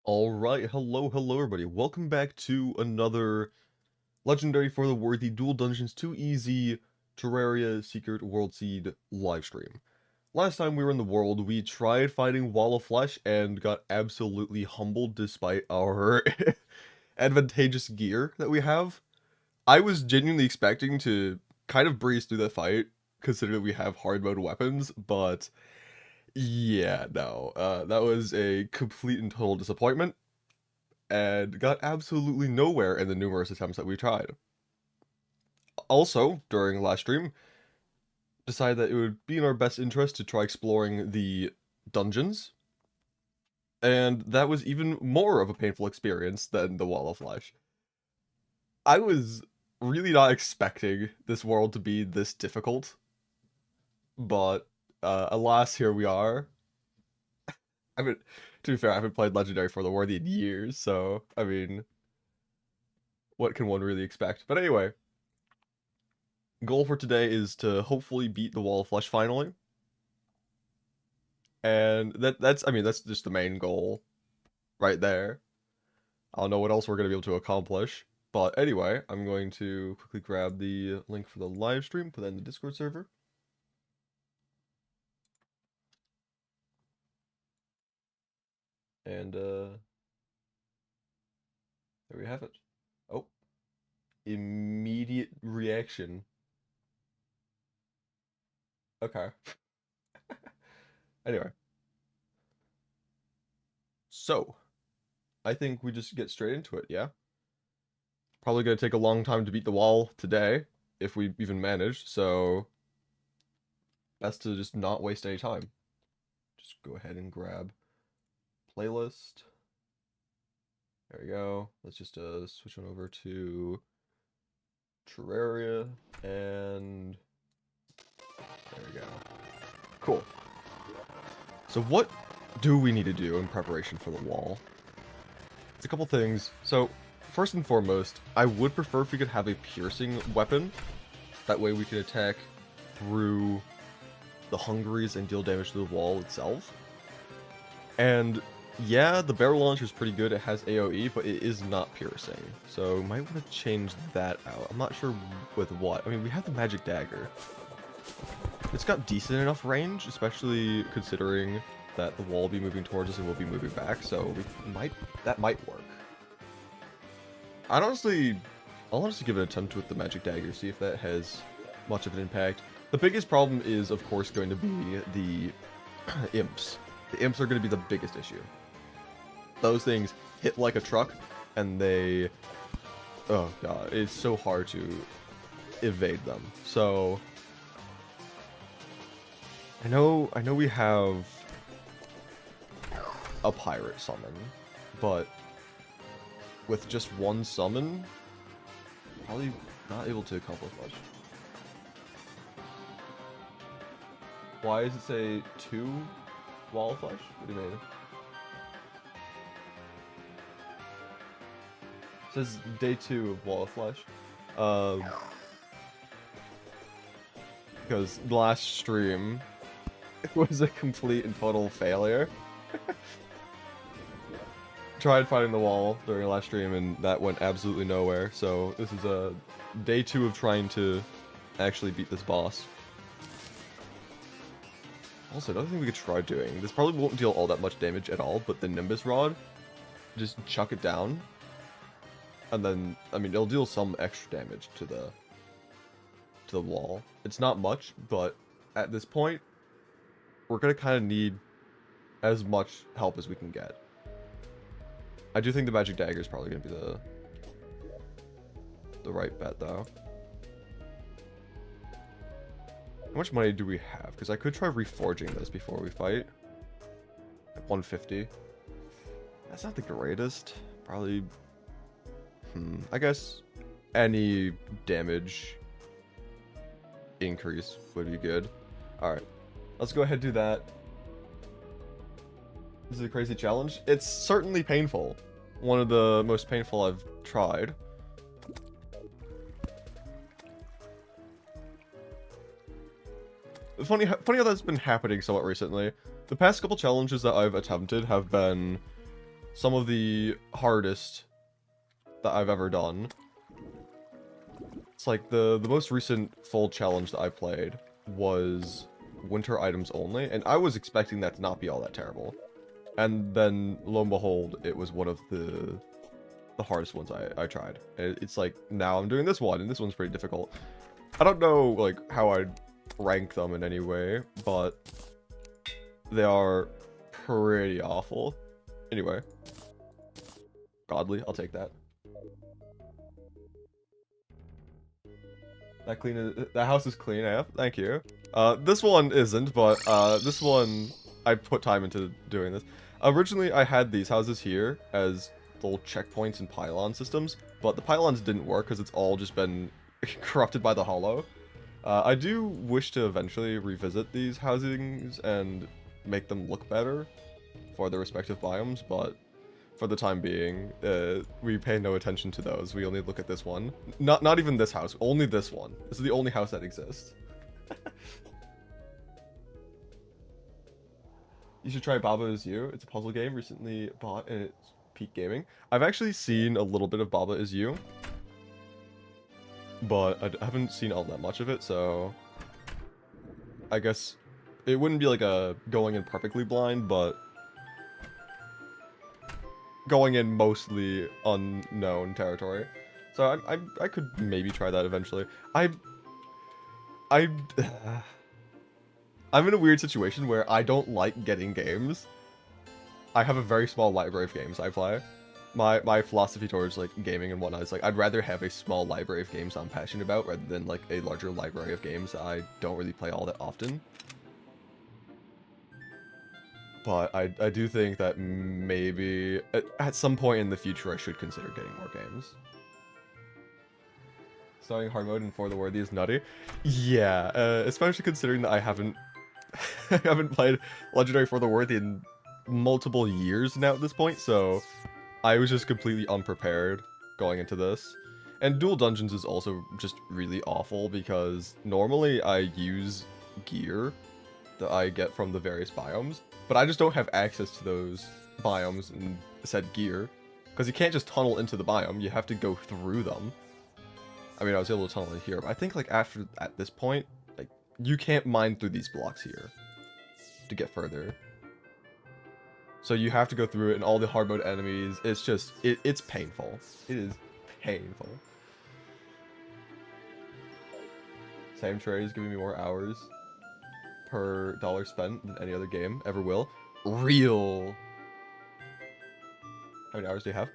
Alright, hello everybody. Welcome back to another Legendary for the Worthy Dual Dungeons 2 Easy Terraria Secret World Seed livestream. Last time we were in the world, we tried fighting Wall of Flesh and got absolutely humbled despite our advantageous gear that we have. I was genuinely expecting to kind of breeze through the fight, considering we have hard mode weapons, but yeah, no, that was a complete and total disappointment, and got absolutely nowhere in the numerous attempts that we tried. Also, during last stream, decided that it would be in our best interest to try exploring the dungeons, and that was even more of a painful experience than the Wall of Flesh. I was really not expecting this world to be this difficult, but alas, here we are. I mean, to be fair, I haven't played Legendary for the Worthy in years, so, I mean, what can one really expect? But anyway, goal for today is to hopefully beat the Wall of Flesh finally. And that's just the main goal right there. I don't know what else we're going to be able to accomplish. But anyway, I'm going to quickly grab the link for the live stream, put that in the Discord server. And there we have it. Oh, immediate reaction. Okay. Anyway. So, I think we just get straight into it, yeah? Probably going to take a long time to beat the wall today, if we even manage, so best to just not waste any time. Just go ahead and grab playlist. There we go. Let's just switch on over to Terraria, and there we go. Cool. So what do we need to do in preparation for the wall? It's a couple things. So first and foremost, I would prefer if we could have a piercing weapon. That way we could attack through the Hungaries and deal damage to the wall itself. And yeah, the barrel launcher is pretty good. It has AoE, but it is not piercing. So might want to change that out. I'm not sure with what. I mean, we have the magic dagger. It's got decent enough range, especially considering that the wall will be moving towards us and we'll be moving back. So that might work. I'll honestly give it an attempt with the magic dagger, see if that has much of an impact. The biggest problem is, of course, going to be the imps. The imps are going to be the biggest issue. Those things hit like a truck, and they... oh god, it's so hard to evade them. So... I know we have a pirate summon, but with just one summon, probably not able to accomplish much. Why does it say 2 Wall of Flesh? What do you mean? It says day 2 of Wall of Flesh. Because the last stream was a complete and total failure. Tried fighting the wall during the last stream and that went absolutely nowhere. So this is a day 2 of trying to actually beat this boss. Also, another thing we could try doing, this probably won't deal all that much damage at all, but the Nimbus Rod, just chuck it down, and then, I mean, it'll deal some extra damage to the wall. It's not much, but at this point, we're gonna kind of need as much help as we can get. I do think the magic dagger is probably gonna be the right bet, though. How much money do we have? Because I could try reforging this before we fight. At 150. That's not the greatest. Probably... I guess any damage increase would be good. Alright. Let's go ahead and do that. This is a crazy challenge. It's certainly painful. One of the most painful I've tried. Funny how that's been happening somewhat recently. The past couple challenges that I've attempted have been some of the hardest that I've ever done. It's like the most recent full challenge that I played was winter items only, and I was expecting that to not be all that terrible. And then, lo and behold, it was one of the hardest ones I tried. It's like, now I'm doing this one, and this one's pretty difficult. I don't know, like, how I'd rank them in any way, but they are pretty awful. Anyway. Godly, I'll take that. That house is clean, AF. Thank you. This one isn't, but this one I put time into doing this. Originally, I had these houses here as little checkpoints and pylon systems, but the pylons didn't work because it's all just been corrupted by the hollow. I do wish to eventually revisit these housings and make them look better for their respective biomes, but for the time being, we pay no attention to those. We only look at this one. Not even this house, only this one. This is the only house that exists. You should try Baba Is You. It's a puzzle game recently bought and it's peak gaming. I've actually seen a little bit of Baba Is You, but I haven't seen all that much of it, so I guess it wouldn't be like a going in perfectly blind, but going in mostly unknown territory. So I could maybe try that eventually. I'm in a weird situation where I don't like getting games. I have a very small library of games I play. My philosophy towards like gaming and whatnot is like I'd rather have a small library of games I'm passionate about rather than like a larger library of games that I don't really play all that often. But I do think that maybe at some point in the future I should consider getting more games. Starting hard mode in For the Worthy is nutty. Yeah, especially considering that I haven't I haven't played Legendary For the Worthy in multiple years now at this point, so I was just completely unprepared going into this. And Dual Dungeons is also just really awful because normally I use gear that I get from the various biomes, but I just don't have access to those biomes and said gear, because you can't just tunnel into the biome, you have to go through them. I mean, I was able to tunnel in here, but I think like at this point, like you can't mine through these blocks here to get further. So you have to go through it, and all the hard mode enemies, it's just, it's painful. It is painful. Same trade is giving me more hours per dollar spent than any other game ever will. Real. How many hours do you have?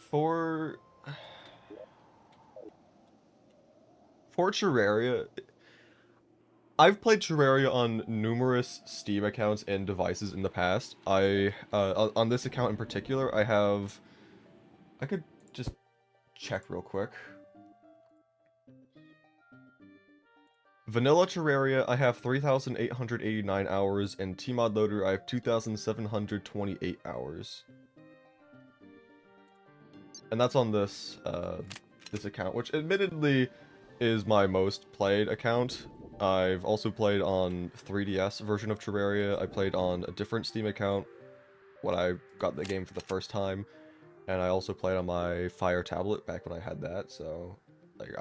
For Terraria, I've played Terraria on numerous Steam accounts and devices in the past. On this account in particular, I could just check real quick. Vanilla Terraria, I have 3,889 hours, and Tmod Loader, I have 2,728 hours. And that's on this account, which admittedly is my most played account. I've also played on 3DS version of Terraria. I played on a different Steam account when I got the game for the first time, and I also played on my Fire tablet back when I had that. So, like,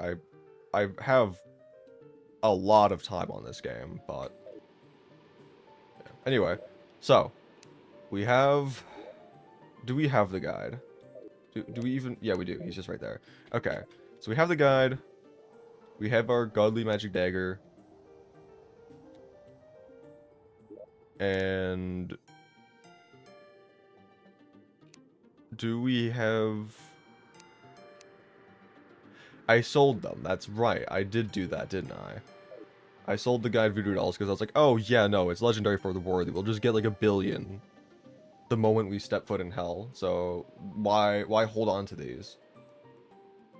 I have a lot of time on this game, but yeah. Anyway, so we have. Do we have the guide? Do we even? Yeah, we do. He's just right there. Okay, so we have the guide. We have our godly magic dagger. And do we have... I sold them. That's right. I did do that, didn't I? I sold the guide Voodoo Dolls because I was like, oh yeah, no, it's Legendary for the Worthy. We'll just get like 1 billion the moment we step foot in hell. So why hold on to these?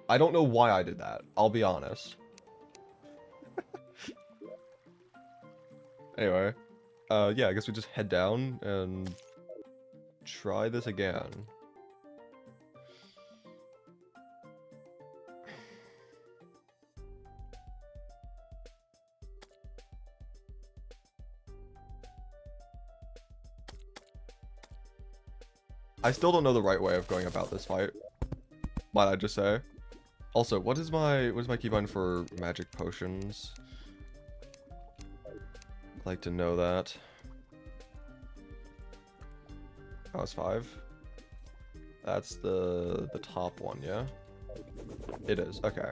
I don't know why I did that. I'll be honest. Anyway. Yeah, I guess we just head down and try this again. I still don't know the right way of going about this fight. Might I just say? Also, what is my keybind for magic potions? I'd like to know that. Oh, it's 5. That's the top one, yeah? It is, okay.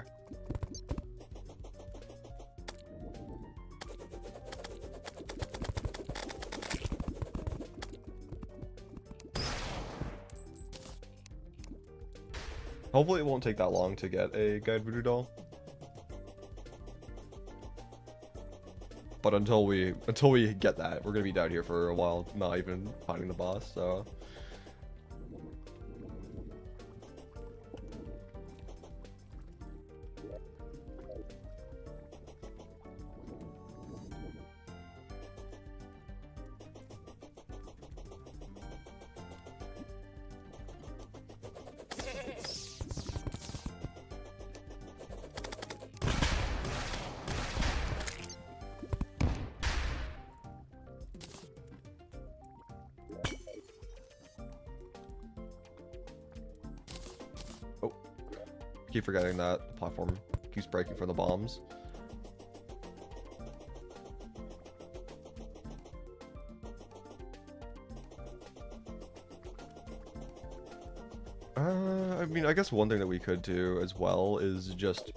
Hopefully it won't take that long to get a guide voodoo doll. But until we get that, we're gonna be down here for a while, not even finding the boss, so. Keep forgetting that the platform keeps breaking from the bombs. I mean, I guess one thing that we could do as well is just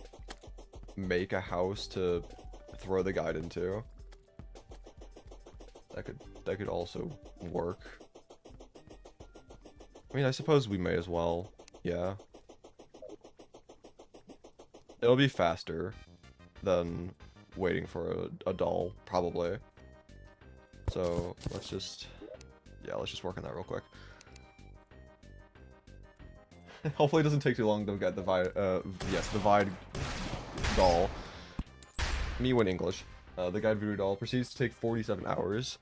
make a house to throw the guide into. That could also work. I mean, I suppose we may as well. Yeah. It'll be faster than waiting for a doll, probably. So let's just work on that real quick. Hopefully it doesn't take too long to get the Vide doll. Me when English. The guide voodoo doll proceeds to take 47 hours.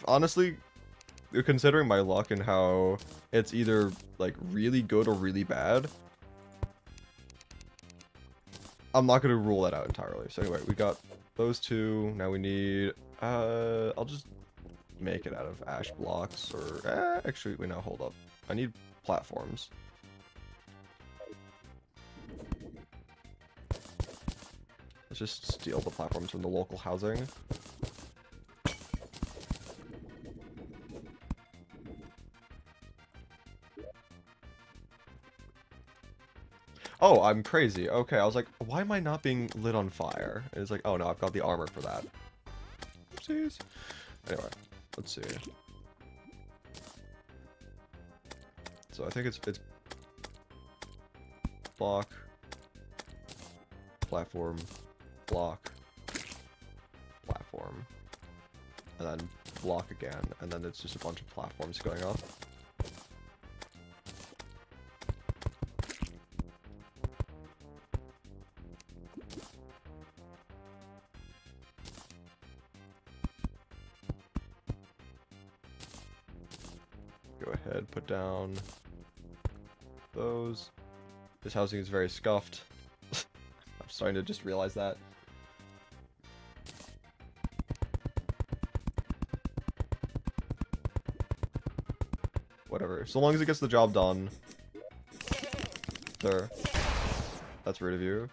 Honestly, considering my luck and how it's either like really good or really bad, I'm not going to rule that out entirely. So anyway, we got those two. Now we need, I'll just make it out of ash blocks or, actually, wait, now hold up. I need platforms. Let's just steal the platforms from the local housing. Oh, I'm crazy. Okay, I was like, why am I not being lit on fire? And it's like, oh no, I've got the armor for that. Oopsies. Anyway, let's see. So I think it's block, platform, block, platform, and then block again, and then it's just a bunch of platforms going up. Go ahead, put down those. This housing is very scuffed. I'm starting to just realize that. Whatever. So long as it gets the job done. There. That's rude of you.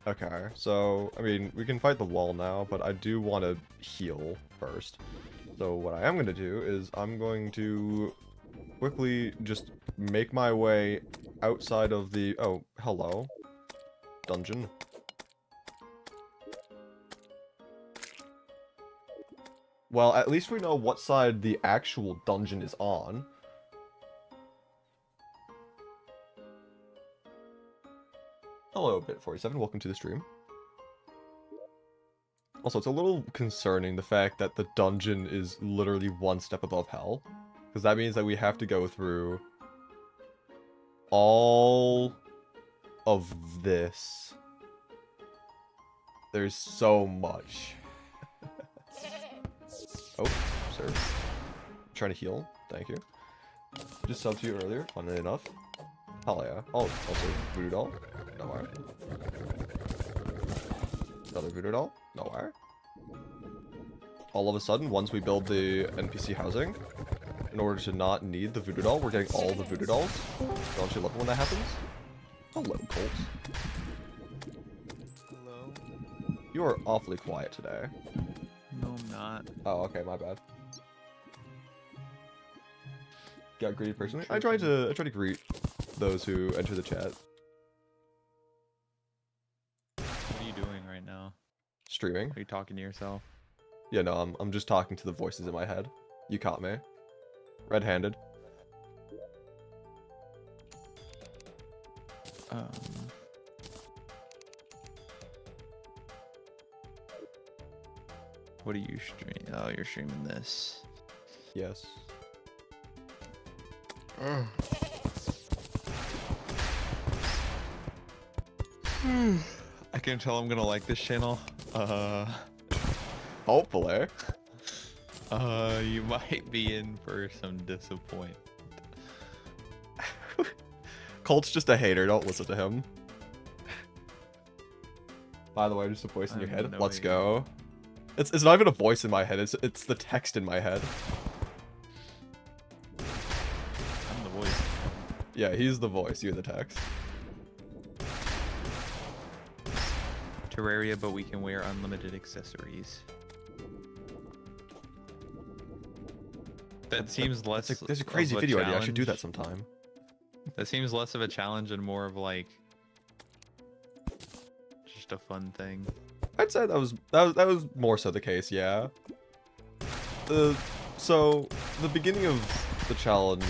Okay, so, I mean, we can fight the wall now, but I do want to heal first. So what I am going to do is I'm going to quickly just make my way outside of the... Oh, hello. Dungeon. Well, at least we know what side the actual dungeon is on. Hello, Bit47. Welcome to the stream. Also, it's a little concerning the fact that the dungeon is literally one step above hell. Because that means that we have to go through all of this. There's so much. Oh, sir. I'm trying to heal. Thank you. Just subbed to you earlier. Funnily enough. Hell yeah. Oh, also voodoo doll. No wire. Another voodoo doll. No wire. all of a sudden, once we build the NPC housing, in order to not need the voodoo doll, we're getting all the voodoo dolls. Don't you love it when that happens? Hello, Colt. Hello? You are awfully quiet today. No, I'm not. Oh, okay, my bad. Got greeted personally. I try to greet those who enter the chat. What are you doing right now? Streaming. Are you talking to yourself? Yeah, no, I'm just talking to the voices in my head. You caught me. Red-handed. What are you streaming? Oh, you're streaming this. Yes. I can tell I'm gonna like this channel. Hopefully. You might be in for some disappointment. Colt's just a hater, don't listen to him. By the way, just a voice in your head. Let's go. It's not even a voice in my head, it's the text in my head. I'm the voice. Yeah, he's the voice, you're the text. Terraria, but we can wear unlimited accessories. That seems less. There's a crazy video idea. I should do that sometime. That seems less of a challenge and more of like just a fun thing. I'd say that was more so the case, yeah. So the beginning of the challenge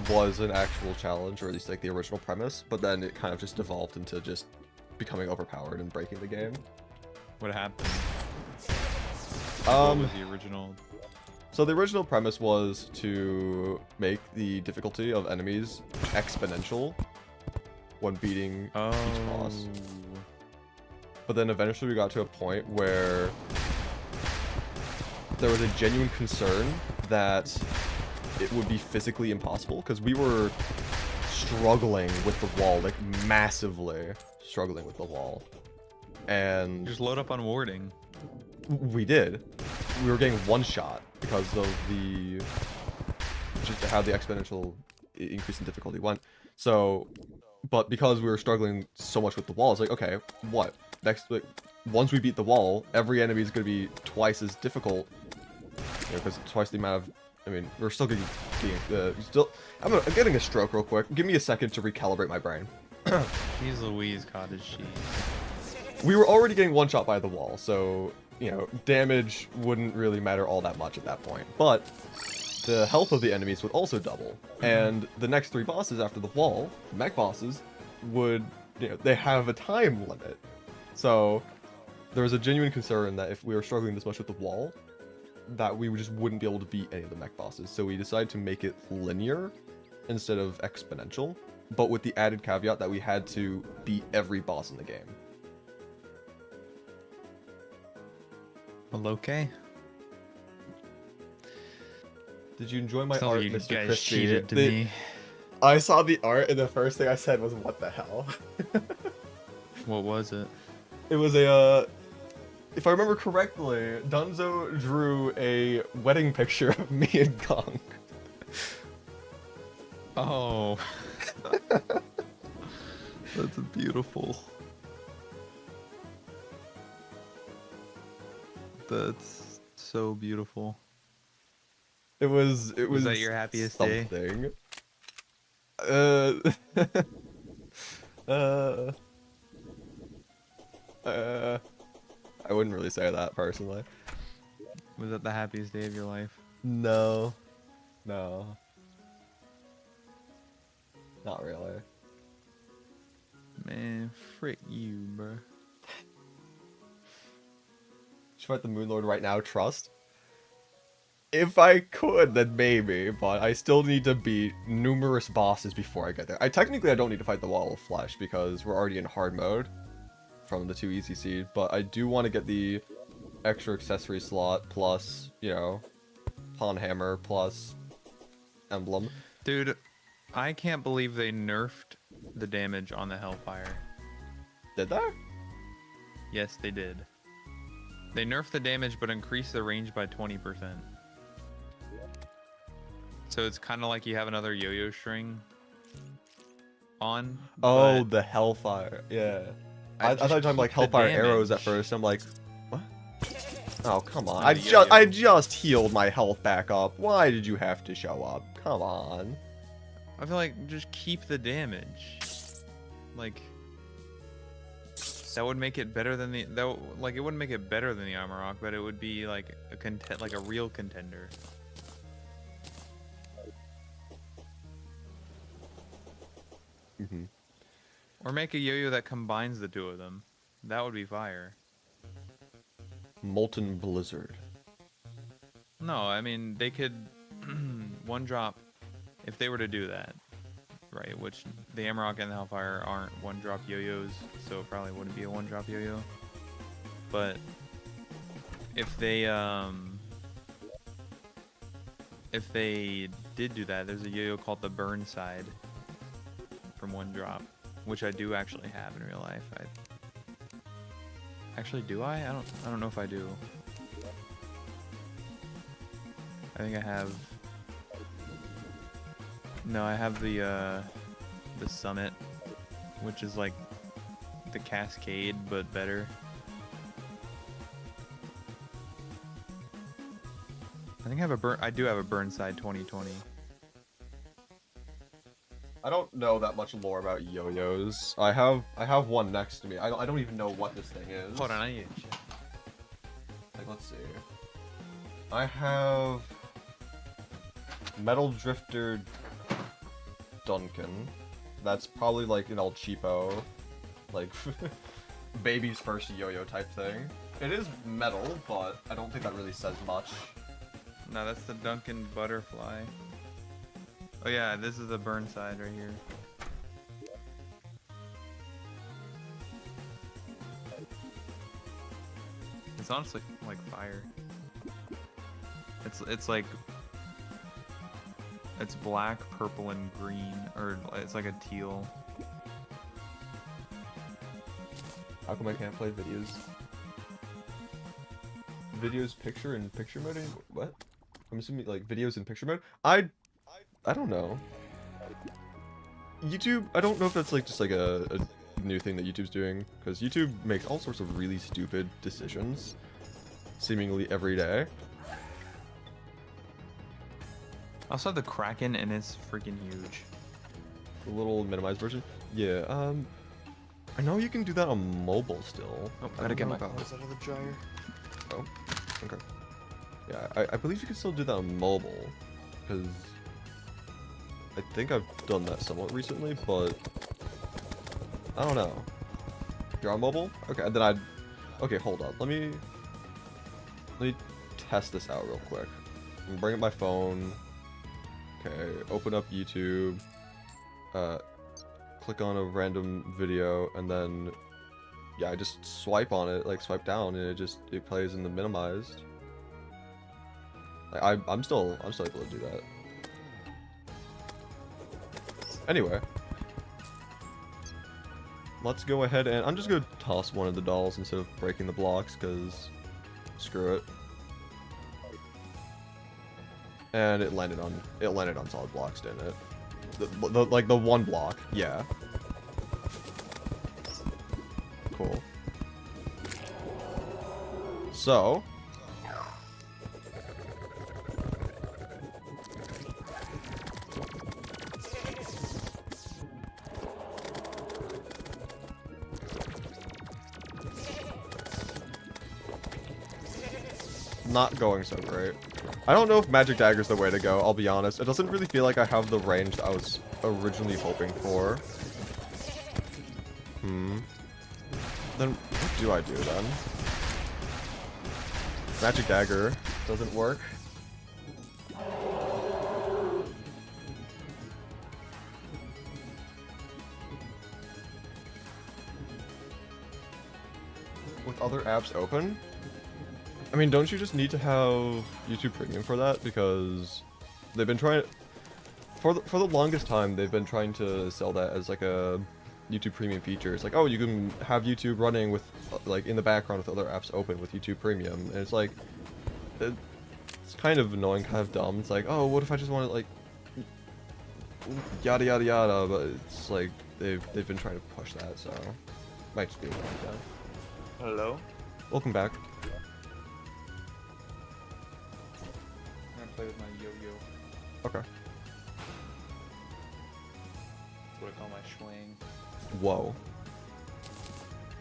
was an actual challenge, or at least like the original premise, but then it kind of just devolved into just becoming overpowered and breaking the game. What happened? What was the original? So the original premise was to make the difficulty of enemies exponential when beating each boss. But then eventually we got to a point where there was a genuine concern that it would be physically impossible, because we were struggling with the wall, like massively struggling with the wall. And Just load up on warding. we did. We were getting one shot because of the just how the exponential increase in difficulty went. So, but because we were struggling so much with the wall, it's like, okay, what next? Like, once we beat the wall, every enemy is going to be twice as difficult. You know, because twice the amount of. I mean, we're still getting I'm getting a stroke real quick. Give me a second to recalibrate my brain. Jeez Louise, cottage cheese. We were already getting one shot by the wall, so you know, damage wouldn't really matter all that much at that point. But the health of the enemies would also double, and the next three bosses after the wall, the mech bosses, would, you know, they have a time limit. So there was a genuine concern that if we were struggling this much with the wall, that we just wouldn't be able to beat any of the mech bosses. So we decided to make it linear instead of exponential, but with the added caveat that we had to beat every boss in the game. Well, okay. Did you enjoy my So art, you Mr. guys Crispy? cheated to me. I saw the art, and the first thing I said was, "What the hell?" What was it? It was a, if I remember correctly, Dunzo drew a wedding picture of me and Gong. Oh. That's beautiful. That's so beautiful. It was. Was that your happiest day? Something. I wouldn't really say that personally. Was that the happiest day of your life? No. No. Not really. Man, frick you, bro. Should fight the Moon Lord right now, trust? If I could, then maybe, but I still need to beat numerous bosses before I get there. Technically I don't need to fight the Wall of Flesh because we're already in hard mode from the 2 easy seed, but I do want to get the extra accessory slot plus, you know, Pawn Hammer plus Emblem. Dude, I can't believe they nerfed the damage on the Hellfire. Did they? Yes, they did. They nerf the damage but increase the range by 20%. So it's kind of like you have another yo-yo string on. Oh, the Hellfire. Yeah. I thought you were talking like Hellfire arrows at first. I'm like, what? Oh, come on. I just healed my health back up. Why did you have to show up? Come on. I feel like just keep the damage. Like that would make it better than the it wouldn't make it better than the Armor Rock, but it would be like a real contender. Or make a yo-yo that combines the two of them. That would be fire. Molten Blizzard. No, I mean they could one drop if they were to do that, right? Which the Amarok and the Hellfire aren't one drop yo-yos, so it probably wouldn't be a one drop yo-yo. But if they did do that, there's a yo-yo called the Burnside from one drop, which I do actually have in real life. Actually, do I? I don't know if I do. I think I have. No, I have the Summit, which is like the Cascade but better. I think I do have a Burnside 2020. I don't know that much lore about yo-yos. I have one next to me. I don't even know what this thing is. Hold on, I need to check. Like, let's see. I have Metal Drifter Duncan. That's probably like an El Cheapo, like baby's first yo-yo type thing. It is metal, but I don't think that really says much. No, that's the Duncan Butterfly. Oh yeah, this is the Burnside right here. It's honestly like fire. It's like it's black, purple, and green, or it's like a teal. How come I can't play videos? Videos picture in picture mode? What? I'm assuming like videos in picture mode? I don't know. YouTube, I don't know if that's like just like a new thing that YouTube's doing, because YouTube makes all sorts of really stupid decisions seemingly every day. I also have the Kraken, and it's freaking huge. The little minimized version? Yeah, I know you can do that on mobile still. Oh, gotta get my paws out of the dryer. Oh, okay. Yeah, I believe you can still do that on mobile, because I think I've done that somewhat recently, but I don't know. You're on mobile? Okay, and then okay, hold on. Let me test this out real quick. I'm gonna bring up my phone. Okay, open up YouTube. Click on a random video, and then yeah, I just swipe on it, like swipe down, and it plays in the minimized. Like I'm still able to do that. Anyway, let's go ahead and I'm just gonna toss one of the dolls instead of breaking the blocks, because screw it. And it landed on solid blocks, didn't it? Like the one block, yeah. Cool. So not going so great. I don't know if Magic Dagger's the way to go, I'll be honest. It doesn't really feel like I have the range that I was originally hoping for. Then what do I do then? Magic Dagger doesn't work. With other apps open? I mean, don't you just need to have YouTube Premium for that? Because they've been trying for the longest time, they've been trying to sell that as like a YouTube Premium features. Like, oh, you can have YouTube running with, like, in the background with other apps open with YouTube Premium. And it's like, it's kind of annoying, kind of dumb. It's like, oh, what if I just want to, like, yada yada yada, but it's like, they've been trying to push that, so might just be like that. Hello? Welcome back. I'm gonna play with my yo-yo. Okay. That's what I call my swing. Whoa.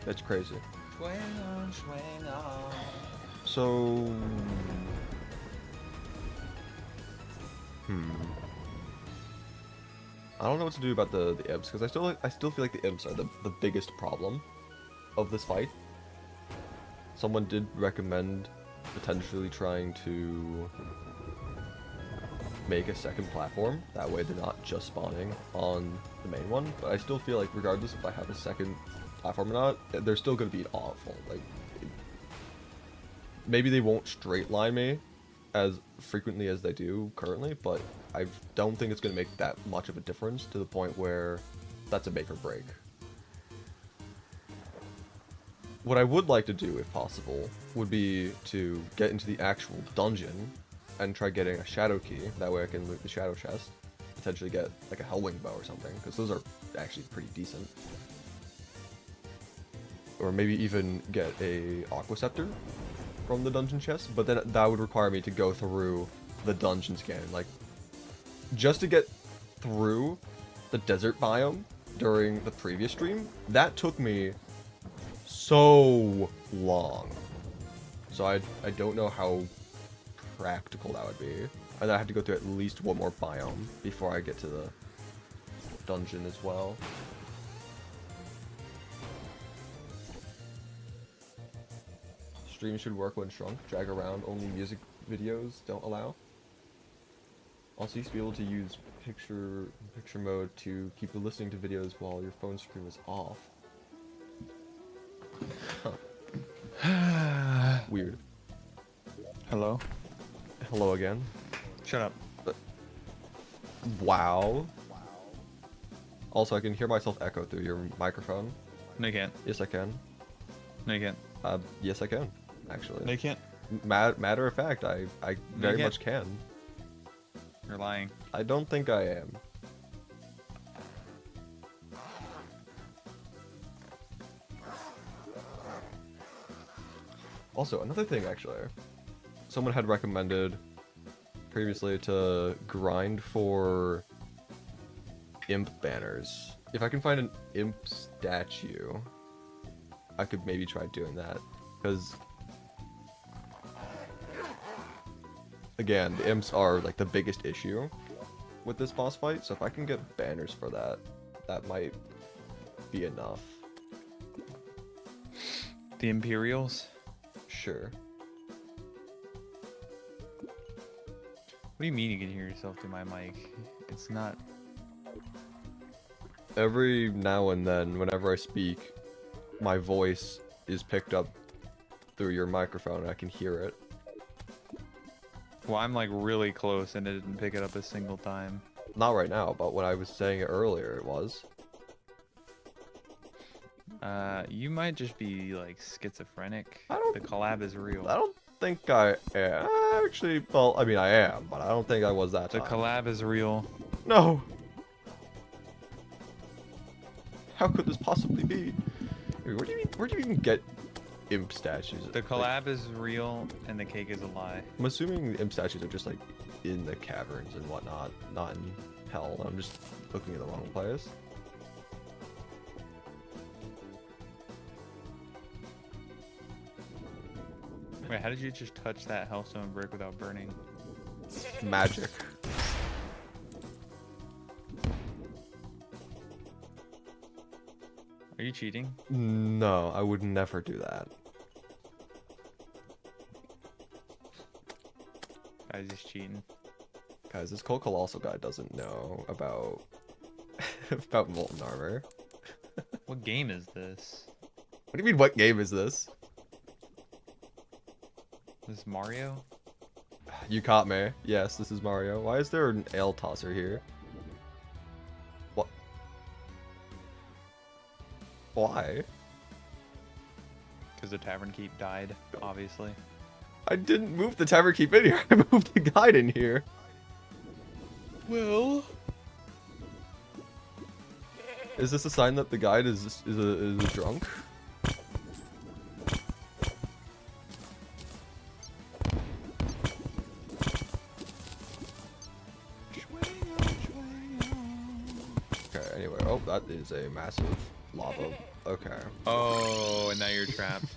That's crazy. Swing on, swing on. So... I don't know what to do about the imps, because I still feel like the imps are the biggest problem of this fight. Someone did recommend potentially trying to make a second platform. That way they're not just spawning on the main one. But I still feel like regardless if I have a second platform or not, they're still going to be awful. Like, maybe they won't straight line me as frequently as they do currently, but I don't think it's going to make that much of a difference to the point where that's a make or break. What I would like to do, if possible, would be to get into the actual dungeon and try getting a shadow key. That way I can loot the shadow chest, potentially get like a hellwing bow or something, because those are actually pretty decent. Or maybe even get a aqua scepter from the dungeon chest, but then that would require me to go through the dungeon scan. Like, just to get through the desert biome during the previous stream, that took me so long. So I don't know how practical that would be. And I had to go through at least one more biome before I get to the dungeon as well. Stream should work when shrunk. Drag around, only music videos don't allow. Also, you used to be able to use picture mode to keep listening to videos while your phone screen was off. Huh. Weird. Hello? Hello again. Shut up. Wow. Also, I can hear myself echo through your microphone. No, you can't. Yes, I can. No, you can't. Yes, I can. Actually. No, you can't. Matter of fact, I very much can. You're lying. I don't think I am. Also, another thing, actually. Someone had recommended previously to grind for imp banners. If I can find an imp statue, I could maybe try doing that. Because, again, the imps are like the biggest issue with this boss fight. So if I can get banners for that, that might be enough. The Imperials? Sure. What do you mean you can hear yourself through my mic? It's not... Every now and then, whenever I speak, my voice is picked up through your microphone and I can hear it. Well, I'm like really close and it didn't pick it up a single time. Not right now, but when I was saying it earlier, it was. You might just be like schizophrenic. I don't- The collab is real. I don't think I am. Actually, well, I mean, I am, but I don't think I was that The time. collab is real. No! How could this possibly be? Wait, where do you even get imp statues? The Like, collab is real and the cake is a lie. I'm assuming the imp statues are just like in the caverns and whatnot, not in hell. I'm just looking at the wrong place. Wait, how did you just touch that hellstone brick without burning? Magic. Are you cheating? No, I would never do that. Guy's just cheating. Guys, this Cold Colossal guy doesn't know about about molten armor. What game is this? What do you mean, what game is this? This is Mario? You caught me. Yes, this is Mario. Why is there an ale tosser here? What? Why? Because the tavern keep died, obviously. I didn't move the tavern keep in here. I moved the guide in here. Well, Is this a sign that the guide is a drunk? Okay, anyway. Oh, that is a massive lava. Okay. oh, and now you're trapped.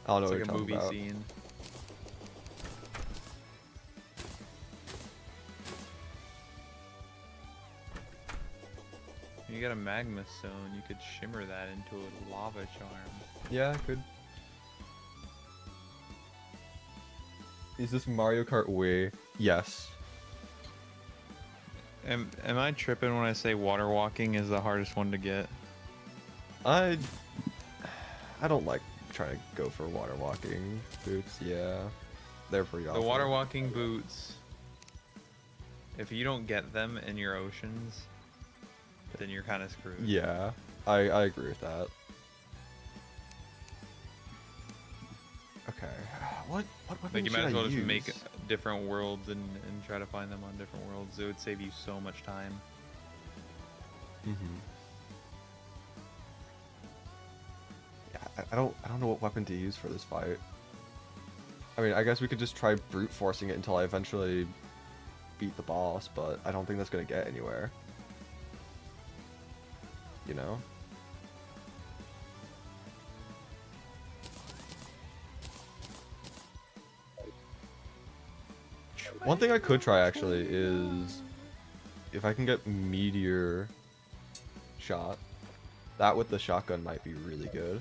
I don't know It's what like a you're movie talking about. scene. You got a magma stone. You could shimmer that into a lava charm. Yeah, I could. Is this Mario Kart Wii? Yes. Am I tripping when I say water walking is the hardest one to get? I don't like trying to go for water walking boots. Yeah, they're pretty awful. The water walking boots, if you don't get them in your oceans, then you're kind of screwed. Yeah, I agree with that. Okay, what weapon Like you should might as I well just use? make different worlds and try to find them on different worlds. It would save you so much time. Mm-hmm. Yeah, I don't know what weapon to use for this fight. I mean, I guess we could just try brute forcing it until I eventually beat the boss, but I don't think that's gonna get anywhere. You know? One thing I could try actually is if I can get meteor shot. That with the shotgun might be really good.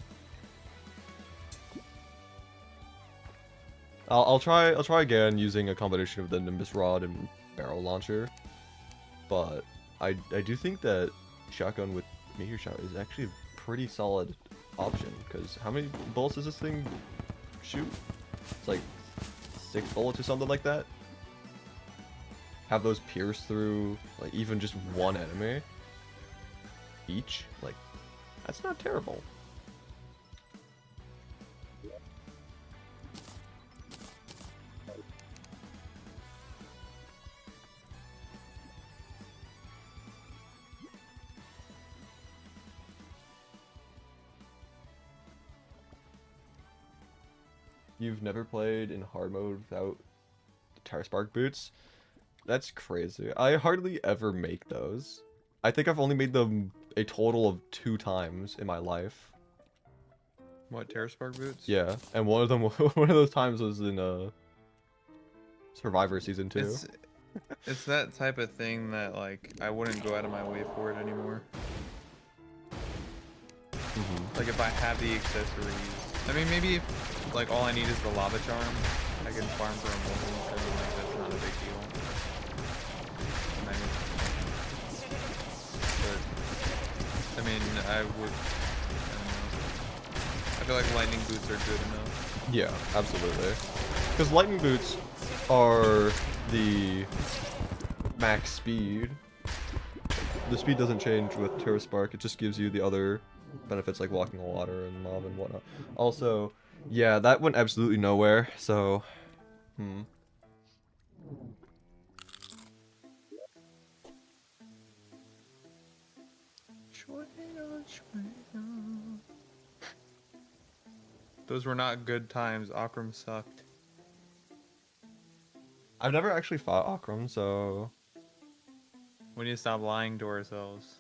I'll try again using a combination of the Nimbus Rod and barrel launcher. But I do think that shotgun with meteor shot is actually a pretty solid option, because how many bullets does this thing shoot? It's like 6 bullets or something like that. Have those pierce through like even just one enemy each. Like, that's not terrible. You've never played in hard mode without the Terra Spark boots? That's crazy. I hardly ever make those. I think I've only made them a total of 2 times in my life. What, Terra Spark boots? Yeah, and one of them, one of those times was in Survivor Season 2. It's that type of thing that like I wouldn't go out of my way for it anymore. Like if I have the accessories, I mean maybe if like all I need is the lava charm, I can farm for a moment, so like that's not a big deal. But I mean I don't know. I feel like lightning boots are good enough. Yeah, absolutely. Because lightning boots are the max speed. The speed doesn't change with Terra Spark, it just gives you the other benefits like walking on water and mob and whatnot. Also, yeah, that went absolutely nowhere, so... Those were not good times. Akram sucked. I've never actually fought Akram, so... We need to stop lying to ourselves.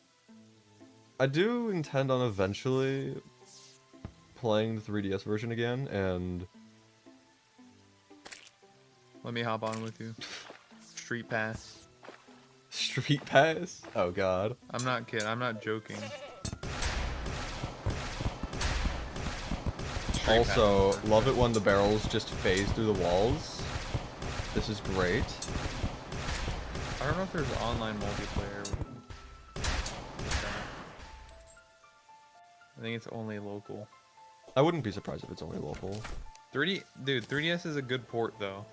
I do intend on eventually playing the 3DS version again, and... Let me hop on with you. Street Pass. Street Pass? Oh god. I'm not kidding. I'm not joking. Street Also, Pass. love it when the barrels just phase through the walls. This is great. I don't know if there's online multiplayer. I think it's only local. I wouldn't be surprised if it's only local. 3DS is a good port though.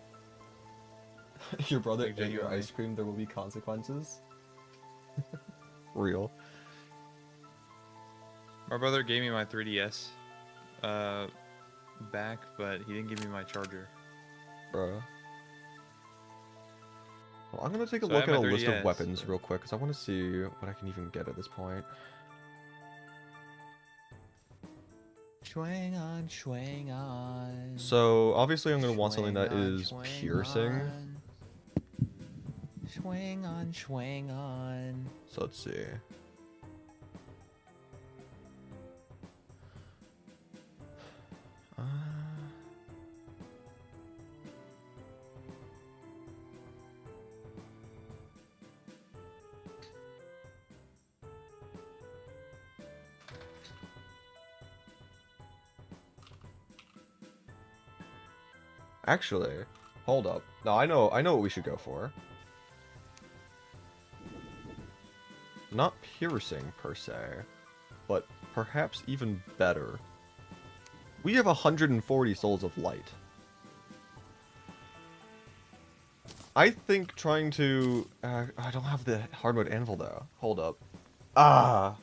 Your brother Like, ate your genuinely. ice cream, there will be consequences. Real. My brother gave me my 3DS back, but he didn't give me my charger. Bruh. Well, I'm gonna take a So I look have at a my list of 3DS, weapons but- real quick, because I want to see what I can even get at this point. Swing on. So, obviously I'm gonna want something that is Swing piercing. on. Swing on. So let's see. Uh, Actually, hold up. No, I know what we should go for. Not piercing per se, but perhaps even better. We have 140 souls of light. I think trying to... I don't have the hard mode anvil though. Hold up. Ah!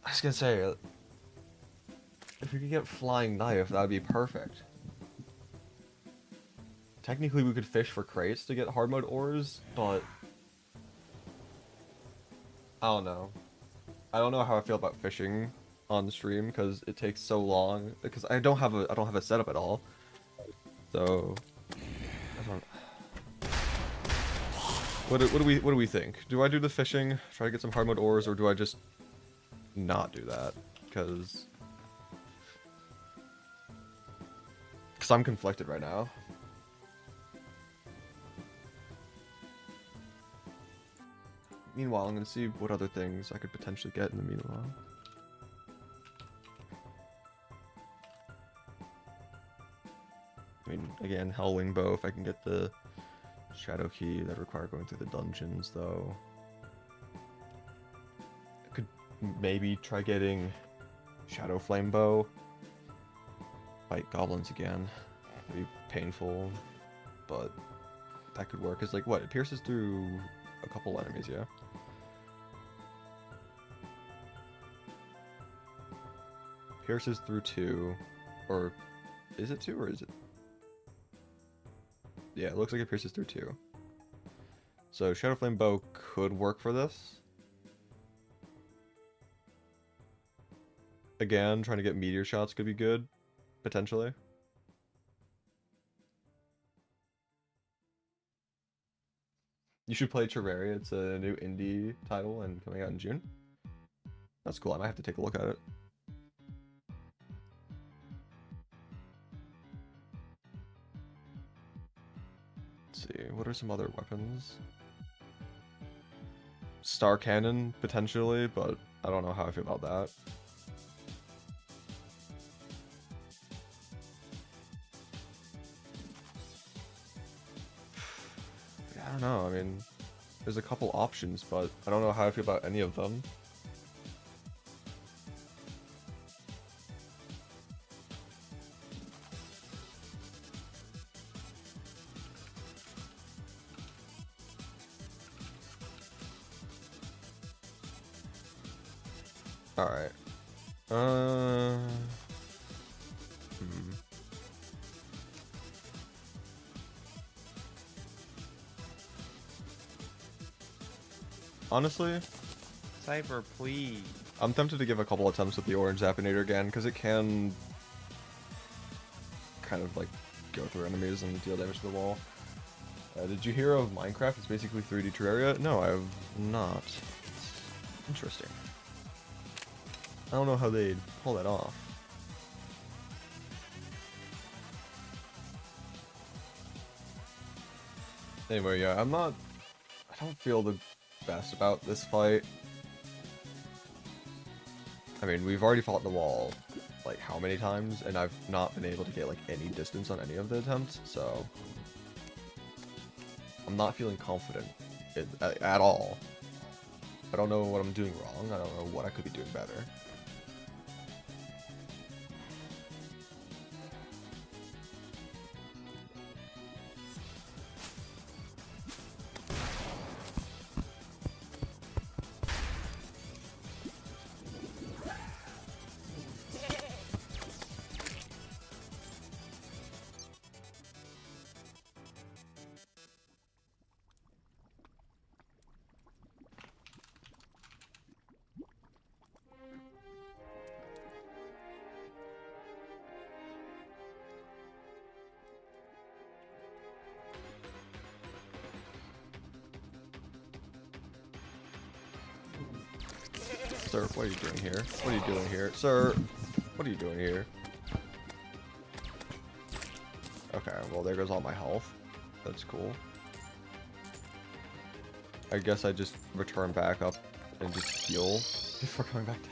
I was gonna say, if we could get flying knife, that would be perfect. Technically, we could fish for crates to get hard mode ores, but I don't know. I don't know how I feel about fishing on stream because it takes so long. Because I don't have a setup at all. So I don't. What do we think? Do I do the fishing, try to get some hard mode ores, or do I just not do that? Because I'm conflicted right now. Meanwhile, I'm gonna see what other things I could potentially get in the meanwhile. I mean, again, Hellwing Bow, if I can get the Shadow Key, that require going through the dungeons, though. I could maybe try getting Shadow Flame Bow. Fight goblins again. It'd be painful, but that could work. It's like, what? It pierces through a couple enemies, yeah? Pierces through 2, or is it 2 or is it? Yeah, it looks like it pierces through 2. So Shadow Flame Bow could work for this. Again, trying to get meteor shots could be good, potentially. You should play Terraria. It's a new indie title and coming out in June. That's cool. I might have to take a look at it. Let's see. What are some other weapons? Star Cannon, potentially, but I don't know how I feel about that. I don't know. I mean, there's a couple options, but I don't know how I feel about any of them. Alright. Honestly, Cypher, please. I'm tempted to give a couple attempts with the orange Zappinator again, because it can kind of like go through enemies and deal damage to the wall. Did you hear of Minecraft? It's basically 3D Terraria? No, I have not. It's interesting. I don't know how they'd pull that off. Anyway, yeah, I don't feel the best about this fight. I mean, we've already fought the wall, like, how many times? And I've not been able to get, like, any distance on any of the attempts, so I'm not feeling confident at all. I don't know what I'm doing wrong. I don't know what I could be doing better. Sir, what are you doing here? What are you doing here? Sir, what are you doing here? Okay, well, there goes all my health. That's cool. I guess I just return back up and just heal before going back down.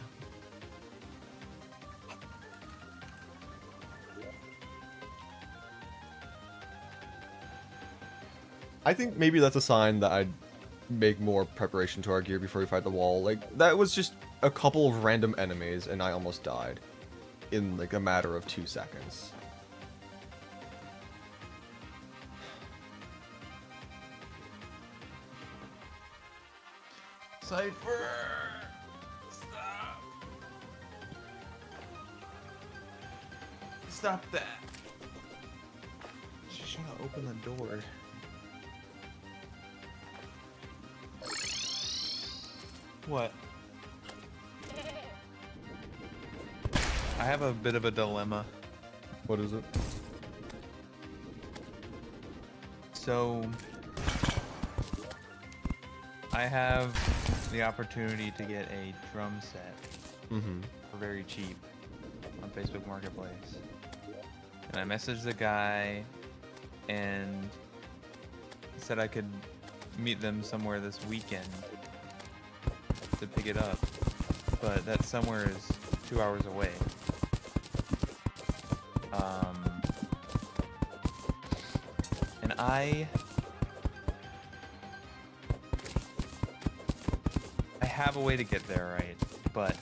I think maybe that's a sign that I'd make more preparation to our gear before we fight the wall. Like, that was just a couple of random enemies, and I almost died in, like, a matter of 2 seconds. Cypher! Stop! Stop that! She's trying to open the door. What? I have a bit of a dilemma. What is it? So, I have the opportunity to get a drum set for very cheap on Facebook Marketplace. And I messaged the guy and said I could meet them somewhere this weekend to pick it up. But that somewhere is 2 hours away. And I have a way to get there, right? But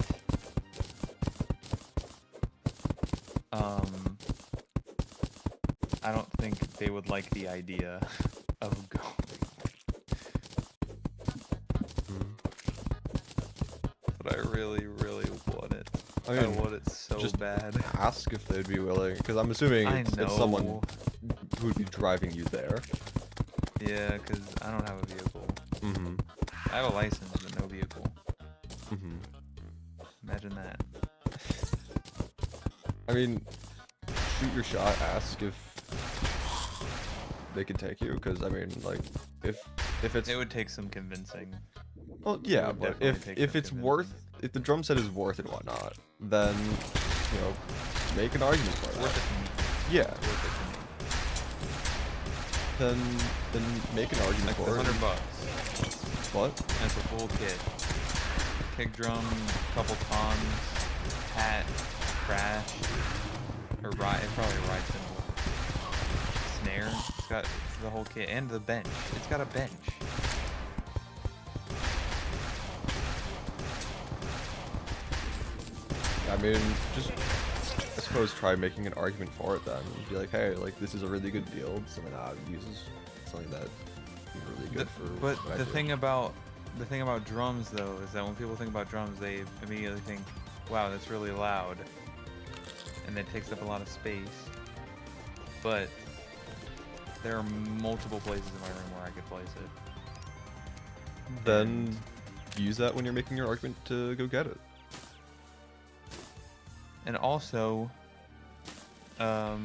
I don't think they would like the idea of going. But I really, really want it. I want it so just bad. Ask if they'd be willing, because I'm assuming it's someone who would be driving you there. Yeah, because I don't have a vehicle. I have a license, but no vehicle. Imagine that. I mean, shoot your shot, ask if they can take you, because, I mean, like, if it's... It would take some convincing. Well, yeah, but if it's worth... If the drum set is worth it and whatnot, then, you know, make an argument for it. Worth it to me. Yeah. Worth it to me. Then make an argument Like for it. $100. What? That's a full kit. Kick drum, couple toms, hat, crash, or ride, probably a ride cymbal. Snare, it's got the whole kit, and the bench. It's got a bench. I mean, just, I suppose, try making an argument for it then. Be like, hey, like, this is a really good build, something that uses something that be really good for But what I the do. thing about drums, though, is that when people think about drums, they immediately think, wow, that's really loud. And it takes up a lot of space. But there are multiple places in my room where I could place it. Then use that when you're making your argument to go get it. And also, I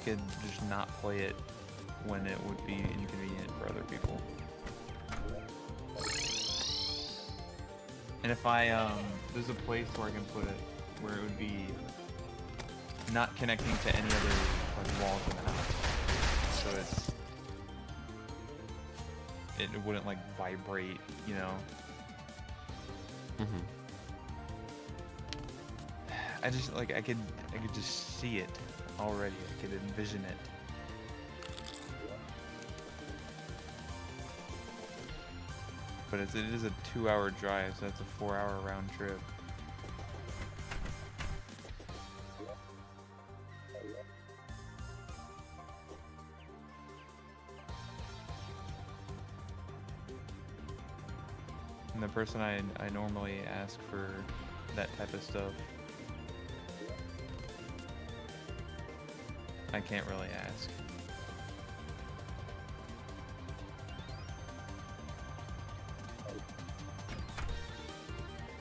could just not play it when it would be inconvenient for other people. And if there's a place where I can put it where it would be not connecting to any other like walls in the house, so it wouldn't like vibrate, you know. I just like I could just see it already. I could envision it. But it is a 2-hour drive, so that's a 4-hour round trip. And the person I normally ask for that type of stuff, I can't really ask.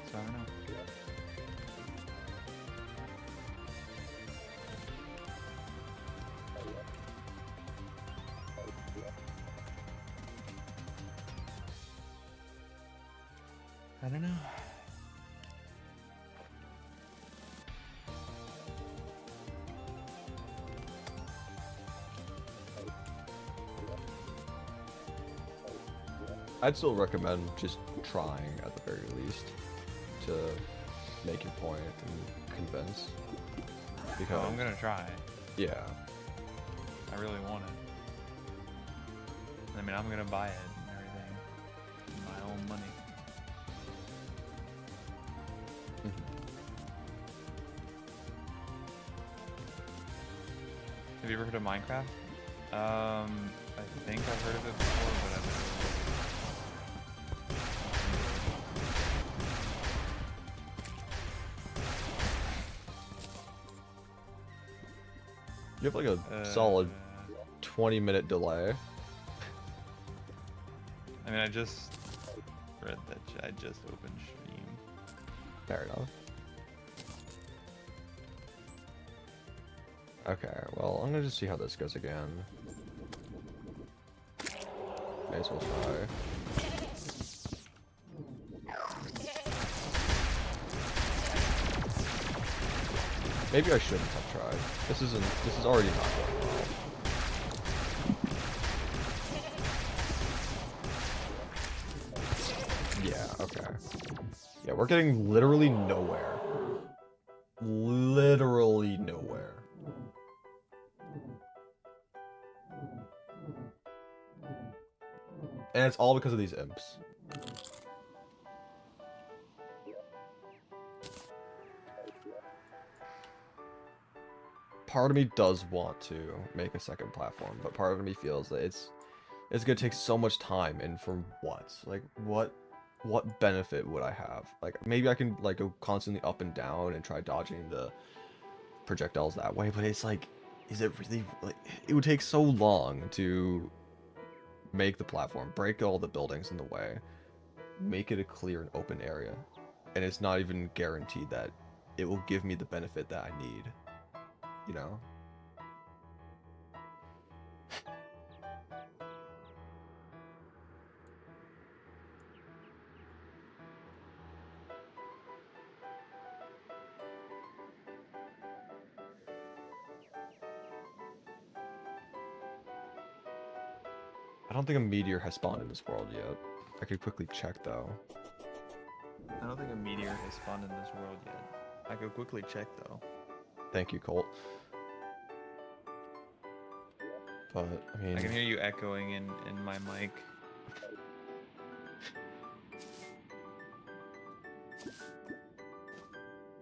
So I don't know. I don't know. I'd still recommend just trying at the very least to make your point and convince. Because Oh, I'm gonna try. yeah, I really want it. I mean, I'm gonna buy it and everything. With my own money. Have you ever heard of Minecraft? I think I've heard of it before, but I've never. you have like a solid 20-minute delay. I mean, I just read that I just opened Stream. Fair enough. Okay, well, I'm gonna just see how this goes again. May as well try. Maybe I shouldn't have tried. This is already not going well. Yeah, okay. Yeah, we're getting literally nowhere. Literally nowhere. And it's all because of these imps. Part of me does want to make a second platform, but part of me feels that it's gonna take so much time, and for what? Like, what benefit would I have? Like, maybe I can like go constantly up and down and try dodging the projectiles that way, but it's like, is it really like? It would take so long to make the platform, break all the buildings in the way, make it a clear and open area, and it's not even guaranteed that it will give me the benefit that I need. You know? I don't think a meteor has spawned in this world yet. I could quickly check though. I don't think a meteor has spawned in this world yet. I could quickly check though. Thank you, Colt. But I mean, I can hear you echoing in my mic.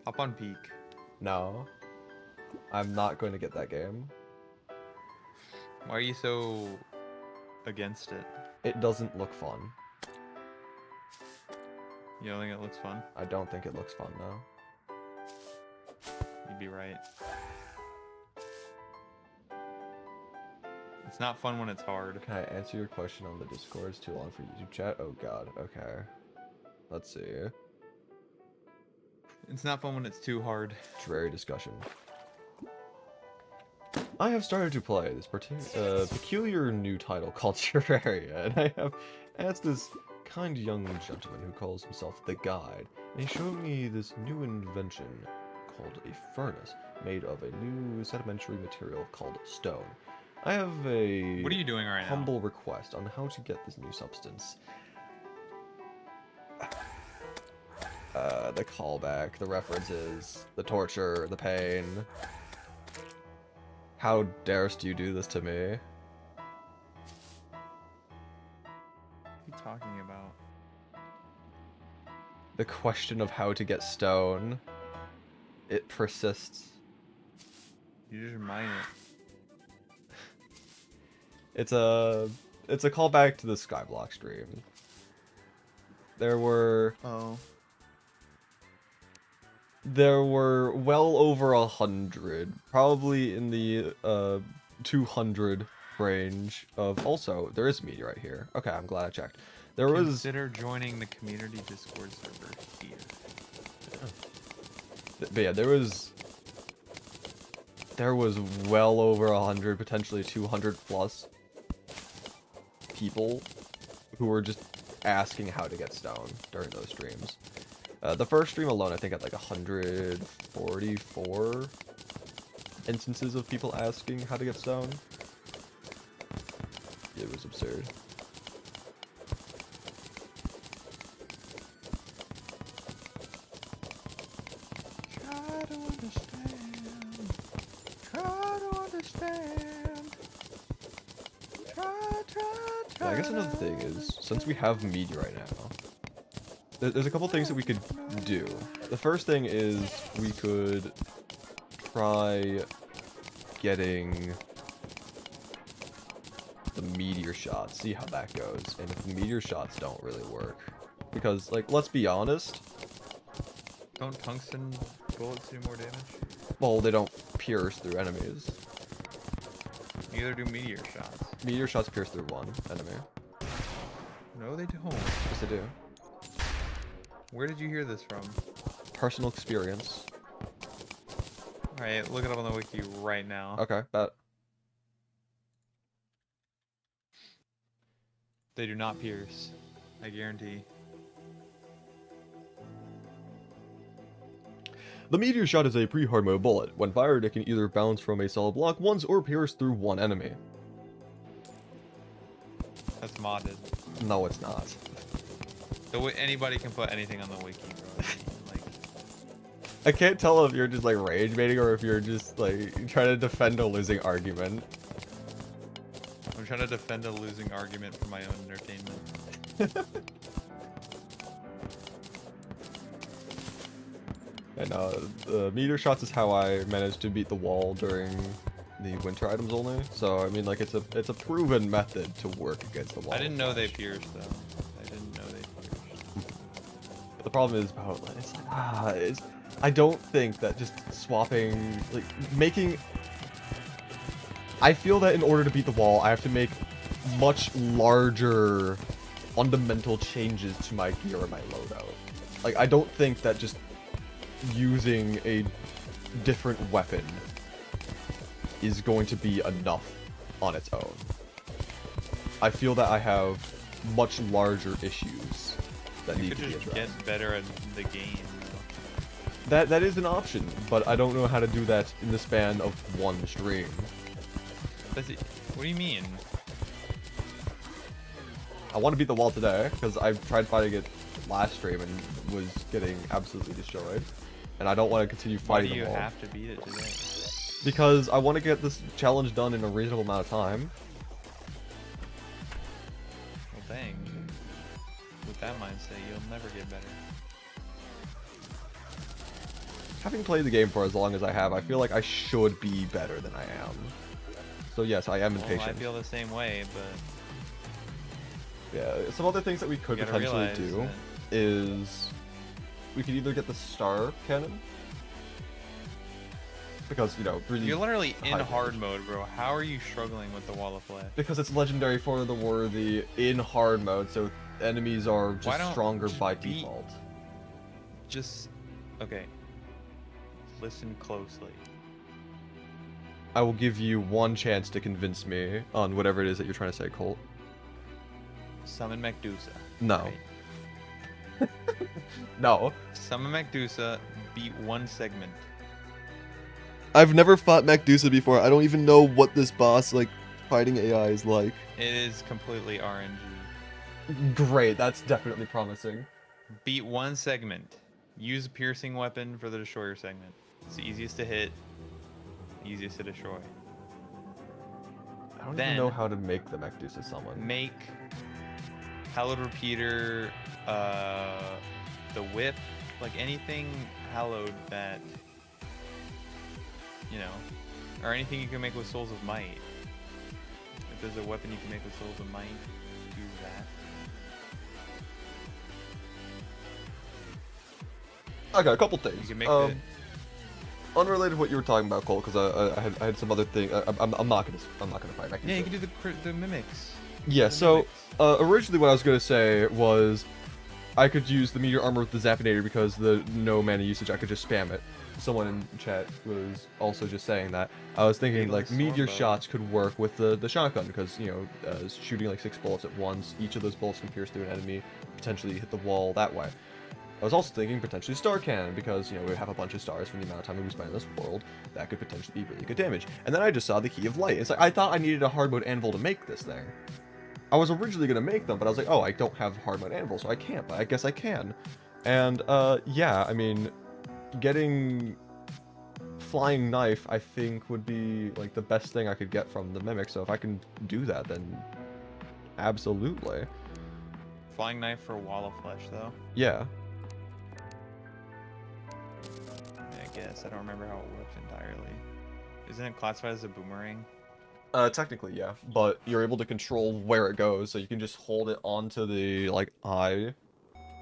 Hop on Peak. no. I'm not going to get that game. Why are you so against it? It doesn't look fun. You don't think it looks fun? I don't think it looks fun, no. You'd be right. It's not fun when it's hard. Can I answer your question on the Discord? It's too long for YouTube chat? Oh god, okay. Let's see. It's not fun when it's too hard. Terraria discussion. I have started to play this peculiar new title called Terraria, and I have asked this kind young gentleman who calls himself the Guide, and he showed me this new invention called a furnace, made of a new sedimentary material called stone. I have a What are you doing right now? humble request on how to get this new substance. The callback, the references, the torture, the pain. How darest you do this to me? What are you talking about? The question of how to get stone. It persists. You just remind it. It's a callback to the Skyblock stream. There were well over 100, probably in the 200 range of. Also, there is a meteorite here. Okay, I'm glad I checked. There was. Consider joining the community Discord server here. But yeah, there was well over 100, potentially 200 plus people who were just asking how to get stone during those streams. The first stream alone, I think, had like 144 instances of people asking how to get stone. It was absurd. Try to understand. Try to understand. Try. Yeah, I guess another thing is, since we have media right now, there's a couple things that we could do. The first thing is we could try getting the meteor shots, see how that goes, and if the meteor shots don't really work, because, like, let's be honest, Don't tungsten bullets do more damage? well, they don't pierce through enemies. Neither do meteor shots. Meteor shots pierce through one enemy. No, they don't. Yes, they do. Where did you hear this from? Personal experience. Alright, look it up on the wiki right now. Okay, bet. They do not pierce. I guarantee. The meteor shot is a pre-hard mode bullet. When fired, it can either bounce from a solid block once or pierce through one enemy. That's modded. No, it's not. Anybody can put anything on the wiki, bro. Like, I can't tell if you're just like rage baiting or if you're just like trying to defend a losing argument. I'm trying to defend a losing argument for my own entertainment. And the meteor shots is how I managed to beat the wall during the winter items only. So I mean, like, it's a proven method to work against the wall. I didn't know they pierced though. I didn't know they pierced. But the problem is about it's I don't think that just swapping, like, making. I feel that in order to beat the wall, I have to make much larger fundamental changes to my gear and my loadout. Like, I don't think that just using a different weapon is going to be enough on its own. I feel that I have much larger issues that You need could to be just addressed. get better at the game. That is an option, but I don't know how to do that in the span of one stream. What do you mean? I want to beat the wall today, because I tried fighting it last stream and was getting absolutely destroyed. And I don't want to continue Why fighting do you the wall. have to beat it today? Because I want to get this challenge done in a reasonable amount of time. Well, dang. With that mindset, you'll never get better. Having played the game for as long as I have, I feel like I should be better than I am. So yes, I am Well, impatient. I feel the same way, but Yeah, some other things that we could you gotta potentially realize do that is we could either get the star cannon, because, you know, really you're literally in high hard damage. mode, bro. How are you struggling with the wall of flesh? Because it's legendary for the worthy in hard mode, so enemies are Why just don't stronger just by beat- default. Just okay. Listen closely. I will give you one chance to convince me on whatever it is that you're trying to say, Colt. Summon Macdusa. No. right? No. Summon Macdusa, beat one segment. I've never fought Macdusa before. I don't even know what this boss, like, fighting AI is like. It is completely RNG. Great, that's definitely promising. Beat one segment. Use a piercing weapon for the destroyer segment. It's the easiest to hit, easiest to destroy. I don't Then- even know how to make the Macdusa summon. Make Hallowed Repeater, the whip, like anything hallowed that, you know, or anything you can make with Souls of Might. If there's a weapon you can make with Souls of Might, use that. I got a couple things. You can make Unrelated to what you were talking about, Cole, because I had some other thing. I'm not gonna fight Macdusa. Yeah, you can do the mimics. Yeah, The so mimics. originally what I was gonna say was I could use the meteor armor with the Zappinator because the no mana usage, I could just spam it. Someone in chat was also just saying that. I was thinking like meteor shots could work with the shotgun because, you know, shooting like 6 bullets at once, each of those bullets can pierce through an enemy, potentially hit the wall that way. I was also thinking potentially star cannon because, you know, we have a bunch of stars from the amount of time we spend in this world. That could potentially be really good damage. And then I just saw the Key of Light. It's like, I thought I needed a hard mode anvil to make this thing. I was originally going to make them, but I was like, oh, I don't have hard mode anvil, so I can't, but I guess I can. And, yeah, I mean, getting flying knife, I think, would be, like, the best thing I could get from the Mimic, so if I can do that, then absolutely. Flying knife for Wall of Flesh, though? Yeah. I guess. I don't remember how it works entirely. Isn't it classified as a boomerang? Technically, yeah, but you're able to control where it goes, so you can just hold it onto the, like, eye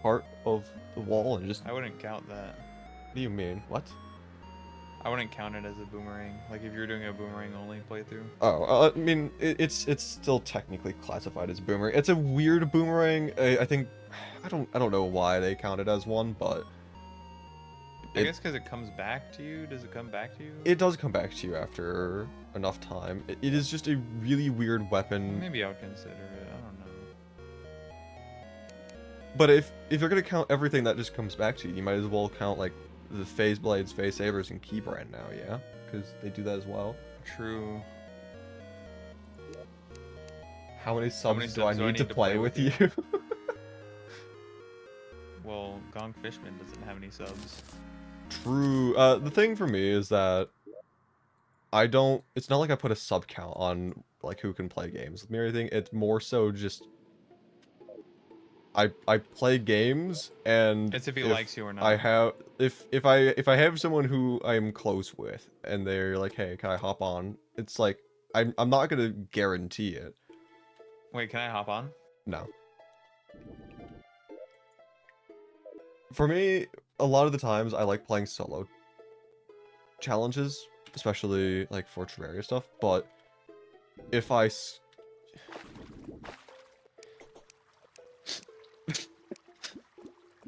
part of the wall and just... I wouldn't count that. What do you mean? What? I wouldn't count it as a boomerang. Like, if you're doing a boomerang only playthrough. Oh, I mean, it's still technically classified as boomerang. It's a weird boomerang. I think... I don't know why they count it as one, but... I guess because it comes back to you? Does it come back to you? It does come back to you after enough time. It is just a really weird weapon. Maybe I'll consider it. I don't know. But if you're gonna count everything that just comes back to you, you might as well count like the phase blades, phase sabers, and key brand now, yeah? Because they do that as well. True. How many subs do I need to play with you? Well, Gong Fishman doesn't have any subs. True. The thing for me is that it's not like I put a sub count on like who can play games with me or anything. It's more so just I play games, and it's if he likes you or not. I have if I have someone who I'm close with and they're like, hey, can I hop on? It's like I'm not gonna guarantee it. Wait, can I hop on? No. For me, a lot of the times I like playing solo challenges, especially like for Terraria stuff, but if I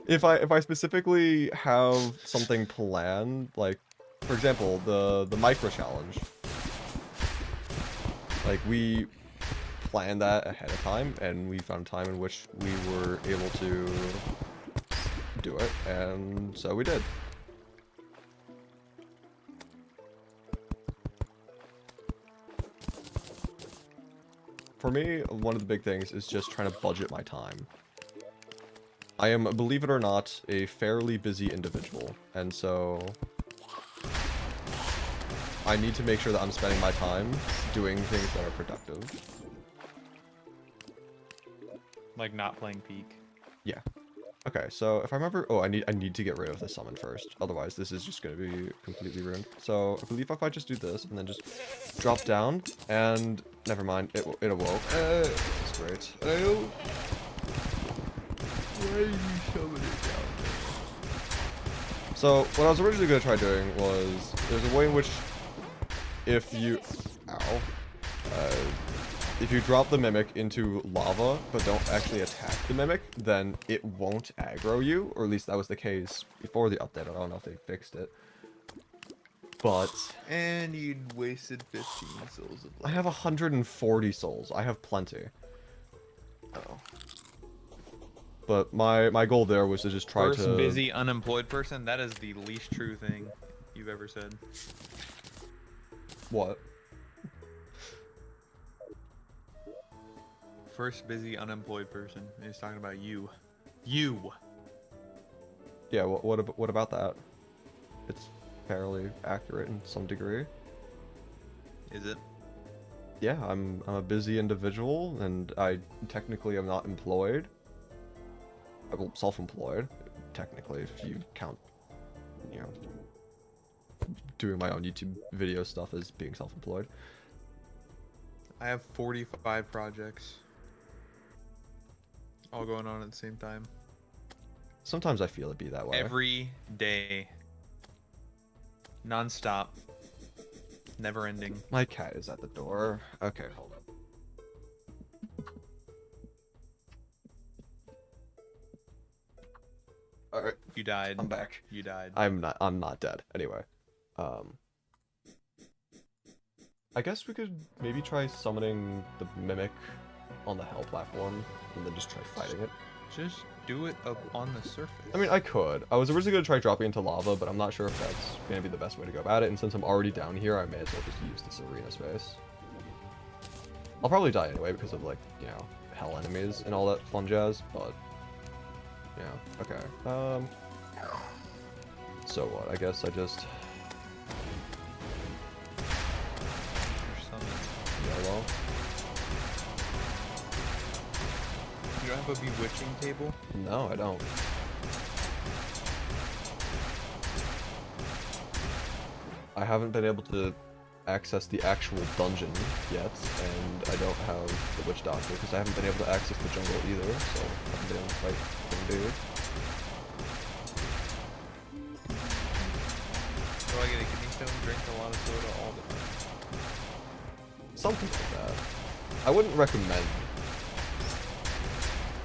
if I specifically have something planned, like for example, the micro challenge, like we planned that ahead of time and we found time in which we were able to do it, and so we did. For me, one of the big things is just trying to budget my time. I am, believe it or not, a fairly busy individual, and so I need to make sure that I'm spending my time doing things that are productive. Like not playing Peak. Yeah. Okay, so if I remember... Oh, I need to get rid of the summon first. Otherwise, this is just going to be completely ruined. So, I believe if I just do this, and then just drop down, and... Never mind, it awoke. That's great. Oh. Why are you summoning down there? So, what I was originally going to try doing was... There's a way in which... If you... Ow. If you drop the Mimic into lava, but don't actually attack the Mimic, then it won't aggro you, or at least that was the case before the update. I don't know if they fixed it. But... And you'd wasted 15 souls of life. I have 140 souls. I have plenty. Oh. But my goal there was to just try First busy unemployed person? That is the least true thing you've ever said. What? First busy unemployed person. He's talking about you. You! Yeah, what about that? It's fairly accurate in some degree. Is it? Yeah, I'm a busy individual, and I technically am not employed. Well, self-employed, technically, if you count, you know, doing my own YouTube video stuff as being self-employed. I have 45 projects. All going on at the same time. Sometimes I feel it be that way. Every day. Non-stop. Never ending. My cat is at the door. Okay, hold up. You died. I'm back. You died. I'm not dead. Anyway. I guess we could maybe try summoning the Mimic on the Hell platform, and then just try fighting it. Just do it up on the surface. I mean, I could. I was originally going to try dropping into lava, but I'm not sure if that's going to be the best way to go about it, and since I'm already down here, I may as well just use this arena space. I'll probably die anyway because of, like, you know, hell enemies and all that fun jazz, but... yeah, okay. So what? I guess I just... YOLO. You don't have a bewitching table? No, I don't. I haven't been able to access the actual dungeon yet, and I don't have the Witch Doctor because I haven't been able to access the jungle either, so I haven't been able to fight the dude. So I get a kidney stone, drink a lot of soda all the time. Something like that. I wouldn't recommend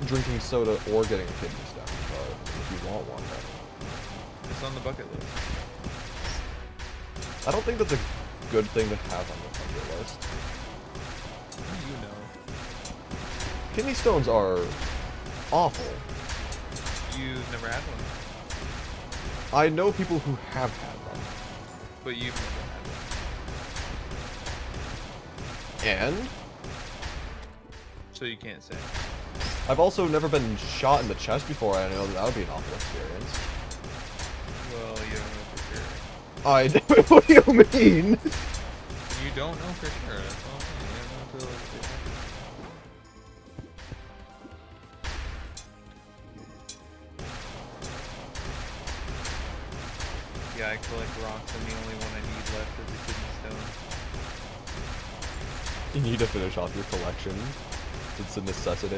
drinking soda or getting a kidney stone, but if you want one, then... It's on the bucket list. I don't think that's a good thing to have on the bucket list. What do you know? Kidney stones are awful. You've never had one. I know people who have had them. But you've never had one. And So you can't say. I've also never been shot in the chest before, and I know that would be an awful experience. Well, you don't know for sure. What do you mean? You don't know for sure. That's all I'm saying. You don't know until it happens. Yeah, I collect rocks, and the only one I need left is a kidney stone. You need to finish off your collection. It's a necessity.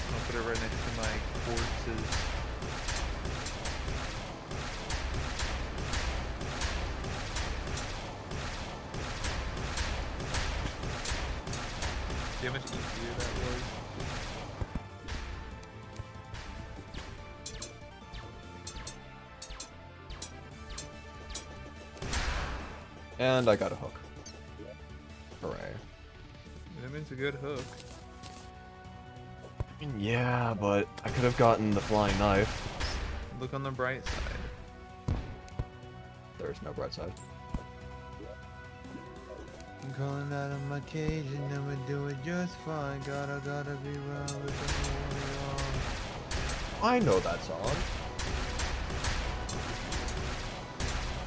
I'll put it right next to my quartzes. See how much easier that was? And I got a hook. Hooray. That means a good hook. Yeah, but I could have gotten the flying knife. Look on the bright side. There's no bright side. I'm calling out of my cage and I'ma do it just fine. Gotta be wrong with I know that song.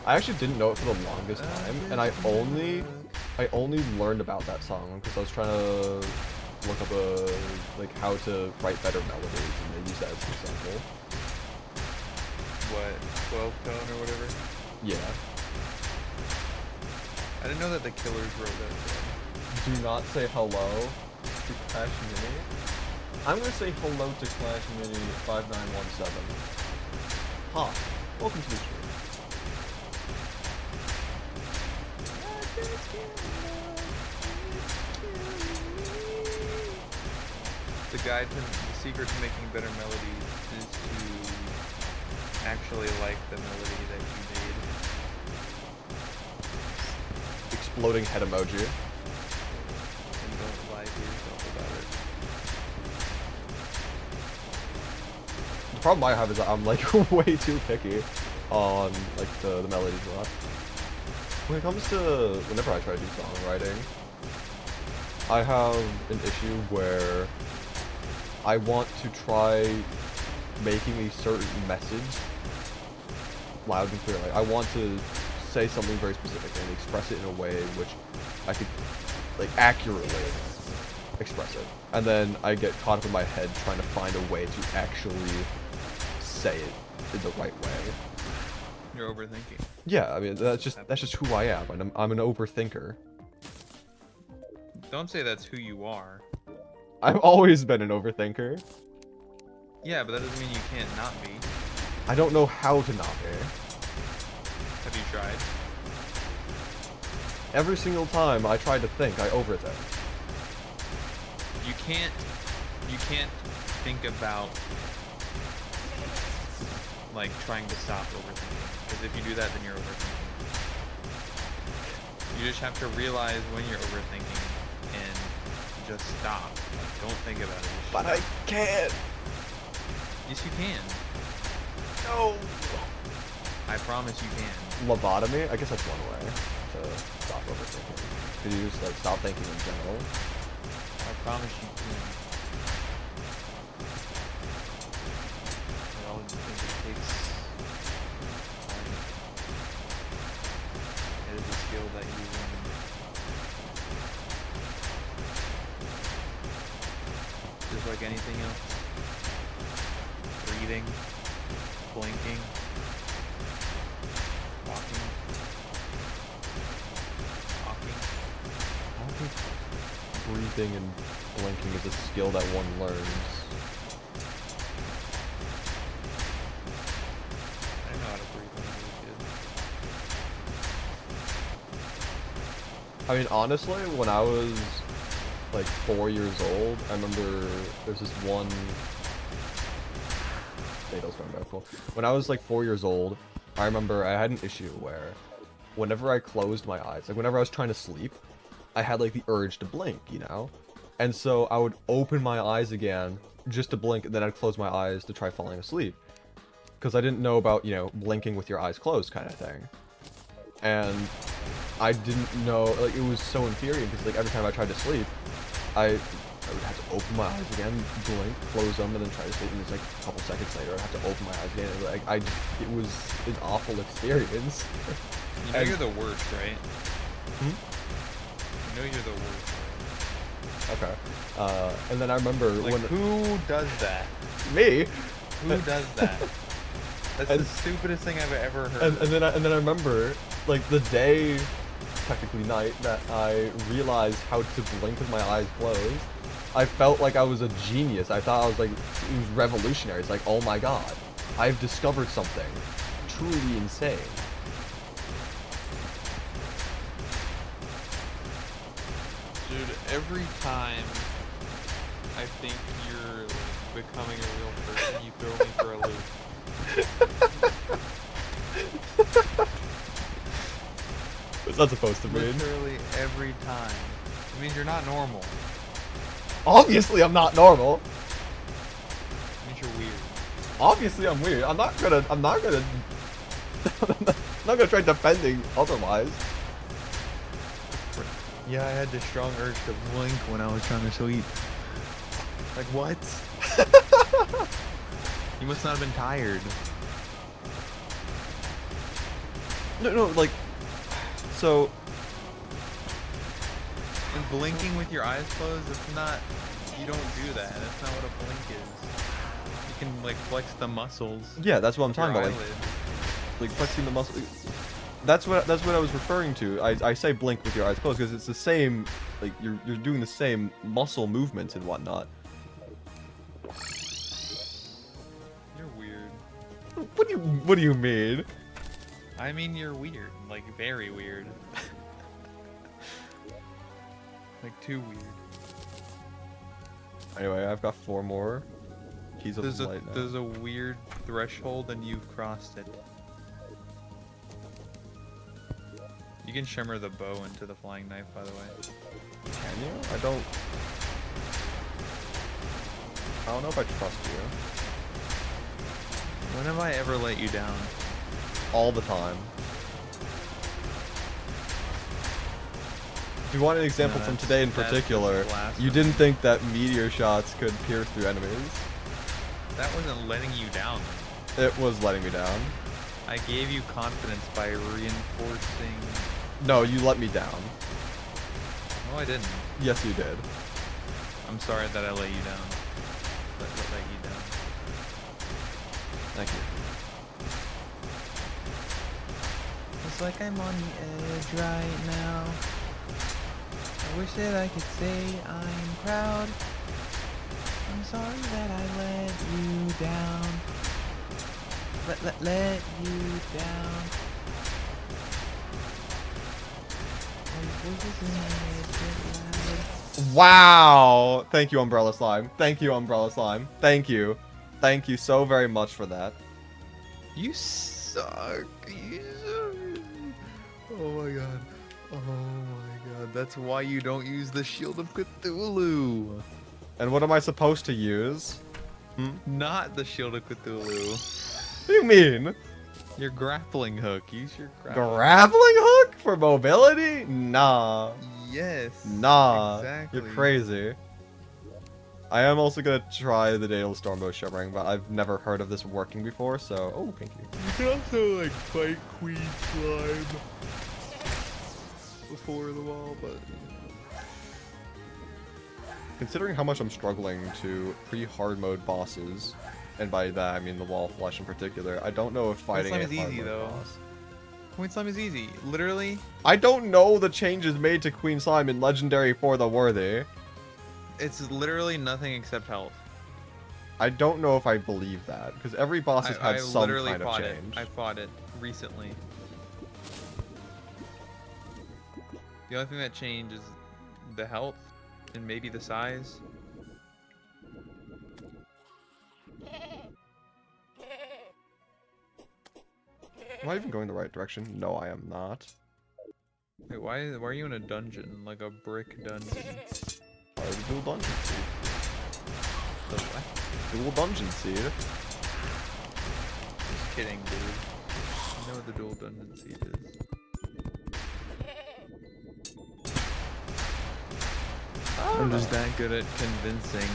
I actually didn't know it for the longest time, and I only learned about that song because I was trying to look up like how to write better melodies, and they use that as an example. What, 12 tone or whatever? Yeah. I didn't know that the Killers wrote that song. Do not say hello to Clash Mini. I'm gonna say hello to Clash Mini 5917. Hi, welcome to the stream. The guide to the secret to making better melodies is to actually like the melody that you made. Exploding head emoji. And don't lie to yourself about it. The problem I have is that I'm like way too picky on like the melodies a lot. When it comes to whenever I try to do songwriting, I have an issue where I want to try making a certain message loud and clear. Like I want to say something very specific and express it in a way which I could like accurately express it. And then I get caught up in my head trying to find a way to actually say it in the right way. You're overthinking. Yeah, I mean that's just who I am, and I'm an overthinker. Don't say that's who you are. I've always been an overthinker. Yeah, but that doesn't mean you can't not be. I don't know how to not be. Have you tried? Every single time I try to think, I overthink. You can't think about like trying to stop overthinking, because if you do that, then you're overthinking. You just have to realize when you're overthinking and just stop. Like, don't think about it. Just But I can't. yes, you can. No. I promise you can. Lobotomy? I guess that's one way to stop overthinking. Could you just like stop thinking in general? I promise you can. It all just takes time. It is a skill that you learn. Just like anything else. Breathing, blinking, walking, talking. I don't think breathing and blinking is a skill that one learns. I didn't know how to breathe when I was a kid. I mean, honestly, when I was like 4 years old, I remember there's this one. When I was like 4 years old, I remember I had an issue where whenever I closed my eyes, like whenever I was trying to sleep, I had like the urge to blink, you know? And so I would open my eyes again just to blink, and then I'd close my eyes to try falling asleep. Because I didn't know about, you know, blinking with your eyes closed kind of thing. And I didn't know, like, it was so infuriating because like every time I tried to sleep, I would have to open my eyes again, blink, close them, and then try to sleep. And it's like a couple seconds later, I'd have to open my eyes again. And, like, it was an awful experience. You know you're the worst, right? Hmm? You know you're the worst, right? Okay. And then I remember Like, when who does that? me. Who does that? That's the stupidest thing I've ever heard. And then I remember like the day, technically night, that I realized how to blink with my eyes closed. I felt like I was a genius. I thought I was like, it was revolutionary. It's like, oh my god, I've discovered something truly insane. Dude, every time I think you're becoming a real person, you throw me for a loop. What's that supposed to mean? Literally every time. It means you're not normal. Obviously, I'm not normal. It means you're weird. Obviously, I'm weird. I'm not gonna try defending otherwise. Yeah, I had this strong urge to blink when I was trying to sleep. Like, what? You must not have been tired. No, like, so. And blinking with your eyes closed, it's not, you don't do that. That's not what a blink is. You can, like, flex the muscles. Yeah, that's what I'm of talking your about. eyelid. Like flexing the muscle. That's what I was referring to. I say blink with your eyes closed because it's the same. Like you're doing the same muscle movements and whatnot. You're weird. What do you mean? I mean, you're weird. Like, very weird. Like, too weird. Anyway, I've got 4 more keys of light now. There's a weird threshold and you've crossed it. You can shimmer the bow into the flying knife, by the way. Can you? I don't know if I trust you. When have I ever let you down? All the time. If you want an example from today in particular, you didn't think that meteor shots could pierce through enemies. That wasn't letting you down. It was letting me down. I gave you confidence by reinforcing... No, you let me down. No, I didn't. Yes, you did. I'm sorry that I let you down. Let you down. Thank you. It's like I'm on the edge right now. I wish that I could say I'm proud. I'm sorry that I let you down. Let you down. All these voices in my head get loud. Wow! Thank you, Umbrella Slime. Thank you, Umbrella Slime. Thank you. Thank you so very much for that. You suck. You suck. Oh my god. Oh my god. That's why you don't use the Shield of Cthulhu. And what am I supposed to use? Not the Shield of Cthulhu. What do you mean? Your grappling hook. Use your grappling Grappling hook for mobility? Nah. Yes. Nah. Exactly. You're crazy. I am also gonna try the Daedal Stormbow Shimmering, but I've never heard of this working before, so... Oh, thank you. You can also, like, fight Queen Slime before the wall, but... Considering how much I'm struggling to pre-hard mode bosses, and by that I mean the Wall of Flesh in particular, I don't know if fighting Slime a is hard easy, mode though. boss... Queen Slime is easy. Literally, I don't know the changes made to Queen Slime in Legendary for the Worthy. it's literally nothing except health. I don't know if I believe that, because every boss has had some literally kind of fought change. I fought it recently. The only thing that changed is the health and maybe the size. Am I even going the right direction? No, I am not. Wait, why are you in a dungeon? Like a brick dungeon? Dual Dungeon Seed. The what? Dual Dungeon Seed. Just kidding, dude. You know what the dual dungeon seed is. I'm just that good at convincing.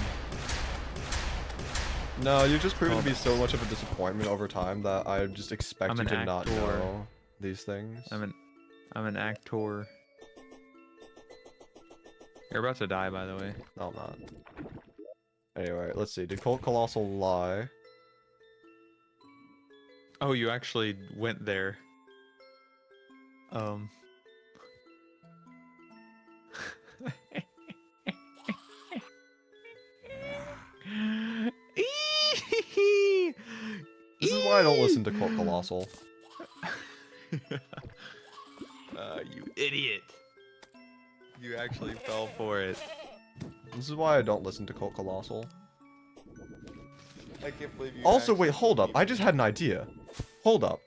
No, you've just proven to be so much of a disappointment over time that I just expect I'm you an to not actor. know these things. I'm an actor. You're about to die, by the way. No, I'm not. Anyway, let's see. Did Colt Colossal lie? Oh, you actually went there. This is why I don't listen to Colt Colossal. You idiot. You actually fell for it. This is why I don't listen to Colt Colossal. I can't believe you. Also, wait, hold up. I just had an idea. Hold up.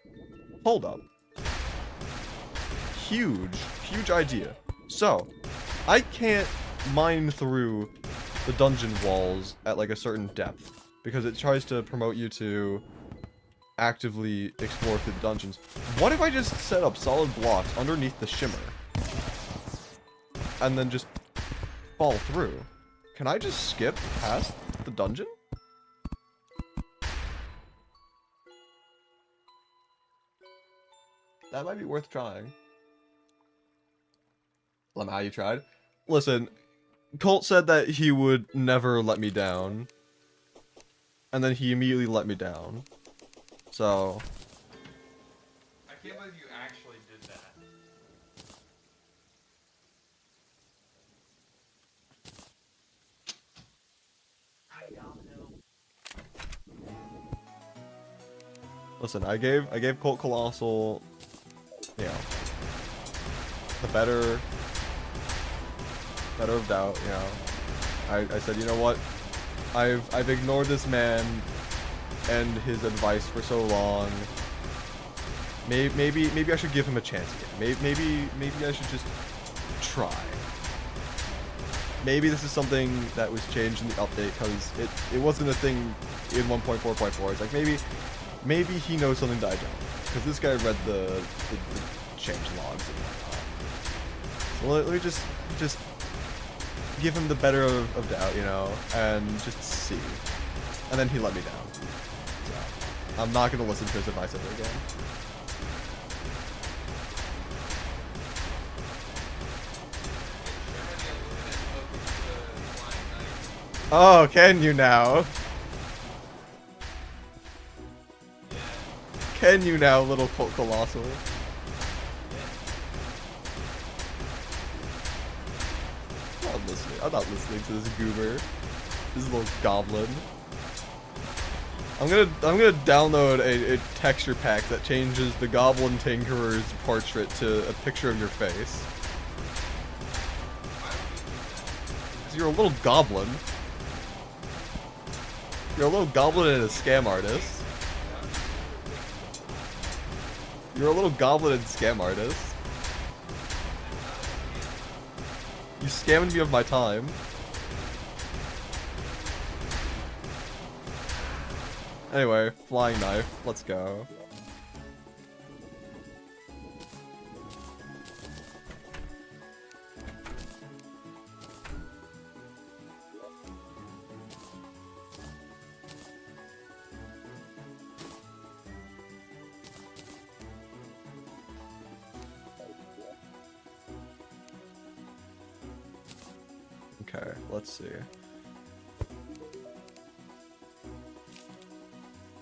Hold up. Huge idea. So, I can't mine through the dungeon walls at like a certain depth because it tries to promote you to actively explore through the dungeons. What if I just set up solid blocks underneath the shimmer and then just fall through? Can I just skip past the dungeon? That might be worth trying. Let me know how you tried. Listen, Colt said that he would never let me down. And then he immediately let me down. So... I can't believe you actually did that. Listen, I gave Colt Colossal, you know, the better of doubt, you know. I said, you know what? I've ignored this man and his advice for so long. Maybe I should give him a chance again. Maybe I should just try. Maybe this is something that was changed in the update because it wasn't a thing in 1.4.4. It's like maybe he knows something that I don't, because this guy read the change logs and whatnot. So let me just give him the better of doubt, you know, and just see. And then he let me down. So I'm not gonna listen to his advice ever again. Oh, can you now? Can you now, little Colt Colossal? I'm not listening to this goober. This little goblin. I'm gonna download a texture pack that changes the Goblin Tinkerer's portrait to a picture of your face. You're a little goblin. You're a little goblin and a scam artist. You're a little goblin and scam artist. You scammed me of my time. Anyway, flying knife. Let's go. Okay, let's see.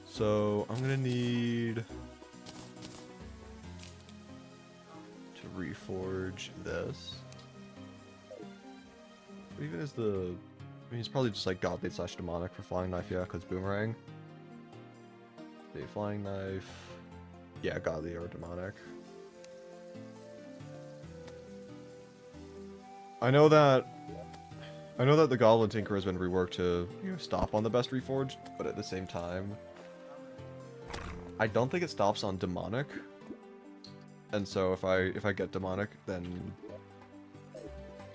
So, I'm gonna need to reforge this. What even is the... I mean, it's probably just like godly / demonic for flying knife, yeah, because boomerang. The flying knife... Yeah, godly or demonic. I know that the Goblin Tinker has been reworked to, you know, stop on the best reforged, but at the same time, I don't think it stops on demonic. And so if I get demonic, then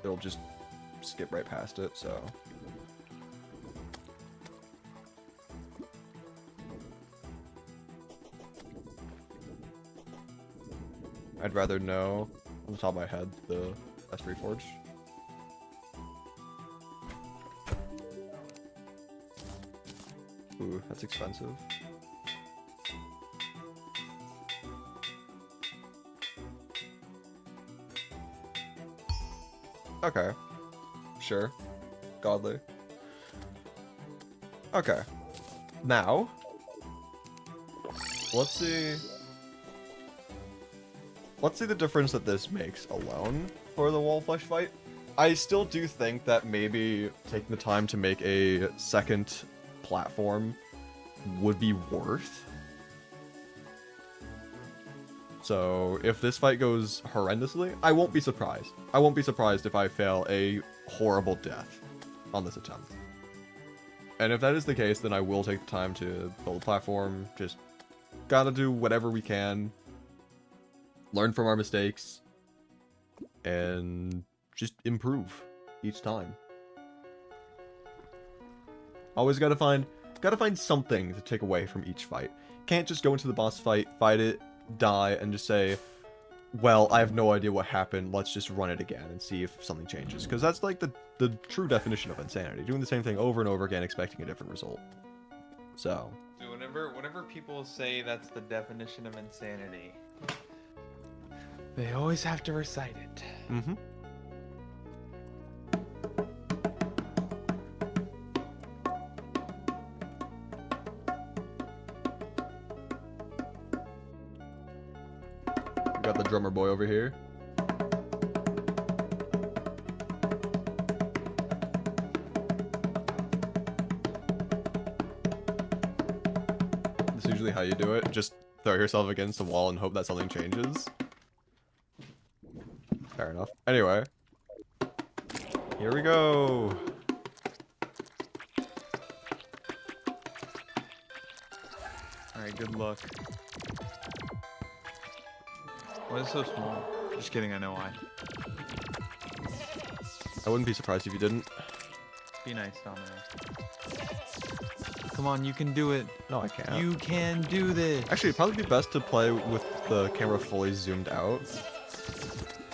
it'll just skip right past it, so. I'd rather know on the top of my head the best reforged. Ooh, that's expensive. Okay. Sure. Godly. Okay. Now, let's see the difference that this makes alone for the wall flesh fight. I still do think that maybe taking the time to make a second platform would be worth. So if this fight goes horrendously, I won't be surprised. I won't be surprised if I fail a horrible death on this attempt. And if that is the case, then I will take the time to build a platform. Just gotta do whatever we can. Learn from our mistakes. And just improve each time. Always gotta find something to take away from each fight. Can't just go into the boss fight, fight it, die, and just say, well, I have no idea what happened, let's just run it again and see if something changes. Because that's like the true definition of insanity. Doing the same thing over and over again, expecting a different result. So whenever people say that's the definition of insanity, they always have to recite it. Mm-hmm. Got the drummer boy over here. That's usually how you do it. Just throw yourself against the wall and hope that something changes. Fair enough. Anyway. Here we go. Alright, good luck. Why is it so small? Just kidding, I know why. I wouldn't be surprised if you didn't. Be nice, Domino. Come on, you can do it. No, I can't. You can do this. Actually, it'd probably be best to play with the camera fully zoomed out.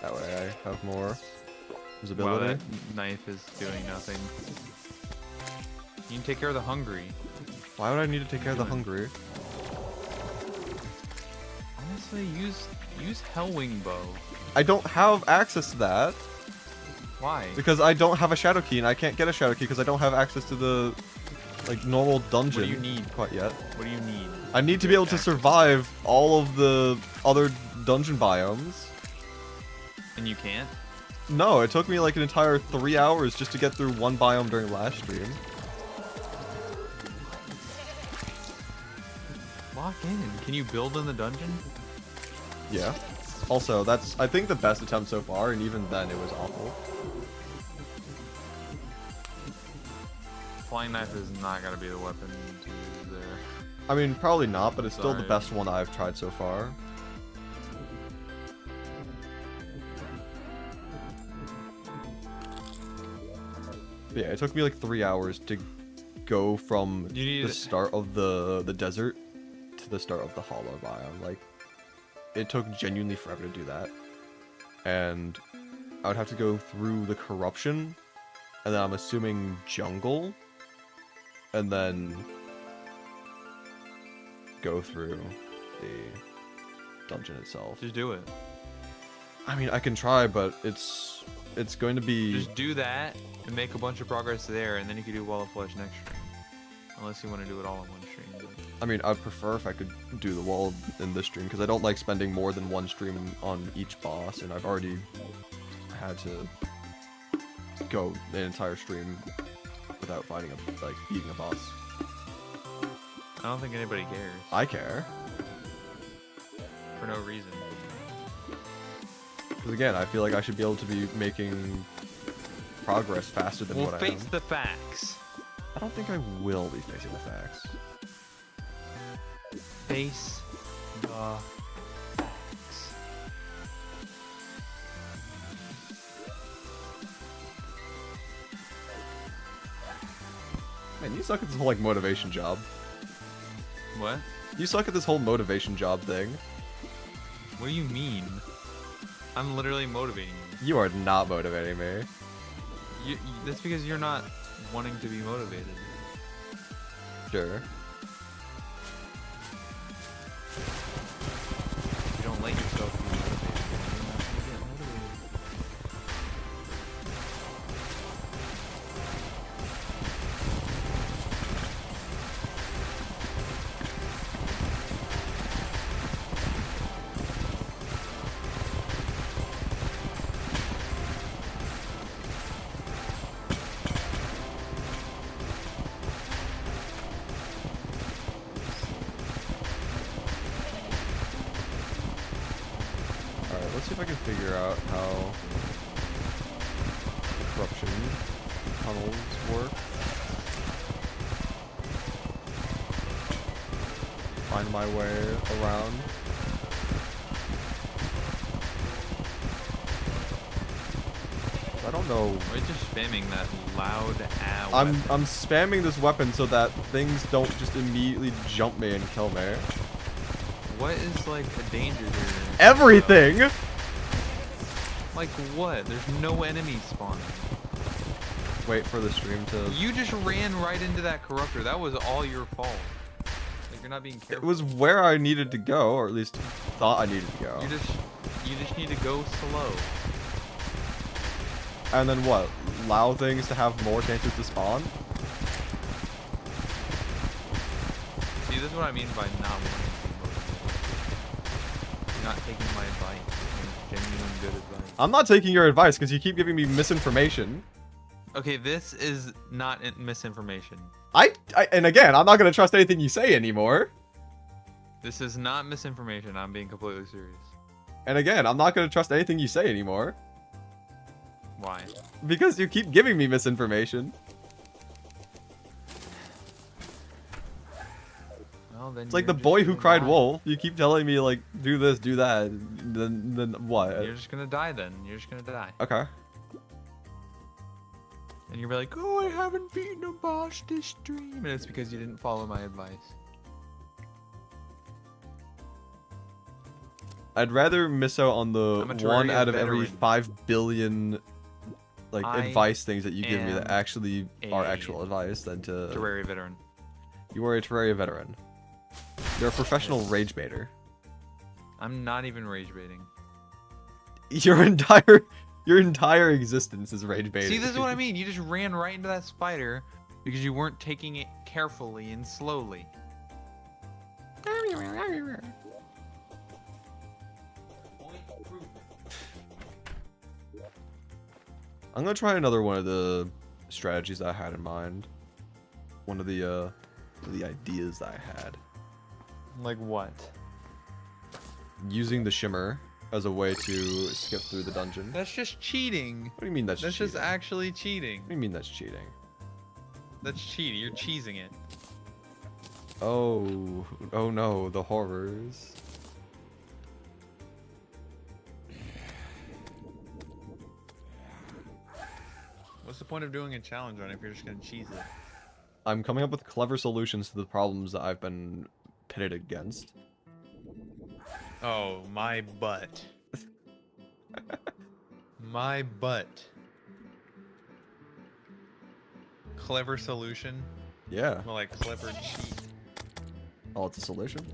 That way I have more visibility. Wow, that knife is doing nothing. You can take care of the hungry. Why would I need to take care of the hungry? Honestly, use Hellwing Bow. I don't have access to that. Why? Because I don't have a shadow key, and I can't get a shadow key because I don't have access to the like normal dungeon. What do you need? Quite yet. What do you need? I need to be able to survive all of the other dungeon biomes. And you can't? No, it took me like an entire 3 hours just to get through one biome during last stream. Lock in. Can you build in the dungeon? Yeah. Also, that's, I think, the best attempt so far, and even then it was awful. flying knife is not gonna be the weapon to use there. I mean, probably not, but it's still the Sorry. best one I've tried so far. But yeah, it took me like 3 hours to go from the start of the desert to the start of the hollow biome. Like, it took genuinely forever to do that. And I would have to go through the corruption, and then I'm assuming jungle, and then go through the dungeon itself. Just do it. I mean, I can try, but it's going to be... Just do that and make a bunch of progress there, and then you can do Wall of Flesh next stream. Unless you want to do it all in one stream. But... I mean, I'd prefer if I could do the wall in this stream, because I don't like spending more than one stream on each boss, and I've already had to go an entire stream without beating a boss. I don't think anybody cares. I care. For no reason. Because again, I feel like I should be able to be making progress faster than what I am. We'll face the facts. I don't think I will be facing the facts. Face the facts. Man, you suck at this whole like motivation job. What? You suck at this whole motivation job thing. What do you mean? I'm literally motivating you. You are not motivating me. That's because you're not wanting to be motivated. Sure. You don't let yourself be motivated. You're not gonna get motivated. Let's see if I can figure out how corruption tunnels work. Find my way around. I don't know. Why are you just spamming that loud ow? I'm spamming this weapon so that things don't just immediately jump me and kill me. What is like a danger here? Everything! Like what? There's no enemies spawning. Wait for the stream to... You just ran right into that corruptor. That was all your fault. Like you're not being It careful. was where I needed to go, or at least thought I needed to go. You just need to go slow. And then what? Allow things to have more chances to spawn? See, this is what I mean by not wanting to be motivated. You're not taking my advice. Genuine good advice. I'm not taking your advice because you keep giving me misinformation. Okay, this is not misinformation. And again, I'm not going to trust anything you say anymore. This is not misinformation. I'm being completely serious. And again, I'm not going to trust anything you say anymore. Why? Because you keep giving me misinformation. Well, then It's like you're the boy just who gonna cried die. wolf. You keep telling me, like, do this, do that. Then what? You're just gonna die then. You're just gonna die. Okay. And you'll be like, oh, I haven't beaten a boss this stream. And it's because you didn't follow my advice. I'd rather miss out on the I'm a one Terraria out of every veteran. 5 billion like I advice things that you give me that am actually are a actual advice than to... Terraria veteran. You are a Terraria veteran. You're a professional rage baiter. I'm not even rage baiting. Your entire existence is rage baiting. See, this is what I mean. You just ran right into that spider because you weren't taking it carefully and slowly. I'm gonna try another one of the strategies I had in mind. One of the ideas I had. Like what? Using the shimmer as a way to skip through the dungeon. That's just cheating. What do you mean that's cheating? Just actually cheating. What do you mean that's cheating? That's cheating. You're cheesing it. Oh, oh no, the horrors. What's the point of doing a challenge run if you're just gonna cheese it? I'm coming up with clever solutions to the problems that I've been pitted against. Oh, my butt. My butt. Clever solution? Yeah. More like clever cheat. Oh, it's a solution?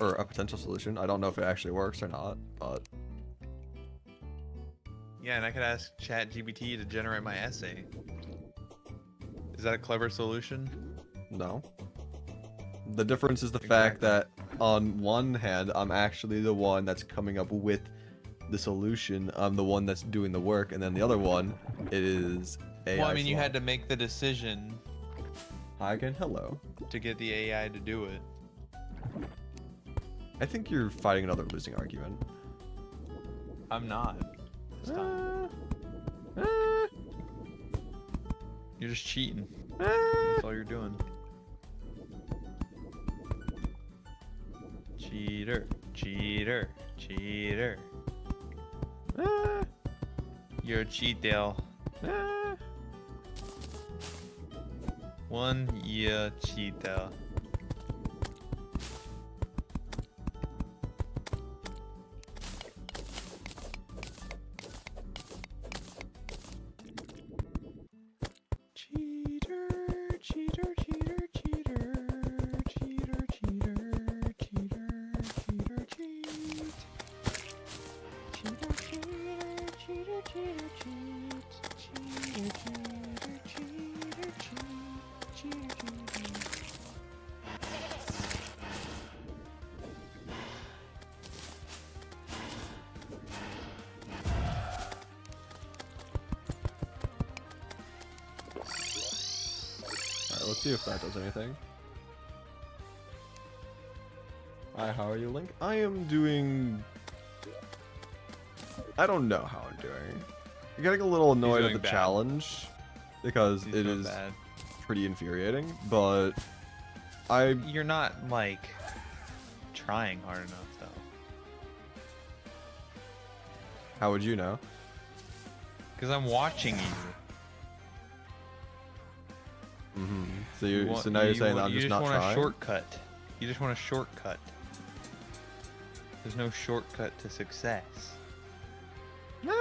Or a potential solution. I don't know if it actually works or not, but... Yeah, and I could ask ChatGPT to generate my essay. Is that a clever solution? No. The difference is the fact that, on one hand, I'm actually the one that's coming up with the solution. I'm the one that's doing the work, and then the other one, it is AI. Well, I mean, you had to make the decision. Hi again, hello. To get the AI to do it. I think you're fighting another losing argument. I'm not. This time. You're just cheating. That's all you're doing. Cheater, cheater, cheater. You're a cheat, Dale. One year cheater. Cheater, cheater, cheater, cheater, cheater, cheater, cheater, cheater, cheat. Cheater, cheater, cheater, cheater, cheat. Cheater, cheater, cheater, cheat. Cheater, cheater. Alright, let's see if that does anything. Hi, how are you, Link? I am doing... I don't know how I'm doing. I'm getting a little annoyed at the challenge because it is pretty infuriating, but You're not, like, trying hard enough, though. How would you know? Because I'm watching you. Mm-hmm. So now you're saying that I'm just not trying? You just want a shortcut. You just want a shortcut. There's no shortcut to success. Yeah,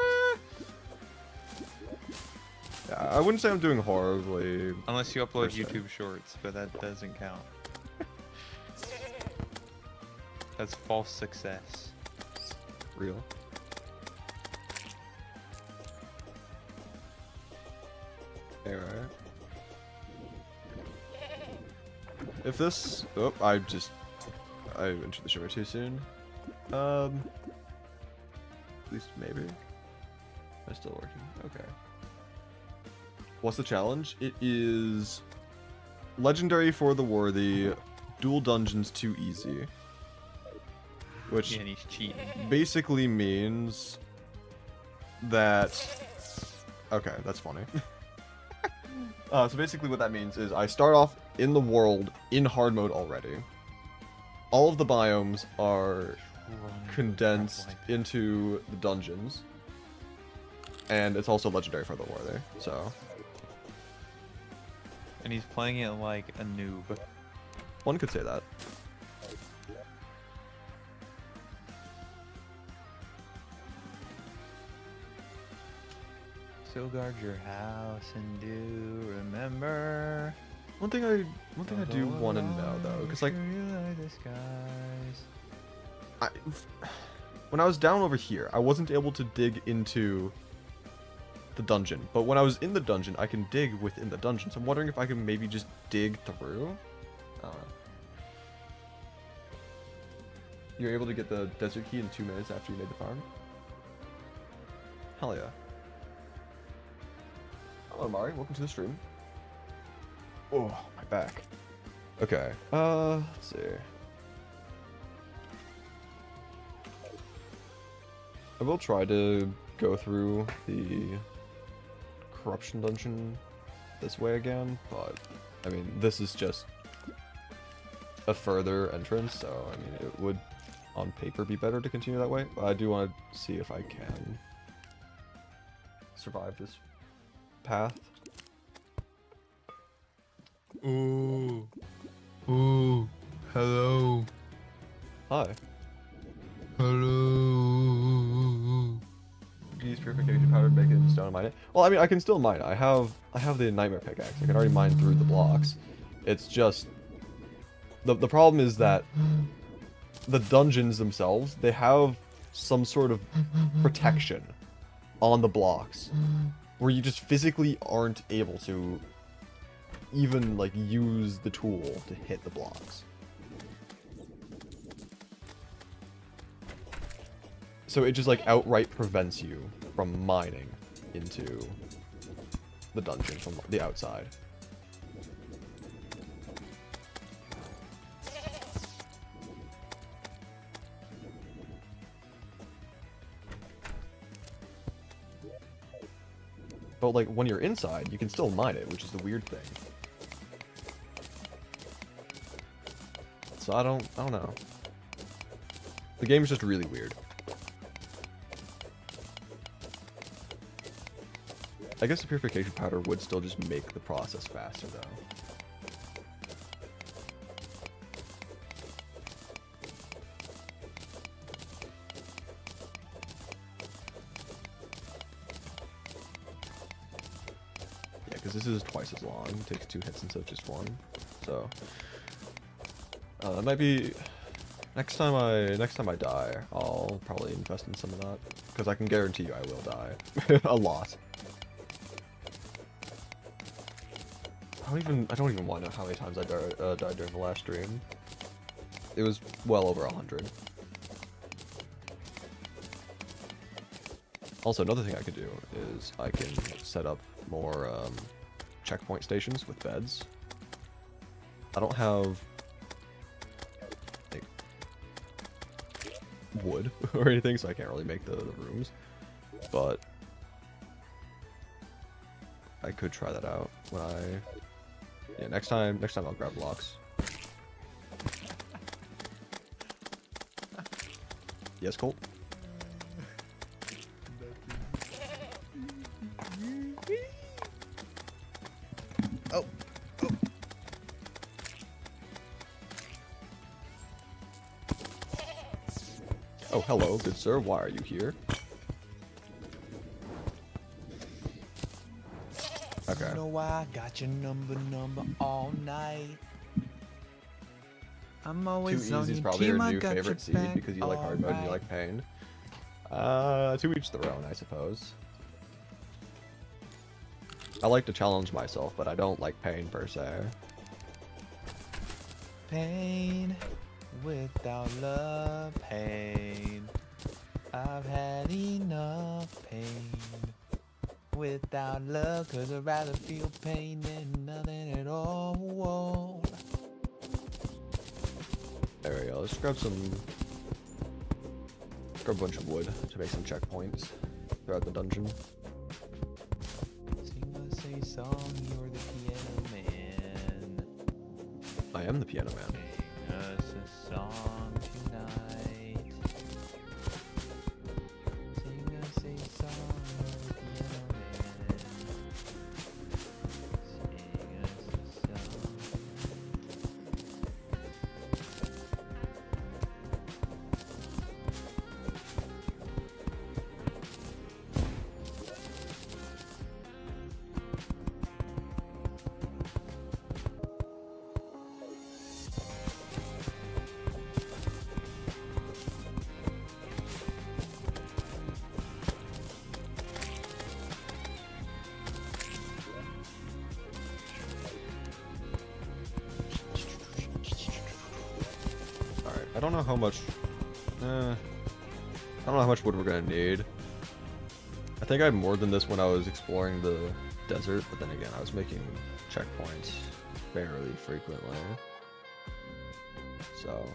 I wouldn't say I'm doing horribly. Unless you upload YouTube Shorts, but that doesn't count. That's false success. Real. Alright. If this... Oh, I entered the server too soon. At least maybe. I'm still working. Okay. What's the challenge? It is legendary for the worthy, dual dungeons too easy. Which and he's cheating. basically means that... Okay, that's funny. So basically what that means is I start off in the world in hard mode already. All of the biomes are condensed into the dungeons. And it's also legendary for the worthy, so... And he's playing it like a noob. One could say that. So guard your house and do remember. One thing I do want to know though, because like, when I was down over here, I wasn't able to dig into the dungeon, but when I was in the dungeon, I can dig within the dungeon. So I'm wondering if I can maybe just dig through. You're able to get the desert key in 2 minutes after you made the farm. Hell yeah. Hello, Mari. Welcome to the stream. Oh, my back. Okay. Let's see. I will try to go through the corruption dungeon this way again, but I mean, this is just a further entrance, so I mean, it would on paper be better to continue that way, but I do want to see if I can survive this path. Ooh. Ooh. Hello. Hi. Hello. Use purification powder to make it into stone and mine it. Well, I mean, I can still mine it. I have the nightmare pickaxe. I can already mine through the blocks. It's just the problem is that the dungeons themselves, they have some sort of protection on the blocks where you just physically aren't able to even like use the tool to hit the blocks. So it just like outright prevents you from mining into the dungeon from the outside. But like when you're inside, you can still mine it, which is the weird thing. So I don't know. The game's just really weird. I guess the purification powder would still just make the process faster, though. Yeah, because this is twice as long. It takes 2 hits instead of just 1. So that might be next time I die, I'll probably invest in some of that because I can guarantee you I will die a lot. I don't even want to know how many times I died during the last stream. It was well over 100. Also, another thing I could do is I can set up more checkpoint stations with beds. I don't have like, wood or anything, so I can't really make the rooms. But I could try that out when yeah, next time I'll grab blocks. Yes, Colt? Oh. Oh, hello, good sir. Why are you here? Okay. You know I got your number all night. I'm always Too on easy is your probably team, your I new got favorite your seed back, because you like hard mode and you alright. like pain. To each their own, I suppose. I like to challenge myself, but I don't like pain per se. Pain without love, pain. I've had enough pain without love, 'cause I'd rather feel pain than nothing at all. Whoa. There we go. Let's grab a bunch of wood to make some checkpoints throughout the dungeon. Sing us a song, you're the piano man. I am the piano man. Sing us a song tonight. Sing us a song, you're the piano man. Sing us a song. Alright, I don't know how much... I don't know how much wood we're gonna need. I think I had more than this when I was exploring the desert, but then again, I was making checkpoints fairly frequently. So,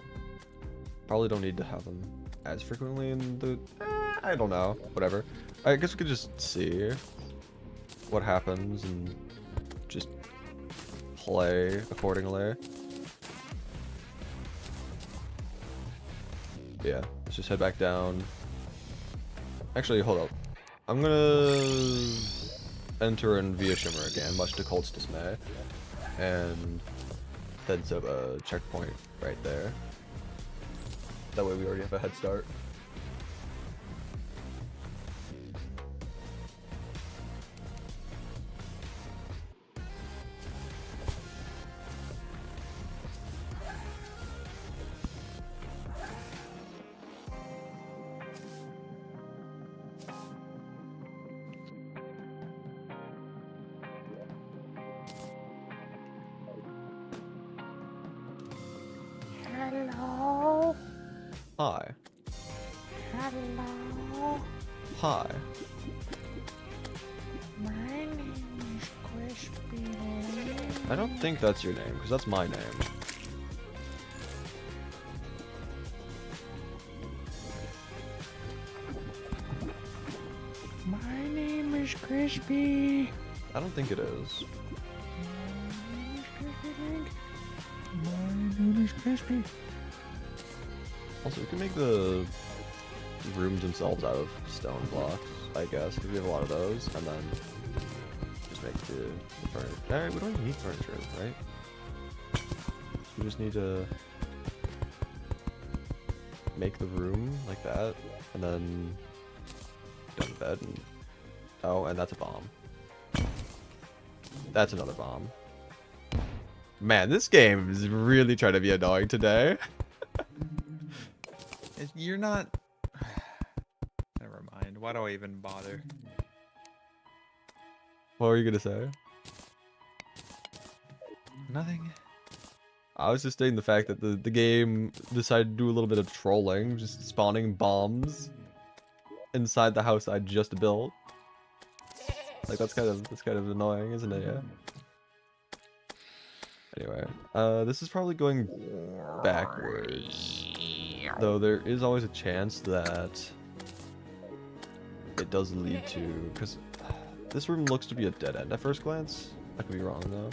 probably don't need to have them as frequently in the... I don't know, whatever. I guess we could just see what happens and just play accordingly. Yeah, let's just head back down. Actually, hold up. I'm gonna enter in via Shimmer again, much to Colt's dismay. And then set up a checkpoint right there. That way we already have a head start. Hello. Hi. Hello. Hi. My name is Crispylink. I don't think that's your name, because that's my name. My name is Crispy. I don't think it is. My name is Crispylink. My name is Crispy. Also, we can make the rooms themselves out of stone blocks, I guess, because we have a lot of those, and then just make the furniture. Alright, we don't even need furniture, right? We just need to make the room like that, and then down the bed, and oh, and that's a bomb. That's another bomb. Man, this game is really trying to be annoying today. You're not. Never mind. Why do I even bother? What were you gonna say? Nothing. I was just stating the fact that the game decided to do a little bit of trolling, just spawning bombs inside the house I just built. Like that's kind of annoying, isn't it? Yeah. Anyway, this is probably going backwards. Though there is always a chance that it does lead to, because this room looks to be a dead end at first glance. I could be wrong though.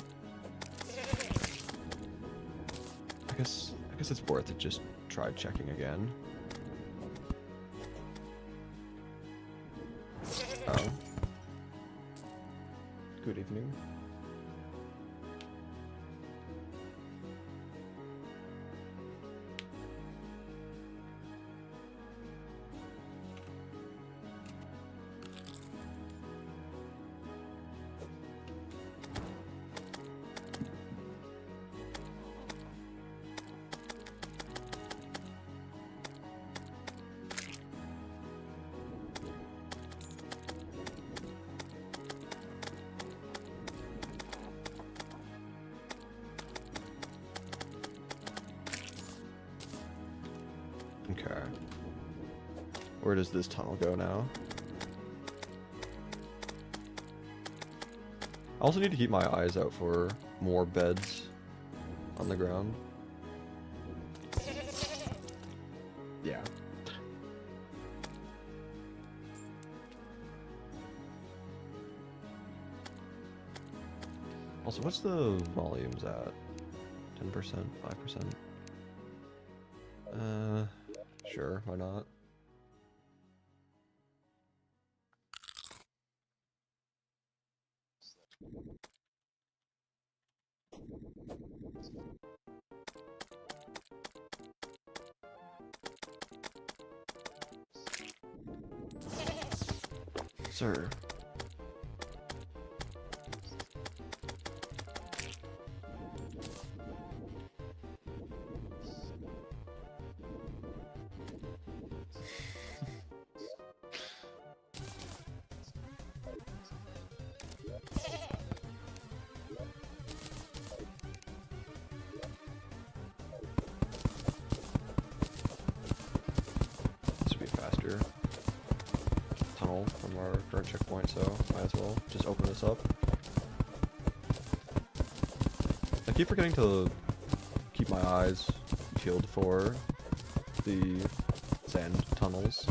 I guess it's worth it. Just try checking again. Oh. Good evening. Okay. Where does this tunnel go now? I also need to keep my eyes out for more beds on the ground. Yeah. Also, what's the volumes at? 10%? 5%? Sure, why not? Sir. Faster tunnel from our current checkpoint, so might as well just open this up. I keep forgetting to keep my eyes peeled for the sand tunnels.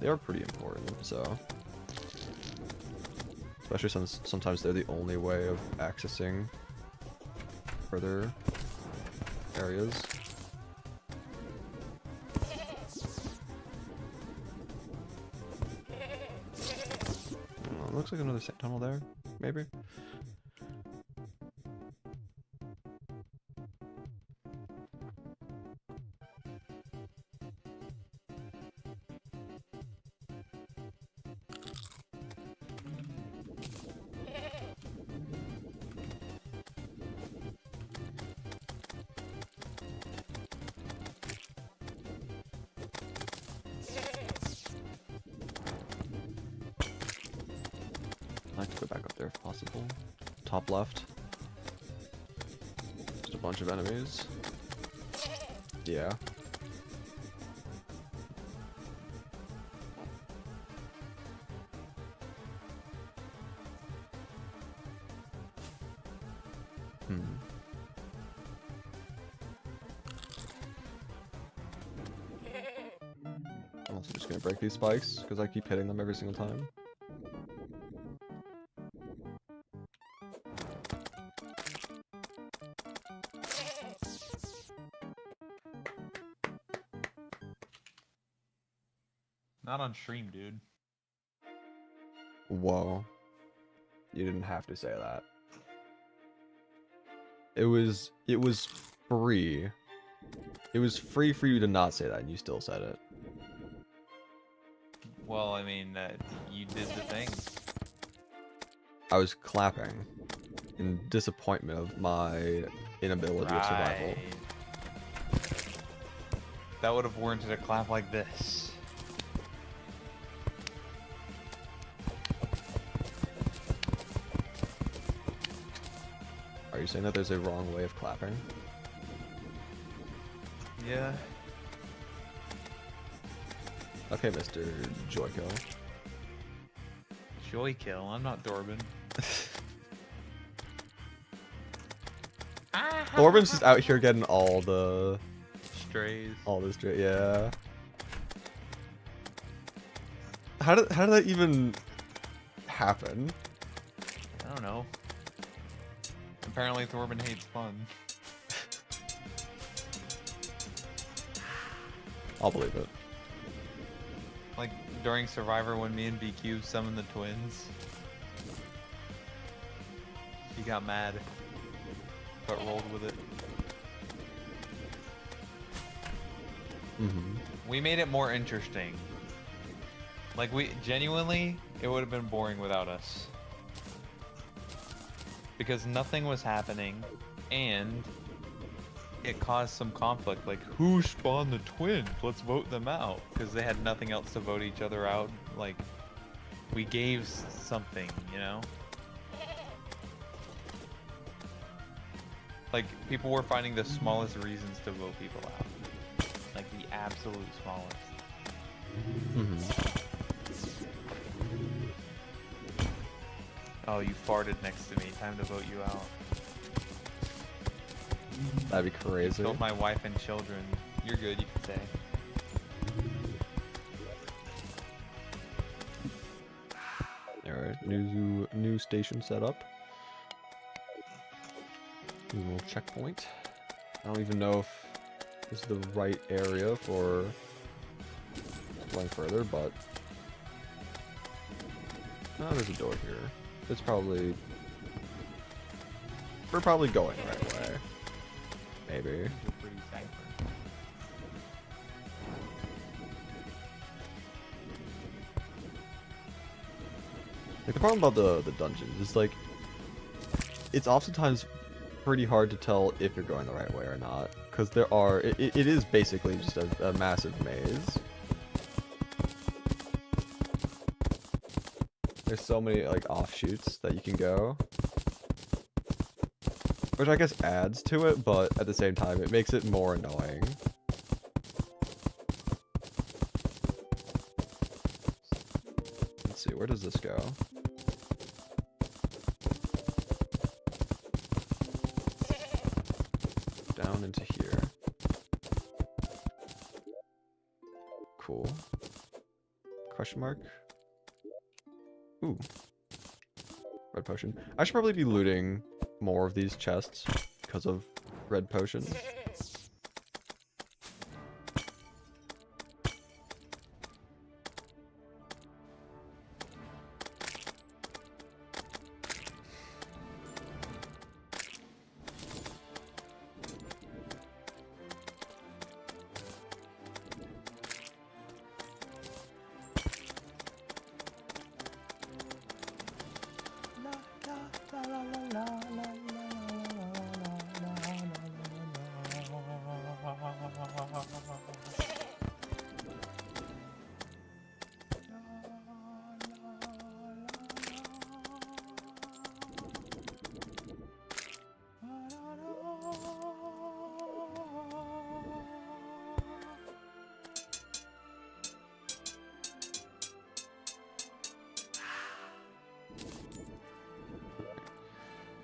they are pretty important, so. Especially since sometimes they're the only way of accessing further areas. Oh, looks like another sand tunnel there, maybe. I'd like to go back up there if possible. Top left. Just a bunch of enemies. Yeah. I'm also just gonna break these spikes because I keep hitting them every single time. Not on stream, dude. Whoa. You didn't have to say that. It was free. It was free for you to not say that and you still said it. Well, I mean, you did the thing. I was clapping in disappointment of my inability of survival. That would have warranted a clap like this. Are you saying that there's a wrong way of clapping? Yeah. Okay, Mr. Joyko. Joy kill. I'm not Dorbin. Thorben's just out here getting all the Strays. all the straight. Yeah. How did that even happen? I don't know. Apparently Thorben hates fun. I'll believe it. Like during Survivor when me and BQ summoned the twins. He got mad. But rolled with it. We made it more interesting. Like we genuinely, it would have been boring without us. Because nothing was happening and it caused some conflict. Like, who spawned the twins? Let's vote them out. Because they had nothing else to vote each other out. Like, we gave something, you know? Like, people were finding the smallest reasons to vote people out. Like, the absolute smallest. Oh, you farted next to me. Time to vote you out. That'd be crazy. Killed my wife and children. You're good, you can say. Alright, new station set up. New little checkpoint. I don't even know if this is the right area for going further, but no, there's a door here. It's probably we're probably going the right way. Maybe. You're pretty safer. Like the problem about the dungeons is like it's oftentimes pretty hard to tell if you're going the right way or not, because there are it is basically just a massive maze. There's so many like offshoots that you can go, which I guess adds to it, but at the same time it makes it more annoying. Let's see, where does this go? Down into here. Cool. Question mark? Ooh. Red potion. I should probably be looting more of these chests because of red potion.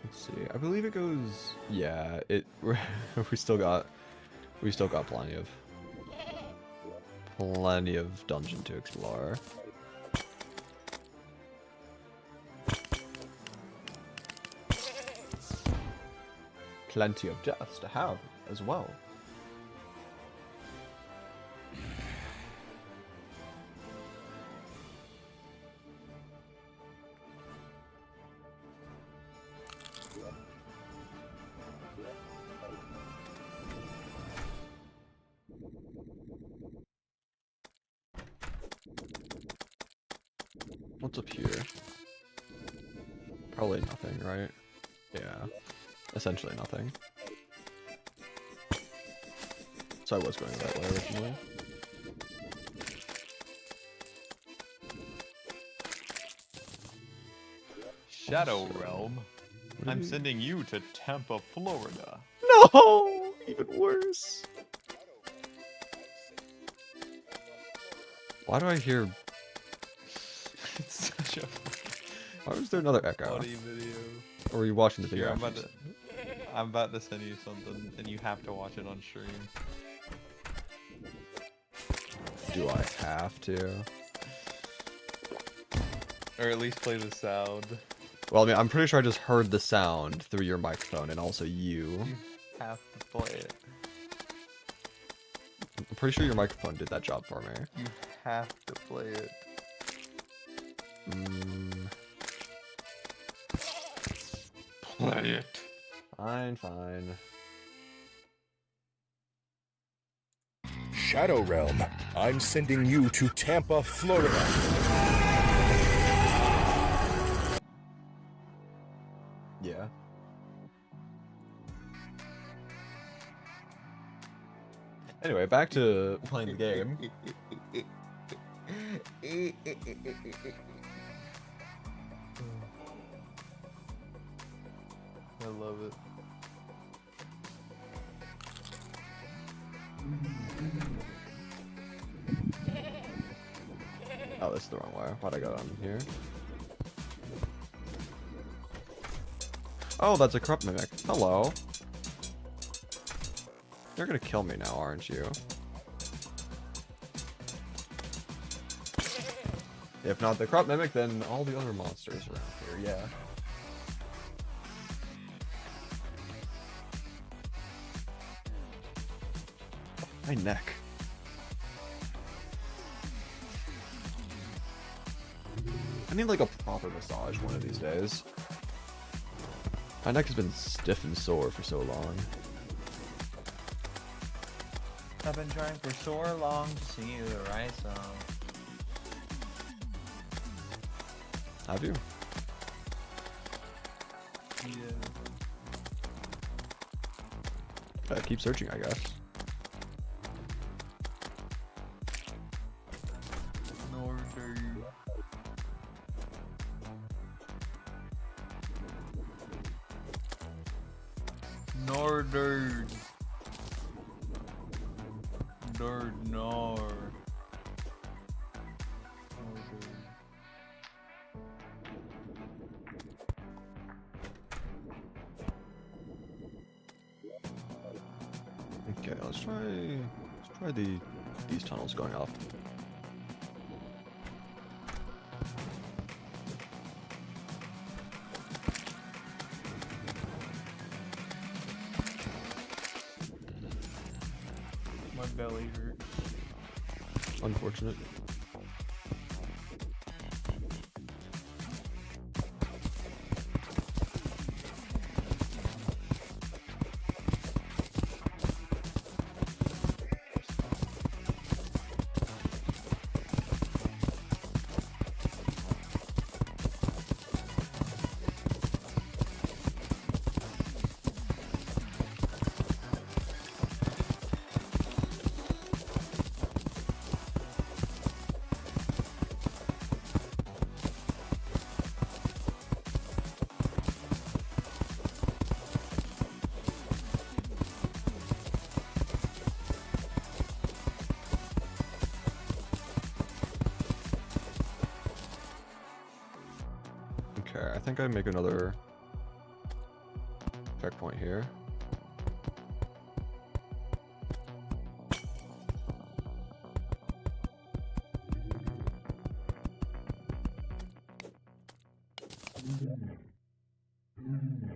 Let's see. I believe it goes. Yeah, it. we still got plenty of dungeon to explore. Plenty of deaths to have as well. What's up here? Probably nothing, right? Yeah. Essentially nothing. So I was going the right way originally. Shadow Realm. I'm sending you to Tampa, Florida. No! Even worse. Why do I hear... It's such a Why was there another echo? funny video. Or were you watching the video? Here, after? I'm about to send you something, and you have to watch it on stream. Do I have to? Or at least play the sound. Well, I mean, I'm pretty sure I just heard the sound through your microphone and also you. You have to play it. I'm pretty sure your microphone did that job for me. You have to play it. Play it. Fine, fine. Shadow Realm, I'm sending you to Tampa, Florida. Yeah. Anyway, back to playing the game. I love it. Oh, this is the wrong way. Why'd I go down here? Oh, that's a corrupt mimic. Hello. You're gonna kill me now, aren't you? If not the corrupt mimic, then all the other monsters around here, yeah. My neck. I need like a proper massage one of these days. My neck has been stiff and sore for so long. I've been trying for so long to sing you the right song. Have you? Yeah. Gotta keep searching, I guess. Northern. Northern. Nord. Okay, let's try these tunnels going up. My belly hurts. Unfortunate. Okay, I think I make another checkpoint here.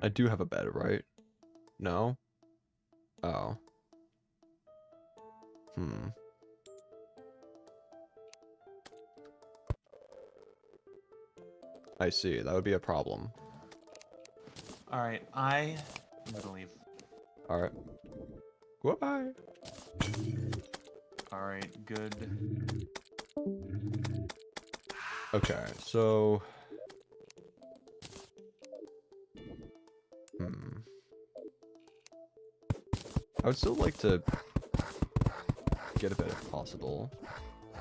I do have a bed, right? No? Oh. Hmm. I see, that would be a problem. Alright, I'm gonna leave. Alright. Goodbye. Alright, good. Okay, so... Hmm. I would still like to get a bed if possible.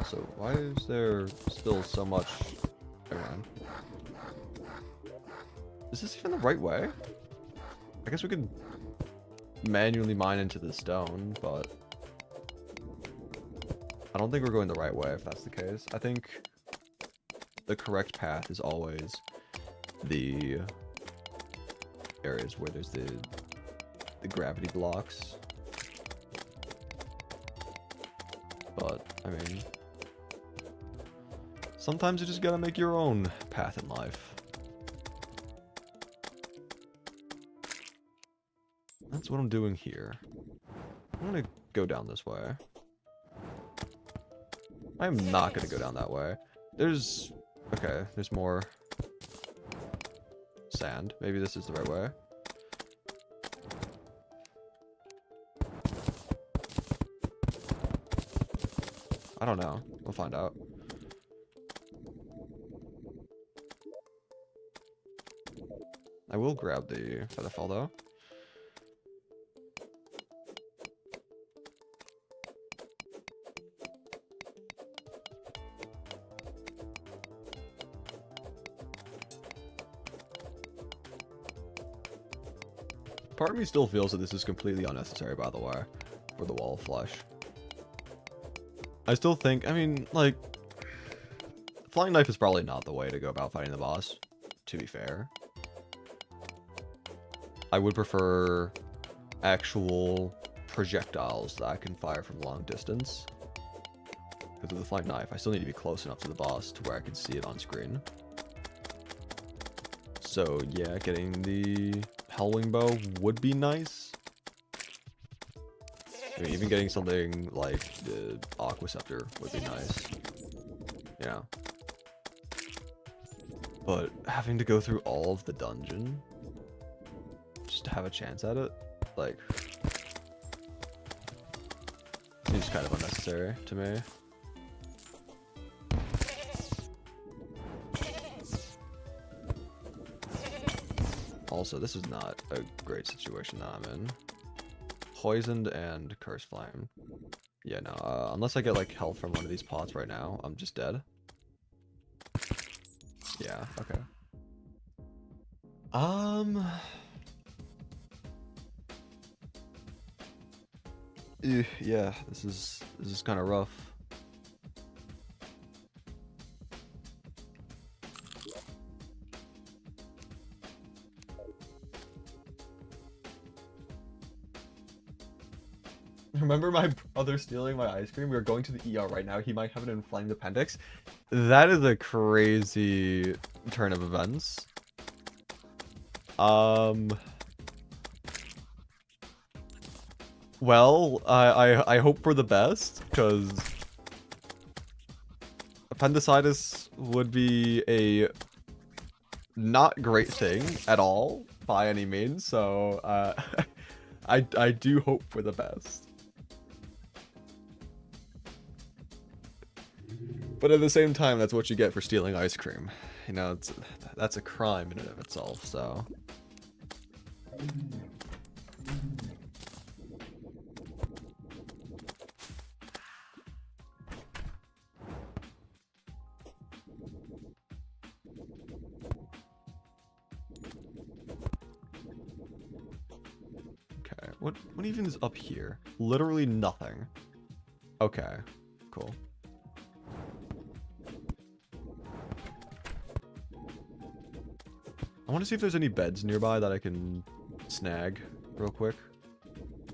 So why is there still so much around? Is this even the right way? I guess we could manually mine into the stone, but I don't think we're going the right way if that's the case. I think the correct path is always the areas where there's the gravity blocks. But, I mean, sometimes you just gotta make your own path in life. That's what I'm doing here. I'm gonna go down this way. I'm not gonna go down that way. There's... Okay, there's more sand. Maybe this is the right way. I don't know. We'll find out. I will grab the featherfall though. Part of me still feels that this is completely unnecessary, by the way, for the wall of flesh. I still think, I mean, like, flying knife is probably not the way to go about fighting the boss, to be fair. I would prefer actual projectiles that I can fire from long distance. Because with the flying knife, I still need to be close enough to the boss to where I can see it on screen. So yeah, getting the Hellwing bow would be nice. I mean, even getting something like the Aquaceptor would be nice. Yeah. But having to go through all of the dungeon just to have a chance at it, like, seems kind of unnecessary to me. Also, this is not a great situation that I'm in. Poisoned and Cursed Flame. Yeah, no, unless I get, like, health from one of these pots right now, I'm just dead. Yeah, okay. Yeah, this is kind of rough. Remember my brother stealing my ice cream? We are going to the ER right now. He might have an inflamed appendix. That is a crazy turn of events. Well, I hope for the best, because appendicitis would be a not great thing at all by any means. So I do hope for the best. But at the same time, that's what you get for stealing ice cream. You know, that's a crime in and of itself. So. Okay, what even is up here? Literally nothing. Okay, cool. I want to see if there's any beds nearby that I can snag real quick.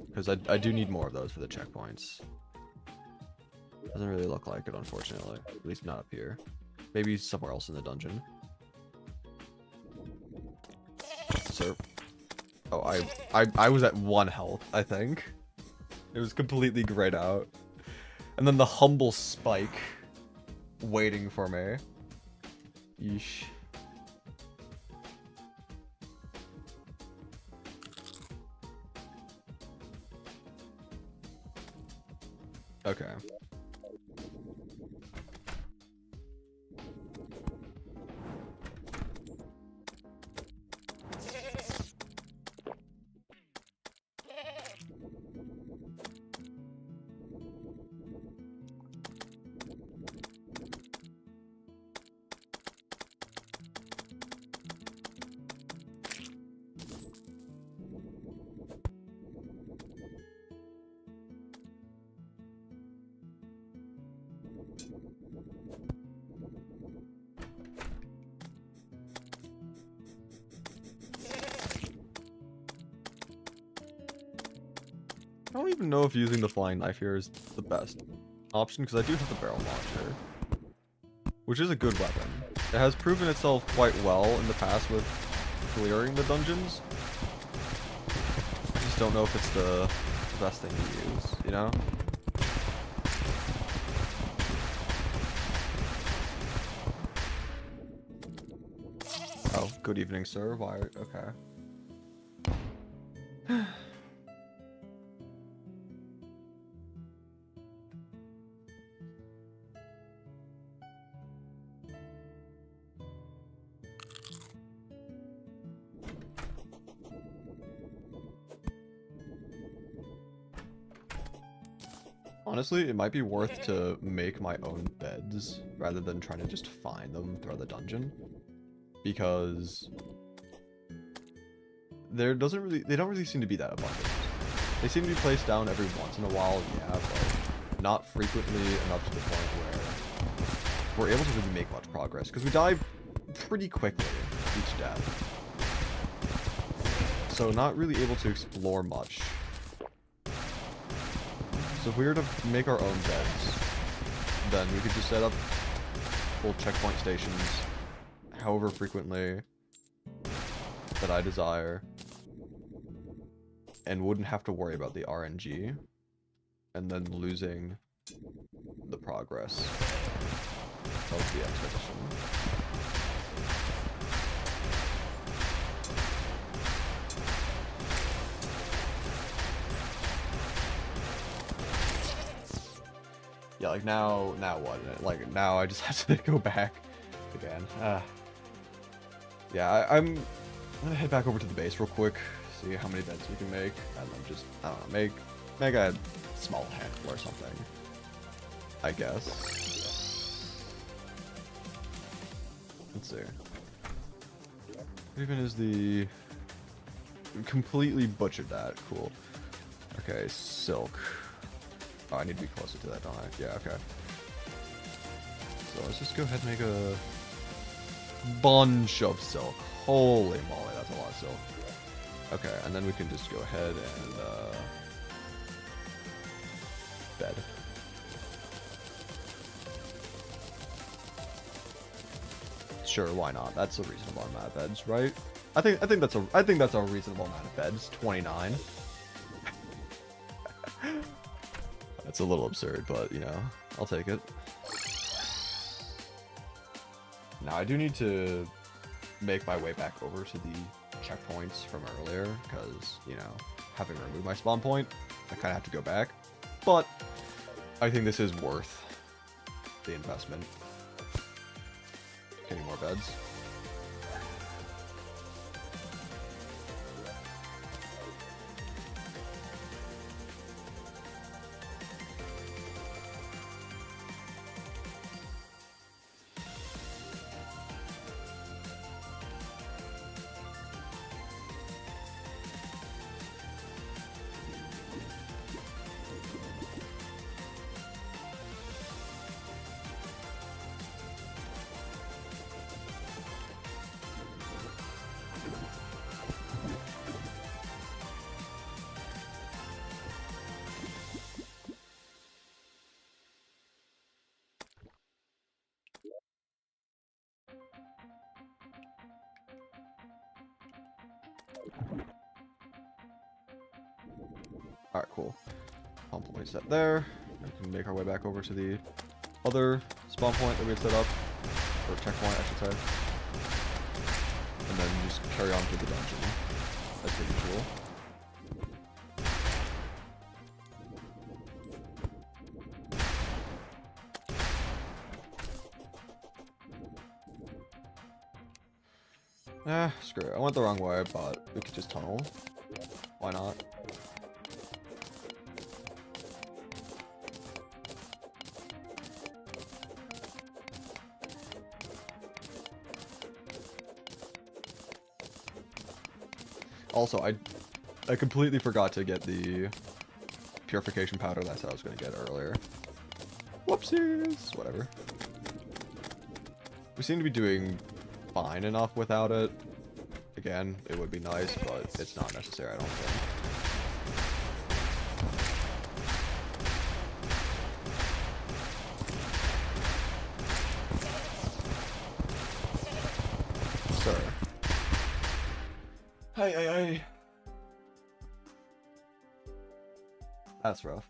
Because I do need more of those for the checkpoints. Doesn't really look like it, unfortunately. At least not up here. Maybe somewhere else in the dungeon. Sir. Oh, I was at 1 health, I think. It was completely grayed out. And then the humble spike waiting for me. Yeesh. Okay. I don't even know if using the flying knife here is the best option, because I do have the barrel launcher, which is a good weapon. It has proven itself quite well in the past with clearing the dungeons. I just don't know if it's the best thing to use, you know? Oh, good evening, sir. Why? Okay. Honestly, it might be worth to make my own beds rather than trying to just find them throughout the dungeon, because they don't really seem to be that abundant. They seem to be placed down every once in a while, yeah, but not frequently enough to the point where we're able to really make much progress, because we die pretty quickly each death. So not really able to explore much. So if we were to make our own beds, then we could just set up full checkpoint stations however frequently that I desire, and wouldn't have to worry about the RNG and then losing the progress of the expedition. Yeah, like now what? Like now I just have to go back again. Yeah, I'm gonna head back over to the base real quick, see how many beds we can make, and then just, I don't know, make a small handful or something, I guess. Let's see. What even is the... Completely butchered that. Cool. Okay, silk. Oh, I need to be closer to that, don't I? Yeah, okay. So let's just go ahead and make a bunch of silk. Holy moly, that's a lot of silk. Okay, and then we can just go ahead and bed. Sure, why not? That's a reasonable amount of beds, right? I think that's a reasonable amount of beds. 29. That's a little absurd, but, you know, I'll take it. Now, I do need to make my way back over to the checkpoints from earlier, because, you know, having removed my spawn point, I kind of have to go back. But I think this is worth the investment. Getting more beds. Alright, cool. Pump point set there. We can make our way back over to the other spawn point that we had set up. Or checkpoint, I should say. And then just carry on through the dungeon. That's pretty cool. Screw it. I went the wrong way, but we could just tunnel. Why not? Also, I completely forgot to get the purification powder that I said I was going to get earlier. Whoopsies! Whatever. We seem to be doing fine enough without it. Again, it would be nice, but it's not necessary, I don't think. Sir. Hey. That's rough.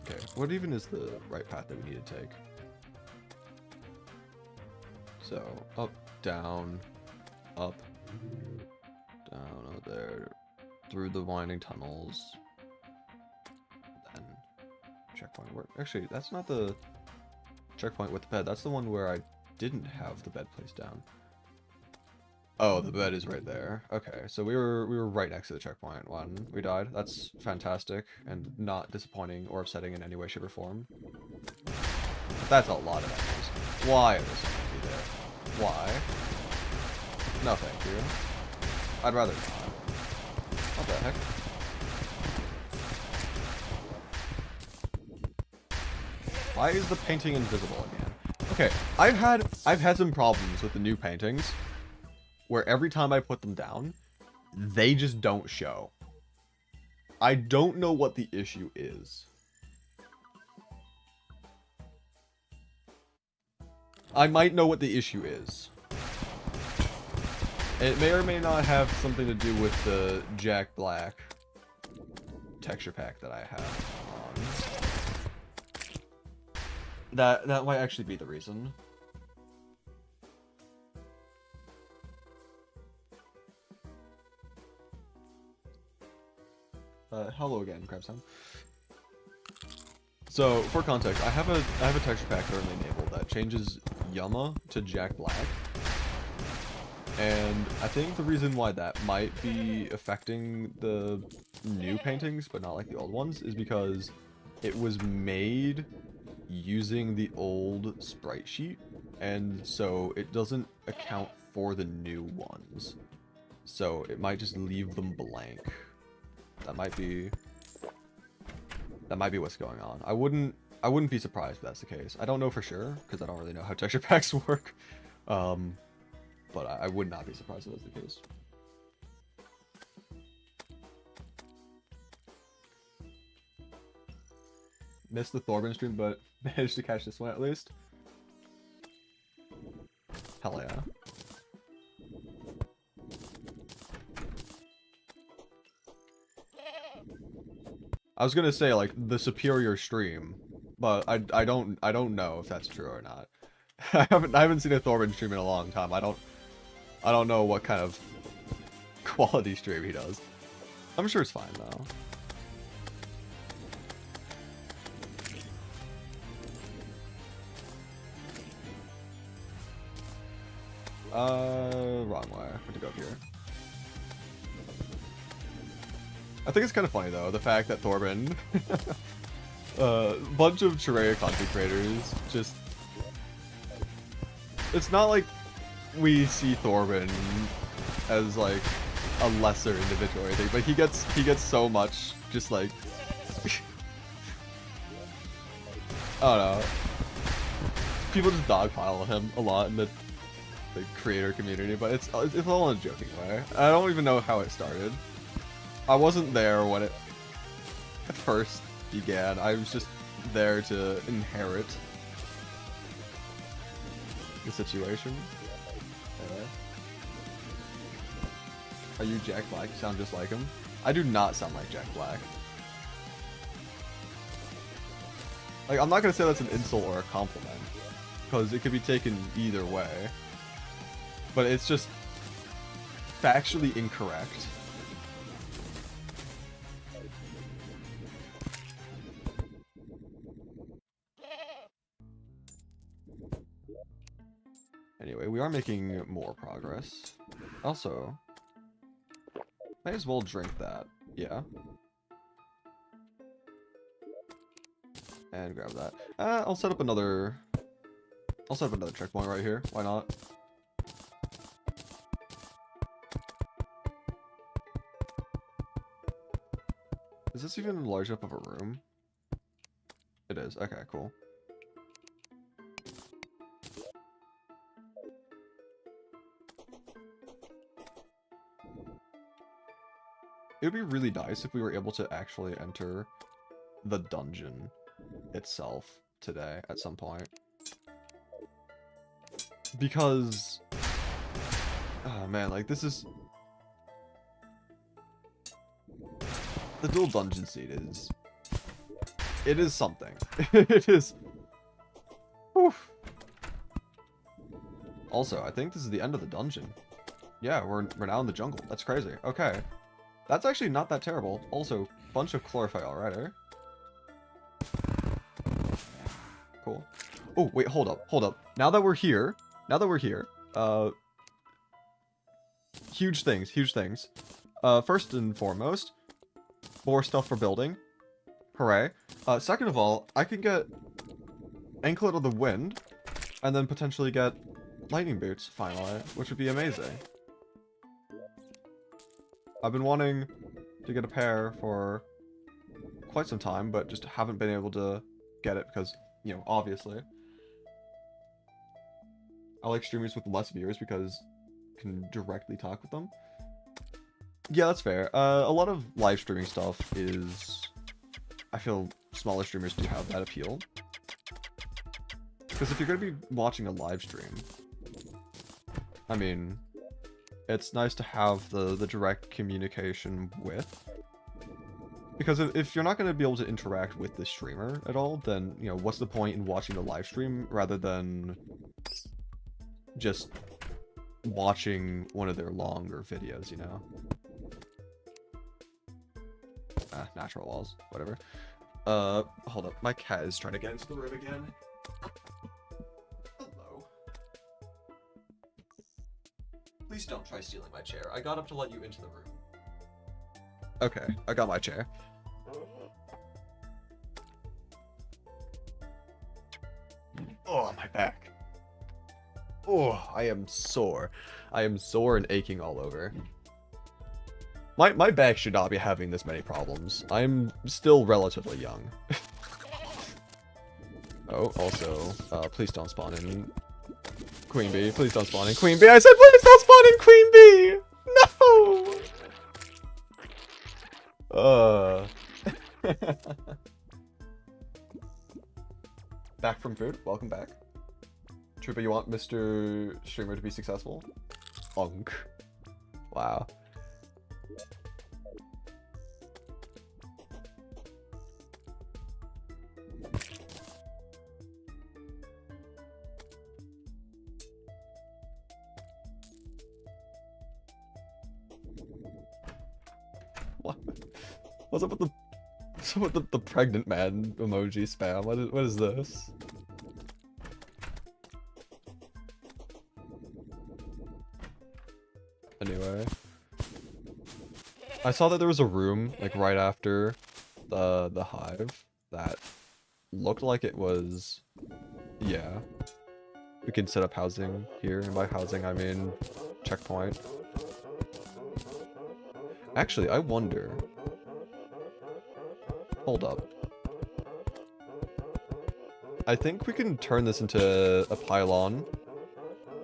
Okay, what even is the right path that we need to take? So, up, down, up, down, over there, through the winding tunnels, then checkpoint. Actually, that's not the checkpoint with the bed. That's the one where I didn't have the bed placed down. Oh, the bed is right there. Okay, so we were right next to the checkpoint when we died. That's fantastic and not disappointing or upsetting in any way, shape, or form. But that's a lot of enemies. Why are there so many there? Why? No, thank you. I'd rather not. What the heck? Why is the painting invisible again? Okay, I've had some problems with the new paintings where every time I put them down, they just don't show. I don't know what the issue is. I might know what the issue is. It may or may not have something to do with the Jack Black texture pack that I have on. That might actually be the reason. Hello again, Crabson. So, for context, I have a texture pack currently enabled that changes Yama to Jack Black. And I think the reason why that might be affecting the new paintings, but not like the old ones, is because it was made using the old sprite sheet, and so it doesn't account for the new ones. So it might just leave them blank. That might be what's going on. I wouldn't be surprised if that's the case. I don't know for sure, because I don't really know how texture packs work. But I would not be surprised if that's the case. Missed the Thorburn stream, but managed to catch this one at least. Hell yeah. I was gonna say, like, the superior stream, but I don't know if that's true or not. I haven't seen a Thorben stream in a long time. I don't know what kind of quality stream he does. I'm sure it's fine though. Wrong way. I have to go up here. I think it's kind of funny though, the fact that Thorben, bunch of Charea content creators just, it's not like we see Thorben as like a lesser individual or anything, but he gets so much just like, I don't know. People just dogpile him a lot in the creator community, but it's all in a joking way. I don't even know how it started. I wasn't there when it first began. I was just there to inherit the situation. Anyway. Are you Jack Black? You sound just like him. I do not sound like Jack Black. Like, I'm not gonna say that's an insult or a compliment, because it could be taken either way. But it's just factually incorrect. Anyway, we are making more progress. Also, might as well drink that. Yeah. And grab that. I'll set up another checkpoint right here. Why not? Is this even large enough of a room? It is. Okay, cool. It would be really nice if we were able to actually enter the dungeon itself today at some point. Because, oh man, like this is... The dual dungeon seat is... It is something. It is... Oof. Also, I think this is the end of the dungeon. Yeah, we're now in the jungle. That's crazy. Okay. That's actually not that terrible. Also, bunch of chlorophyll already. Cool. Oh, wait, hold up. Now that we're here, huge things. First and foremost, more stuff for building. Hooray. Second of all, I can get Anklet of the Wind, and then potentially get lightning boots, finally, which would be amazing. I've been wanting to get a pair for quite some time, but just haven't been able to get it because, you know, obviously. I like streamers with less viewers because I can directly talk with them. Yeah, that's fair. A lot of live streaming stuff is... I feel smaller streamers do have that appeal. Because if you're going to be watching a live stream, I mean... It's nice to have the direct communication with. Because if you're not going to be able to interact with the streamer at all, then, you know, what's the point in watching the live stream rather than just watching one of their longer videos, you know? Natural walls, whatever. Hold up. My cat is trying to get into the room again. Please don't try stealing my chair. I got up to let you into the room. Okay, I got my chair. Oh, my back. Oh, I am sore. I am sore and aching all over. My back should not be having this many problems. I'm still relatively young. Oh, also, please don't spawn in Queen Bee. Please don't spawn in Queen Bee. I said please don't spawn in Queen Bee! No! Back from food. Welcome back. Trooper, you want Mr. Streamer to be successful? Unk. Wow. What's up with the pregnant man emoji spam? What is this? Anyway, I saw that there was a room like right after the hive that looked like it was, yeah. We can set up housing here, and by housing I mean checkpoint. Actually, I wonder. Hold up. I think we can turn this into a pylon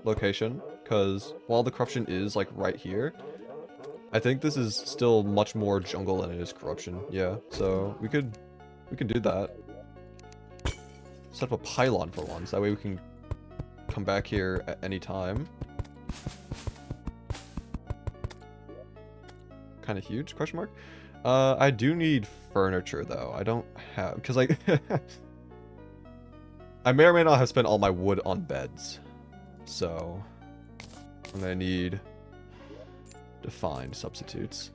location, because while the corruption is like right here, I think this is still much more jungle than it is corruption. Yeah, so we can do that. Set up a pylon for once. That way we can come back here at any time. Kind of huge? Question mark. I do need furniture though. I don't have, because like I may or may not have spent all my wood on beds, so I'm gonna need to find substitutes.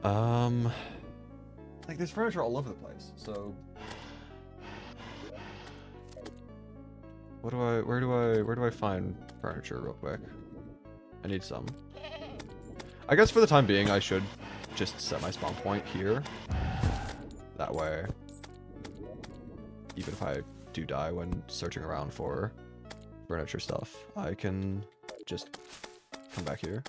Like there's furniture all over the place, so where do I find furniture real quick? I need some. I guess for the time being I should just set my spawn point here. That way, even if I do die when searching around for furniture stuff, I can just come back here.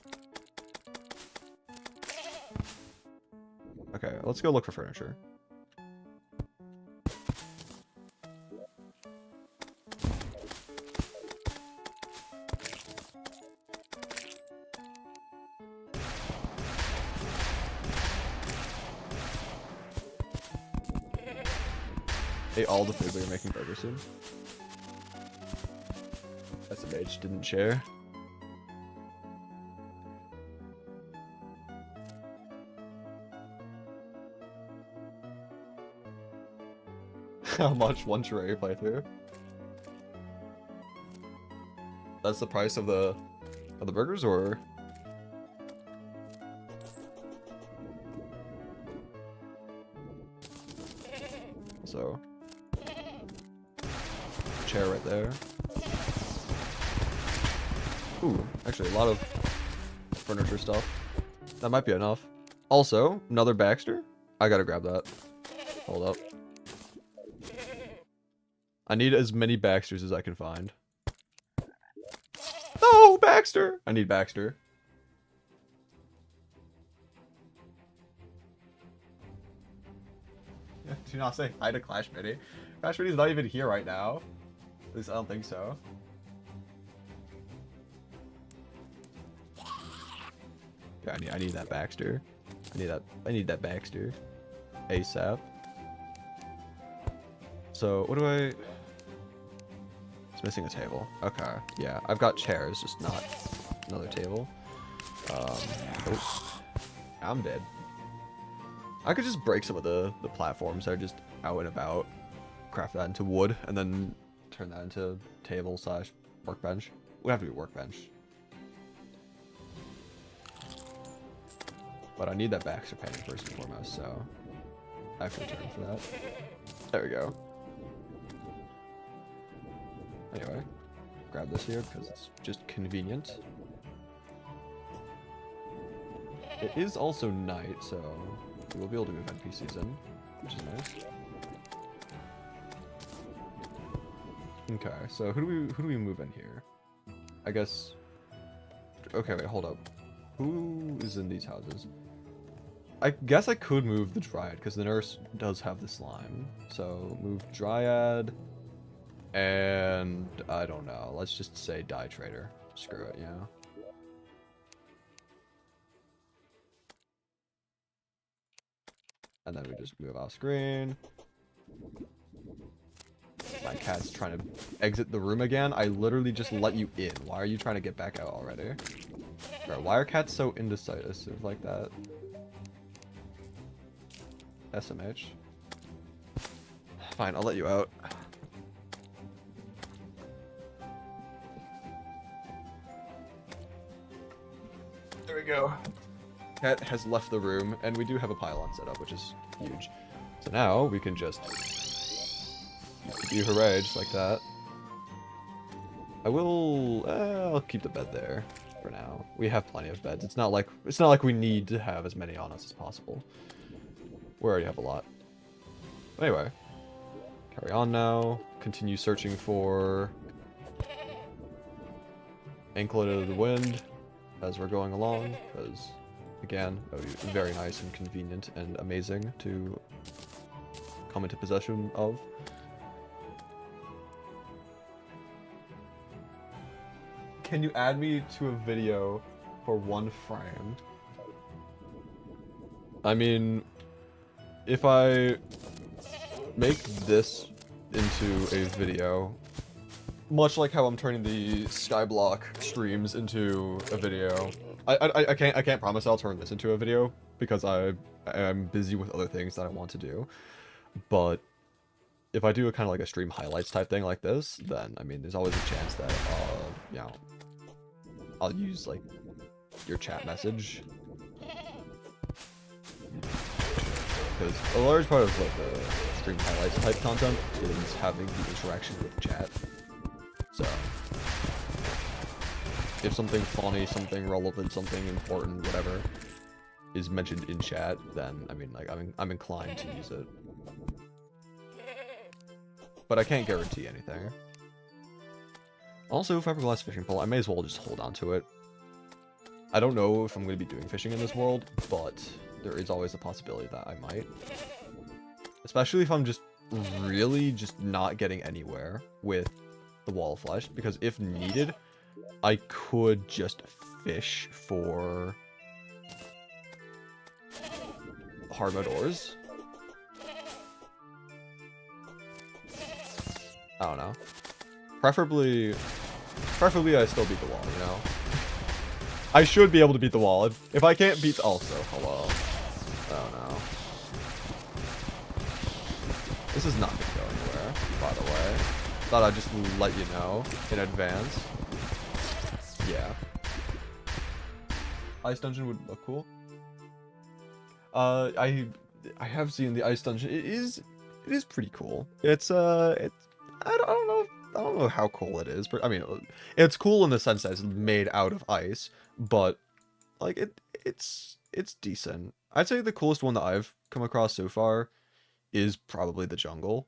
Okay, let's go look for furniture. Ate all the food, but you're making burgers soon. SMH didn't share. How much one Terraria playthrough? That's the price of the burgers, or? So chair right there. Ooh, actually a lot of furniture stuff. That might be enough. Also, another Baxter. I gotta grab that. Hold up. I need as many Baxters as I can find. Oh, Baxter! I need Baxter. Do you not say hi to Clash Mini? Clash Mini's not even here right now. At least I don't think so. Yeah, I need that Baxter. I need that Baxter. ASAP. So what do I? It's missing a table. Okay, yeah, I've got chairs, just not another table. Oh, I'm dead. I could just break some of the platforms that are just out and about, craft that into wood, and then turn that into table slash workbench. Would have to be workbench. But I need that Baxter painting first and foremost, so I have to return for that. There we go. Anyway, grab this here because it's just convenient. It is also night, so we'll be able to move NPCs in, which is nice. Okay, so who do we move in here? I guess. Okay, wait, hold up. Who is in these houses? I guess I could move the Dryad because the nurse does have the slime. So move Dryad, and I don't know. Let's just say Dye Trader. Screw it, you know. And then we just move off screen. My cat's trying to exit the room again. I literally just let you in. Why are you trying to get back out already? Bro, why are cats so indecisive like that? SMH. Fine, I'll let you out. There we go. Cat has left the room, and we do have a pylon set up, which is huge. So now we can just do hooray, just like that. I'll keep the bed there for now. We have plenty of beds. It's not like we need to have as many on us as possible. We already have a lot. Anyway, carry on now. Continue searching for Anklet of the Wind as we're going along, because again, that would be very nice and convenient and amazing to come into possession of. Can you add me to a video for 1 frame? I mean, if I make this into a video, much like how I'm turning the Skyblock streams into a video, I can't promise I'll turn this into a video because I'm busy with other things that I want to do. But if I do a kind of like a stream highlights type thing like this, then I mean, there's always a chance that you know, I'll use like your chat message, because a large part of like the stream highlights type content is having the interaction with chat. So if something funny, something relevant, something important, whatever is mentioned in chat, then I mean, like I'm inclined to use it, but I can't guarantee anything. Also, fiberglass fishing pole, I may as well just hold on to it. I don't know if I'm going to be doing fishing in this world, but there is always a possibility that I might. Especially if I'm just really just not getting anywhere with the wall of flesh, because if needed, I could just fish for hard mode ores. I don't know. Preferably I still beat the wall, you know? I should be able to beat the wall. If I can't beat also, hello. Oh no. This is not gonna go anywhere, by the way. Thought I'd just let you know in advance. Yeah. Ice dungeon would look cool. I have seen the ice dungeon. It is pretty cool. It's I don't know how cool it is, but I mean, it's cool in the sense that it's made out of ice, but like it's decent. I'd say the coolest one that I've come across so far is probably the jungle,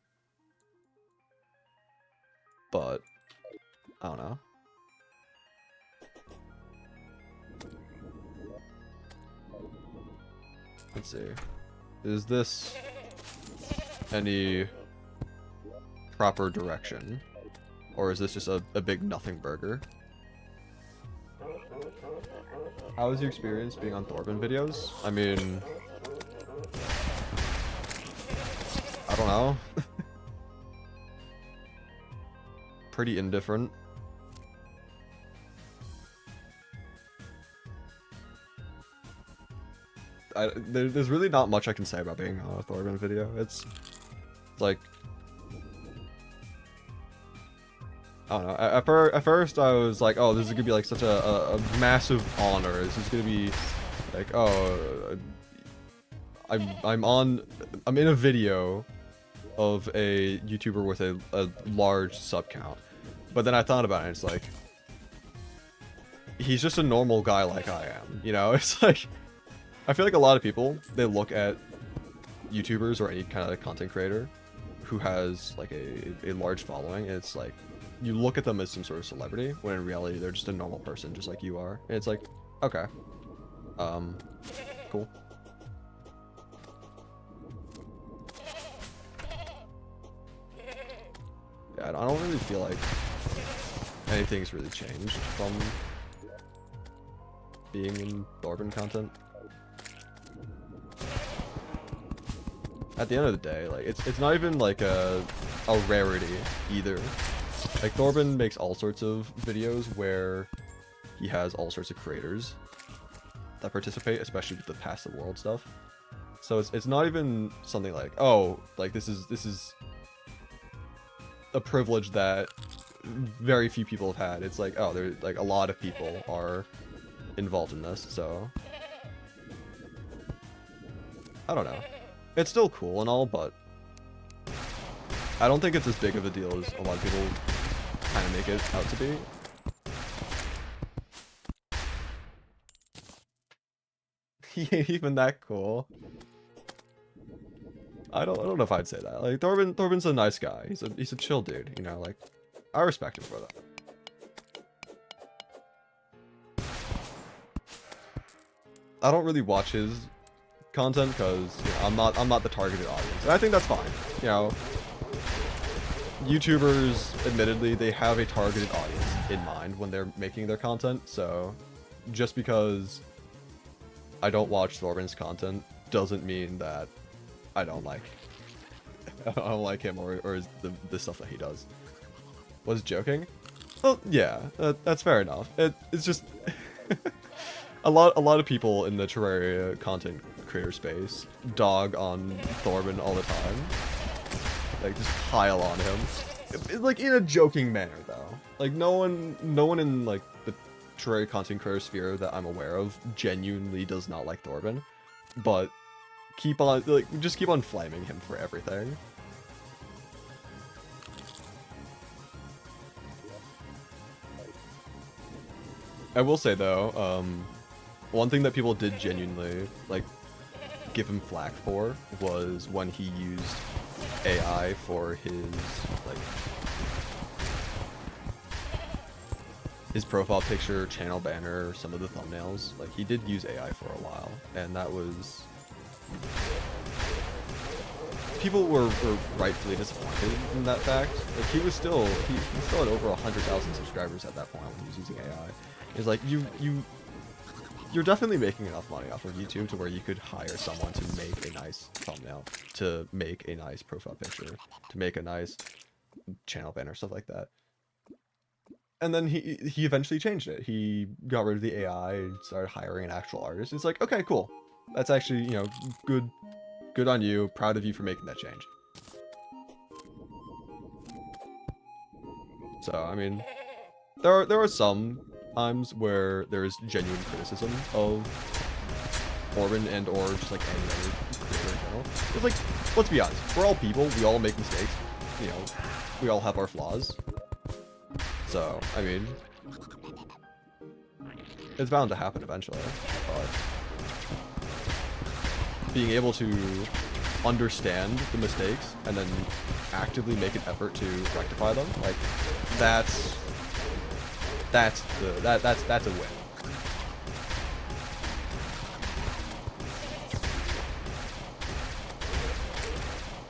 but I don't know. Let's see. Is this any proper direction? Or is this just a big nothing burger? How was your experience being on Thorben videos? I mean, I don't know. Pretty indifferent. There's really not much I can say about being on a Thorben video. It's like, I don't know. At first, I was like, "Oh, this is gonna be like such a massive honor. This is gonna be like, oh, I'm in a video of a YouTuber with a large sub count." But then I thought about it, and it's like, he's just a normal guy like I am. You know, it's like, I feel like a lot of people, they look at YouTubers or any kind of content creator who has like a large following, and it's like, you look at them as some sort of celebrity, when in reality they're just a normal person just like you are. And it's like, okay. Cool. Yeah, I don't really feel like anything's really changed from being in Thorben content. At the end of the day, like, it's not even like a rarity either. Like, Thorben makes all sorts of videos where he has all sorts of creators that participate, especially with the Past the World stuff. So it's not even something like, oh, like this is a privilege that very few people have had. It's like, oh, there's like a lot of people are involved in this, so I don't know. It's still cool and all, but I don't think it's as big of a deal as a lot of people kind of make it out to be. He ain't even that cool. I don't know if I'd say that. Like Thorben's a nice guy. He's a chill dude, you know, like I respect him for that. I don't really watch his content because you know, I'm not the targeted audience. And I think that's fine. You know, YouTubers admittedly they have a targeted audience in mind when they're making their content, so just because I don't watch Thorben's content doesn't mean that I don't like him or the stuff that he does. Was joking? Well, yeah, that's fair enough. It's just a lot of people in the Terraria content creator space dog on Thorben all the time. Like just pile on him. Like in a joking manner though. Like no one in like the Terraria content creator sphere that I'm aware of genuinely does not like Thorben. But just keep on flaming him for everything. I will say though, one thing that people did genuinely like give him flack for was when he used AI for his profile picture, channel banner, some of the thumbnails. Like he did use AI for a while, and that was people were rightfully disappointed in that fact. Like he still had over 100,000 subscribers at that point when he was using AI. It's like you're definitely making enough money off of YouTube to where you could hire someone to make a nice thumbnail, to make a nice profile picture, to make a nice channel banner, stuff like that. And then he eventually changed it. He got rid of the AI and started hiring an actual artist. It's like, okay, cool. That's actually, you know, good on you. Proud of you for making that change. So, I mean, there are some times where there is genuine criticism of Thorben and or just like any other creator in general. It's like, let's be honest, we're all people, we all make mistakes, you know, we all have our flaws. So, I mean, it's bound to happen eventually, but being able to understand the mistakes and then actively make an effort to rectify them, like that's a win.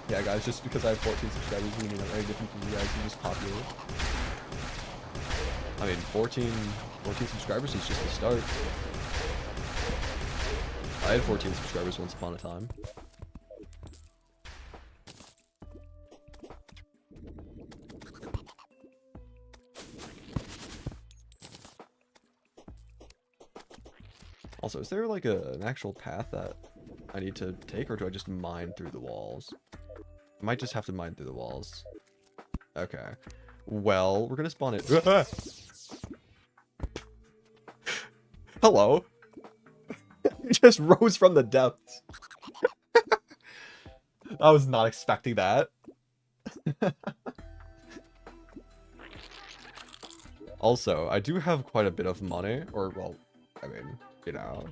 Yeah, guys, just because I have 14 subscribers doesn't mean I'm any different from you guys. You're just popular. I mean, 14 subscribers is just the start. I had 14 subscribers once upon a time. Also, is there like an actual path that I need to take, or do I just mine through the walls? I might just have to mine through the walls. Okay. Well, we're gonna spawn it. Hello. It just rose from the depths. I was not expecting that. Also, I do have quite a bit of money, or well, I mean, you know,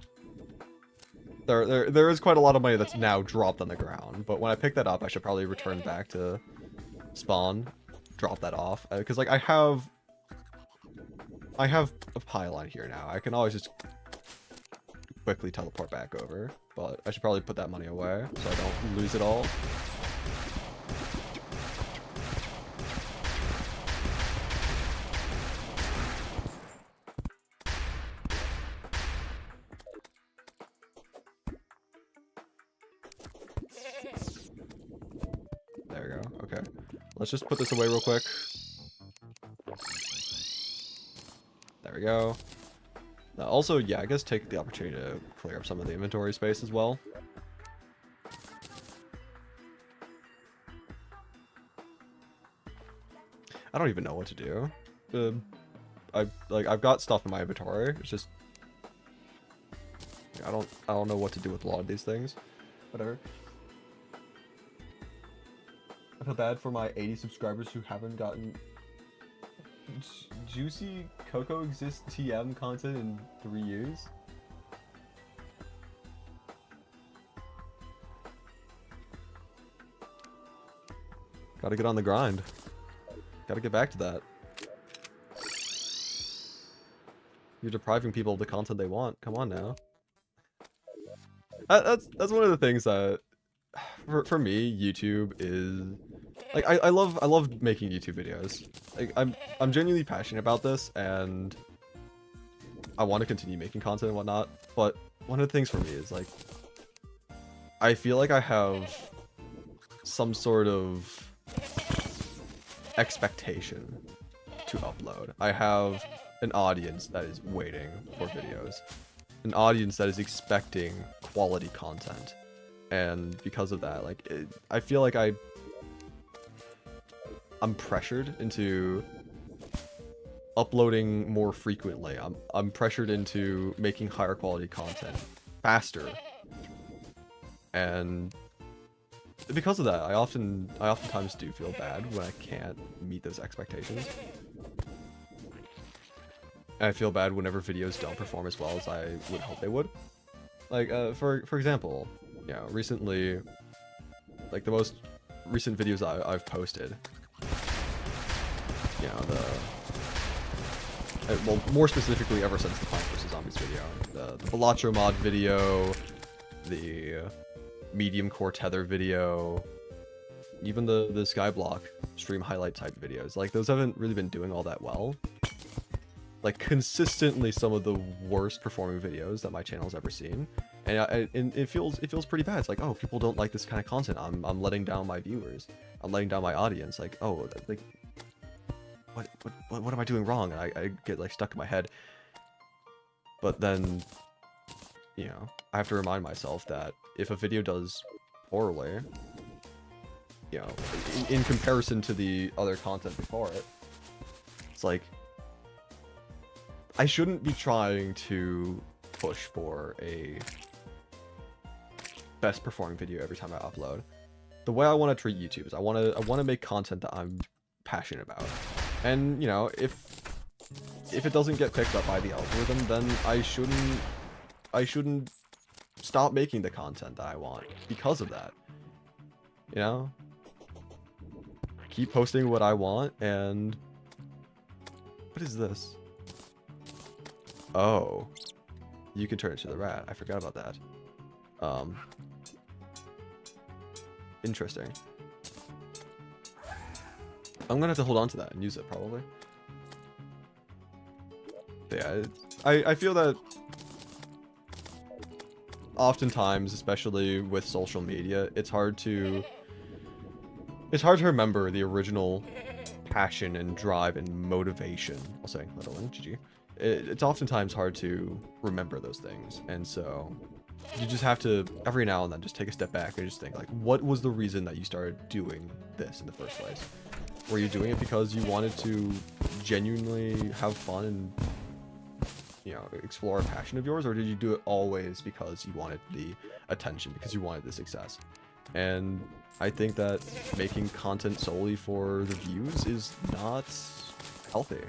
there is quite a lot of money that's now dropped on the ground. But when I pick that up, I should probably return back to spawn, drop that off, because like I have a pylon here now. I can always just quickly teleport back over, but I should probably put that money away so I don't lose it all. There we go. Okay. Let's just put this away real quick. There we go. Also, yeah, I guess take the opportunity to clear up some of the inventory space as well. I don't even know what to do. I've got stuff in my inventory. It's just I don't know what to do with a lot of these things. Whatever. I feel bad for my 80 subscribers who haven't gotten juicy Cocoa Exist TM content in 3 years. Gotta get on the grind. Gotta get back to that. You're depriving people of the content they want. Come on now. That's one of the things that, for me, YouTube is like I love making YouTube videos. Like I'm genuinely passionate about this, and I want to continue making content and whatnot. But one of the things for me is like I feel like I have some sort of expectation to upload. I have an audience that is waiting for videos, an audience that is expecting quality content, and because of that, like I feel like I'm pressured into uploading more frequently. I'm pressured into making higher quality content faster, and because of that, I oftentimes do feel bad when I can't meet those expectations. And I feel bad whenever videos don't perform as well as I would hope they would. Like, for example, you know, recently, like the most recent videos I've posted, you know, well, more specifically ever since the Plants vs. Zombies video, the Balatro mod video, the medium core tether video, even the Skyblock stream highlight type videos, like those haven't really been doing all that well. Like consistently some of the worst performing videos that my channel's ever seen, and it feels pretty bad. It's like, oh, people don't like this kind of content. I'm letting down my viewers. I'm letting down my audience. Like, oh, like what am I doing wrong? And I get like stuck in my head. But then, you know, I have to remind myself that if a video does poorly, you know, in comparison to the other content before it, it's like I shouldn't be trying to push for a best performing video every time I upload. The way I want to treat YouTube is I want to make content that I'm passionate about. And, you know, if it doesn't get picked up by the algorithm, then I shouldn't stop making the content that I want because of that. You know? Keep posting what I want, and what is this? Oh, you can turn it to the rat. I forgot about that. Interesting. I'm gonna have to hold on to that and use it probably. But yeah, I feel that oftentimes, especially with social media, it's hard to remember the original passion and drive and motivation. I'll say literally, GG. It's oftentimes hard to remember those things, and so you just have to every now and then just take a step back and just think, like, what was the reason that you started doing this in the first place? Were you doing it because you wanted to genuinely have fun and, you know, explore a passion of yours, or did you do it always because you wanted the attention, because you wanted the success? And I think that making content solely for the views is not healthy.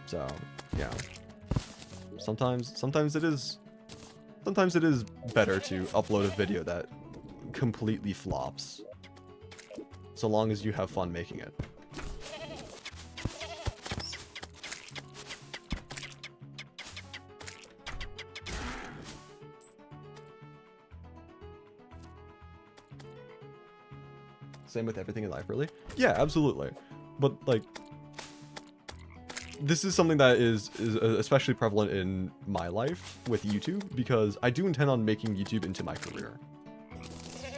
So, yeah. Sometimes it is better to upload a video that completely flops, so long as you have fun making it. Same with everything in life, really? Yeah, absolutely. But, like, this is something that is especially prevalent in my life with YouTube, because I do intend on making YouTube into my career.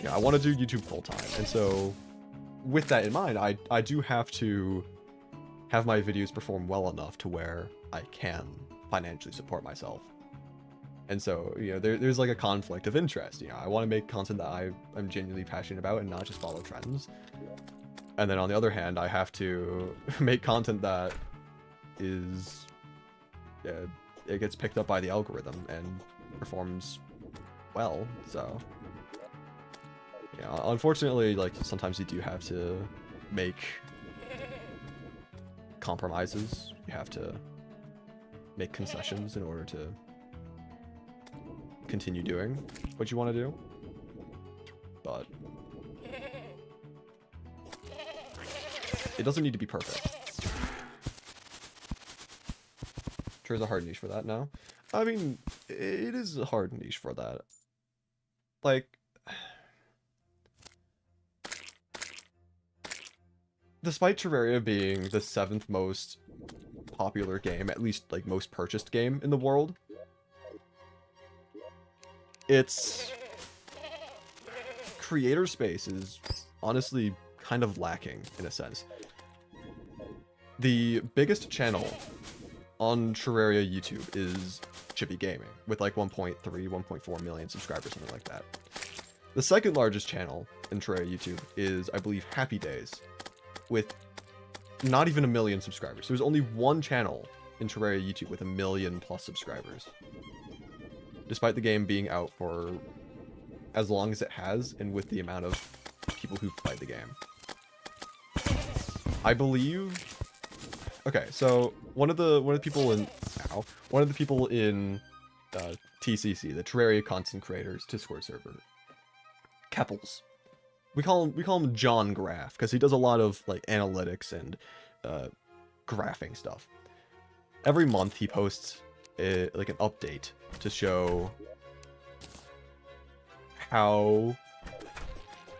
Yeah, I want to do YouTube full-time, and so with that in mind, I do have to have my videos perform well enough to where I can financially support myself. And so, you know, there's like a conflict of interest. You know, I want to make content that I'm genuinely passionate about and not just follow trends. And then on the other hand, I have to make content that is, it gets picked up by the algorithm and performs well, so yeah, unfortunately, like sometimes you do have to make compromises. You have to make concessions in order to continue doing what you want to do. But it doesn't need to be perfect. Sure is a hard niche for that now. I mean, it is a hard niche for that. Like, despite Terraria being the 7th most popular game, at least like most purchased game in the world, its creator space is honestly kind of lacking in a sense. The biggest channel on Terraria YouTube is Chippy Gaming, with like 1.3, 1.4 million subscribers, something like that. The second largest channel in Terraria YouTube is, I believe, Happy Days, with not even 1 million subscribers. There's only one channel in Terraria YouTube with 1 million plus subscribers, despite the game being out for as long as it has, and with the amount of people who've played the game. I believe. Okay, so one of the people in TCC, the Terraria Content Creators Discord server, Keppels. We call him John Graph because he does a lot of like analytics and graphing stuff. Every month he posts like an update to show how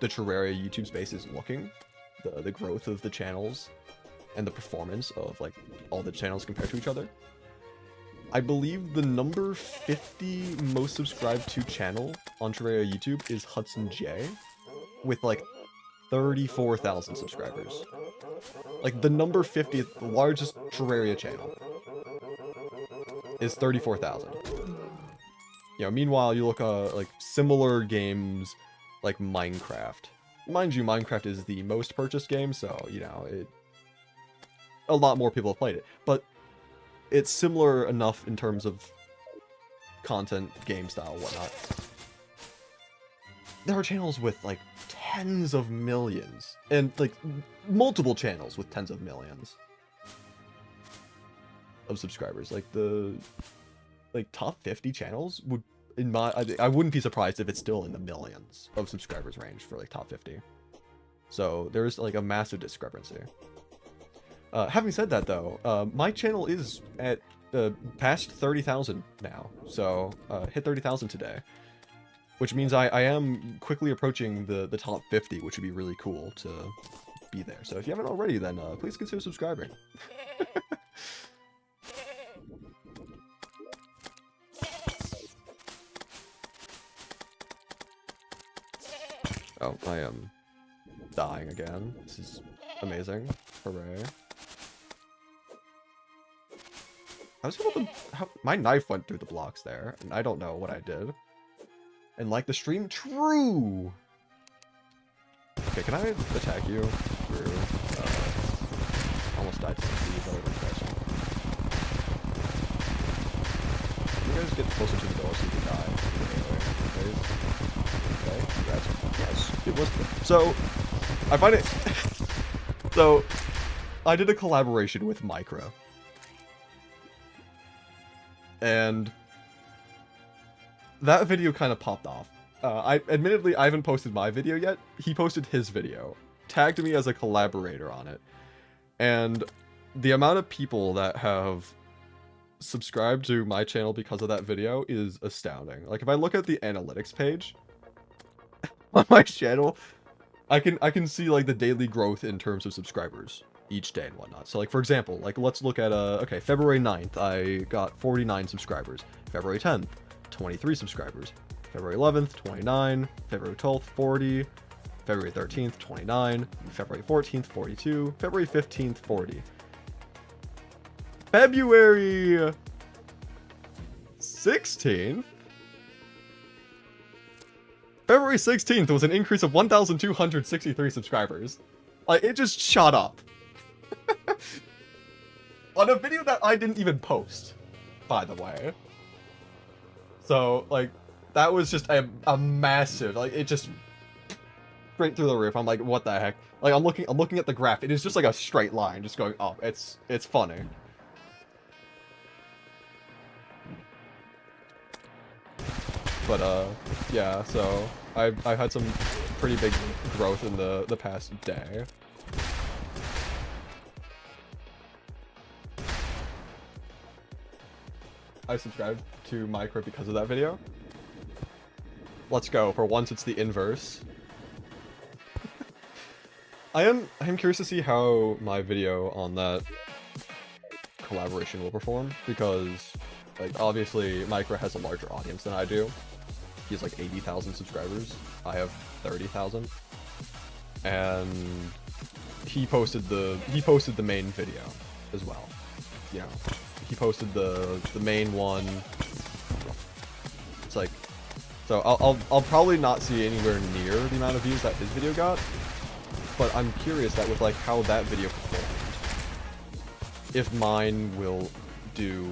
the Terraria YouTube space is looking, the growth of the channels, and the performance of like all the channels compared to each other. I believe the number 50 most subscribed to channel on Terraria YouTube is Hudson J, with like 34,000 subscribers. Like the number 50th, the largest Terraria channel, is 34,000. You know, meanwhile, you look at like similar games like Minecraft. Mind you, Minecraft is the most purchased game, so you know a lot more people have played it, but it's similar enough in terms of content, game style, whatnot. There are channels with like tens of millions, and like multiple channels with tens of millions of subscribers. Like the top 50 channels would, I wouldn't be surprised if it's still in the millions of subscribers range for like top 50. So there's like a massive discrepancy. Having said that, though, my channel is at past 30,000 now, so hit 30,000 today, which means I am quickly approaching the top 50, which would be really cool to be there. So if you haven't already, then please consider subscribing. Oh, I am dying again. This is amazing. Hooray. I was able to... my knife went through the blocks there, and I don't know what I did. And like the stream? True! Okay, can I attack you through... almost died to some speed, but I refreshed. Can you guys get closer to the door so you can die? Okay, congrats. Yes, it was... So, I find it... So, I did a collaboration with Micro. And that video kind of popped off. Admittedly, I haven't posted my video yet. He posted his video, tagged me as a collaborator on it. And the amount of people that have subscribed to my channel because of that video is astounding. Like, if I look at the analytics page on my channel, I can see like the daily growth in terms of subscribers each day and whatnot. So like, for example, like let's look at okay, February 9th I got 49 subscribers, February 10th 23 subscribers, February 11th 29, February 12th 40, February 13th 29, February 14th 42, February 15th 40, February 16th February 16th was an increase of 1,263 subscribers. Like, it just shot up. On a video that I didn't even post, by the way. So, like, That was just a massive, like, it just straight through the roof. I'm like, what the heck? Like, I'm looking at the graph. It is just like a straight line just going up. It's funny. But yeah, so I've had some pretty big growth in the past day. I subscribed to Micro because of that video. Let's go. For once, it's the inverse. I am curious to see how my video on that collaboration will perform, because, like, obviously Micro has a larger audience than I do. He has like 80,000 subscribers. I have 30,000. And he posted the main video as well. You know, he posted the main one. It's like, so I'll probably not see anywhere near the amount of views that his video got, but I'm curious that with like how that video performed, if mine will do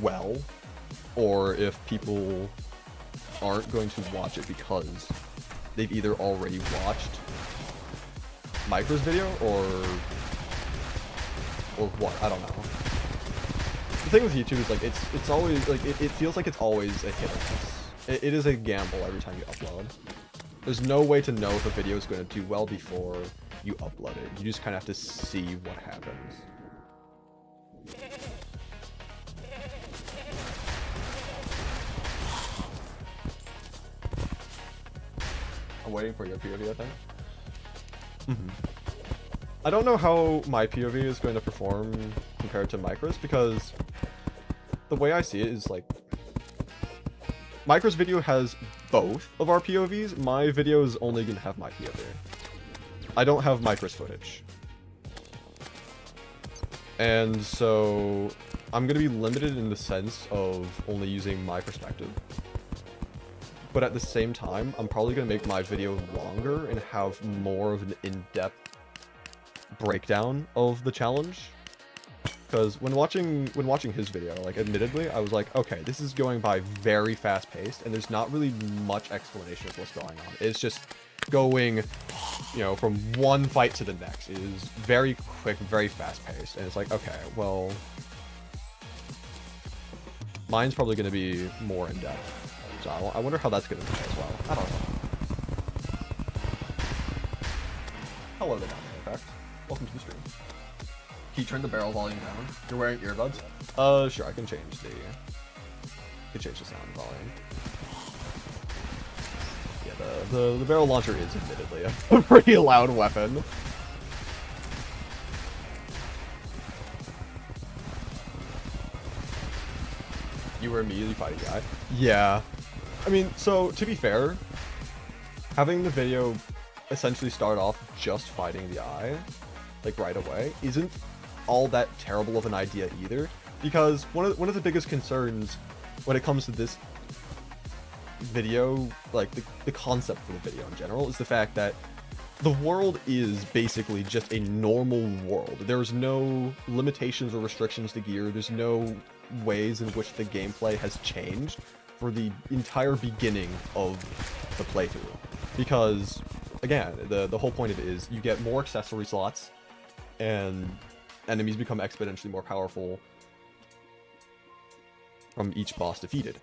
well, or if people aren't going to watch it because they've either already watched Micro's video or what. I don't know. The thing with YouTube is like it's always like it feels like it's always a hit or miss. It is a gamble every time you upload. There's no way to know if a video is going to do well before you upload it. You just kind of have to see what happens. I'm waiting for your POV, I think. I don't know how my POV is going to perform compared to Micro's, because the way I see it is like Micro's video has both of our POVs. My video is only going to have my POV. I don't have Micro's footage. And so I'm going to be limited in the sense of only using my perspective. But at the same time, I'm probably going to make my video longer and have more of an in-depth breakdown of the challenge. Because when watching his video, like, admittedly, I was like, okay, this is going by very fast-paced, and there's not really much explanation of what's going on. It's just going, you know, from one fight to the next. It is very quick, very fast-paced, and it's like, okay, well, mine's probably going to be more in-depth. So I wonder how that's going to be as well. I don't know. Hello there, Effect. Welcome to the stream. Can you turn the barrel volume down? You're wearing earbuds? Sure, I can change the sound volume. Yeah, the barrel launcher is admittedly a pretty loud weapon. You were immediately fighting the eye? Yeah. I mean, so, to be fair, having the video essentially start off just fighting the eye, like, right away, isn't all that terrible of an idea either, because one of the biggest concerns when it comes to this video, like, the concept for the video in general, is the fact that the world is basically just a normal world. There's no limitations or restrictions to gear. There's no ways in which the gameplay has changed for the entire beginning of the playthrough, because again, the whole point of it is you get more accessory slots and enemies become exponentially more powerful from each boss defeated.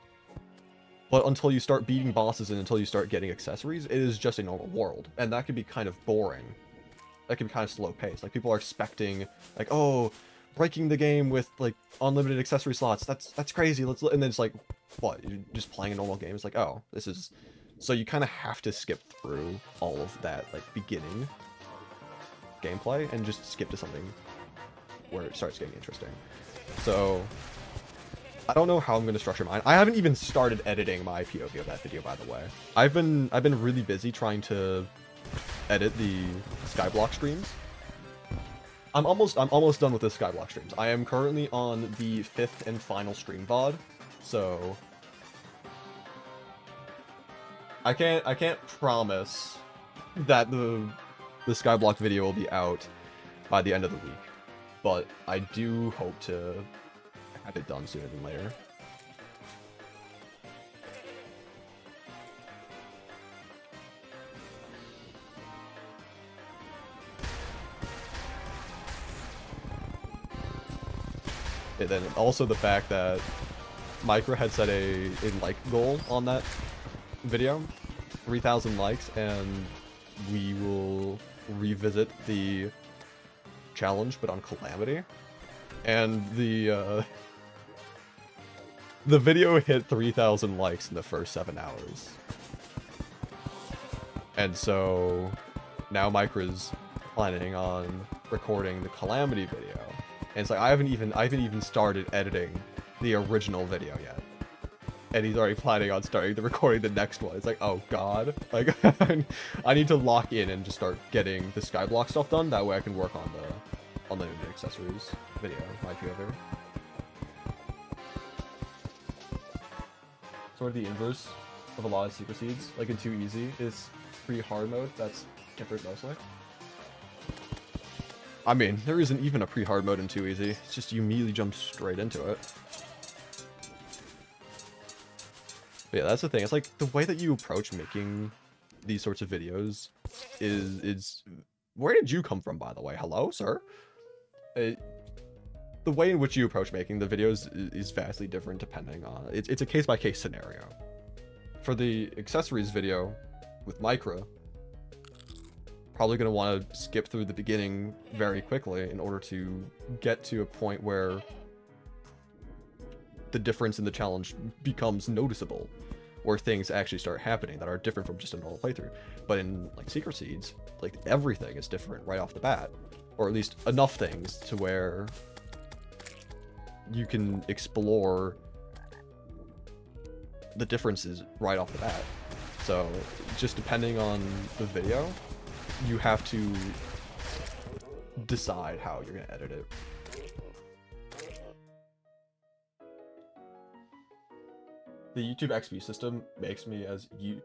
But until you start beating bosses and until you start getting accessories, it is just a normal world, and that can be kind of boring. That can be kind of slow paced. Like, people are expecting, like, oh, breaking the game with like unlimited accessory slots, that's crazy, and then it's like, what, you're just playing a normal game? It's like, oh, this is, so you kind of have to skip through all of that like beginning gameplay and just skip to something where it starts getting interesting. So I don't know how I'm going to structure mine. I haven't even started editing my POV of that video, by the way. I've been really busy trying to edit the Skyblock streams. I'm almost done with the Skyblock streams. I am currently on the 5th and final stream VOD, so I can't promise that the Skyblock video will be out by the end of the week, but I do hope to have it done sooner than later. And then also the fact that Micro had set a like goal on that video, 3,000 likes, and we will revisit the challenge, but on Calamity. And the video hit 3,000 likes in the first 7 hours. And so now Micro's planning on recording the Calamity video. And it's like I haven't even started editing the original video yet. And he's already planning on recording the next one. It's like, oh god. Like I need to lock in and just start getting the Skyblock stuff done. That way I can work on the new accessories video, my other. Sort of the inverse of a lot of Secret Seeds, like in Too Easy, is pre-hard mode. That's different mostly. I mean, there isn't even a pre-hard mode in Too Easy. It's just you immediately jump straight into it. But yeah, that's the thing. It's like the way that you approach making these sorts of videos is where did you come from, by the way? Hello, sir? The way in which you approach making the videos is vastly different depending on... It's a case-by-case scenario. For the accessories video with Micro, probably going to want to skip through the beginning very quickly in order to get to a point where the difference in the challenge becomes noticeable, where things actually start happening that are different from just a normal playthrough. But in like Secret Seeds, like everything is different right off the bat, or at least enough things to where you can explore the differences right off the bat. So just depending on the video, you have to decide how you're going to edit it. The YouTube XP system makes me as you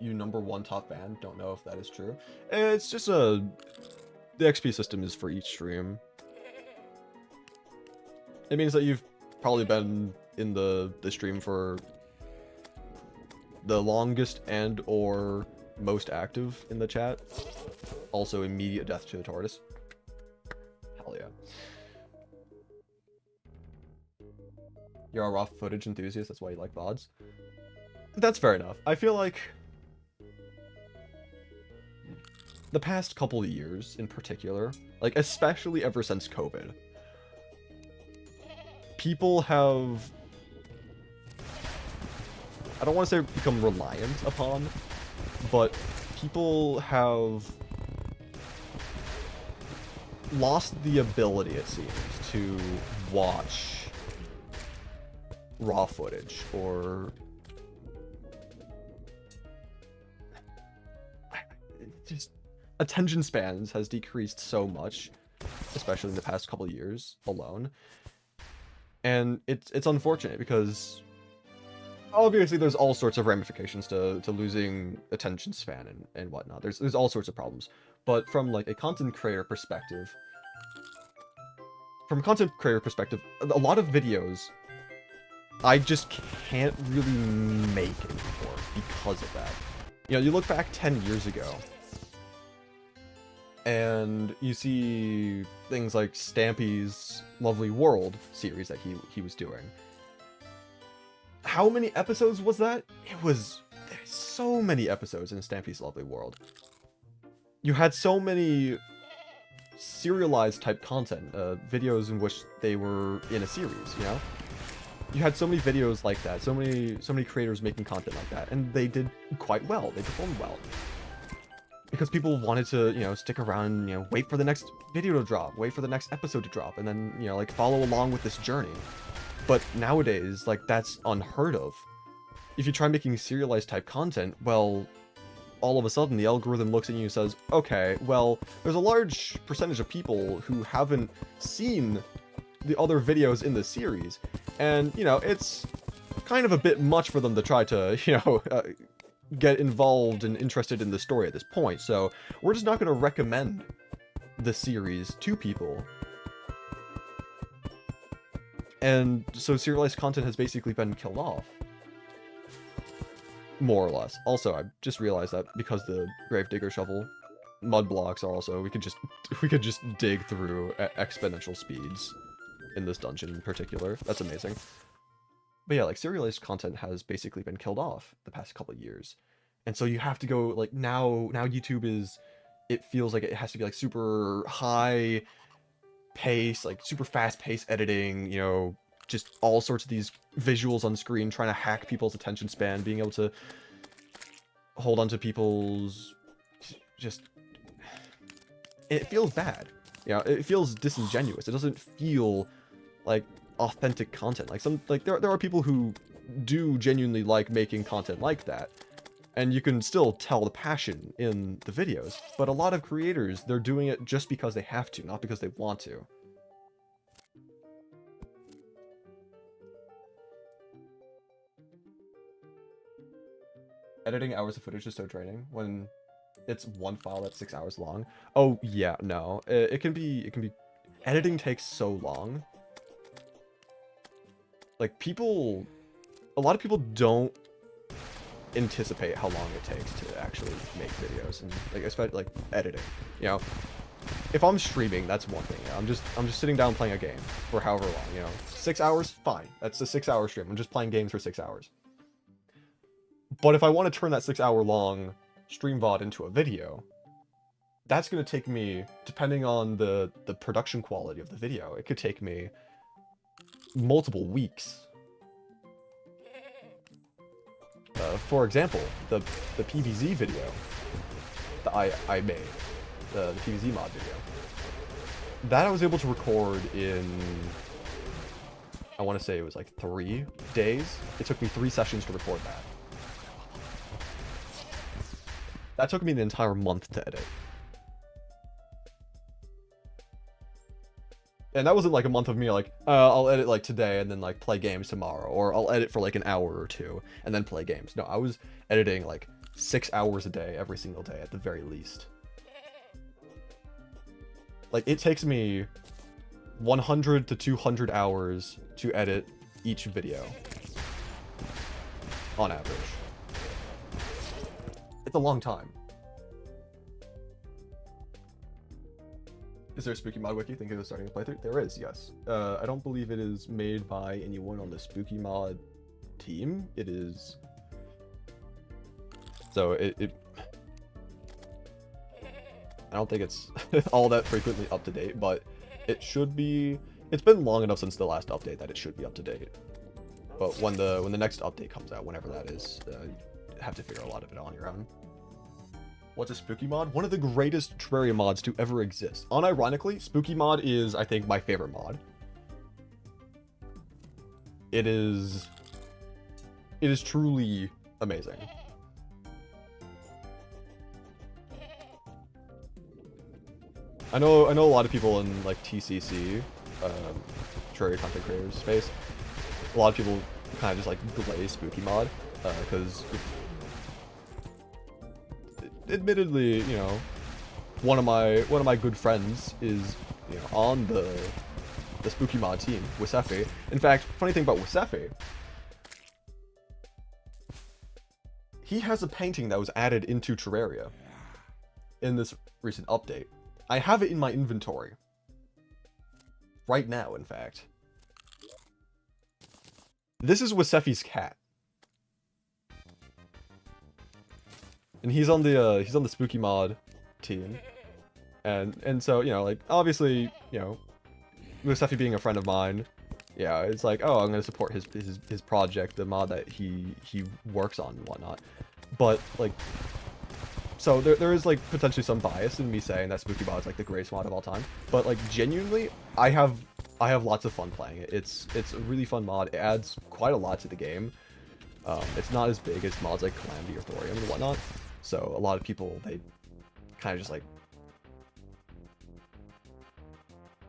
#1 top fan. Don't know if that is true. It's just the XP system is for each stream. It means that you've probably been in the stream for the longest and or most active in the chat. Also, immediate death to the tortoise. Hell yeah. You're a raw footage enthusiast, that's why you like VODs. That's fair enough. I feel like the past couple of years in particular, like especially ever since COVID, people have, I don't want to say become reliant upon, but people have lost the ability, it seems, to watch raw footage, or just attention spans has decreased so much, especially in the past couple of years alone. And it's unfortunate because obviously there's all sorts of ramifications to losing attention span and whatnot. There's all sorts of problems. But from like a content creator perspective, a lot of videos I just can't really make anymore because of that. You know, you look back 10 years ago, and you see things like Stampy's Lovely World series that he was doing. How many episodes was that? There's so many episodes in Stampy's Lovely World. You had so many serialized type content, videos in which they were in a series, you know? You had so many videos like that, so many creators making content like that, and they did quite well. They performed well. Because people wanted to, you know, stick around and, you know, wait for the next video to drop, wait for the next episode to drop, and then, you know, like, follow along with this journey. But nowadays, like, that's unheard of. If you try making serialized type content, well, all of a sudden the algorithm looks at you and says, okay, well, there's a large percentage of people who haven't seen the other videos in the series, and, you know, it's kind of a bit much for them to try to, you know, get involved and interested in the story at this point, so we're just not going to recommend the series to people. And so serialized content has basically been killed off, more or less. Also, I just realized that because the Gravedigger shovel mud blocks are also, we could just dig through at exponential speeds. in this dungeon in particular. That's amazing. But yeah, like serialized content has basically been killed off the past couple of years. And so you have to go like now YouTube is, it feels like it has to be like super high pace, like super fast pace editing, you know, just all sorts of these visuals on screen, trying to hack people's attention span, being able to hold on to people's just, it feels bad. You know, it feels disingenuous. It doesn't feel like authentic content. Like there are people who do genuinely like making content like that, and you can still tell the passion in the videos, but a lot of creators, they're doing it just because they have to, not because they want to. Editing hours of footage is so draining when it's one file that's 6 hours long. Oh yeah, no, it can be, editing takes so long. Like a lot of people don't anticipate how long it takes to actually make videos, and like especially like editing. You know, if I'm streaming, that's one thing. You know, I'm just sitting down playing a game for however long. You know, 6 hours, fine. That's a 6 hour stream. I'm just playing games for 6 hours. But if I want to turn that 6 hour long stream VOD into a video, that's going to take me, depending on the production quality of the video, it could take me multiple weeks. For example, the PVZ video that I made, the PVZ mod video, that I was able to record in, I want to say it was like 3 days. It took me 3 sessions to record that. That took me the entire month to edit. And that wasn't like a month of me like, I'll edit like today and then like play games tomorrow, or I'll edit for like an hour or 2 and then play games. No, I was editing like 6 hours a day every single day at the very least. Like it takes me 100 to 200 hours to edit each video on average. It's a long time. Is there a Spooky Mod wiki? Think of starting a playthrough? There is, yes. I don't believe it is made by anyone on the Spooky Mod team. It is... So I don't think it's all that frequently up to date, but it should be... It's been long enough since the last update that it should be up to date. But when the next update comes out, whenever that is, you have to figure a lot of it on your own. What's a Spooky Mod? One of the greatest Terraria mods to ever exist. Unironically, Spooky Mod is, I think, my favorite mod. It is truly amazing. I know a lot of people in like TCC, Terraria content creators space. A lot of people kind of just like glaze Spooky Mod because. Admittedly, you know, one of my good friends is, you know, on the Spooky Mod team, Wisefi. In fact, funny thing about Wisefi, he has a painting that was added into Terraria in this recent update. I have it in my inventory right now, in fact. This is Wisefi's cat. And he's on the Spooky Mod team, and so, you know, like obviously, you know, Wisefi being a friend of mine, yeah, it's like, oh, I'm gonna support his project, the mod that he works on and whatnot. But like, so there is like potentially some bias in me saying that Spooky Mod is like the greatest mod of all time. But like genuinely, I have lots of fun playing it. It's a really fun mod. It adds quite a lot to the game. It's not as big as mods like Calamity or Thorium and whatnot. So a lot of people, they kind of just like,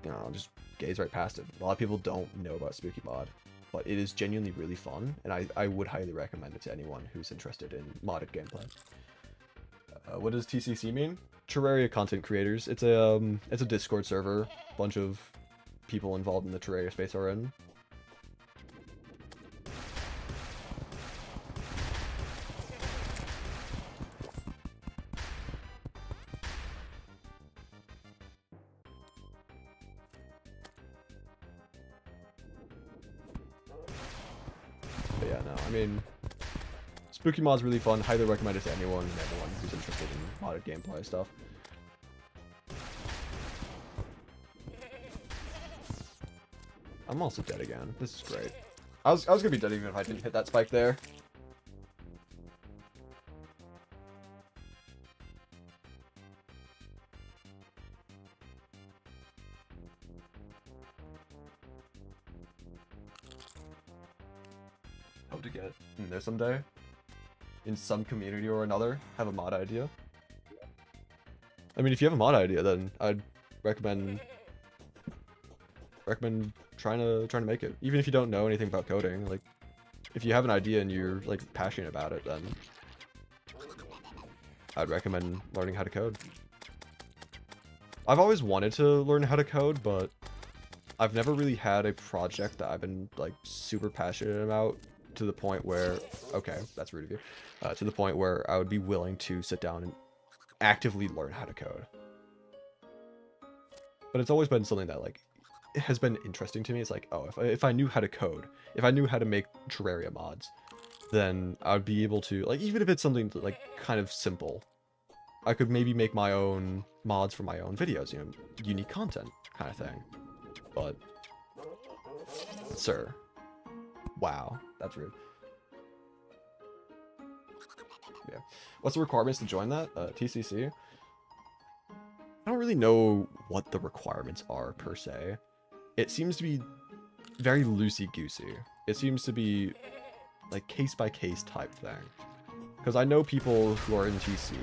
you know, just gaze right past it. A lot of people don't know about Spooky Mod, but it is genuinely really fun, and I would highly recommend it to anyone who's interested in modded gameplay. What does TCC mean? Terraria content creators. It's a Discord server. A bunch of people involved in the Terraria space are in. I mean, Spooky Mod's really fun. Highly recommend it to anyone and everyone who's interested in modded gameplay stuff. I'm also dead again. This is great. I was gonna be dead even if I didn't hit that spike there. Hope to get in there someday. In some community or another, have a mod idea. I mean, if you have a mod idea, then I'd recommend trying to make it. Even if you don't know anything about coding, like if you have an idea and you're like passionate about it, then I'd recommend learning how to code. I've always wanted to learn how to code, but I've never really had a project that I've been like super passionate about to the point where, okay, that's rude of you, to the point where I would be willing to sit down and actively learn how to code. But it's always been something that like has been interesting to me. It's like, oh, if I knew how to code, if I knew how to make Terraria mods, then I would be able to, like, even if it's something like kind of simple, I could maybe make my own mods for my own videos, you know, unique content kind of thing. But, sir, wow, that's rude. Yeah. What's the requirements to join that? TCC? I don't really know what the requirements are per se. It seems to be very loosey-goosey. It seems to be like case-by-case type thing. Because I know people who are in TCC,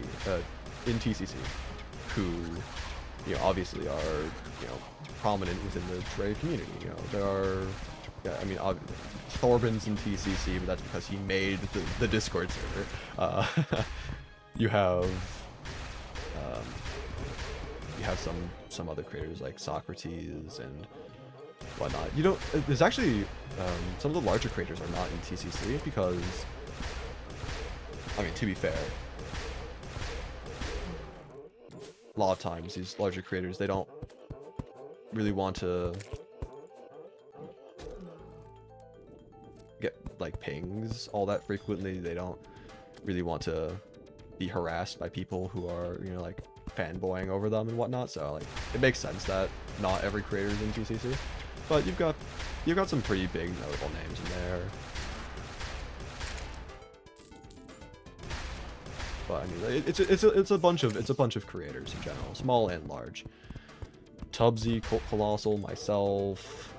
who, you know, obviously are, you know, prominent within the Terraria community. You know, there are, yeah, I mean, Thorbin's in TCC, but that's because he made the Discord server. You have some other creators like Socrates and whatnot. You don't. There's actually some of the larger creators are not in TCC because, I mean, to be fair, a lot of times these larger creators, they don't really want to get like pings all that frequently. They don't really want to be harassed by people who are, you know, like fanboying over them and whatnot. So like it makes sense that not every creator is in TCC, but you've got some pretty big notable names in there. But I mean, it's a bunch of creators in general, small and large. Tubbsy, Colossal, myself,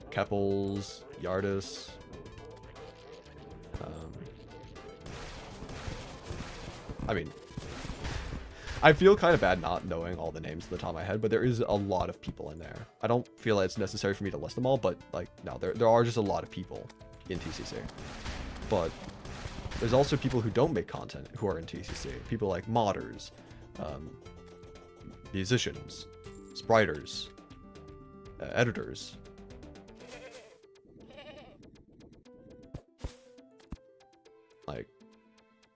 Keppels, Yardis. I mean, I feel kind of bad not knowing all the names at the top of my head, but there is a lot of people in there. I don't feel like it's necessary for me to list them all, but like, no, there are just a lot of people in TCC. But there's also people who don't make content who are in TCC. People like modders, musicians, spriters, editors. Like,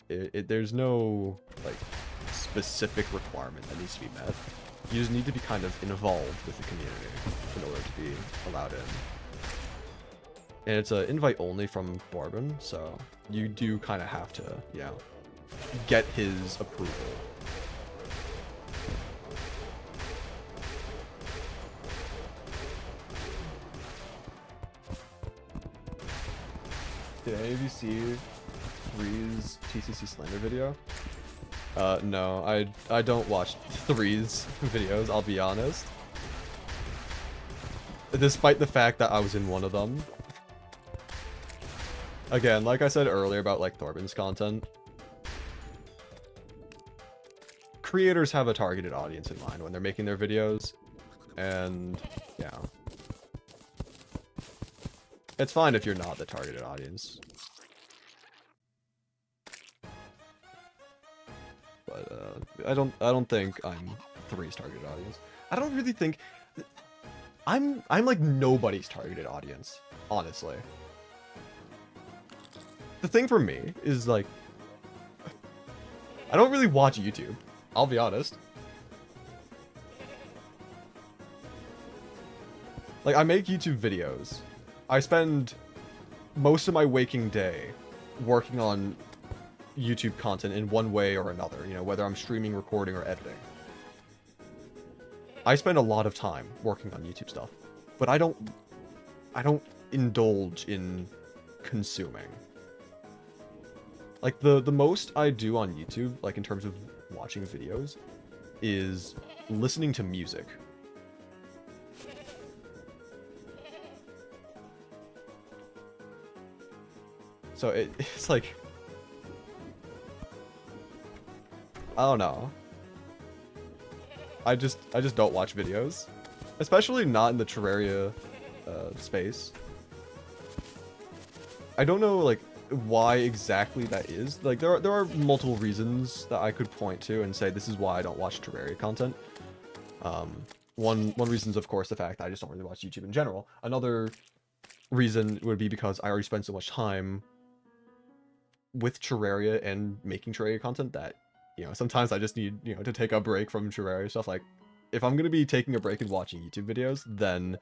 there's no like specific requirement that needs to be met. You just need to be kind of involved with the community in order to be allowed in. And it's an invite only from Bourbon, so you do kind of have to, you know, get his approval. Did any of you see Three's TCC Slander video? No, I don't watch Three's videos, I'll be honest. Despite the fact that I was in one of them. Again, like I said earlier about like Thorbin's content, creators have a targeted audience in mind when they're making their videos, and yeah. It's fine if you're not the targeted audience. But I don't think I'm Three's targeted audience. I don't really think I'm like nobody's targeted audience, honestly. The thing for me is like I don't really watch YouTube, I'll be honest. Like, I make YouTube videos. I spend most of my waking day working on YouTube content in one way or another, you know, whether I'm streaming, recording, or editing. I spend a lot of time working on YouTube stuff, but I don't indulge in consuming. Like, the most I do on YouTube, like, in terms of watching videos, is listening to music. So it's like, I don't know. I just don't watch videos, especially not in the Terraria space. I don't know like why exactly that is. Like there are multiple reasons that I could point to and say this is why I don't watch Terraria content. One reason is of course the fact that I just don't really watch YouTube in general. Another reason would be because I already spend so much time with Terraria and making Terraria content that, you know, sometimes I just need, you know, to take a break from Terraria stuff. Like, if I'm gonna be taking a break and watching YouTube videos, then,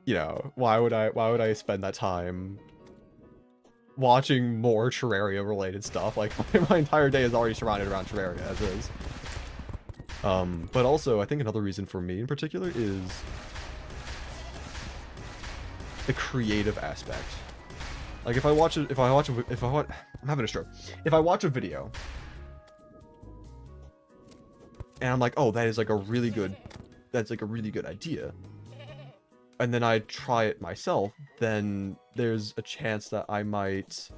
you know, why would I spend that time watching more Terraria related stuff? Like, my entire day is already surrounded around Terraria as is. But also, I think another reason for me in particular is the creative aspect. Like I'm having a stroke. If I watch a video and I'm like, oh, that's like a really good idea, and then I try it myself, then there's a chance that I might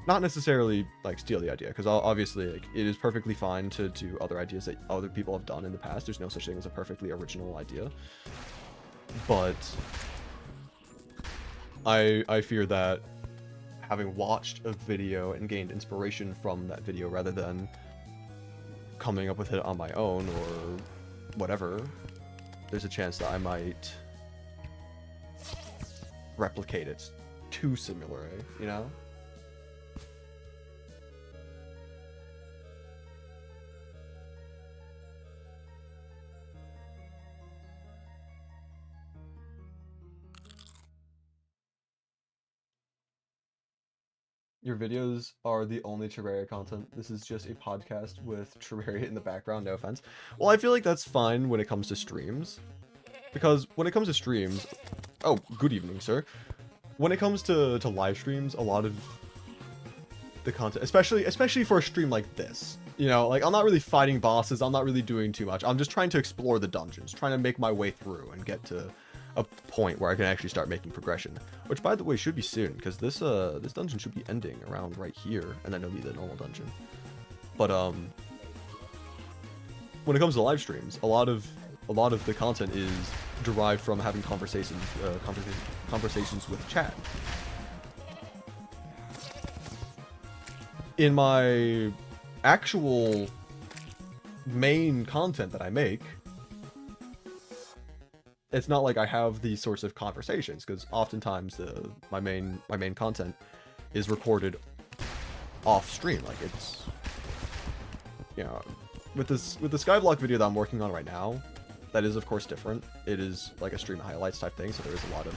not necessarily like steal the idea, because obviously like it is perfectly fine to do other ideas that other people have done in the past. There's no such thing as a perfectly original idea, but I fear that having watched a video and gained inspiration from that video rather than coming up with it on my own or whatever, there's a chance that I might replicate it too similarly, you know? Your videos are the only Terraria content. This is just a podcast with Terraria in the background, no offense. Well, I feel like that's fine when it comes to streams. Because when it comes to streams... Oh, good evening, sir. When it comes to live streams, a lot of the content, especially for a stream like this, you know, like I'm not really fighting bosses, I'm not really doing too much. I'm just trying to explore the dungeons, trying to make my way through and get to a point where I can actually start making progression, which by the way should be soon, because this dungeon should be ending around right here, and then it'll be the normal dungeon. But when it comes to live streams, a lot of the content is derived from having conversations with chat. In my actual main content that I make, it's not like I have these sorts of conversations, because oftentimes my main content is recorded off stream. Like it's, you know, with the Skyblock video that I'm working on right now, that is of course different. It is like a stream highlights type thing, so there is a lot of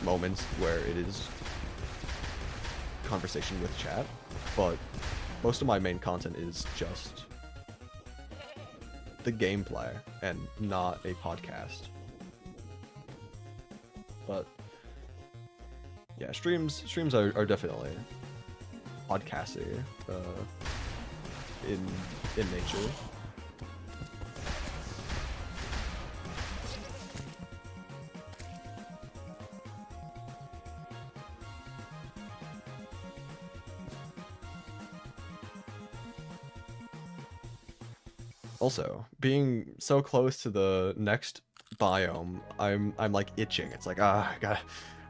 moments where it is conversation with chat, but most of my main content is just the gameplay and not a podcast. But yeah, streams are definitely podcasty in nature. Also, being so close to the next biome, I'm like itching. It's like, God,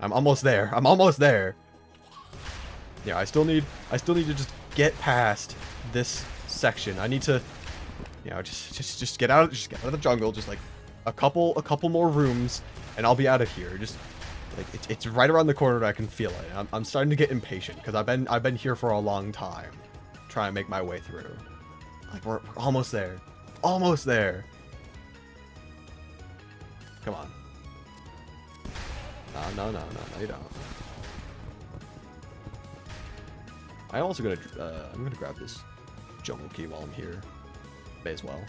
I'm almost there. I'm almost there. Yeah, I still need to just get past this section. I need to, you know, just get out of the jungle. Just like a couple more rooms, and I'll be out of here. Just like it's right around the corner. I can feel it. I'm starting to get impatient because I've been here for a long time, trying to make my way through. Like we're almost there. Almost there. Come on. No, you don't. I'm also gonna, I'm gonna grab this jungle key while I'm here. May as well.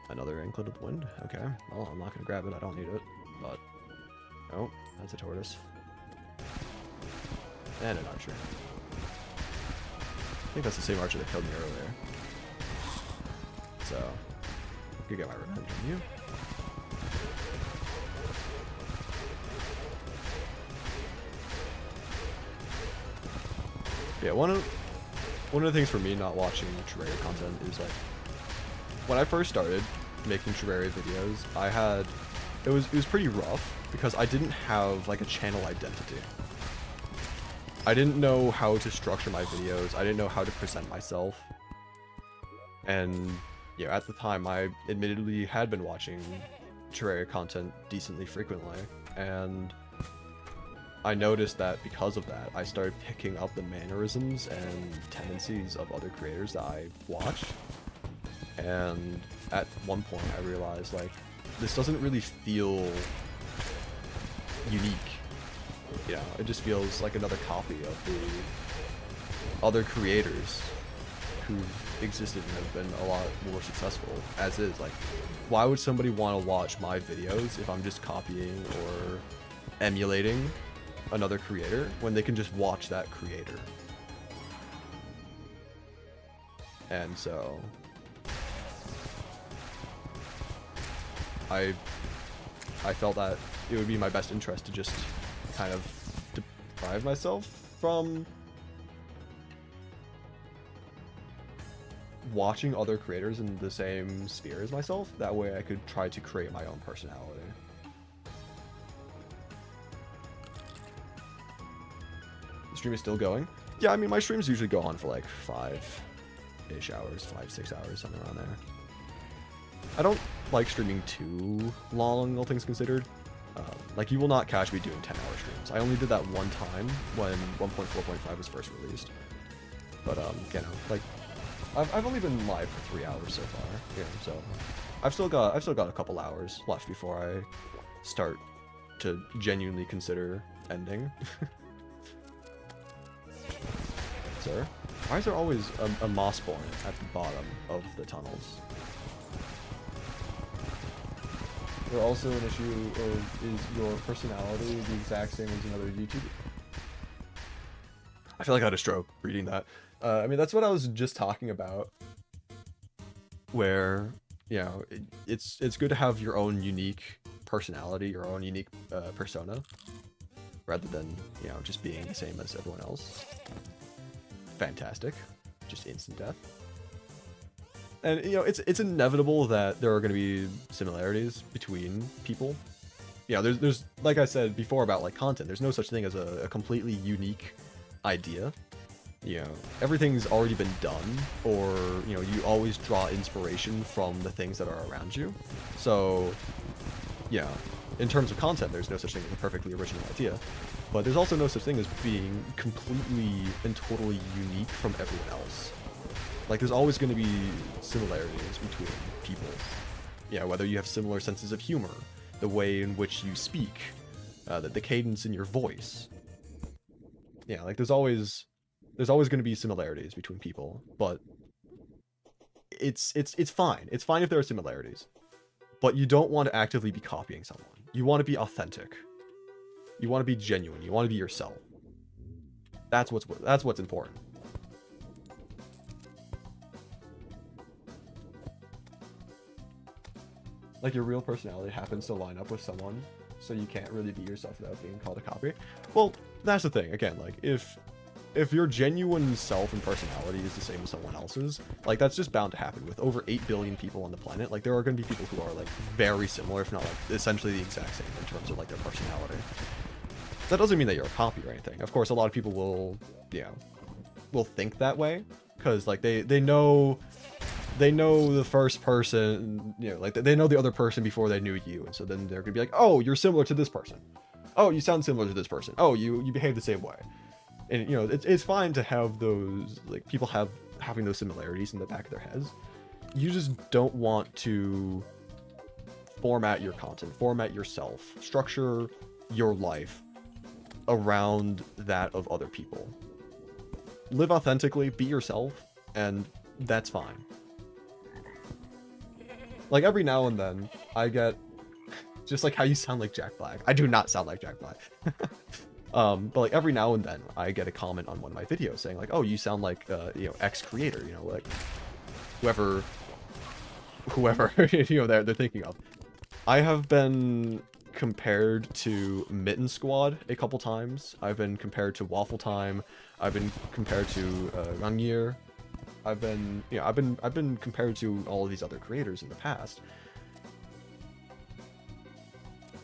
Another anklet of the wind? Okay, well, I'm not gonna grab it, I don't need it, but... Oh, that's a tortoise. And an archer. I think that's the same archer that killed me earlier. So, I could get my revenge on you. Yeah, one of the things for me not watching Terraria content is like, when I first started making Terraria videos, it was pretty rough because I didn't have like a channel identity. I didn't know how to structure my videos. I didn't know how to present myself. And you know, at the time, I admittedly had been watching Terraria content decently frequently, and I noticed that because of that, I started picking up the mannerisms and tendencies of other creators that I watched. And at one point I realized, like, this doesn't really feel unique. You know, it just feels like another copy of the other creators who've existed and have been a lot more successful as is. Like, why would somebody want to watch my videos if I'm just copying or emulating another creator when they can just watch that creator? And so I felt that it would be in my best interest to just kind of deprive myself from watching other creators in the same sphere as myself. That way I could try to create my own personality. The stream is still going? Yeah, I mean, my streams usually go on for like 5-ish hours, 5-6 hours, something around there. I don't like streaming too long, all things considered. Like, you will not catch me doing 10-hour streams. I only did that one time when 1.4.5 was first released. But, you know, like, I've only been live for 3 hours so far. Yeah, so I've still got a couple hours left before I start to genuinely consider ending. Sir, why is there always a moss born at the bottom of the tunnels? There also an issue of, is your personality the exact same as another YouTuber? I feel like I had a stroke reading that. I mean, that's what I was just talking about, where, you know, it's good to have your own unique personality, your own unique persona, rather than, you know, just being the same as everyone else. Fantastic. Just instant death. And, you know, it's inevitable that there are going to be similarities between people. Yeah, there's like I said before about like content, there's no such thing as a completely unique idea. You know, everything's already been done, or, you know, you always draw inspiration from the things that are around you. So, yeah, in terms of content, there's no such thing as a perfectly original idea. But there's also no such thing as being completely and totally unique from everyone else. Like, there's always going to be similarities between people. Yeah, whether you have similar senses of humor, the way in which you speak, the cadence in your voice. Yeah, like, there's always going to be similarities between people, but it's fine. It's fine if there are similarities, but you don't want to actively be copying someone. You want to be authentic. You want to be genuine. You want to be yourself. That's what's important. Like, your real personality happens to line up with someone, so you can't really be yourself without being called a copy. Well, that's the thing. Again, like, if your genuine self and personality is the same as someone else's, like, that's just bound to happen. With over 8 billion people on the planet, like, there are going to be people who are, like, very similar, if not, like, essentially the exact same in terms of, like, their personality. That doesn't mean that you're a copy or anything. Of course, a lot of people will, you know, will think that way, because, like, they know the first person, you know, like, they know the other person before they knew you, and so then they're gonna be like, oh, you're similar to this person. Oh, you sound similar to this person. Oh, you behave the same way. And, you know, it's fine to have those, like, people having those similarities in the back of their heads. You just don't want to format your content, format yourself, structure your life around that of other people. Live authentically, be yourself, and that's fine. Like, every now and then, I get, just like how you sound like Jack Black. I do not sound like Jack Black. But like every now and then, I get a comment on one of my videos saying like, oh, you sound like, you know, X creator, you know, like whoever, you know, they're thinking of. I have been compared to Mitten Squad a couple times. I've been compared to Waffle Time. I've been compared to Rangir. I've been compared to all of these other creators in the past.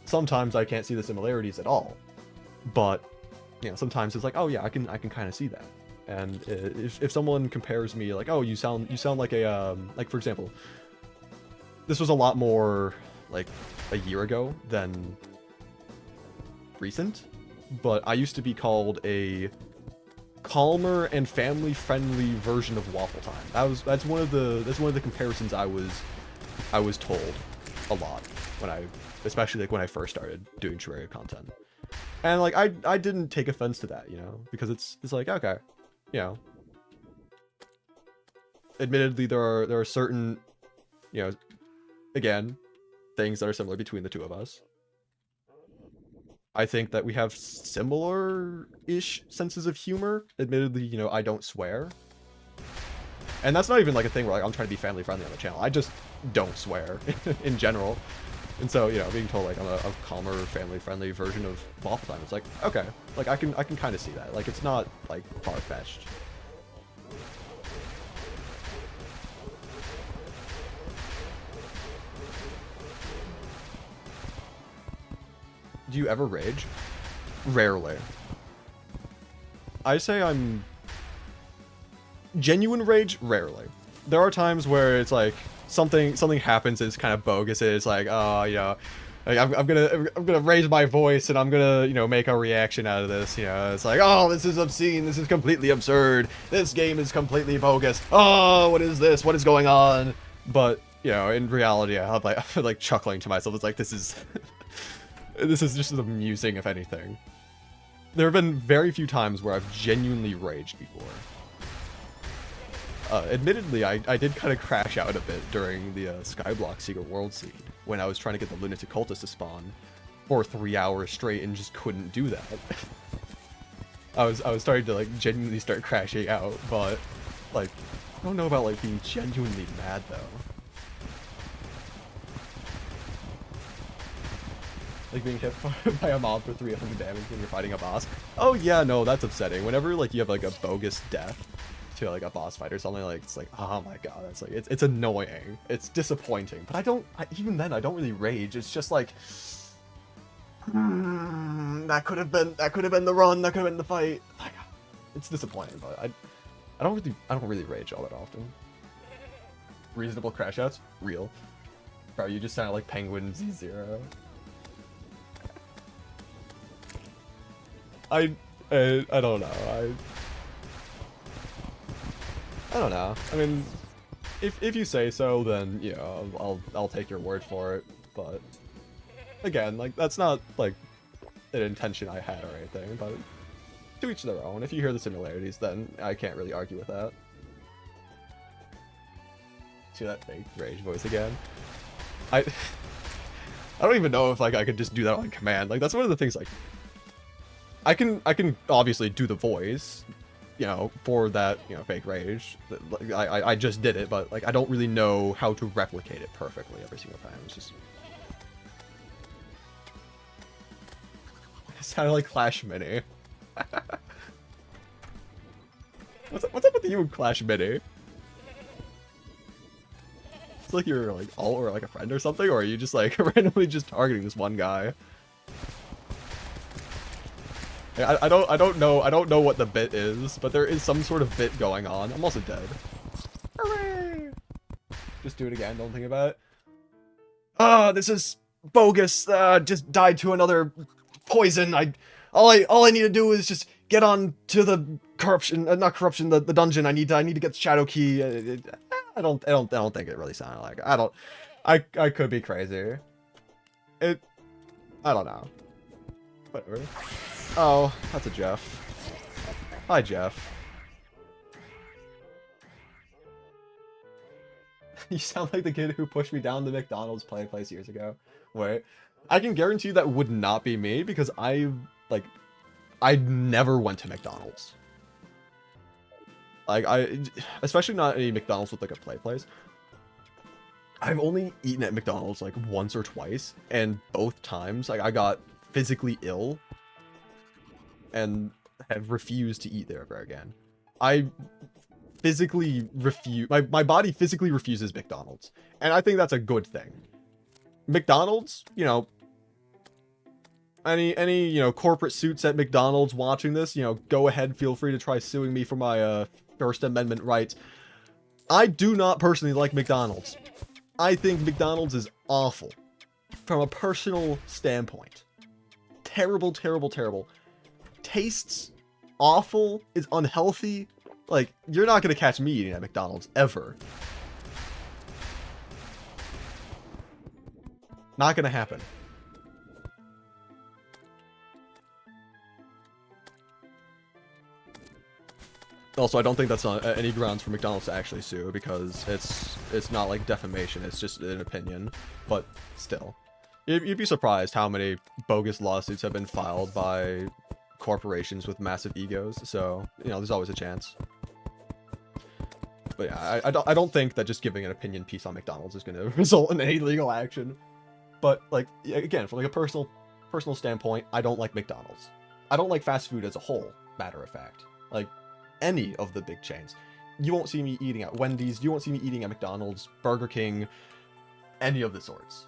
Sometimes I can't see the similarities at all, but you know, sometimes it's like, oh yeah, I can kind of see that. And if someone compares me like, oh, you sound like a like, for example, this was a lot more like a year ago than recent, but I used to be called a calmer and family-friendly version of Waffle Time. That's one of the comparisons I was told a lot especially like when I first started doing Terraria content. And like I didn't take offense to that, you know, because it's like, okay, you know, admittedly there are certain, you know, again, things that are similar between the two of us. I think that we have similar-ish senses of humor. Admittedly, you know, I don't swear. And that's not even like a thing where like I'm trying to be family-friendly on the channel. I just don't swear in general. And so, you know, being told like I'm a calmer, family-friendly version of Waffle Time, it's like, okay, like I can kind of see that. Like, it's not like far-fetched. Do you ever rage? Rarely. I say I'm genuine rage, rarely. There are times where it's like something happens and it's kind of bogus. It's like, oh, you know, like, I'm gonna raise my voice and I'm gonna, you know, make a reaction out of this. You know, it's like, oh, this is obscene. This is completely absurd. This game is completely bogus. Oh, what is this? What is going on? But you know, in reality, I'm like chuckling to myself. It's like, this is this is just amusing, if anything. There have been very few times where I've genuinely raged before. Admittedly, I did kind of crash out a bit during the Skyblock Secret World scene, when I was trying to get the Lunatic Cultist to spawn for 3 hours straight and just couldn't do that. I was starting to like genuinely start crashing out, but like, I don't know about like being genuinely mad though. Like being hit by a mob for 300 damage when you're fighting a boss. Oh yeah, no, that's upsetting. Whenever like you have like a bogus death to like a boss fight or something, like it's like, oh my god, that's like, it's annoying. It's disappointing. But even then I don't really rage. It's just like, that could have been the run, that could have been the fight. Like, it's disappointing, but I don't really rage all that often. Reasonable crash outs? Real. Bro, you just sound like Penguin Z0. I don't know. I don't know. I mean, if you say so, then you know, I'll take your word for it. But again, like that's not like an intention I had or anything. But to each their own. If you hear the similarities, then I can't really argue with that. See that fake rage voice again? I don't even know if like I could just do that on command. Like that's one of the things like. I can obviously do the voice, you know, for that, you know, fake rage. I just did it, but like I don't really know how to replicate it perfectly every single time. It's just it sounded like Clash Mini. What's up with you and Clash Mini? It's like you're like all or like a friend or something, or are you just like randomly just targeting this one guy? I don't know what the bit is, but there is some sort of bit going on. I'm also dead. Hooray! Just do it again, don't think about it. Ah, this is bogus. Just died to another poison. All I need to do is just get on to the corruption, not corruption, the dungeon. I need to get the shadow key. I don't think it really sounded like. I could be crazy. I don't know. Whatever. Oh, that's a Jeff. Hi, Jeff. You sound like the kid who pushed me down the McDonald's place years ago. Wait, I can guarantee that would not be me because I never went to McDonald's. Like, especially not any McDonald's with like a play place. I've only eaten at McDonald's like once or twice, and both times like I got physically ill and have refused to eat there ever again. I physically refuse, my body physically refuses McDonald's, and I think that's a good thing. McDonald's, you know, any you know, corporate suits at McDonald's watching this, you know, go ahead, feel free to try suing me for my First Amendment rights. I do not personally like McDonald's. I think McDonald's is awful from a personal standpoint. Terrible, terrible, terrible. Tastes awful, is unhealthy. Like, you're not gonna catch me eating at McDonald's ever. Not gonna happen. Also, I don't think that's on any grounds for McDonald's to actually sue, because it's not like defamation, it's just an opinion. But still, you'd be surprised how many bogus lawsuits have been filed by corporations with massive egos. So, you know, there's always a chance. But yeah, I don't think that just giving an opinion piece on McDonald's is going to result in any legal action. But like, again, from like a personal standpoint, I don't like McDonald's. I don't like fast food as a whole, matter of fact. Like, any of the big chains. You won't see me eating at Wendy's, you won't see me eating at McDonald's, Burger King, any of the sorts.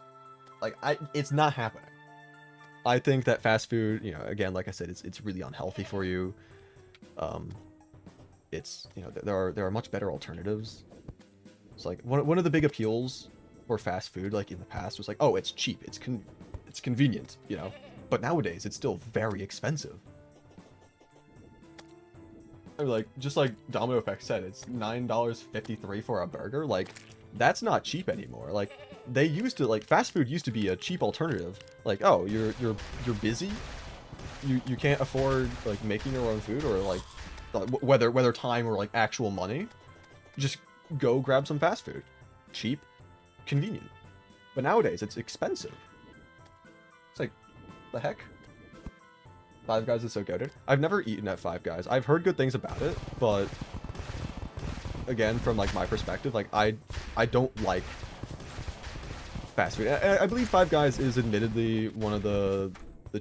Like, it's not happening. I think that fast food, you know, again, like I said, it's really unhealthy for you. It's, you know, there are much better alternatives. It's like one of the big appeals for fast food, like in the past, was like, oh, it's cheap, it's convenient, you know. But nowadays, it's still very expensive. Like, just like Domino Effect said, it's $9.53 for a burger. Like, that's not cheap anymore. Like, they used to, like, fast food used to be a cheap alternative. Like, oh, you're busy, you can't afford like making your own food, or like whether time or like actual money, just go grab some fast food. Cheap, convenient. But nowadays it's expensive. It's like, the heck? Five Guys is so goated. I've never eaten at Five Guys. I've heard good things about it, but again, from like my perspective, like I don't like fast food. I believe Five Guys is admittedly one of the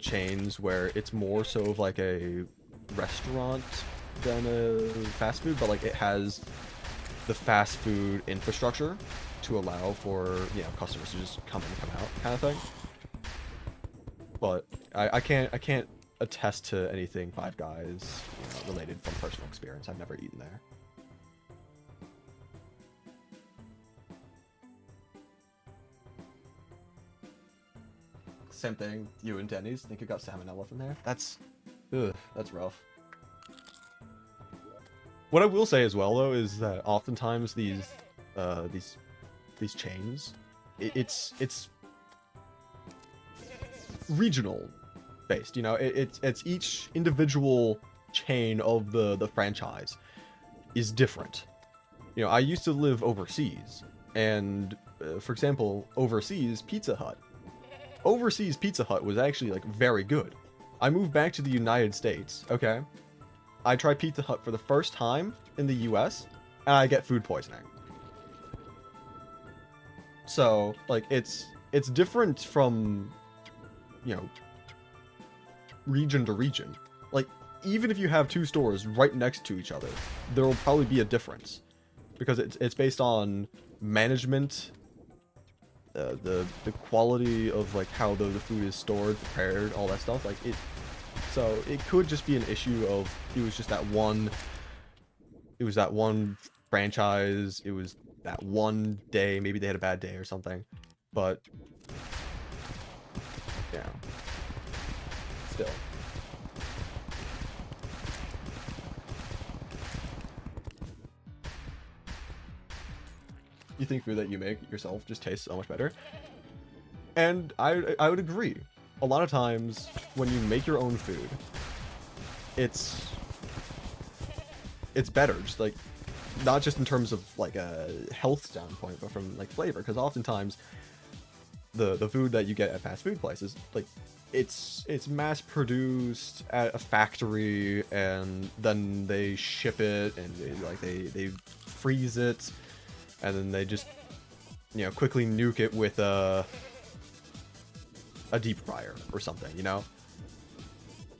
chains where it's more so of like a restaurant than a fast food, but like it has the fast food infrastructure to allow for, you know, customers to just come in and come out kind of thing. But I can't attest to anything Five Guys, you know, related from personal experience. I've never eaten there. Same thing, you and Denny's. Think you got salmonella from there? That's rough. What I will say as well, though, is that oftentimes these chains, it's regional based. You know, it's each individual chain of the franchise is different. You know, I used to live overseas, and for example, overseas Pizza Hut was actually like very good. I moved back to the United States, okay? I tried Pizza Hut for the first time in the US, and I get food poisoning. So, like, it's different from, you know, region to region. Like, even if you have two stores right next to each other, there will probably be a difference, because it's based on management, the quality of like how the food is stored, prepared, all that stuff. Like so it could just be an issue of it was that one franchise, it was that one day, maybe they had a bad day or something. But yeah, still. You think food that you make yourself just tastes so much better? And I would agree. A lot of times when you make your own food, it's better. Just like, not just in terms of like a health standpoint, but from like flavor. Because oftentimes the food that you get at fast food places, like it's mass produced at a factory, and then they ship it, and they freeze it, and then they just, you know, quickly nuke it with a deep fryer or something, you know?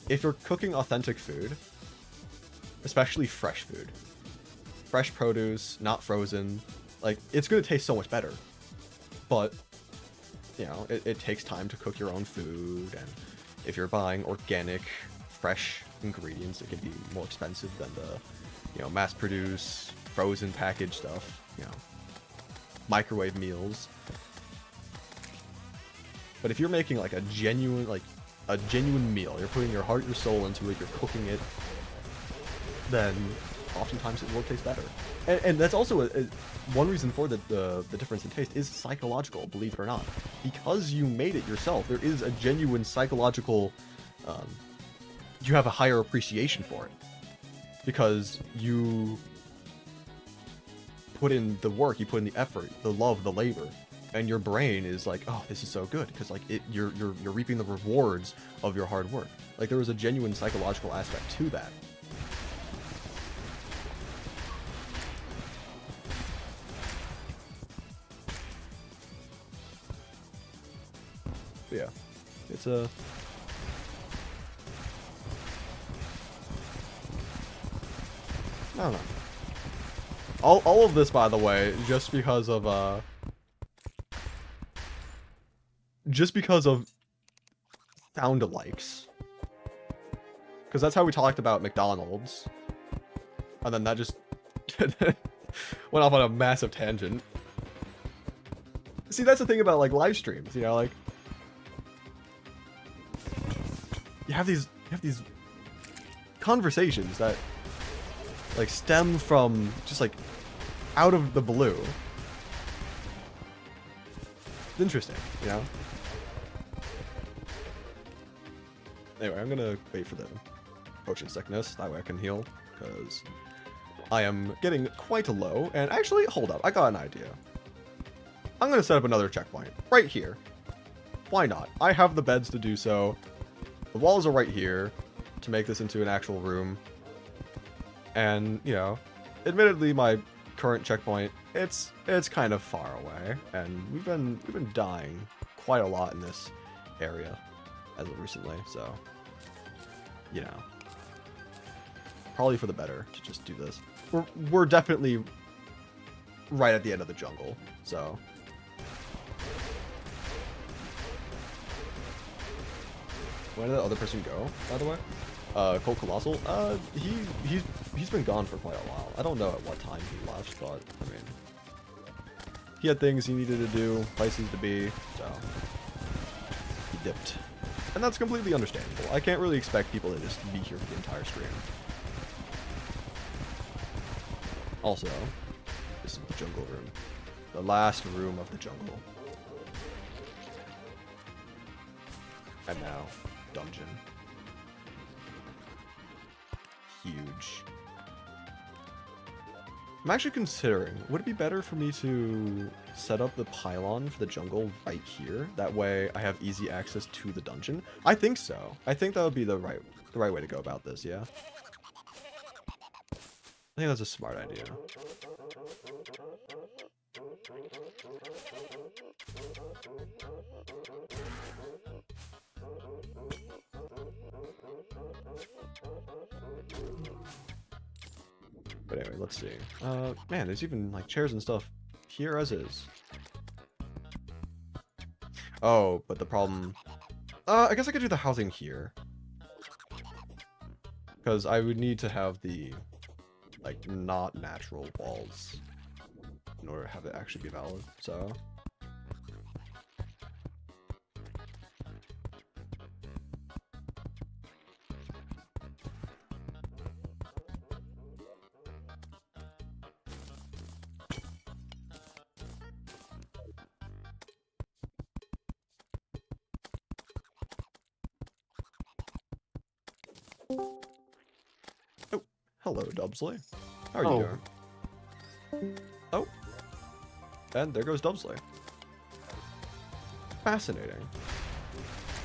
If you're cooking authentic food, especially fresh food, fresh produce, not frozen, like, it's gonna taste so much better. But, you know, it takes time to cook your own food, and if you're buying organic, fresh ingredients, it can be more expensive than the, you know, mass-produced, frozen packaged stuff, you know, microwave meals. But if you're making like a genuine meal, you're putting your heart, your soul into it, you're cooking it, then oftentimes it will taste better. And that's also one reason for the difference in taste is psychological, believe it or not. Because you made it yourself, there is a genuine psychological, you have a higher appreciation for it. Because you put in the work, you put in the effort, the love, the labor. And your brain is like, oh, this is so good, because like you're reaping the rewards of your hard work. Like, there was a genuine psychological aspect to that. But yeah, it's a. I don't know. All of this, by the way, just because of sound-alikes. Because that's how we talked about McDonald's. And then that just went off on a massive tangent. See, that's the thing about, like, live streams, you know, like, you have these conversations that, like, stem from just, like, out of the blue. It's interesting, you know? Anyway, I'm gonna wait for the potion sickness, that way I can heal, because I am getting quite low. And actually, hold up, I got an idea. I'm gonna set up another checkpoint, right here. Why not? I have the beds to do so. The walls are right here, to make this into an actual room. And, you know, admittedly, my current checkpoint, it's kind of far away, and we've been dying quite a lot in this area as of recently, so, you know, probably for the better to just do this. We're definitely right at the end of the jungle, so. Where did the other person go, by the way? Colt Colossal? He's been gone for quite a while. I don't know at what time he left, but, I mean, he had things he needed to do, places to be, so he dipped. And that's completely understandable. I can't really expect people to just be here for the entire stream. Also, this is the jungle room. The last room of the jungle. And now, dungeon. Huge. I'm actually considering, would it be better for me to set up the pylon for the jungle right here? That way I have easy access to the dungeon? I think so. I think that would be the right way to go about this, yeah? I think that's a smart idea. But anyway, let's see. Man, there's even, like, chairs and stuff here as is. Oh, but the problem... I guess I could do the housing here. Because I would need to have the, like, not natural walls in order to have it actually be valid, so... Oh, hello, Dubsley. How are Oh. you doing? Oh. And there goes Dubsley. Fascinating.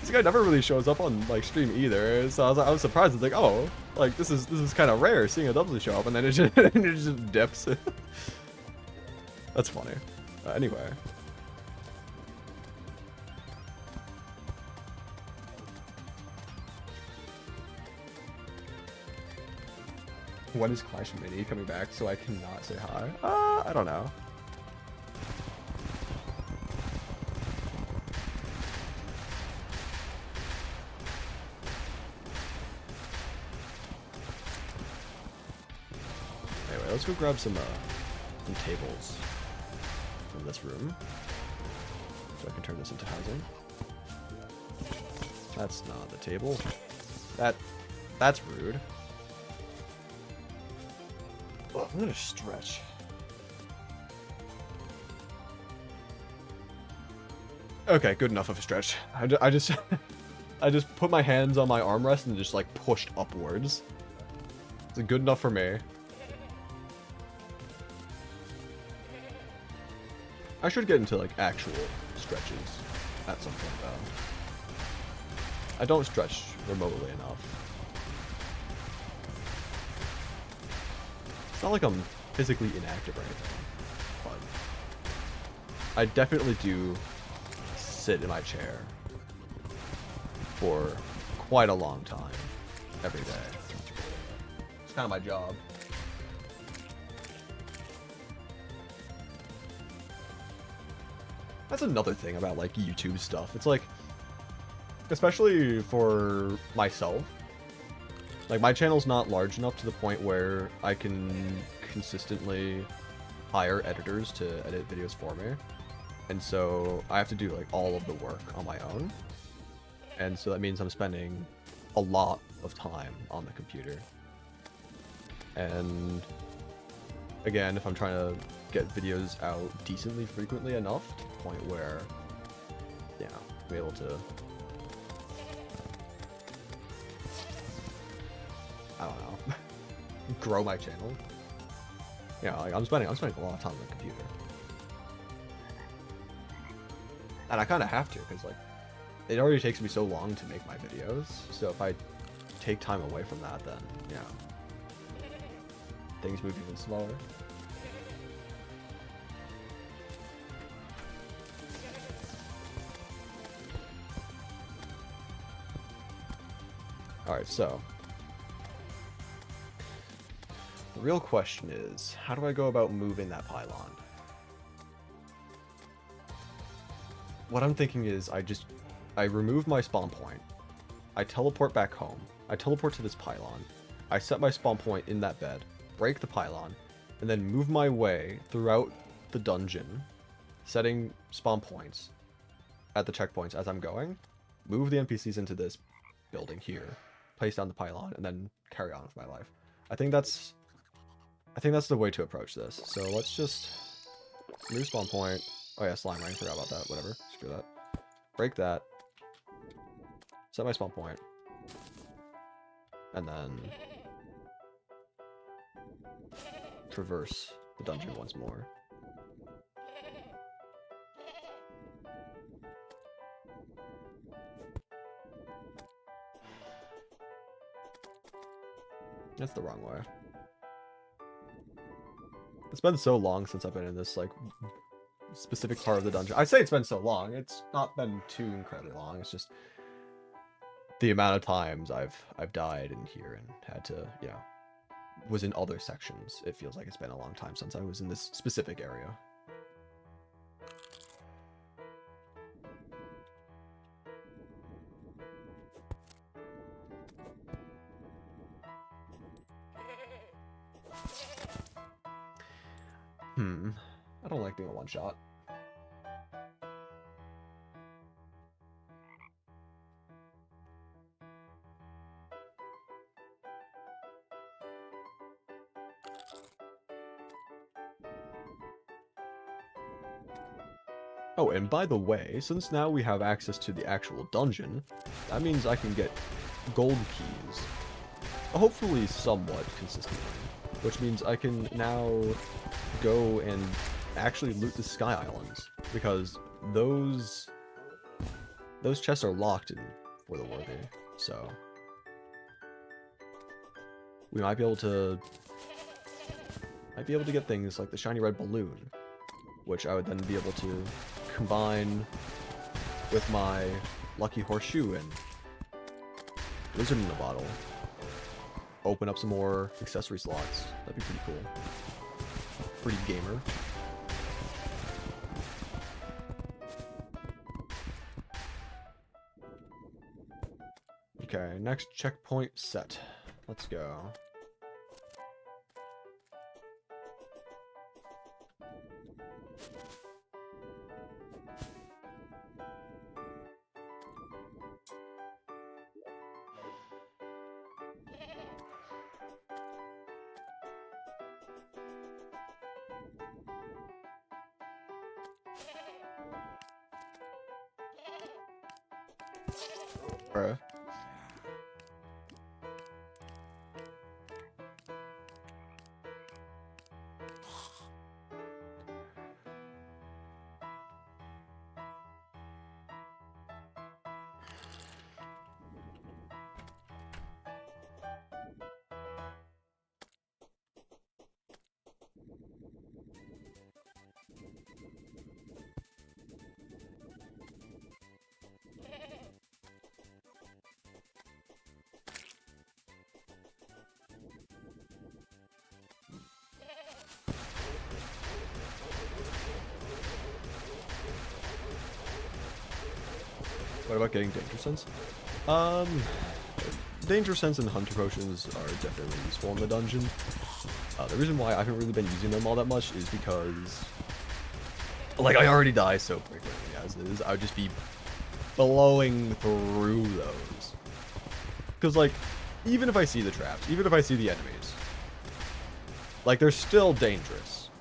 This guy never really shows up on like stream either, so I was surprised. It's like, oh, like this is kind of rare seeing a Dubsley show up, and then it just, it just dips. That's funny. Anyway. When is Clash Mini coming back so I cannot say hi? I don't know. Anyway, let's go grab some tables from this room. So I can turn this into housing. That's not the table. That's rude. Oh, I'm gonna stretch. Okay, good enough of a stretch. I just I just put my hands on my armrest and just like pushed upwards. It's good enough for me. I should get into like actual stretches at some point though. I don't stretch remotely enough. It's not like I'm physically inactive or anything, but I definitely do sit in my chair for quite a long time every day. It's kind of my job. That's another thing about like YouTube stuff. It's like, especially for myself, like my channel's not large enough to the point where I can consistently hire editors to edit videos for me. And so I have to do like all of the work on my own. And so that means I'm spending a lot of time on the computer. And again, if I'm trying to get videos out decently frequently enough to the point where, you know, I'm able to, I don't know, grow my channel. Yeah, like I'm spending a lot of time on the computer. And I kind of have to, because like, it already takes me so long to make my videos, so if I take time away from that, then, you know, things move even slower. Alright, so the real question is, how do I go about moving that pylon? What I'm thinking is I remove my spawn point, I teleport back home, I teleport to this pylon, I set my spawn point in that bed, break the pylon, and then move my way throughout the dungeon, setting spawn points at the checkpoints as I'm going, move the NPCs into this building here, place down the pylon, and then carry on with my life. I think that's the way to approach this. So let's just move spawn point. Oh yeah, slime ring, forgot about that, whatever, screw that. Break that. Set my spawn point. And then traverse the dungeon once more. That's the wrong way. It's been so long since I've been in this, like, specific part of the dungeon. I say it's been so long. It's not been too incredibly long. It's just the amount of times I've died in here and had to, you know, was in other sections. It feels like it's been a long time since I was in this specific area. I don't like being a one-shot. Oh, and by the way, since now we have access to the actual dungeon, that means I can get gold keys hopefully somewhat consistently, which means I can now go and actually loot the Sky Islands, because those chests are locked in for the worthy, so we might be able to get things like the shiny red balloon, which I would then be able to combine with my lucky horseshoe and lizard in a bottle. Open up some more accessory slots. That'd be pretty cool. Pretty gamer. Okay, next checkpoint set. Let's go. Bruh. What about getting Danger Sense? Danger Sense and Hunter Potions are definitely useful in the dungeon. The reason why I haven't really been using them all that much is because, like, I already die so frequently as is. I would just be blowing through those. Because, like, even if I see the traps, even if I see the enemies, like, they're still dangerous.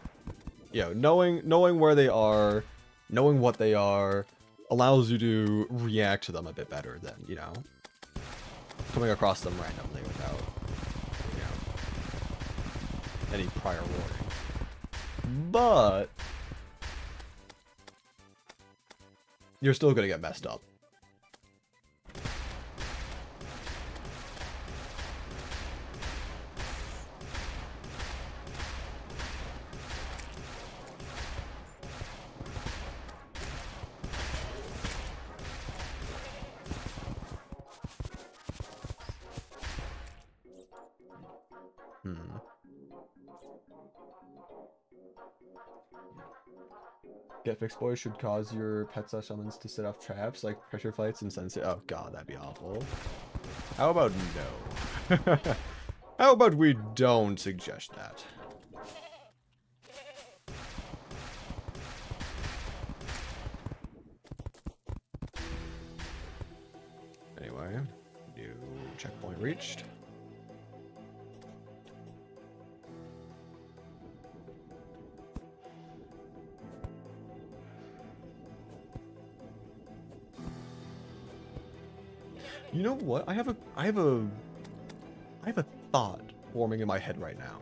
You know, knowing where they are, knowing what they are, allows you to react to them a bit better than, you know, coming across them randomly without, you know, any prior warning. But you're still gonna get messed up. Get fixed boys should cause your pet summons to set off traps like pressure fights and sense it. Oh god, that'd be awful. How about no? How about we don't suggest that? Anyway, new checkpoint reached. You know what? I have a thought forming in my head right now.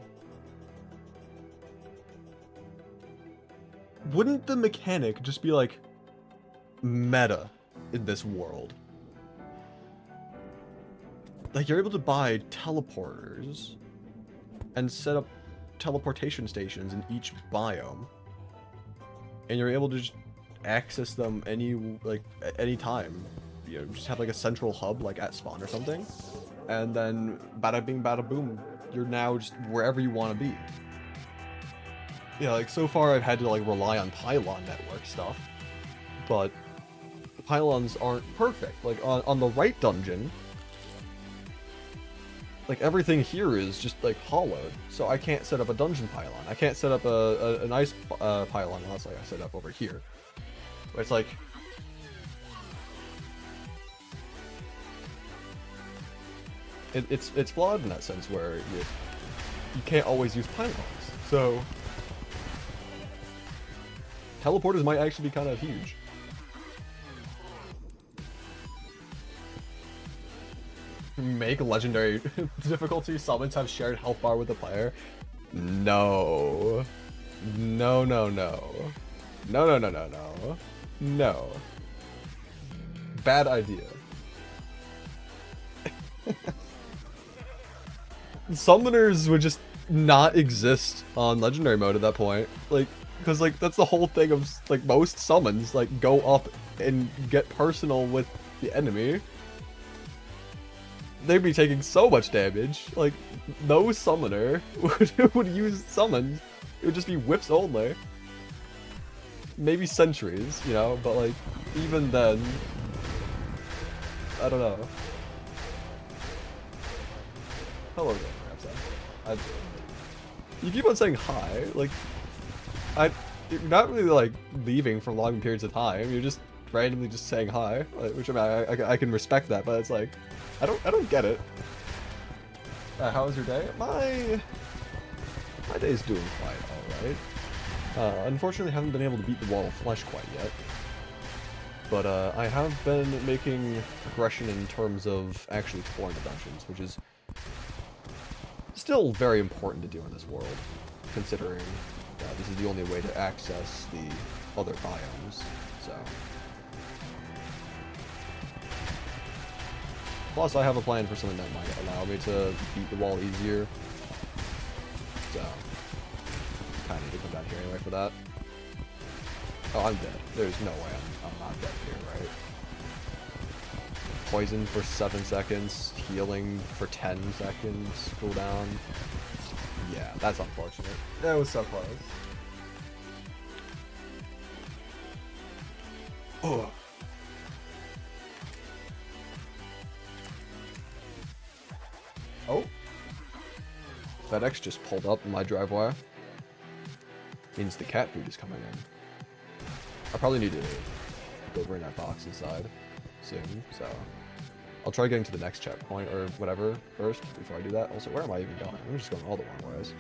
Wouldn't the mechanic just be like meta in this world? Like, you're able to buy teleporters and set up teleportation stations in each biome, and you're able to just access them any time. You know, just have like a central hub like at spawn or something, and then bada bing bada boom, you're now just wherever you want to be. Yeah, like so far I've had to like rely on pylon network stuff, but the pylons aren't perfect. Like on the right dungeon, like everything here is just like hollowed, so I can't set up a dungeon pylon. I can't set up a nice pylon unless like I set up over here. But it's like, it's flawed in that sense where you can't always use pylons. So teleporters might actually be kind of huge. Make legendary difficulty summons have shared health bar with the player? No. No, no, no. No, no, no, no, no. No. Bad idea. Summoners would just not exist on legendary mode at that point. Like, because like that's the whole thing of like most summons, like go up and get personal with the enemy. They'd be taking so much damage. Like, no summoner would use summons. It would just be whips only. Maybe sentries, you know, but like, even then, I don't know. Hello there, Ramsay. You keep on saying hi, like, you're not really like leaving for long periods of time. You're just randomly just saying hi, which I mean, I can respect that, but it's like, I don't get it. How was your day? My day's doing quite alright. Unfortunately, I haven't been able to beat the wall of flesh quite yet. But I have been making progression in terms of actually exploring the dungeons, which is still very important to do in this world, considering this is the only way to access the other biomes. So. Plus, I have a plan for something that might allow me to beat the wall easier. So, kind of need to come down here anyway for that. Oh, I'm dead. There's no way I'm not dead here, right? Poison for 7 seconds, healing for 10 seconds, cooldown. Yeah, that's unfortunate. That was so close. Oh. Oh. FedEx just pulled up in my driveway. Means the cat food is coming in. I probably need to go bring that box inside soon, so I'll try getting to the next checkpoint or whatever first before I do that. Also, where am I even going? I'm just going all the wrong ways.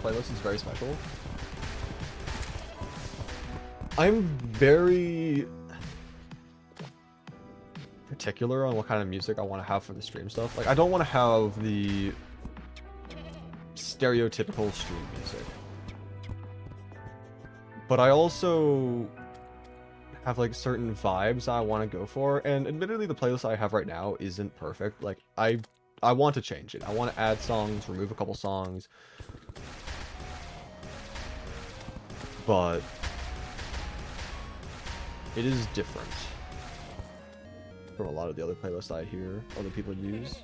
Playlist is very special. I'm very particular on what kind of music I want to have for the stream stuff. Like, I don't want to have the stereotypical stream music. But I also have, like, certain vibes I want to go for, and admittedly the playlist I have right now isn't perfect. Like, I want to change it. I want to add songs, remove a couple songs. But it is different from a lot of the other playlists I hear other people use.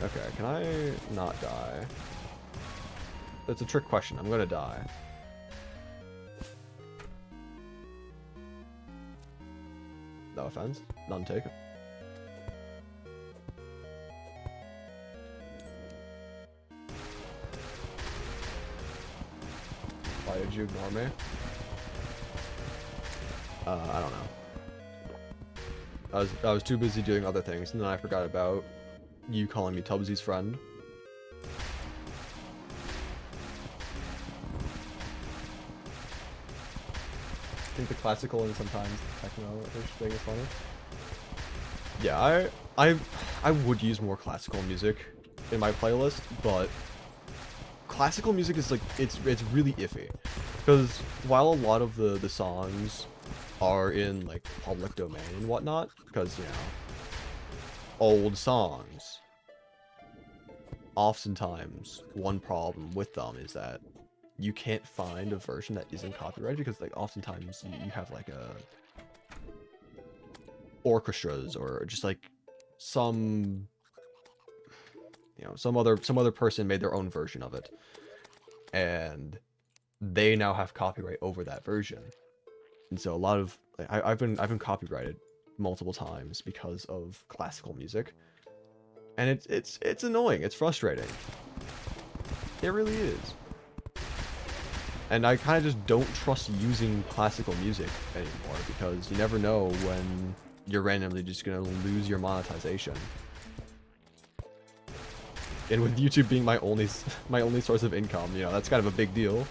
Okay, can I not die? That's a trick question. I'm gonna die. No offense. None taken. Why did you ignore me? I don't know. I was too busy doing other things, and then I forgot about you calling me Tubbsy's friend. I think the classical and sometimes the techno-ish thing is funny. Yeah, I would use more classical music in my playlist, but classical music is like it's really iffy, because while a lot of the songs are in like public domain and whatnot, because you know, old songs, oftentimes one problem with them is that you can't find a version that isn't copyrighted, because like oftentimes you have like orchestras or just like some, you know, some other person made their own version of it, and they now have copyright over that version. And so a lot of like, I've been copyrighted multiple times because of classical music, and it's annoying. It's frustrating. It really is. And I kind of just don't trust using classical music anymore, because you never know when you're randomly just gonna lose your monetization. And with YouTube being my only source of income, you know, that's kind of a big deal.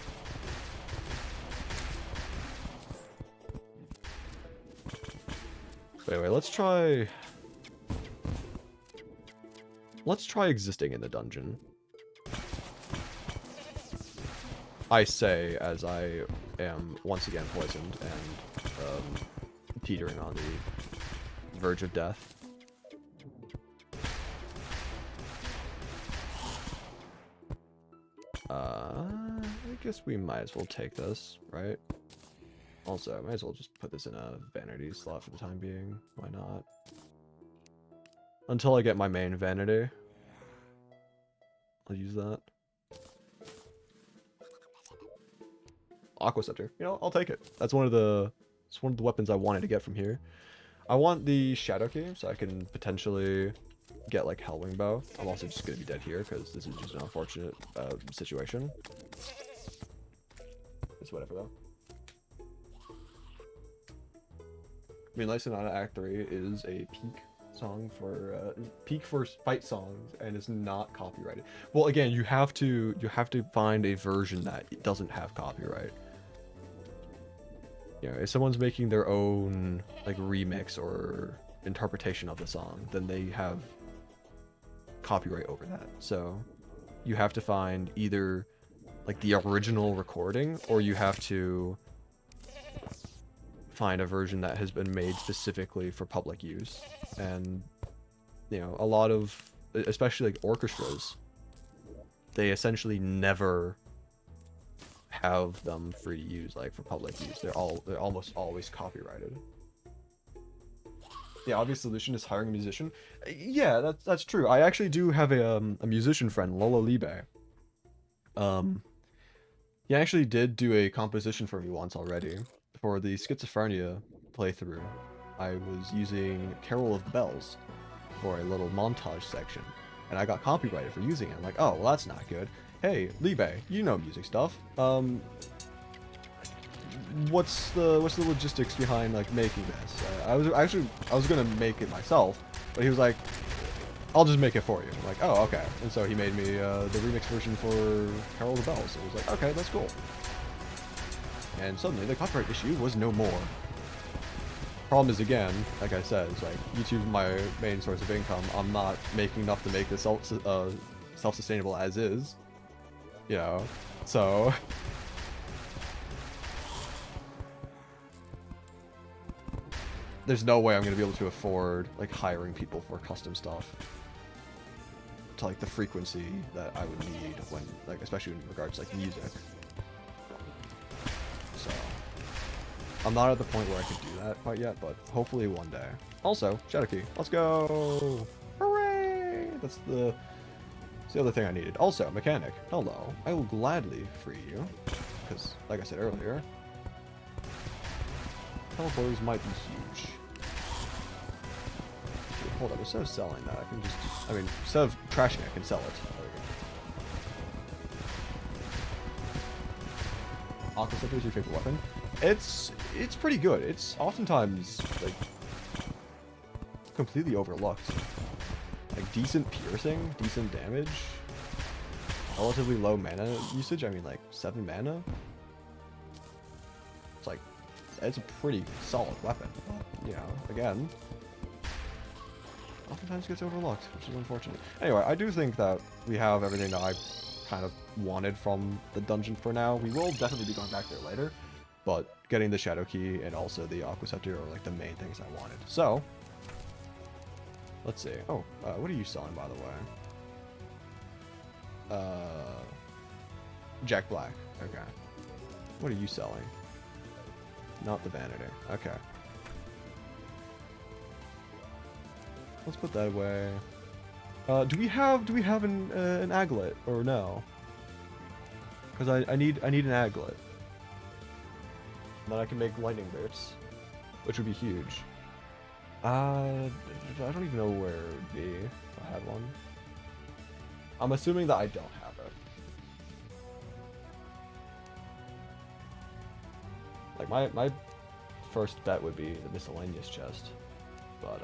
But anyway, let's try existing in the dungeon. I say as I am once again poisoned and teetering on the verge of death. I guess we might as well take this, right? Also, I might as well just put this in a vanity slot for the time being. Why not? Until I get my main vanity, I'll use that. Aqua Scepter. You know, I'll take it. It's one of the weapons I wanted to get from here. I want the Shadow Key so I can potentially get like Hellwing Bow. I'm also just gonna be dead here because this is just an unfortunate situation. It's whatever though. I mean, License on Act 3 is a peak song for peak for fight songs and is not copyrighted. Well, again, you have to find a version that doesn't have copyright. You know, if someone's making their own like remix or interpretation of the song, then they have copyright over that. So you have to find either like the original recording, or you have to find a version that has been made specifically for public use. And you know, a lot of, especially like orchestras, they essentially never have them free to use, like for public use. They're almost always copyrighted. Yeah, obvious solution is hiring a musician. Yeah, that's true. I actually do have a musician friend, Lola Libe. He actually did do a composition for me once already. For the Schizophrenia playthrough, I was using Carol of the Bells for a little montage section, and I got copyrighted for using it. I'm like, oh, well, that's not good. Hey, Libe, you know music stuff. What's the logistics behind like making this? I was gonna make it myself, but he was like, I'll just make it for you. I'm like, oh, okay. And so he made me the remix version for Carol of the Bells. So I was like, okay, that's cool. And suddenly the copyright issue was no more. Problem is, again, like I said, it's like YouTube's my main source of income. I'm not making enough to make this self-sustainable as is, you know. So there's no way I'm gonna be able to afford like hiring people for custom stuff to like the frequency that I would need when, like, especially in regards to like music. So I'm not at the point where I could do that quite yet, but hopefully one day. Also, Shadow Key. Let's go! Hooray! That's the other thing I needed. Also, Mechanic. Hello. I will gladly free you. Because, like I said earlier, teleporters might be huge. Actually, hold up. Instead of selling that, I can just... I mean, instead of trashing it, I can sell it. There we go. Aqua Scepter is your favorite weapon? It's pretty good. It's oftentimes, like, completely overlooked. Like, decent piercing, decent damage, relatively low mana usage. I mean, like, 7 mana. It's like, it's a pretty solid weapon. But, you know, again, oftentimes gets overlooked, which is unfortunate. Anyway, I do think that we have everything that I kind of wanted from the dungeon for now. We will definitely be going back there later, but getting the Shadow Key and also the Aqua Scepter are like the main things I wanted. So, let's see. Oh, what are you selling, by the way? Jack Black. Okay. What are you selling? Not the Vanity. Okay. Let's put that away. Do we have an aglet or no? Because I need an aglet. Then I can make lightning bolts, which would be huge. I don't even know where it would be if I had one. I'm assuming that I don't have it. Like my first bet would be the miscellaneous chest, but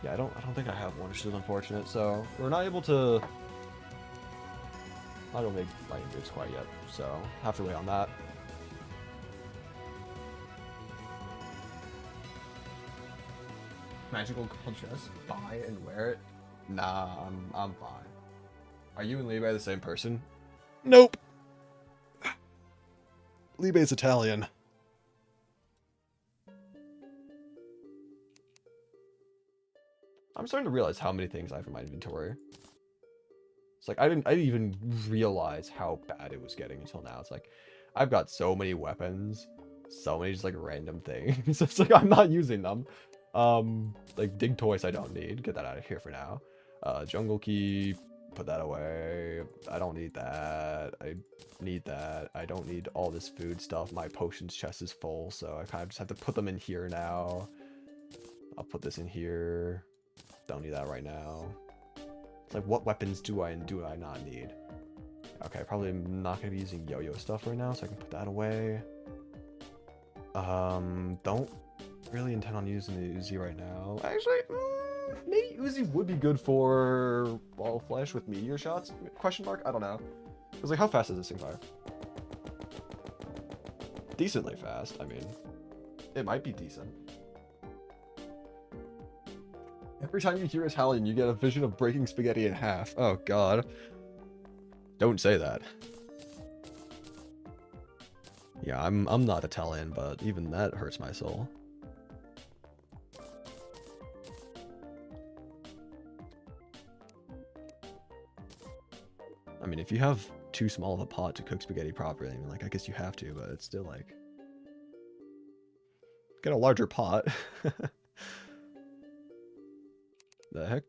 Yeah, I don't think I have one, which is unfortunate. So we're not able to make lightning boots quite yet. So have to wait on that. Magical gold chest, buy and wear it. Nah, I'm fine. Are you and Levi the same person? Nope. Libe's Italian. I'm starting to realize how many things I have in my inventory. It's like I didn't even realize how bad it was getting until now. It's like I've got so many weapons, so many just like random things. It's like I'm not using them. Like dig toys I don't need. Get that out of here for now. Jungle key, put that away. I don't need that. I need that. I don't need all this food stuff. My potions chest is full, so I kind of just have to put them in here now. I'll put this in here. Don't need that right now. It's like, what weapons do I not need? Okay, probably I'm not gonna be using yo-yo stuff right now, so I can put that away. Don't really intend on using the Uzi right now. Actually, maybe Uzi would be good for ball flesh with meteor shots? Question mark? I don't know. Cause like, how fast is this thing fire? Decently fast. I mean, it might be decent. Every time you hear Italian, you get a vision of breaking spaghetti in half. Oh god. Don't say that. Yeah, I'm not Italian, but even that hurts my soul. I mean, if you have too small of a pot to cook spaghetti properly, I mean, like, I guess you have to, but it's still like... Get a larger pot. The heck?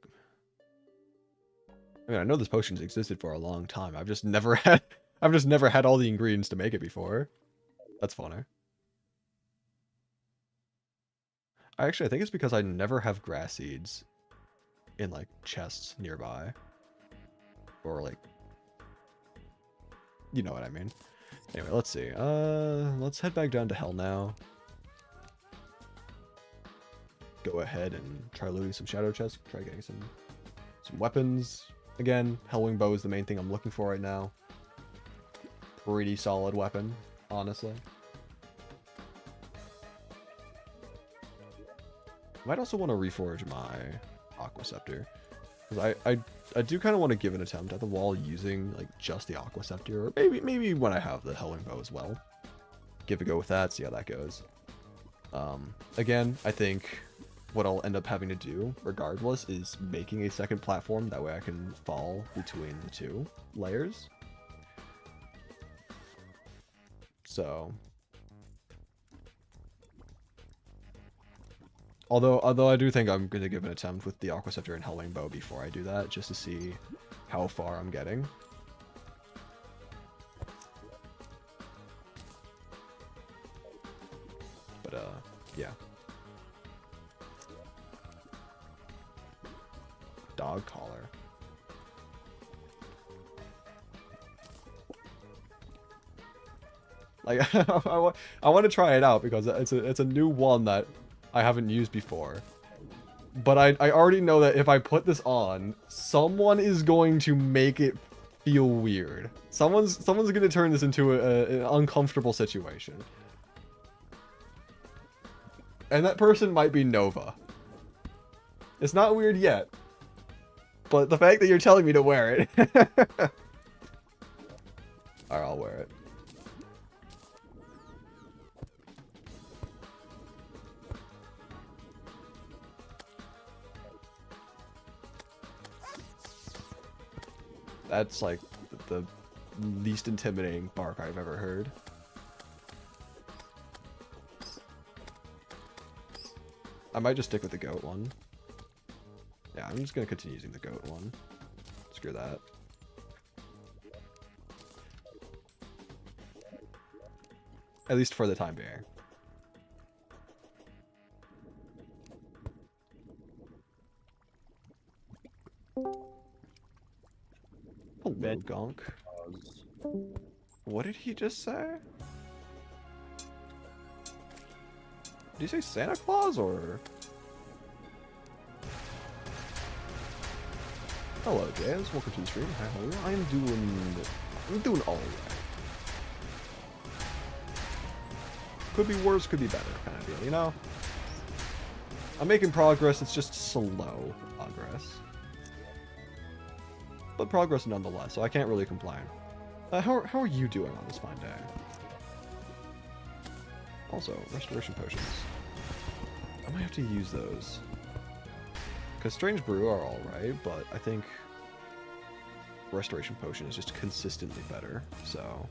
I mean, I know this potion's existed for a long time. I've just never had all the ingredients to make it before. That's funny. I think it's because I never have grass seeds in like chests nearby. Or like, you know what I mean. Anyway, let's see. Let's head back down to hell now. Go ahead and try looting some shadow chests. Try getting some weapons. Again, Hellwing bow is the main thing I'm looking for right now. Pretty solid weapon, honestly. Might also want to reforge my Aqua Scepter, because I do kind of want to give an attempt at the wall using like just the Aqua Scepter, or maybe when I have the Hellwing bow as well. Give a go with that. See how that goes. Again, I think what I'll end up having to do, regardless, is making a second platform. That way I can fall between the two layers. So, although I do think I'm going to give an attempt with the Aqua Scepter and Hellwing bow before I do that, just to see how far I'm getting. But, yeah. Dog collar. Like, I want to try it out because it's a new one that I haven't used before. But I already know that if I put this on, someone is going to make it feel weird. Someone's going to turn this into an uncomfortable situation. And that person might be Nova. It's not weird yet. But the fact that you're telling me to wear it. Alright, I'll wear it. That's like the least intimidating bark I've ever heard. I might just stick with the goat one. Yeah, I'm just gonna continue using the goat one. Screw that. At least for the time being. Hello, Gonk. What did he just say? Did he say Santa Claus or? Hello, Jazz. Welcome to the stream. Hi, how are you? I'm doing all right. Could be worse, could be better, kind of deal, you know? I'm making progress, it's just slow progress. But progress nonetheless, so I can't really complain. How are you doing on this fine day? Also, restoration potions. I might have to use those. Because Strange Brew are alright, but I think Restoration Potion is just consistently better, so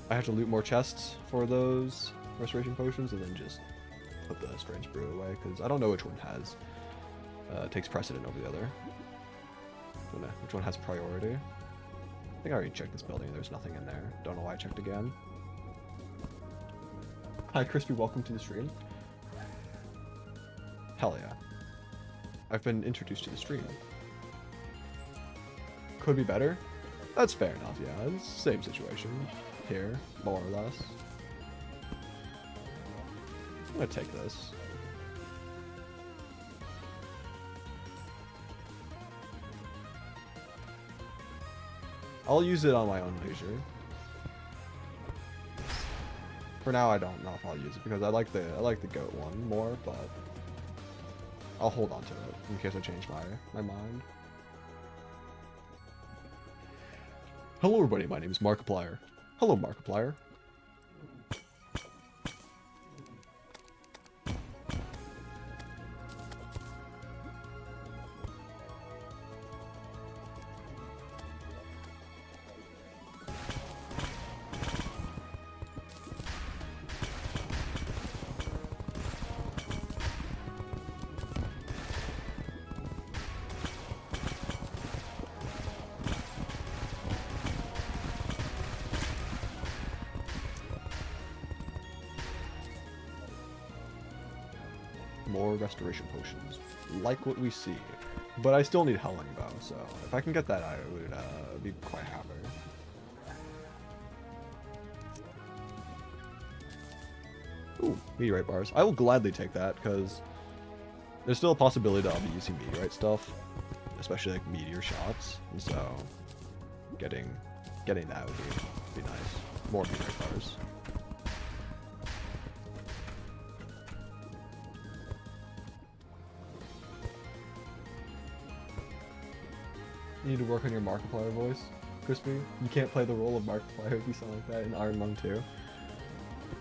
I have to loot more chests for those Restoration Potions and then just put the Strange Brew away, because I don't know which one takes precedent over the other. I don't know which one has priority. I think I already checked this building, there's nothing in there. Don't know why I checked again. Hi Crispy, welcome to the stream. Hell yeah. I've been introduced to the stream. Could be better? That's fair enough, yeah. It's the same situation here, more or less. I'm gonna take this. I'll use it on my own leisure. For now, I don't know if I'll use it because I like the goat one more, but I'll hold on to it in case I change my mind. Hello everybody, my name is Markiplier. Hello Markiplier. More restoration potions, like what we see. But I still need Howling Bow, so if I can get that, I would be quite happy. Ooh, meteorite bars. I will gladly take that, because there's still a possibility that I'll be using meteorite stuff, especially like meteor shots, and so getting that would be nice. More meteorite bars. You need to work on your Markiplier voice, Crispy. You can't play the role of Markiplier if you sound like that in Iron Lung 2.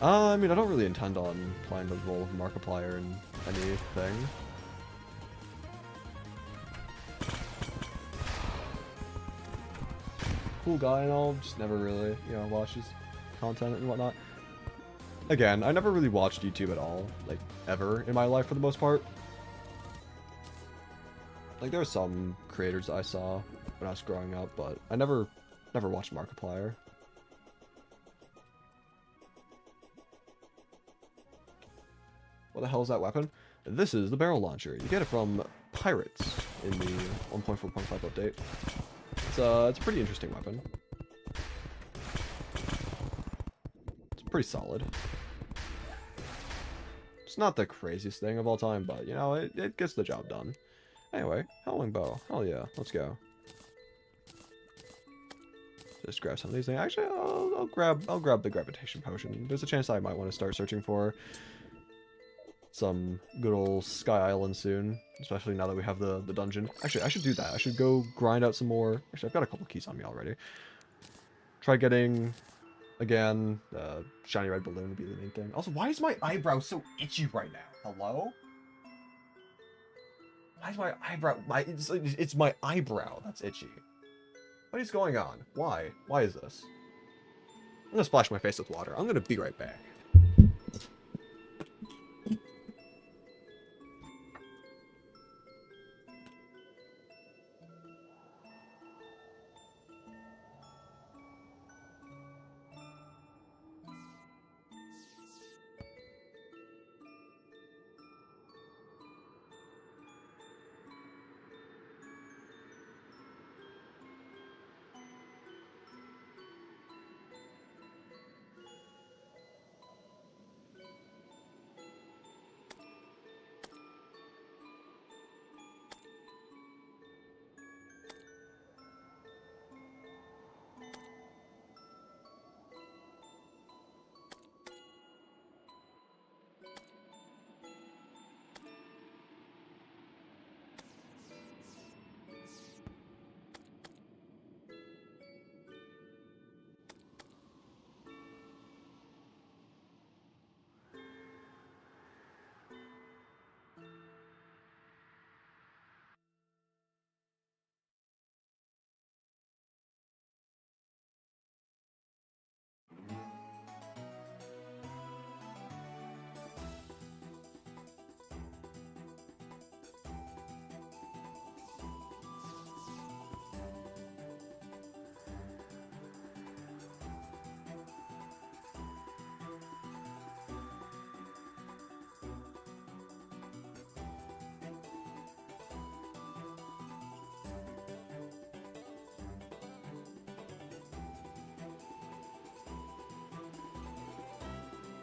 I mean, I don't really intend on playing the role of Markiplier in anything. Cool guy and all, just never really, watch his content and whatnot. Again, I never really watched YouTube at all, like, ever in my life for the most part. Like, there were some creators that I saw when I was growing up, but I never watched Markiplier. What the hell is that weapon? This is the barrel launcher. You get it from Pirates in the 1.4.5 update. It's a pretty interesting weapon. It's pretty solid. It's not the craziest thing of all time, but, it gets the job done. Anyway, Howling Bow. Hell yeah, let's go. Just grab some of these things. Actually, I'll grab the gravitation potion. There's a chance I might want to start searching for some good old Sky Island soon, especially now that we have the dungeon. Actually, I should do that. I should go grind out some more. Actually, I've got a couple keys on me already. Try getting, again, shiny red balloon would be the main thing. Also, why is my eyebrow so itchy right now? Hello? Why is my eyebrow... It's my eyebrow that's itchy. What is going on? Why? Why is this? I'm gonna splash my face with water. I'm gonna be right back.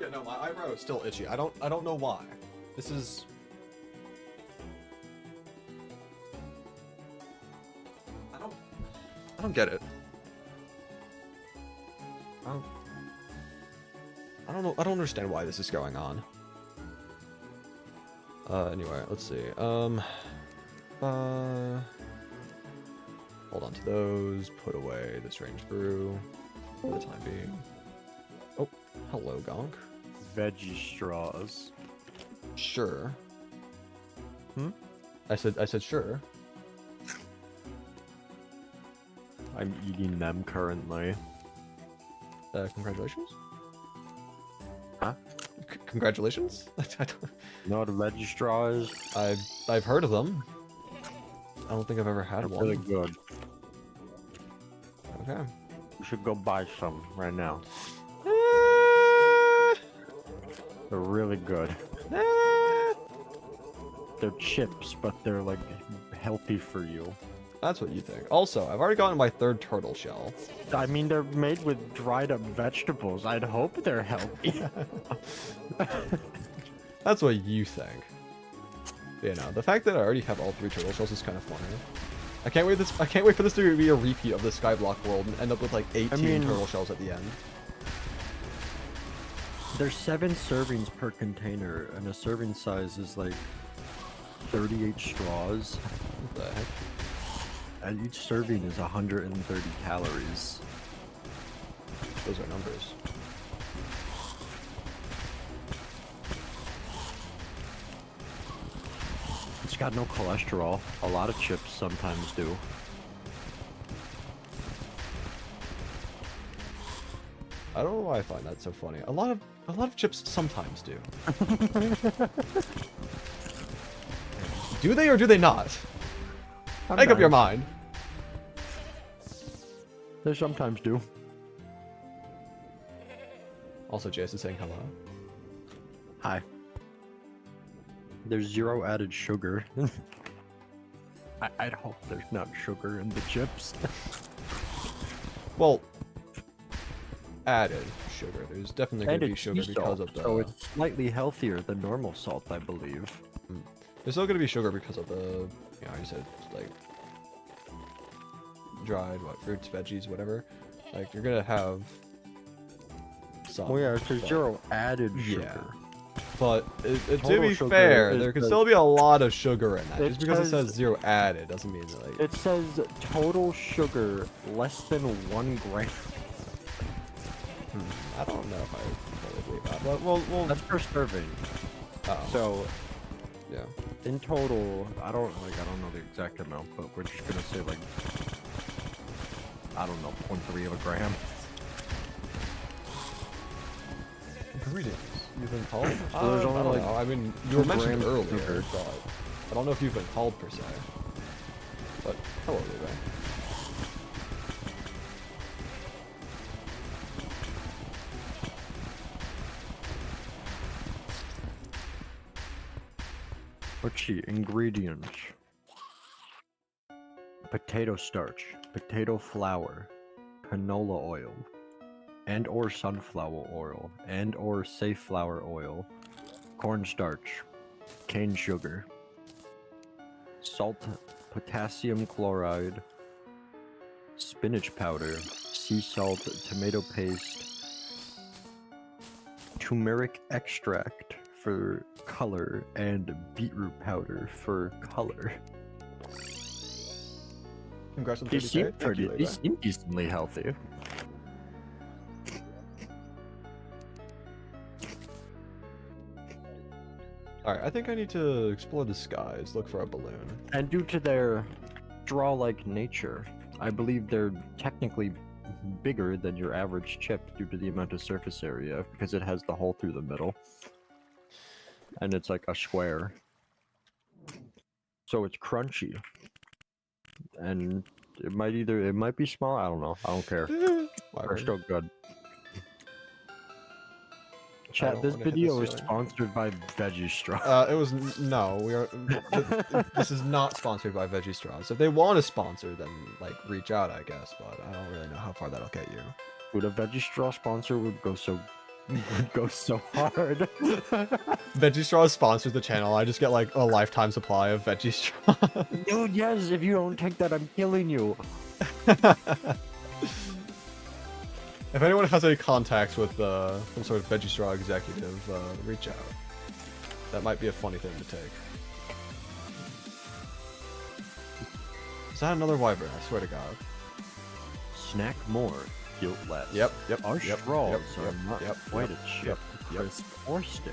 Okay, no, my eyebrow is still itchy. I don't know why. This is... I don't get it. I don't know. I don't understand why this is going on. Anyway, let's see. Hold on to those. Put away the strange brew for the time being. Oh, hello, Gonk. Veggie straws. Sure. Hmm? I said sure. I'm eating them currently. Congratulations. Huh? Congratulations. You know what a veggie straw is? I've heard of them. I don't think I've ever had They're one. really good. Okay. You should go buy some right now. They're really good. They're chips, but they're like healthy for you. That's what you think. Also, I've already gotten my 3rd turtle shell. I mean, they're made with dried up vegetables. I'd hope they're healthy. That's what you think. You know, the fact that I already have all 3 turtle shells is kind of funny. I can't wait for this to be a repeat of the Skyblock world and end up with like 18 turtle shells at the end. There's 7 servings per container, and a serving size is like 38 straws. What the heck? And each serving is 130 calories. Those are numbers. It's got no cholesterol. A lot of chips sometimes do. I don't know why I find that so funny. A lot of chips sometimes do. Do they or do they not? Make up your mind. They sometimes do. Also, Jace is saying hello. Hi. There's 0 added sugar. I'd hope there's not sugar in the chips. Well, added sugar. There's definitely going And to be it's sugar sea because salt, of the... so it's slightly healthier than normal salt, I believe. There's still going to be sugar because of the... You know, you said, like... dried, what, fruits, veggies, whatever. Like, you're going to have... some. Oh yeah, there's but- 0 added Yeah. sugar. But to Total be sugar fair, is there can the- still be a lot of sugar in that. It Just because it says says- 0 added doesn't mean that, like... It says total sugar less than 1 gram. I don't know if I fully believe that. But well, That's per serving. So yeah. in total, I don't know the exact amount, but we're just gonna say like, I don't know, 0.3 of a gram. Greetings. You've been called? So there's only, I don't like, know. I mean, you were 2 mentioned grams of earlier, sugar. but I don't know if you've been called per se. But hello, Levi. Let's see, ingredients. Potato starch, potato flour, canola oil, and or sunflower oil, and or safflower oil, cornstarch, cane sugar, salt, potassium chloride, spinach powder, sea salt, tomato paste, turmeric extract for color, and beetroot powder for color. Congrats on He 30K. seemed Thank you, he Levi. seemed decently healthy. Alright, I think I need to explore the skies, look for a balloon. And due to their straw-like nature, I believe they're technically bigger than your average chip due to the amount of surface area, because it has the hole through the middle. And it's like a square. So it's crunchy. And it might be small, I don't know. I don't care. They're Whatever. still good. I Chat, don't this wanna hit the video is ceiling. sponsored by Veggie Straw. It was no. We are. This is not sponsored by Veggie Straws. If they want to sponsor, then like reach out, I guess. But I don't really know how far that'll get you. Would a Veggie Straw sponsor would go so Go so hard. Veggie Straw sponsors the channel. I just get like a lifetime supply of Veggie Straw. Dude, yes, if you don't take that, I'm killing you. If anyone has any contacts with some sort of Veggie Straw executive, reach out. That might be a funny thing to take. Is that another wyvern? I swear to God. Snack more, guilt less. Yep. Our straws are yep, not yep, quite yep, a chip, yep, yep. crisp, or stick.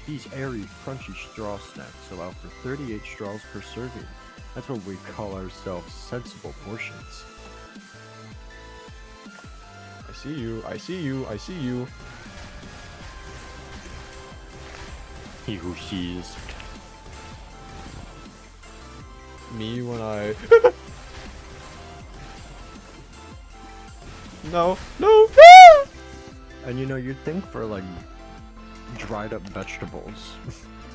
These airy, crunchy straw snacks allow for 38 straws per serving. That's what we call ourselves sensible portions. I see you. I see you. I see you. He who sees. Me when I. No. No. And you know, you'd think for like dried up vegetables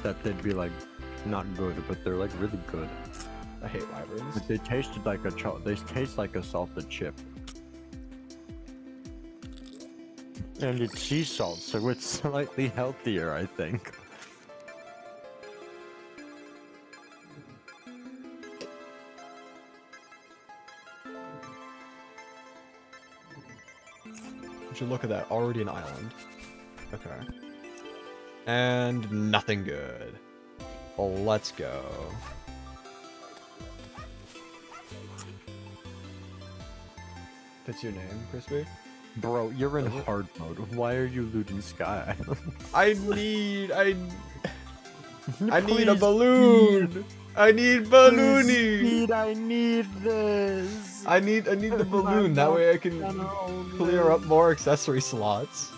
that they'd be like not good, but they're like really good. I hate wyverns. But they tasted like they taste like a salted chip. And it's sea salt, so it's slightly healthier, I think. Would you look at that? Already an island. Okay. And nothing good. Well, let's go. That's your name, Crispy? Bro, you're in hard mode. Why are you looting Sky? I need a Please, balloon. I need balloony. Speed, I need this. I need the balloon. That way I can clear up more accessory slots.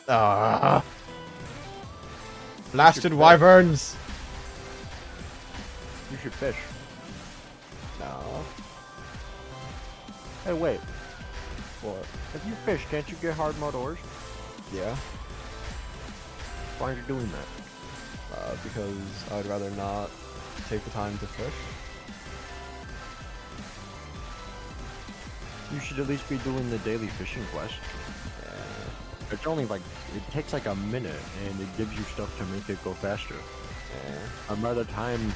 Ah. Blasted wyverns. You should fish. No. Hey, wait. What? If you fish, can't you get hard mode ores? Yeah. Why aren't you doing that? Because I would rather not take the time to fish. You should at least be doing the daily fishing quest. Yeah. It's only like, it takes like a minute, and it gives you stuff to make it go faster. Yeah. And by the time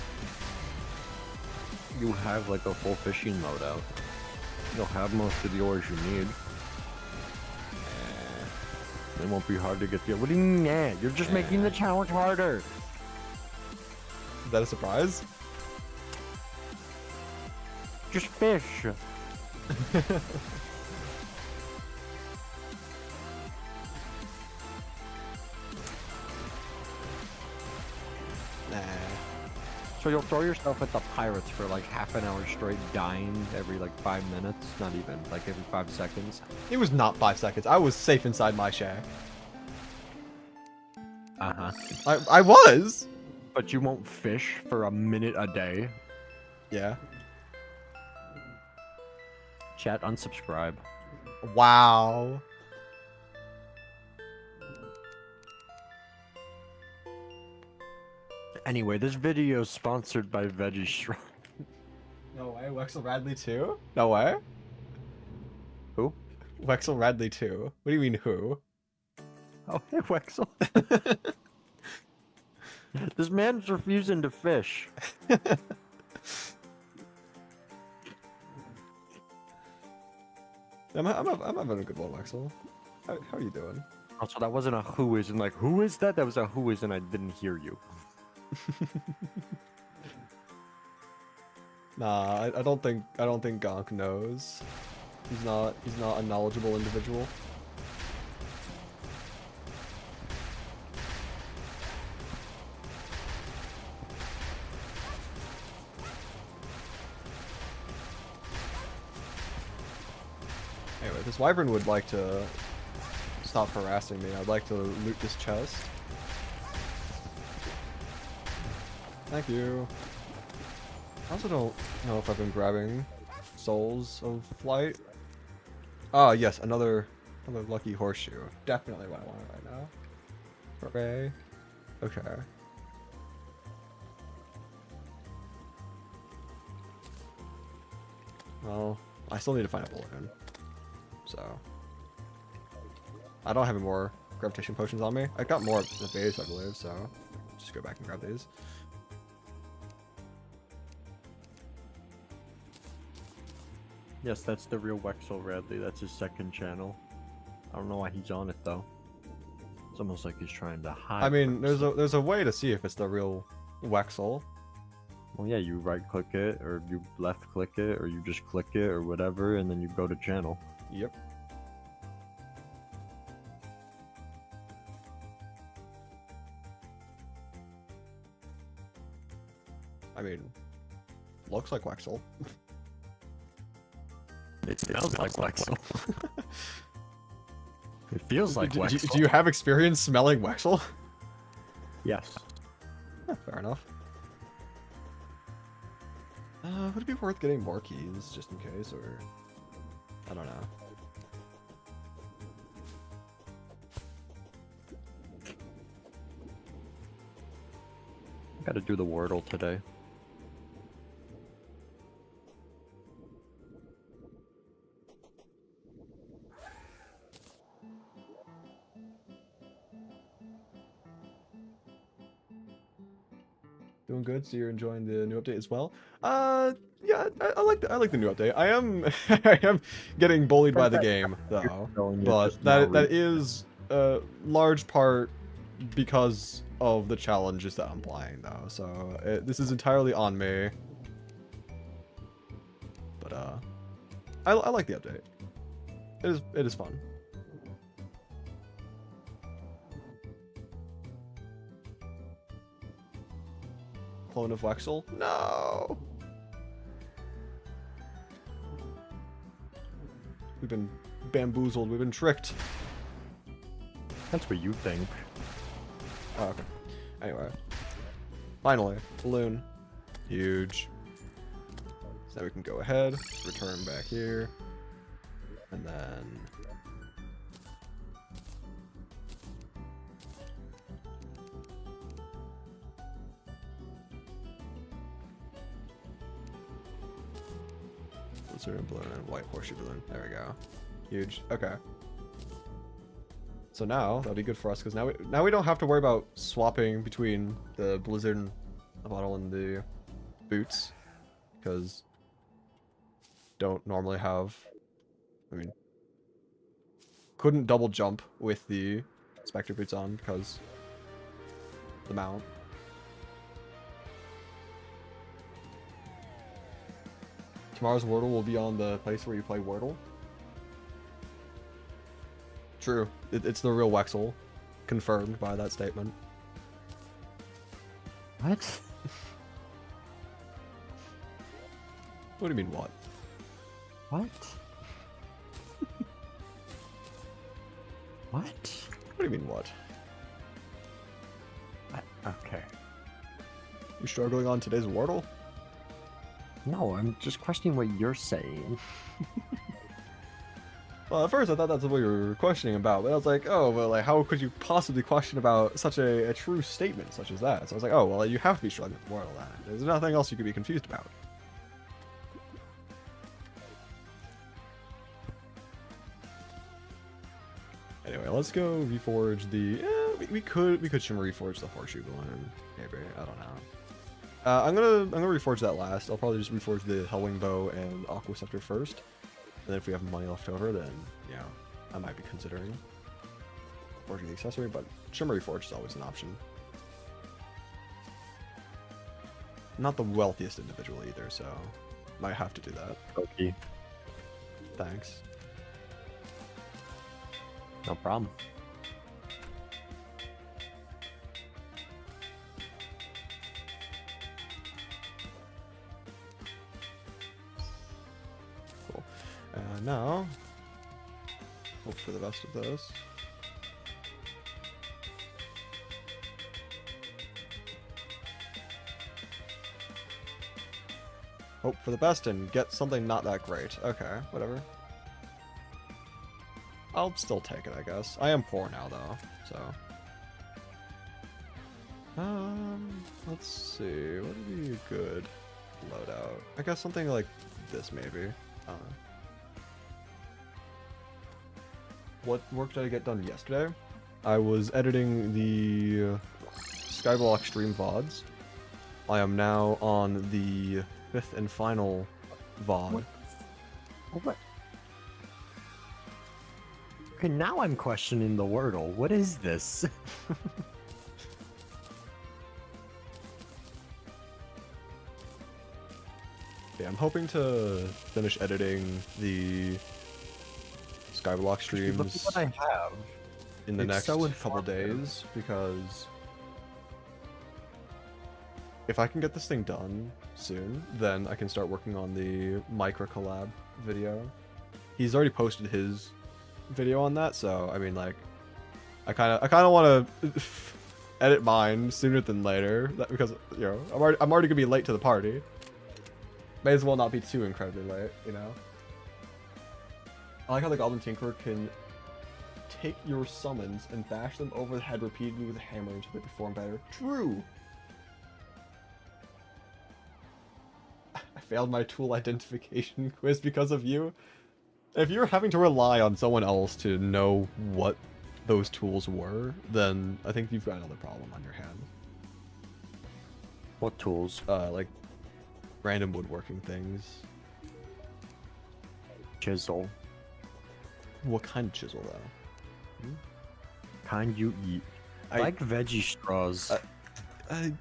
you have like a full fishing load out, you'll have most of the ores you need. It won't be hard to get the. What do you mean? Yeah, you're just making the challenge harder. Is that a surprise? Just fish. Nah. So you'll throw yourself at the pirates for like half an hour straight, dying every like 5 minutes. Not even, like every 5 seconds. It was not 5 seconds. I was safe inside my shack. Uh-huh. I was. But you won't fish for a minute a day. Yeah. Chat, unsubscribe. Wow. Anyway, this video is sponsored by Veggie Straw. No way. Wexel Radley 2? No way. Who? Wexel Radley 2. What do you mean who? Oh, hey, Wexel. This man's refusing to fish. I'm having a good one, Wexel. How are you doing? Also, that wasn't a who is and like, who is that? That was a who is and I didn't hear you. Nah, I don't think Gonk knows. He's not a knowledgeable individual. Anyway, this wyvern would like to stop harassing me. I'd like to loot this chest. Thank you. I also don't know if I've been grabbing souls of flight. Ah, yes, another lucky horseshoe. Definitely what I want right now. Hooray. Okay. Well, I still need to find a balloon. So, I don't have any more gravitation potions on me. I got more at the base, I believe, so just go back and grab these. Yes, that's the real Wexel Radley. That's his second channel. I don't know why he's on it though. It's almost like he's trying to hide. I mean, from there's a way to see if it's the real Wexel. Well, yeah, you right click it, or you left click it, or you just click it, or whatever, and then you go to channel. Yep. I mean, looks like Wexel. It smells like Wexel. It feels like Wexel. Do you have experience smelling Wexel? Yes. Fair enough. Would it be worth getting more keys just in case, or I don't know. Gotta do the Wordle today. Doing good. So you're enjoying the new update as well. Yeah, I like the new update. I am I am getting bullied by the game though, but that is a large part because of the challenges that I'm playing though. So this is entirely on me. But I like the update. It is fun. Clone of Wexel? No! We've been bamboozled, we've been tricked. That's what you think. Oh, okay. Anyway. Finally, balloon. Huge. So now we can go ahead, return back here. And then... Blizzard balloon and white horseshoe balloon. There we go. Huge. Okay. So now that'll be good for us because now we don't have to worry about swapping between the blizzard bottle and the boots because don't normally have. I mean, couldn't double jump with the Spectre boots on because the mount. Tomorrow's Wordle will be on the place where you play Wordle. True. It's the real Wexel. Confirmed by that statement. What? What do you mean, what? What? What? What do you mean, what? Okay. You struggling on today's Wordle? No, I'm just questioning what you're saying. Well, at first I thought that's what you were questioning about, but I was like, oh, well, like, how could you possibly question about such a true statement such as that? So I was like, oh, well, you have to be struggling with Wordle then. There's nothing else you could be confused about. Anyway, let's go reforge the... we could shimmer reforge the horseshoe balloon. Maybe, I don't know. I'm gonna reforge that last. I'll probably just reforge the Hellwing bow and Aqua Scepter first. And then if we have money left over, then yeah, I might be considering forging the accessory. But shimmer reforge is always an option. Not the wealthiest individual either, so might have to do that. Okay. Thanks. No problem. Now, hope for the best of this. Hope for the best and get something not that great. Okay, whatever. I'll still take it, I guess. I am poor now, though, so. Let's see. What would be a good loadout? I guess something like this, maybe. what work did I get done yesterday? I was editing the Skyblock stream VODs. I am now on the 5th and final VOD. What? Okay, now I'm questioning the Wordle. What is this? Yeah, I'm hoping to finish editing the Skyblock Look at streams what I have. in the It's next so couple informative. days, because if I can get this thing done soon, then I can start working on the micro collab video. He's already posted his video on that, so I mean, like, I kind of want to edit mine sooner than later, because you know I'm already gonna be late to the party. May as well not be too incredibly late, you know. I like how the Goblin Tinkerer can take your summons and bash them over the head repeatedly with a hammer until they perform better. True! I failed my tool identification quiz because of you. If you're having to rely on someone else to know what those tools were, then I think you've got another problem on your hand. What tools? Like random woodworking things. Chisel. What kind of chisel, though? Kind you eat. I- Like veggie straws. I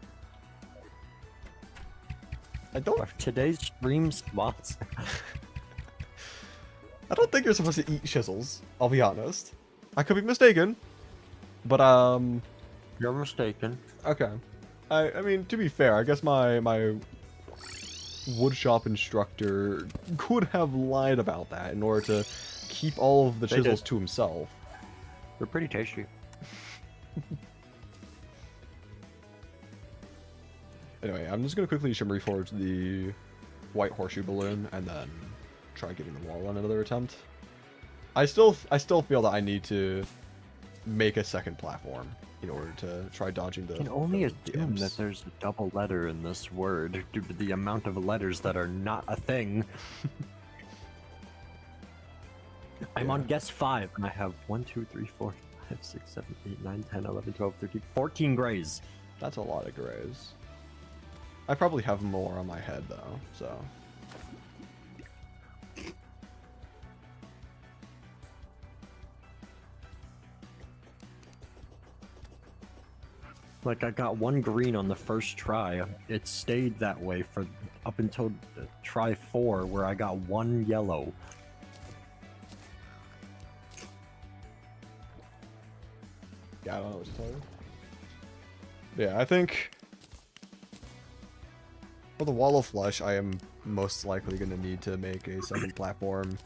don't. Are today's stream spots. I don't think you're supposed to eat chisels. I'll be honest. I could be mistaken, but You're mistaken. okay. I mean, to be fair, I guess my woodshop instructor could have lied about that in order to keep all of the They chisels did. to himself. They're pretty tasty. Anyway, I'm just gonna quickly shimmery forge the white horseshoe balloon and then try getting the wall on another attempt. I still feel that I need to make a second platform in order to try dodging the. I can only the assume imps. that there's a double letter in this word due to the amount of letters that are not a thing. I'm on Yeah. guess 5 and I have 1, 2, 3, 4, 5, 6, 7, 8, 9, 10, 11, 12, 13, 14 grays. That's a lot of grays. I probably have more on my head though, so. Like, I got 1 green on the first try. It stayed that way for up until try 4, where I got 1 yellow. Yeah, I don't know what to tell you. Yeah, I think for the Wall of Flesh, I am most likely going to need to make a second platform,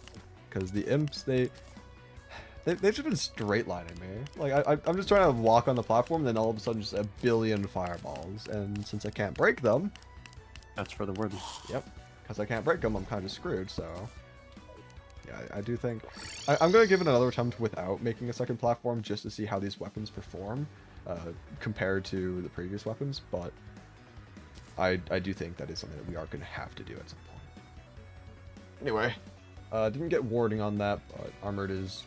because the imps, they've just been straight lining me. Like, I'm just trying to walk on the platform, and then all of a sudden just a billion fireballs, and since I can't break them, That's for the word. yep, because I can't break them, I'm kind of screwed, so. Yeah, I do think I'm going to give it another attempt without making a second platform just to see how these weapons perform compared to the previous weapons, but I do think that is something that we are going to have to do at some point. Anyway, didn't get warding on that, but armored is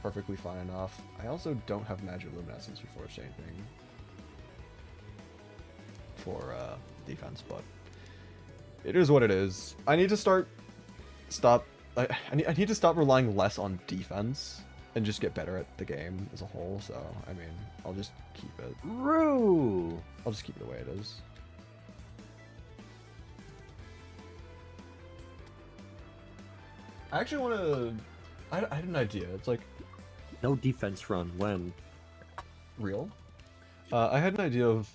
perfectly fine enough. I also don't have magic luminescence for force anything for defense, but it is what it is. I need to stop I need to stop relying less on defense and just get better at the game as a whole. So I mean, I'll just keep it. Roo! I'll just keep it the way it is. I actually want to. I had an idea. It's like No defense run. When? real. I had an idea of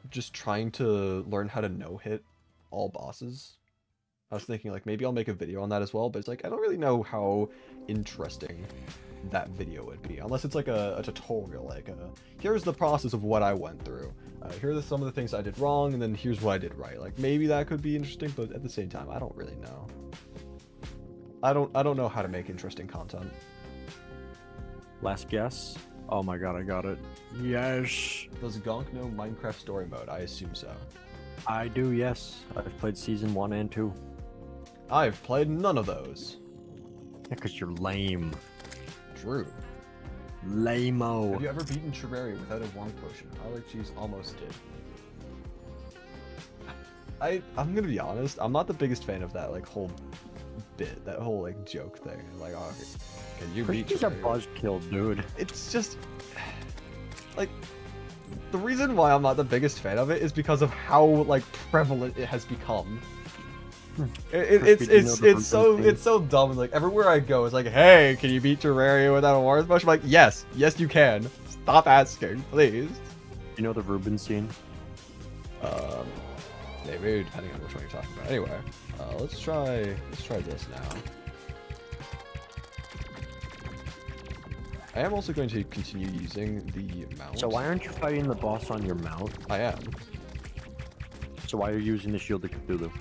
just trying to learn how to no-hit all bosses. I was thinking like maybe I'll make a video on that as well, but it's like I don't really know how interesting that video would be unless it's like a tutorial, like here's the process of what I went through. Here are some of the things I did wrong, and then here's what I did right. Like maybe that could be interesting, but at the same time, I don't really know. I don't know how to make interesting content. Last guess? Oh my god, I got it. Yes! Does Gonk know Minecraft story mode? I assume so. I do, yes. I've played season 1 and 2. I've played none of those. Yeah, because you're lame. True. Lame-o. Have you ever beaten Terraria without a warm potion? I like cheese almost did. I'm gonna be honest, I'm not the biggest fan of that like whole bit, that whole like joke thing. Like, oh, can you beat He's a Terraria? buzzkill, dude. It's just like the reason why I'm not the biggest fan of it is because of how like prevalent it has become. It's so dumb. Like everywhere I go, it's like, hey, can you beat Terraria without a warm potion? I'm like, yes, you can. Stop asking, please. You know the Reuben scene? Maybe depending on which one you're talking about. Anyway, let's try this now. I am also going to continue using the mount. So why aren't you fighting the boss on your mount? I am. So why are you using the Shield of Cthulhu?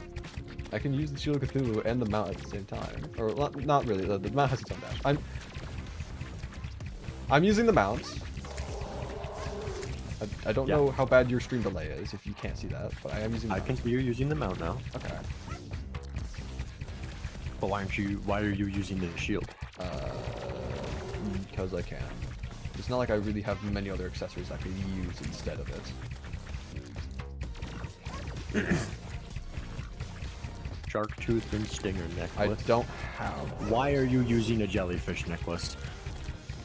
I can use the Shield of Cthulhu and the mount at the same time. Or not really. The mount has its own dash. I'm using the mount. I don't know how bad your stream delay is if you can't see that, but I am using. I can see you using the mount now. Okay. But why are you using the shield? Because I can. It's not like I really have many other accessories I could use instead of it. Shark tooth and stinger necklace. I don't have. Why are you using a jellyfish necklace?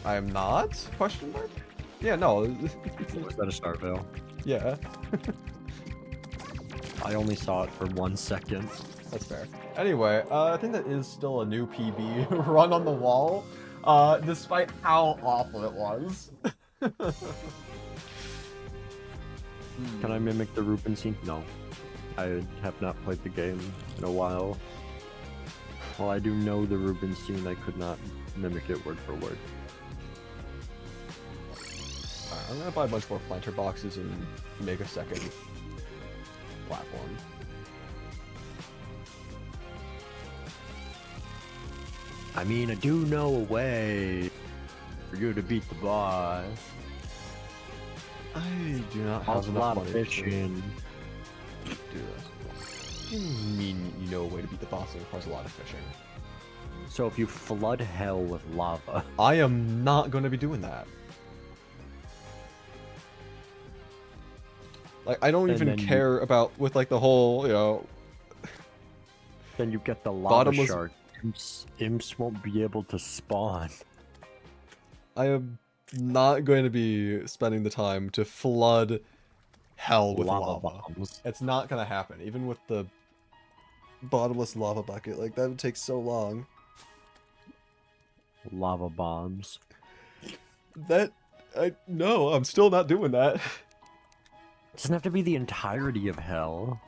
I am not? Question mark? Yeah, no. Was that a star veil? Yeah. I only saw it for 1 second. That's fair. Anyway, I think that is still a new PB run on the wall, despite how awful it was. Can I mimic the Reuben scene? No. I have not played the game in a while. While I do know the Reuben scene, I could not mimic it word for word. Alright, I'm gonna buy a bunch more planter boxes and make a second platform. I mean, I do know a way for you to beat the boss. I do not have There's a enough lot of money fishing. to do this. You mean you know a way to beat the boss that requires a lot of fishing? So if you flood hell with lava... I am not going to be doing that. Like, I don't even care about, with like the whole, you know... Then you get the lava bottomless... shark. Imps won't be able to spawn. I am not going to be spending the time to flood hell with lava. Bombs. It's not going to happen, even with the bottomless lava bucket. Like, that would take so long. Lava bombs. No, I'm still not doing that. It doesn't have to be the entirety of hell.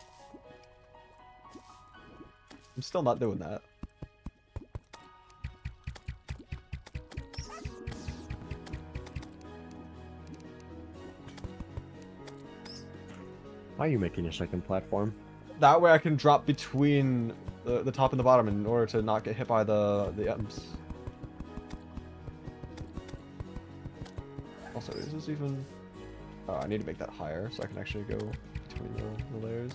I'm still not doing that. Why are you making a second platform? That way I can drop between the top and the bottom in order to not get hit by the imps. Also, is this even... Oh, I need to make that higher so I can actually go between the layers.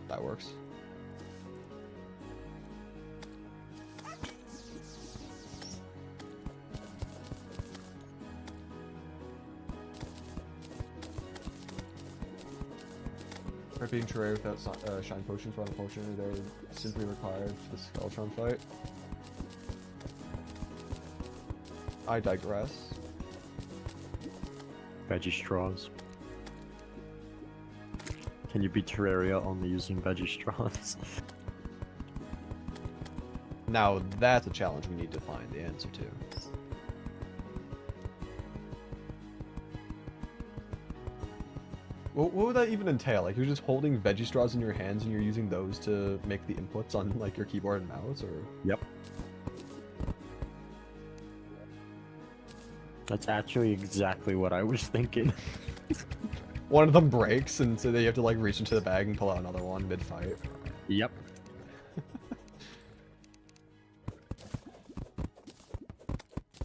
That works. Being Terraria without shine potions, but unfortunately they're simply required for the Skeletron fight. I digress. Veggie straws. Can you beat Terraria only using veggie straws? Now that's a challenge we need to find the answer to. What would that even entail? Like, you're just holding veggie straws in your hands and you're using those to make the inputs on, like, your keyboard and mouse, or...? Yep. That's actually exactly what I was thinking. One of them breaks, and so you have to, like, reach into the bag and pull out another one mid-fight. Yep.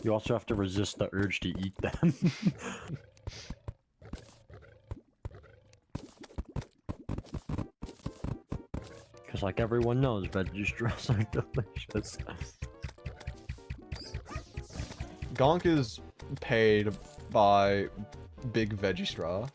You also have to resist the urge to eat them. Just like everyone knows, veggie straws are delicious. Gonk is paid by Big Veggie Straw.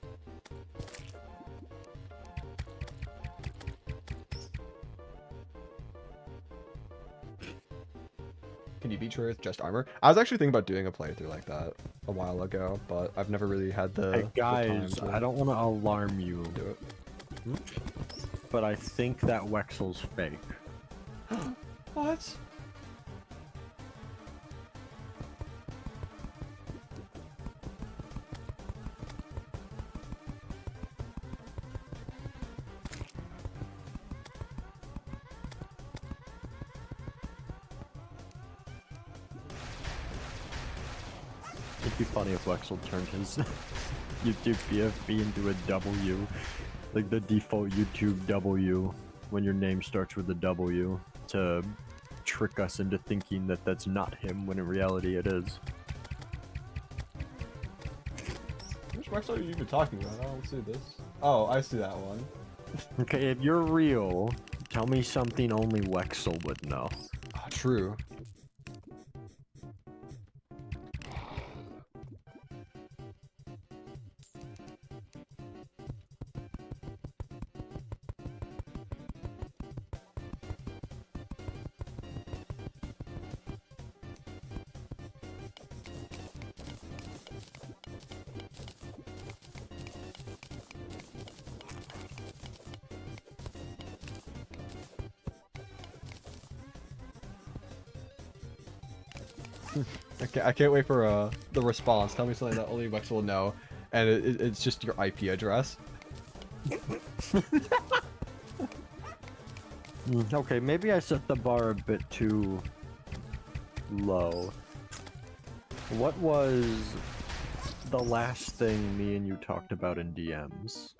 Can you beat Troy with just armor? I was actually thinking about doing a playthrough like that a while ago, but I've never really had the, Hey the guys, time I don't want to alarm you, to do it. but I think that Wexel's fake. What? It'd be funny if Wexel turned his YouTube BFB into a W, like the default YouTube W, when your name starts with a W, to trick us into thinking that that's not him when in reality it is. Which website are you even talking about? I don't see this. Oh, I see that one. Okay, if you're real, tell me something only Wexel would know. Ah, true. I can't wait for the response. Tell me something that only Wex will know, and it's just your IP address. Okay, maybe I set the bar a bit too low. What was the last thing me and you talked about in DMs?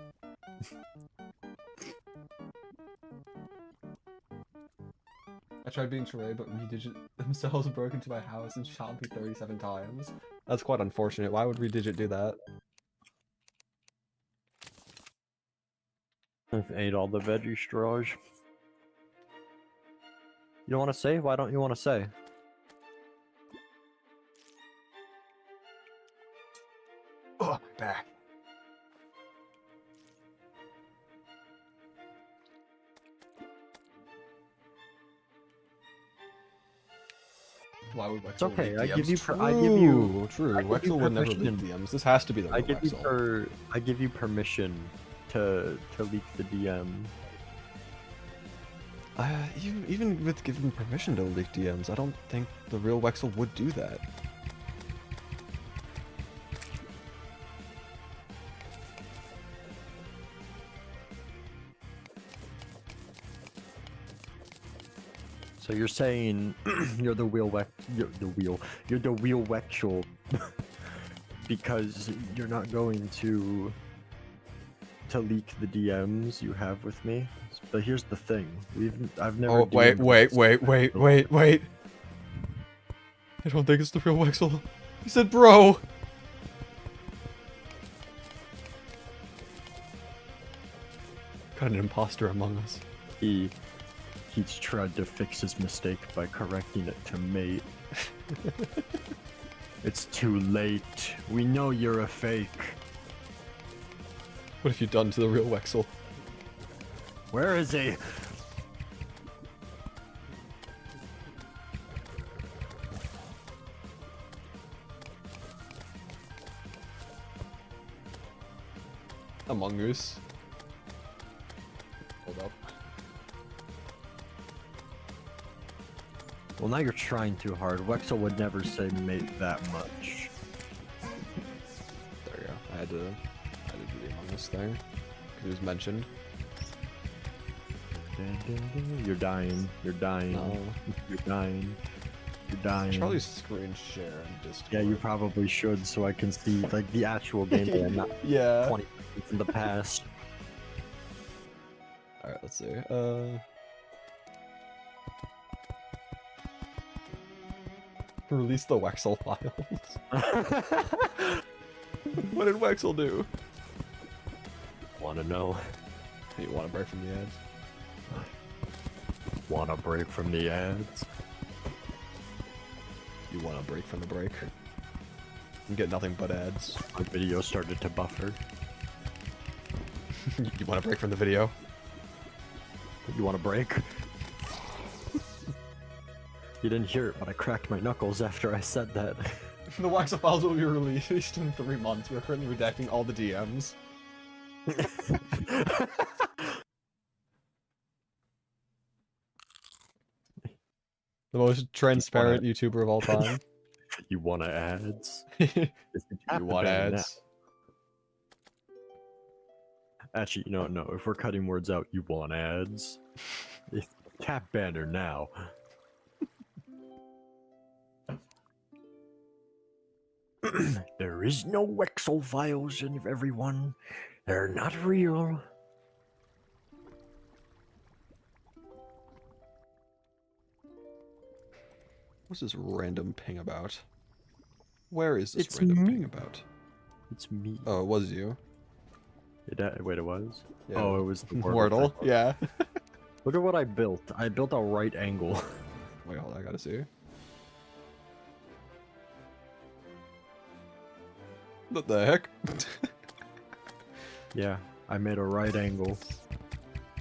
I tried being Sheree, but Redigit themselves broke into my house and shot me 37 times. That's quite unfortunate. Why would Redigit do that? I've ate all the veggie straws. You don't want to say? Why don't you want to say? Oh, back. Why would Wexel It's okay, leak I DMs? give you True, per- I give you- true. I give you Wexel would never leak permission. DMs. This has to be the real I give Wexel. you permission to leak the DM. Even with giving permission to leak DMs, I don't think the real Wexel would do that. So you're saying you're the wheel Wexel because you're not going to leak the DMs you have with me. But here's the thing: I've never. Oh, wait. DM'd I don't think it's the real Wexel. He said, bro. Got an imposter among us. He's tried to fix his mistake by correcting it to mate. It's too late. We know you're a fake. What have you done to the real Wexel? Where is he? Among Us. Hold up. Well, now you're trying too hard. Wexel would never say mate that much. There we go. I had to do the Among Us thing. Because it was mentioned. You're dying. You're dying. No. You're dying. You're I dying. should probably screen share in Discord. Yeah, you probably should, so I can see like the actual gameplay and not Yeah. 20 minutes in the past. Alright, let's see. Release the Wexel files. What did Wexel do? Wanna know? You want to break from the edge? Want a break from the ads? You want a break from the break? You get nothing but ads. My video started to buffer. You want a break from the video? You want a break? You didn't hear it, but I cracked my knuckles after I said that. The Waxel files will be released in 3 months. We're currently redacting all the DMs. The most transparent YouTuber of all time. You want ads? You want ads? Actually, no. If we're cutting words out, you want ads? Tap banner now. There is no Wexel files in everyone. They're not real. What's this random ping about? Where is this It's random me. ping about? It's me. Oh, it was you. Wait, it was? Yeah. Oh, it was the Wordle. thing. Yeah. Look at what I built. I built a right angle. Wait, hold on, I gotta see. What the heck? Yeah, I made a right angle.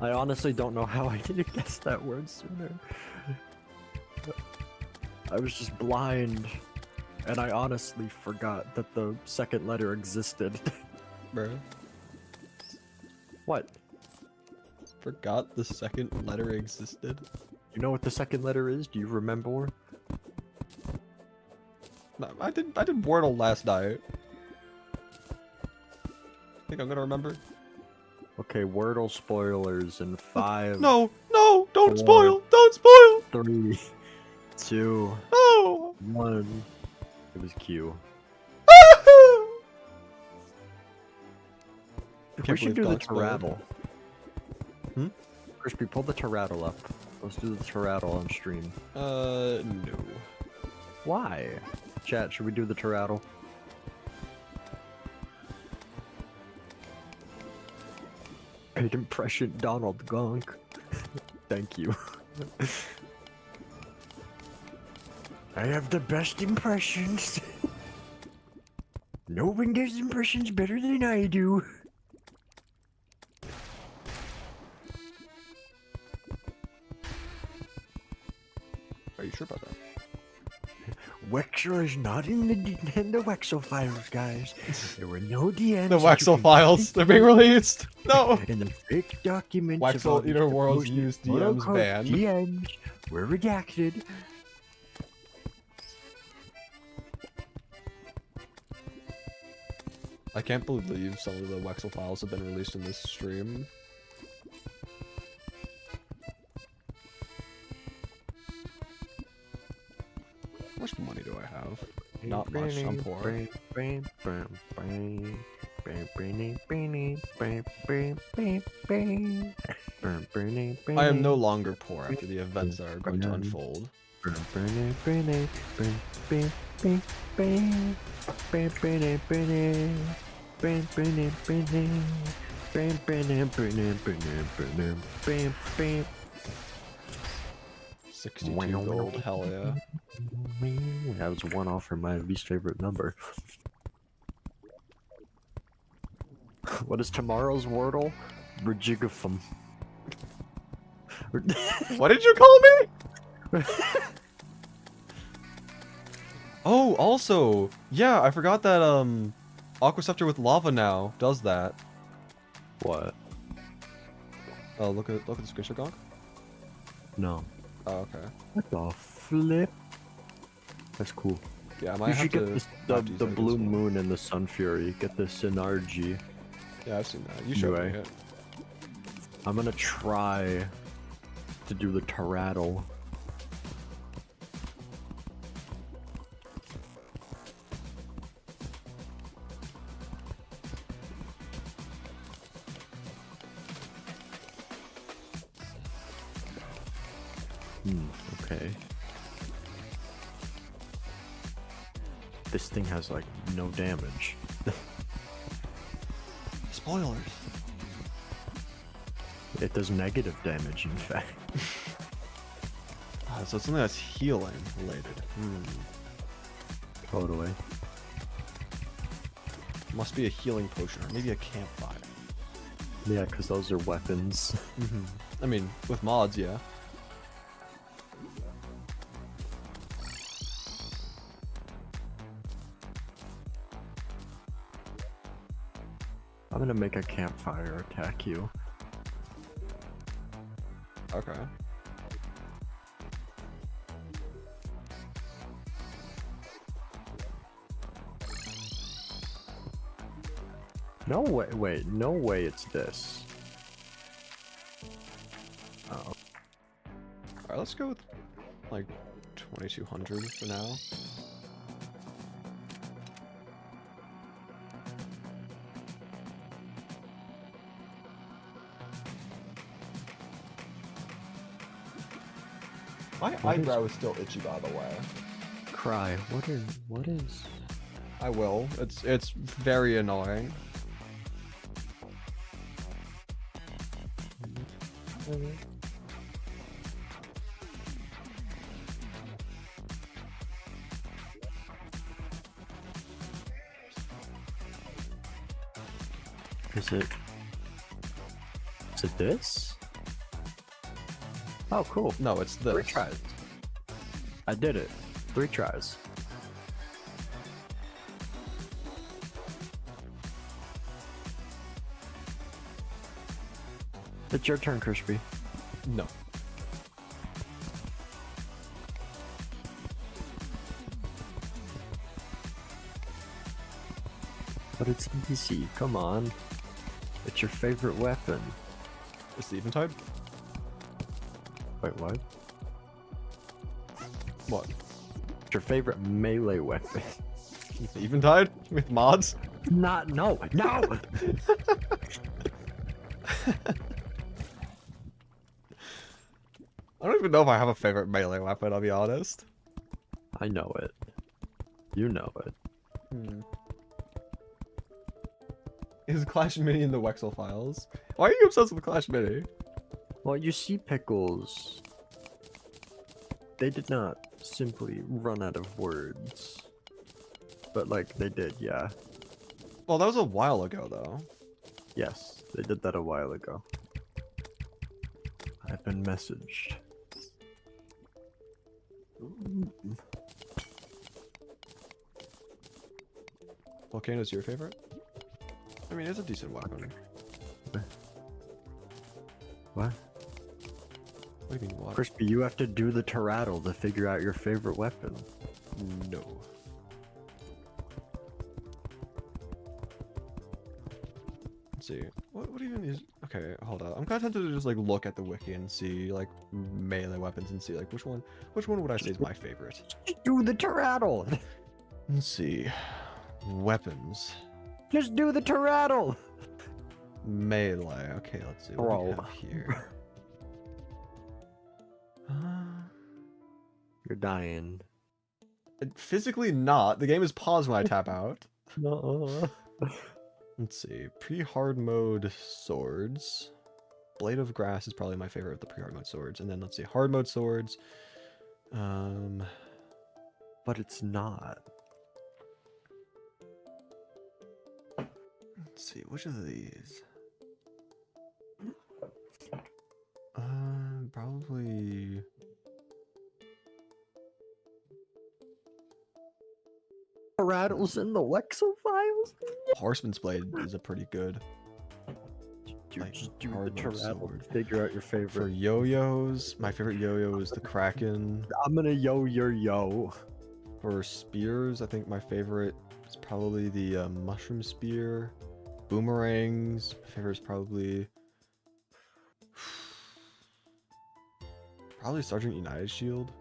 I honestly don't know how I didn't guess that word sooner. I was just blind, and I honestly forgot that the second letter existed. Bruh. What? Forgot the second letter existed? You know what the second letter is? Do you remember? No, I did Wordle last night. Think I'm gonna remember? Okay, Wordle spoilers in 5, No! No! Don't 4, spoil! Don't spoil! 3, 2, No! 1. It was Q. We should do the Terrattle. Hmm? Crispy, pull the Terrattle up. Let's do the Terrattle on stream. No. Why? Chat, should we do the Terrattle? Great impression, Donald Gunk. Thank you. I have the best impressions. No one does impressions better than I do. Are you sure about that? Wexel is not in the Wexel files, guys. There were no DMs. The that you Wexel can files, they're being released! No! In the fake documents. of Wexel all the Inner Worlds supposed used photo DMs code banned. DMs were redacted. I can't believe some of the Wexel files have been released in this stream. How much money do I have? Not much, I'm poor. I am no longer poor after the events that are going to unfold. $62 gold, hell yeah. That was one off from my least favorite number. What is tomorrow's Wordle? Brigigafum. What did you call me? Oh, also, yeah, I forgot that Aquaceptor with lava now does that. What? Oh, look at the screenshot, Gonk. No. Oh, okay. What the flip? That's cool. Yeah, I might You have should to get this, have to use the that Blue as well. Moon and the Sun Fury. Get the Synergy. Yeah, I've seen that. You showed me Anyway. it. I'm gonna try to do the Terrattle. Okay. This thing has like no damage. Spoilers. It does negative damage, in fact. So it's something that's healing related. Totally. Must be a healing potion or maybe a campfire. Yeah, because those are weapons. I mean, with mods, yeah. I'm gonna make a campfire attack you. Okay. No way, wait, no way it's this. Oh. Alright, let's go with like 2200 for now. My What eyebrow is still itchy, by the way. Cry, what is? I will. It's very annoying. Is it this? Oh, cool. No, it's this. 3 tries. I did it. 3 tries. It's your turn, Crispy. No. But it's easy. Come on. It's your favorite weapon. It's the Eventide? Wait, what? What? It's your favorite melee weapon. The Eventide? With mods? No! I don't even know if I have a favorite melee weapon, I'll be honest. I know it. You know it. Is Clash Mini in the Wexel files? Why are you obsessed with Clash Mini? Well, you see, Pickles. They did not simply run out of words. But, like, they did, yeah. Well, that was a while ago, though. Yes, they did that a while ago. I've been messaged. Volcano's your favorite? I mean, it's a decent weapon. What? What do you mean, what? Crispy, you have to do the Terratl to figure out your favorite weapon. No. Let's see. What even is... Okay, hold on. I'm kind of tempted to just, like, look at the wiki and see, like, melee weapons and see, like, which one would I say is my favorite? Do the Terratl! Let's see. Weapons. Just do the Terratl! Melee. Okay, let's see. What do we Bro. have here? You're dying. Physically not. The game is paused when I tap out. No. Let's see. Pre-hard mode swords. Blade of Grass is probably my favorite of the pre-hard mode swords. And then let's see. Hard mode swords. But it's not. Let's see. Which of these? Probably... Terratl's in the Wexel files? Horseman's Blade is a pretty good. You Like, just do the hard mode Terratl sword. to figure out your For favorite. yo-yos, my favorite yo-yo is the Kraken. I'm gonna yo your yo. For spears, I think my favorite is probably the mushroom spear. Boomerangs, my favorite is probably Sergeant United Shield.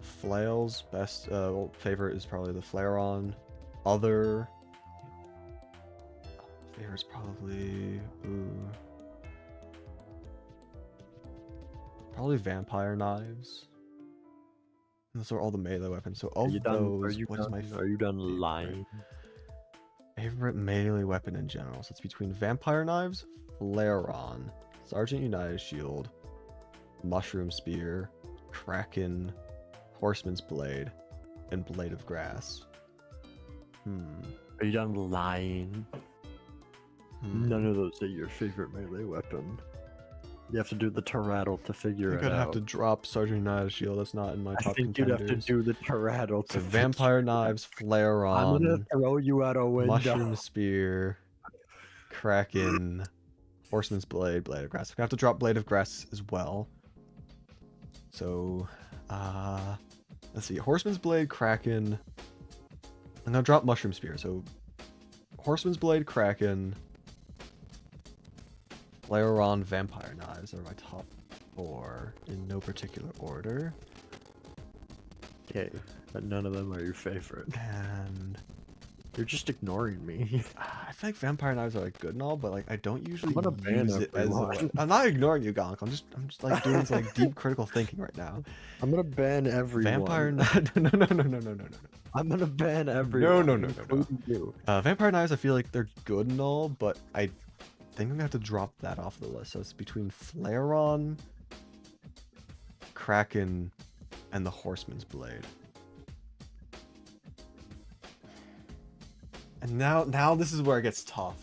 Flails, best favorite is probably the Flare-On. Other favorite is probably probably Vampire Knives. And those are all the melee weapons. So of those, what is my Are you done favorite? lying? Favorite melee weapon in general? So it's between Vampire Knives, Flare-On, Sergeant United Shield, Mushroom Spear, Kraken, Horseman's Blade, and Blade of Grass. Are you done lying? Hmm. None of those are your favorite melee weapon. You have to do the Terratl to I figure think it I'd out. have to drop Sergeant Knight's Shield. That's not in my I top think you'd contenders. have to do the Terratl So to Vampire figure it out. Knives, Flare I'm gonna on, throw you out a window. Mushroom Spear, Kraken, Horseman's Blade, Blade of Grass. I'm gonna have to drop Blade of Grass as well. So, let's see. Horseman's Blade, Kraken. I'm gonna drop Mushroom Spear. So, Horseman's Blade, Kraken, Flare on, Vampire Knives are my top 4 in no particular order. Okay, but none of them are your favorite. And You're just ignoring me. I feel like Vampire Knives are like good and all, but like I don't usually gonna ban use it as a everyone. weapon. I'm not ignoring you, Gonk. I'm just like doing some like deep critical thinking right now. I'm gonna ban everyone. Vampire Knives. No. I'm gonna ban everyone. No. including you. Vampire Knives, I feel like they're good and all, but I think I'm gonna have to drop that off the list. So it's between Flare-On, Kraken, and the Horseman's Blade. And now this is where it gets tough.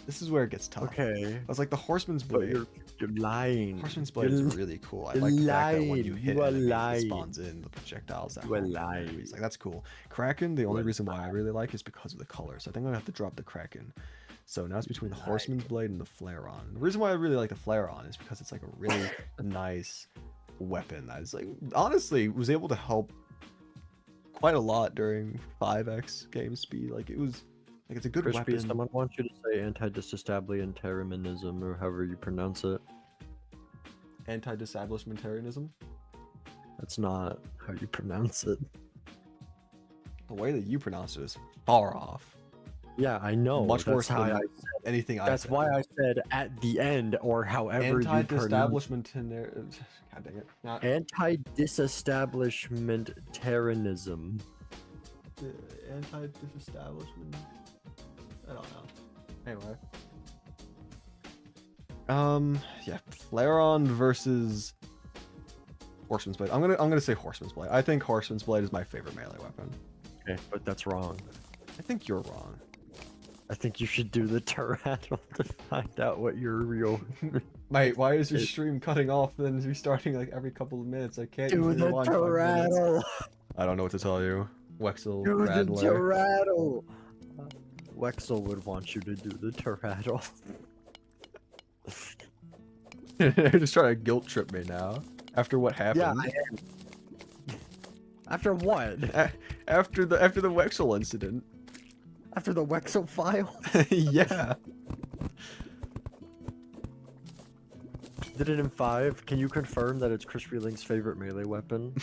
This is where it gets tough. Okay, I was like the Horseman's but Blade. you're lying. Horseman's Blade is really cool. I you're like the fact that when lying. you hit You are enemies, it lying. spawns in the projectiles that You are haunt lying. enemies. Like that's cool. Kraken, the only reason why I really like is because of the color. So I think I'm gonna have to drop the Kraken. So now it's between the Horseman's Blade and the Flare-On. The reason why I really like the Flare-On is because it's like a really nice weapon that is like honestly was able to help quite a lot during 5x game speed. Like it was like it's a good Crispy, weapon. someone wants you to say anti-disestablishmentarianism or however you pronounce it. Anti-disestablishmentarianism. That's not how you pronounce it. The way that you pronounce it is far off. Yeah, I know. Much that's worse how than I anything I That's said. why I said at the end or however you pronounce. Anti-disestablishmentarianism. God dang it. Not Anti-disestablishmentarianism. anti-disestablishment. I don't know. Anyway. Yeah, Flare-On versus Horseman's Blade. I'm gonna say Horseman's Blade. I think Horseman's Blade is my favorite melee weapon. Okay, but that's wrong. I think you're wrong. I think you should do the Terratl to find out what your real. Mate, why is your stream cutting off and then restarting like every couple of minutes? I can't Do even the rewind 5 minutes. Terratl. I don't know what to tell you. Wexel Do the Radler. Terratl. Wexel would want you to do the Terratl. They're just trying to guilt trip me now. After what happened? Yeah, I am. After what? After the Wexel incident. After the Wexel file? Yeah. Did it in 5? Can you confirm that it's Crispylink's favorite melee weapon?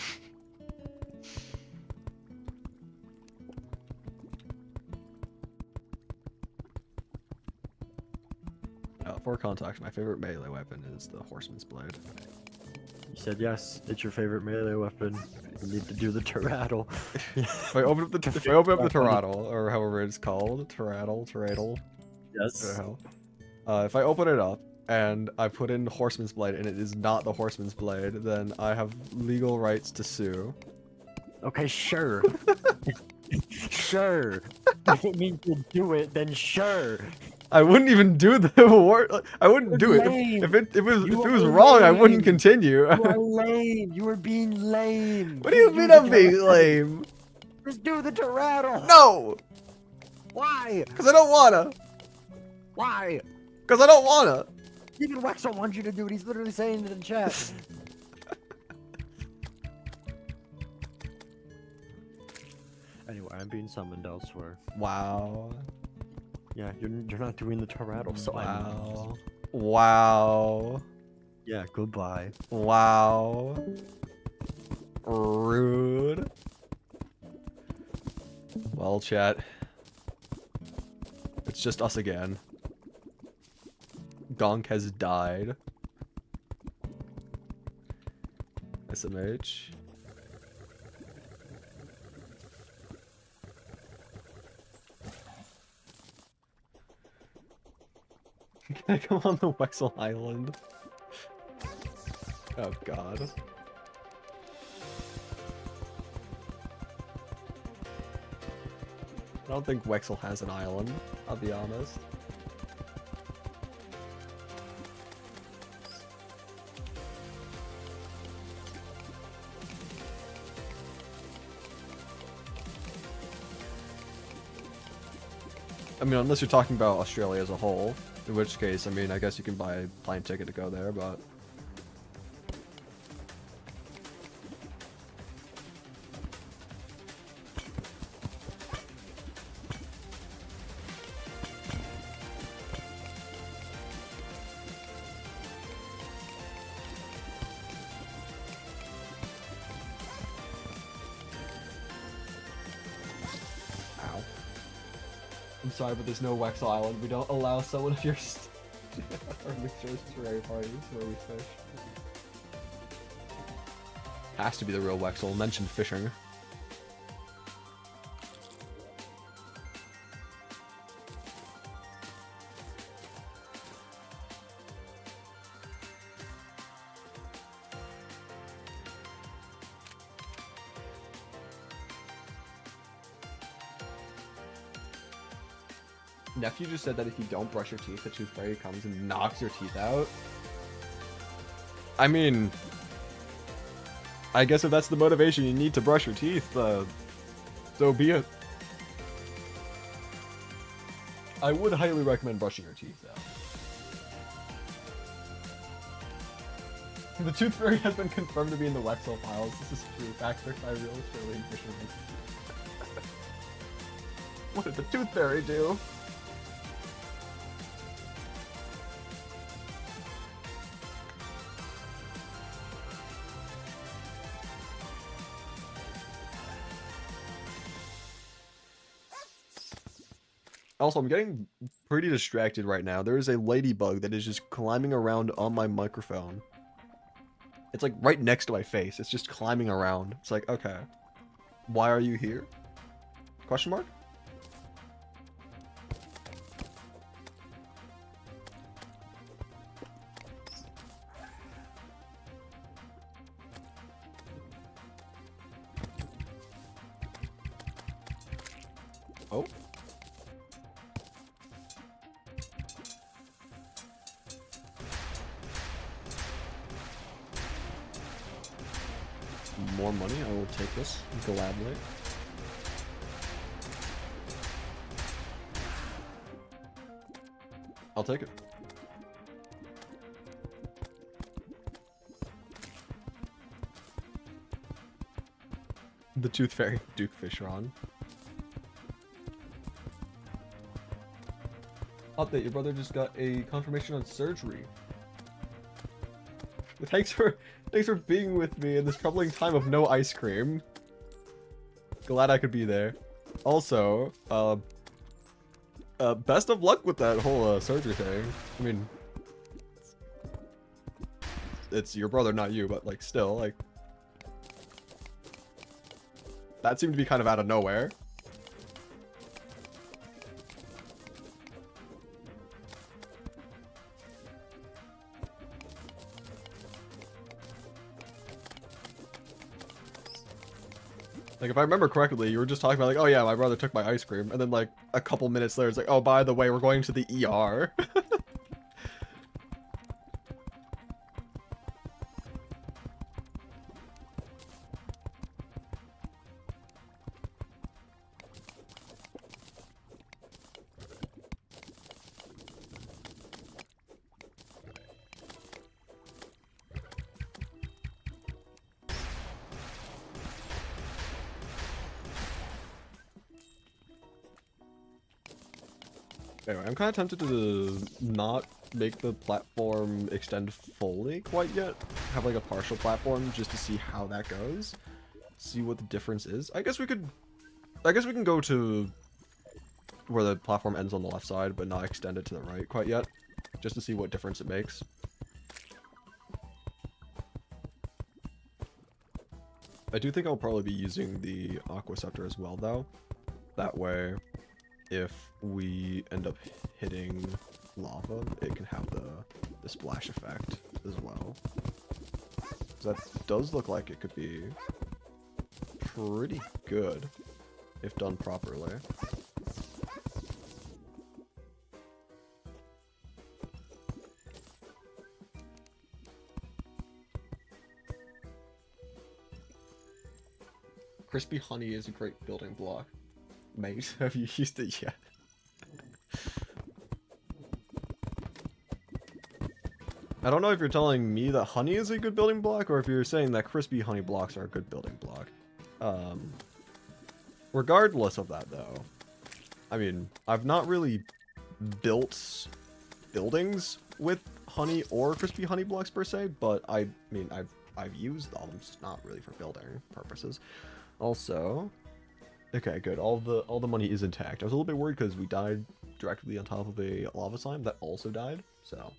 For context, my favorite melee weapon is the Horseman's Blade. You said yes, it's your favorite melee weapon. You need to do the Terratl. If I open up the Terratl, or however it's called, Terratl. Yes. If I open it up and I put in Horseman's Blade and it is not the Horseman's Blade, then I have legal rights to sue. Okay, sure. Sure. If it means you'll do it, then sure. I wouldn't even do the war. I wouldn't do it. Lame. If it was You if it was are wrong, I wouldn't lame. continue. You are lame. You are being lame. What do you Just mean the I'm being Terratl. lame? Just do the Terratl. No! Why? Because I don't wanna. Why? Because I don't wanna. Even Wexel wants you to do it. He's literally saying it in chat. Anyway, I'm being summoned elsewhere. Wow. Yeah, you're not doing the Terratl, so I'm. Wow. Wow. Yeah, goodbye. Wow. Rude. Well, chat. It's just us again. Gonk has died. SMH. Can I come on the Wexel Island? Oh god. I don't think Wexel has an island, I'll be honest. I mean, unless you're talking about Australia as a whole, in which case, I mean, I guess you can buy a plane ticket to go there, but... Ow. I'm sorry, but there's no Wexel Island. We don't allow someone of your or mixed terrarium parties where we fish. Has to be the real Wexel. Mentioned fishing. Nephew just said that if you don't brush your teeth, the tooth fairy comes and knocks your teeth out. I mean, I guess if that's the motivation, you need to brush your teeth, so be it. I would highly recommend brushing your teeth, though. The tooth fairy has been confirmed to be in the Wexel files. This is true. Fact-checked by real Australian fishermen. What did the tooth fairy do? Also, I'm getting pretty distracted right now. There is a ladybug that is just climbing around on my microphone. It's like right next to my face. It's just climbing around. It's like, okay. Why are you here? Question mark? Oh. More money, I will take this gladly. I'll take it. The Tooth Fairy, Duke Fishron. Update, your brother just got a confirmation on surgery. Thanks for being with me in this troubling time of no ice cream. Glad I could be there. Also, best of luck with that whole surgery thing. I mean, it's your brother, not you, but like still, like that seemed to be kind of out of nowhere. Like, if I remember correctly, you were just talking about, like, oh yeah, my brother took my ice cream, and then, like, a couple minutes later, it's like, oh, by the way, we're going to the ER. Anyway, I'm kind of tempted to not make the platform extend fully quite yet. Have like a partial platform just to see how that goes. See what the difference is. I guess we can go to where the platform ends on the left side, but not extend it to the right quite yet. Just to see what difference it makes. I do think I'll probably be using the Aqua Scepter as well, though. That way, if we end up hitting lava, it can have the splash effect as well. That does look like it could be pretty good if done properly. Crispy honey is a great building block. Mate, have you used it yet? I don't know if you're telling me that honey is a good building block, or if you're saying that crispy honey blocks are a good building block. Regardless of that, though, I mean, I've not really built buildings with honey or crispy honey blocks per se, but I mean, I've used them, just not really for building purposes. Also, okay, good. All the money is intact. I was a little bit worried because we died directly on top of a lava slime that also died. So.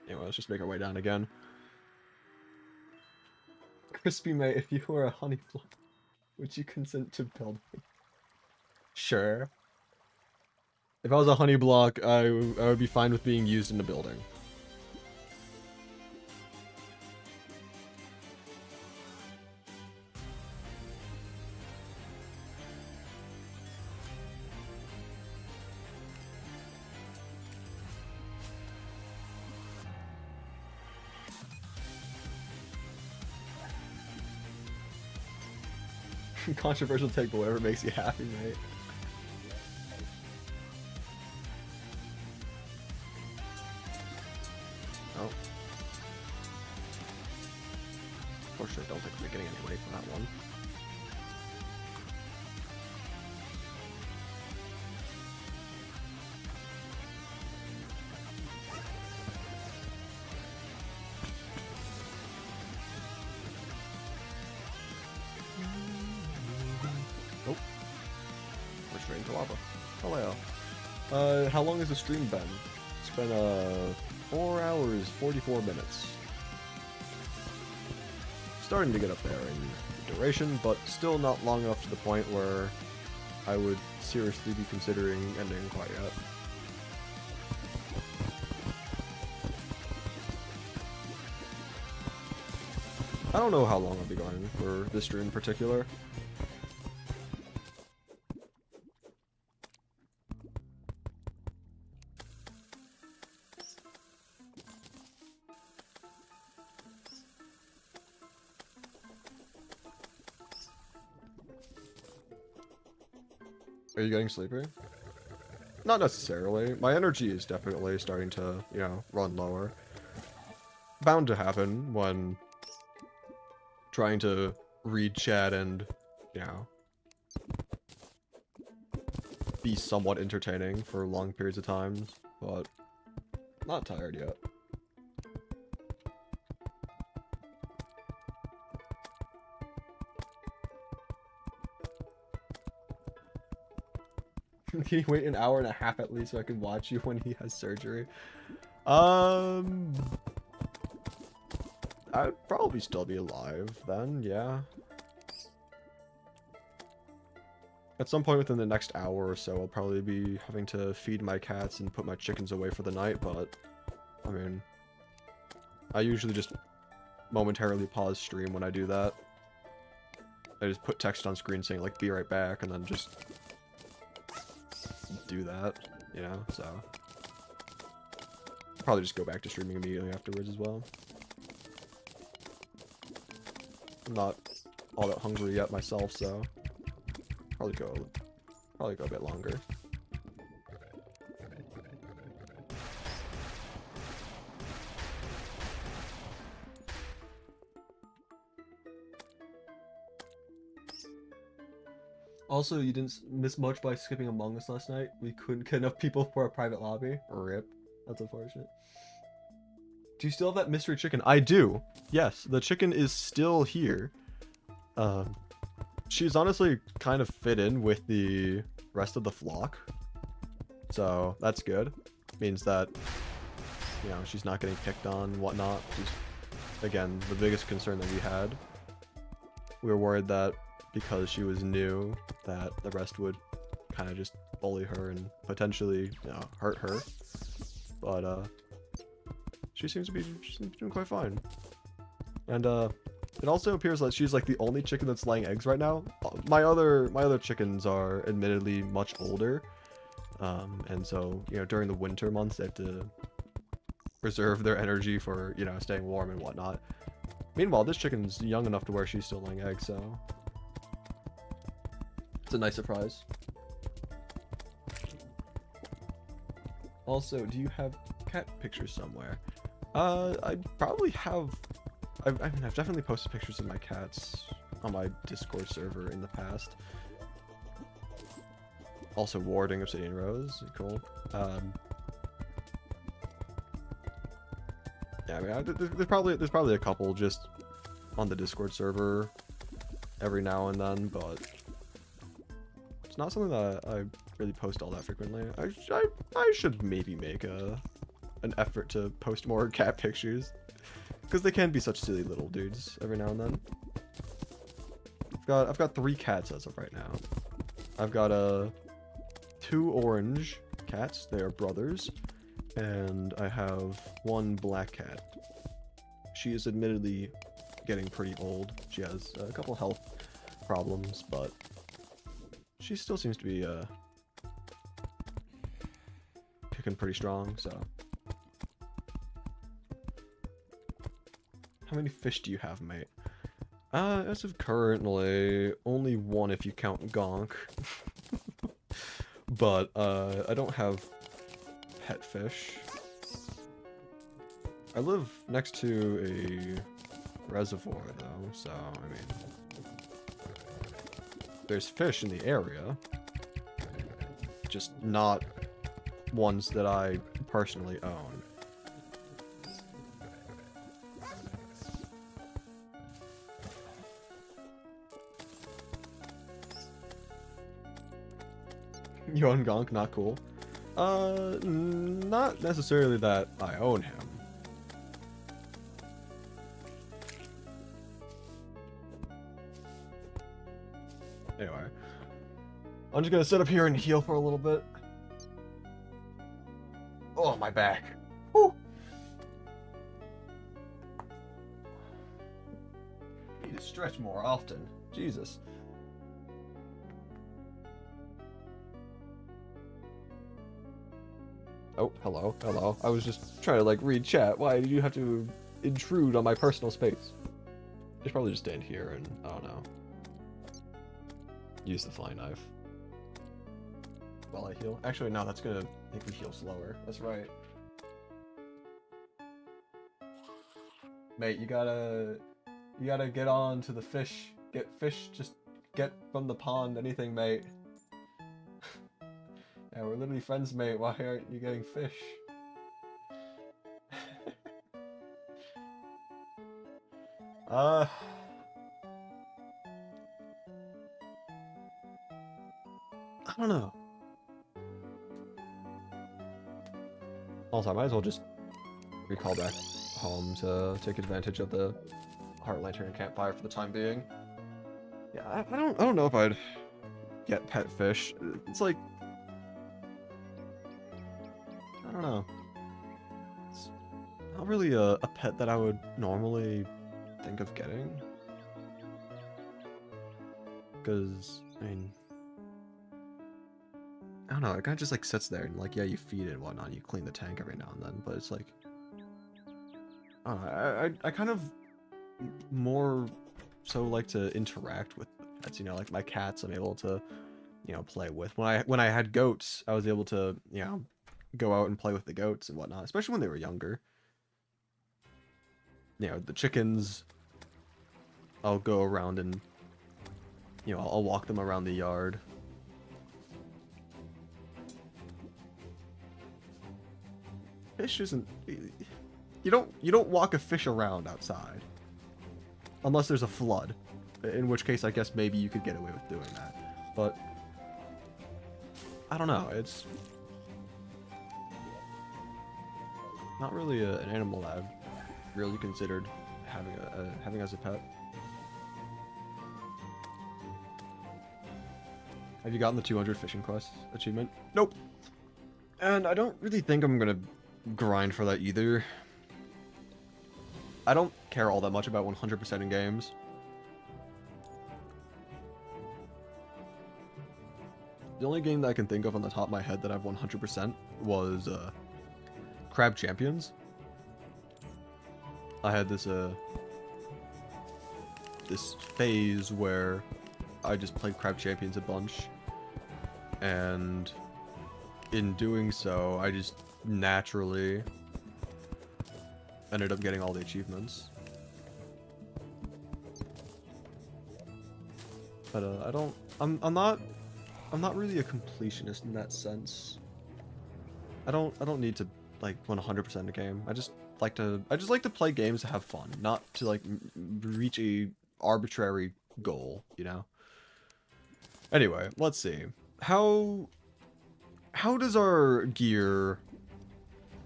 Anyway, let's just make our way down again. Crispy mate, if you were a honey block, would you consent to building? Sure. If I was a honey block, I would be fine with being used in a building. Controversial take, but whatever makes you happy, mate. Oh. Unfortunately, I don't think we're getting any money from that one. Nope. We're straight into lava. Hello. How long has the stream been? It's been 4 hours, 44 minutes. Starting to get up there in duration, but still not long enough to the point where I would seriously be considering ending quite yet. I don't know how long I'll be going for this stream in particular. Are you getting sleepy? Not necessarily. My energy is definitely starting to, you know, run lower. Bound to happen when trying to read chat and, you know, be somewhat entertaining for long periods of time, but not tired yet. Can you wait an hour and a half at least so I can watch you when he has surgery? I'd probably still be alive then, yeah. At some point within the next hour or so, I'll probably be having to feed my cats and put my chickens away for the night, but, I mean, I usually just momentarily pause stream when I do that. I just put text on screen saying, like, be right back, and then just do that, you know, so. Probably just go back to streaming immediately afterwards as well. I'm not all that hungry yet myself, so probably go a bit longer. Also, you didn't miss much by skipping Among Us last night. We couldn't get enough people for a private lobby. RIP. That's unfortunate. Do you still have that mystery chicken? I do. Yes, the chicken is still here. She's honestly kind of fit in with the rest of the flock. So, that's good. Means that, you know, she's not getting picked on and whatnot. She's, again, the biggest concern that we had. We were worried that because she was new, that the rest would kind of just bully her and potentially, you know, hurt her. But she seems to be doing quite fine. And it also appears that she's like the only chicken that's laying eggs right now. My other chickens are admittedly much older, and so, you know, during the winter months they have to preserve their energy for, you know, staying warm and whatnot. Meanwhile, this chicken's young enough to where she's still laying eggs, so it's a nice surprise. Also, do you have cat pictures somewhere? I probably have. I mean, I've definitely posted pictures of my cats on my Discord server in the past. Also, warding Obsidian Rose, cool. Yeah, I mean, there's probably a couple just on the Discord server every now and then, but it's not something that I really post all that frequently. I should maybe make an effort to post more cat pictures, because they can be such silly little dudes every now and then. I've got 3 cats as of right now. I've got 2 orange cats. They are brothers. And I have 1 black cat. She is admittedly getting pretty old. She has a couple health problems, but she still seems to be kicking pretty strong, so. How many fish do you have, mate? As of currently, only 1 if you count Gonk. But I don't have pet fish. I live next to a reservoir though, so I mean, there's fish in the area, just not ones that I personally own. You own Gonk, not cool. Not necessarily that I own him. Anyway, I'm just gonna sit up here and heal for a little bit. Oh, my back. Whew. Need to stretch more often. Jesus. Oh, hello, hello. I was just trying to, like, read chat. Why did you have to intrude on my personal space? I should probably just stand here and, I don't know, use the flying knife while I heal. Actually, no, that's gonna make me heal slower. That's right. Mate, you gotta get on to the fish. Get fish, just get from the pond, anything, mate. Yeah, we're literally friends, mate. Why aren't you getting fish? I don't know. Also, I might as well just recall back home to take advantage of the heart lantern and campfire for the time being. Yeah, I don't know if I'd get pet fish. It's like, I don't know. It's not really a pet that I would normally think of getting. Because, I mean, I don't know, it kind of just like sits there and like, yeah, you feed it and whatnot, and you clean the tank every now and then, but it's like, I don't know, I kind of more so like to interact with the pets, you know, like my cats I'm able to, you know, play with. When I had goats, I was able to, you know, go out and play with the goats and whatnot, especially when they were younger. You know, the chickens, I'll go around and, you know, I'll walk them around the yard. Fish isn't, you don't walk a fish around outside unless there's a flood, in which case I guess maybe you could get away with doing that, but I don't know, it's not really an animal that I've really considered having as a pet. Have you gotten the 200 fishing quest achievement? Nope. And I don't really think I'm gonna grind for that either. I don't care all that much about 100% in games. The only game that I can think of on the top of my head that I've 100% was Crab Champions. I had this this phase where I just played Crab Champions a bunch, and in doing so, I just naturally ended up getting all the achievements. But I'm not really a completionist in that sense. I don't need to like 100% a game. I just like to play games to have fun, not to like reach a arbitrary goal, you know. Anyway, let's see. How does our gear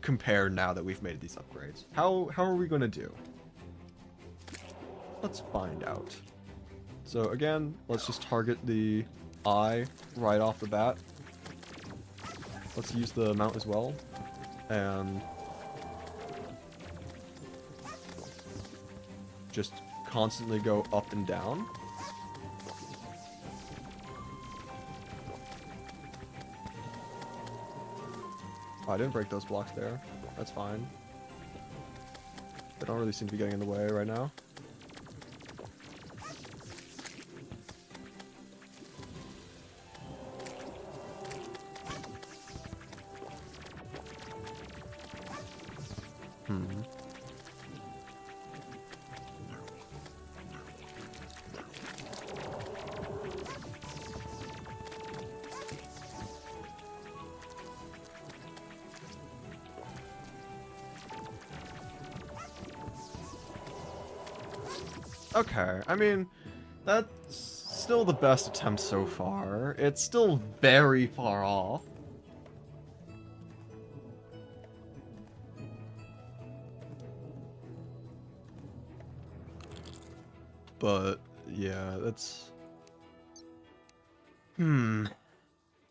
compare now that we've made these upgrades? How are we going to do? Let's find out. So again, let's just target the eye right off the bat. Let's use the mount as well. And just constantly go up and down. Oh, I didn't break those blocks there. That's fine. They don't really seem to be getting in the way right now. Okay, I mean, that's still the best attempt so far. It's still very far off. But, yeah, that's... I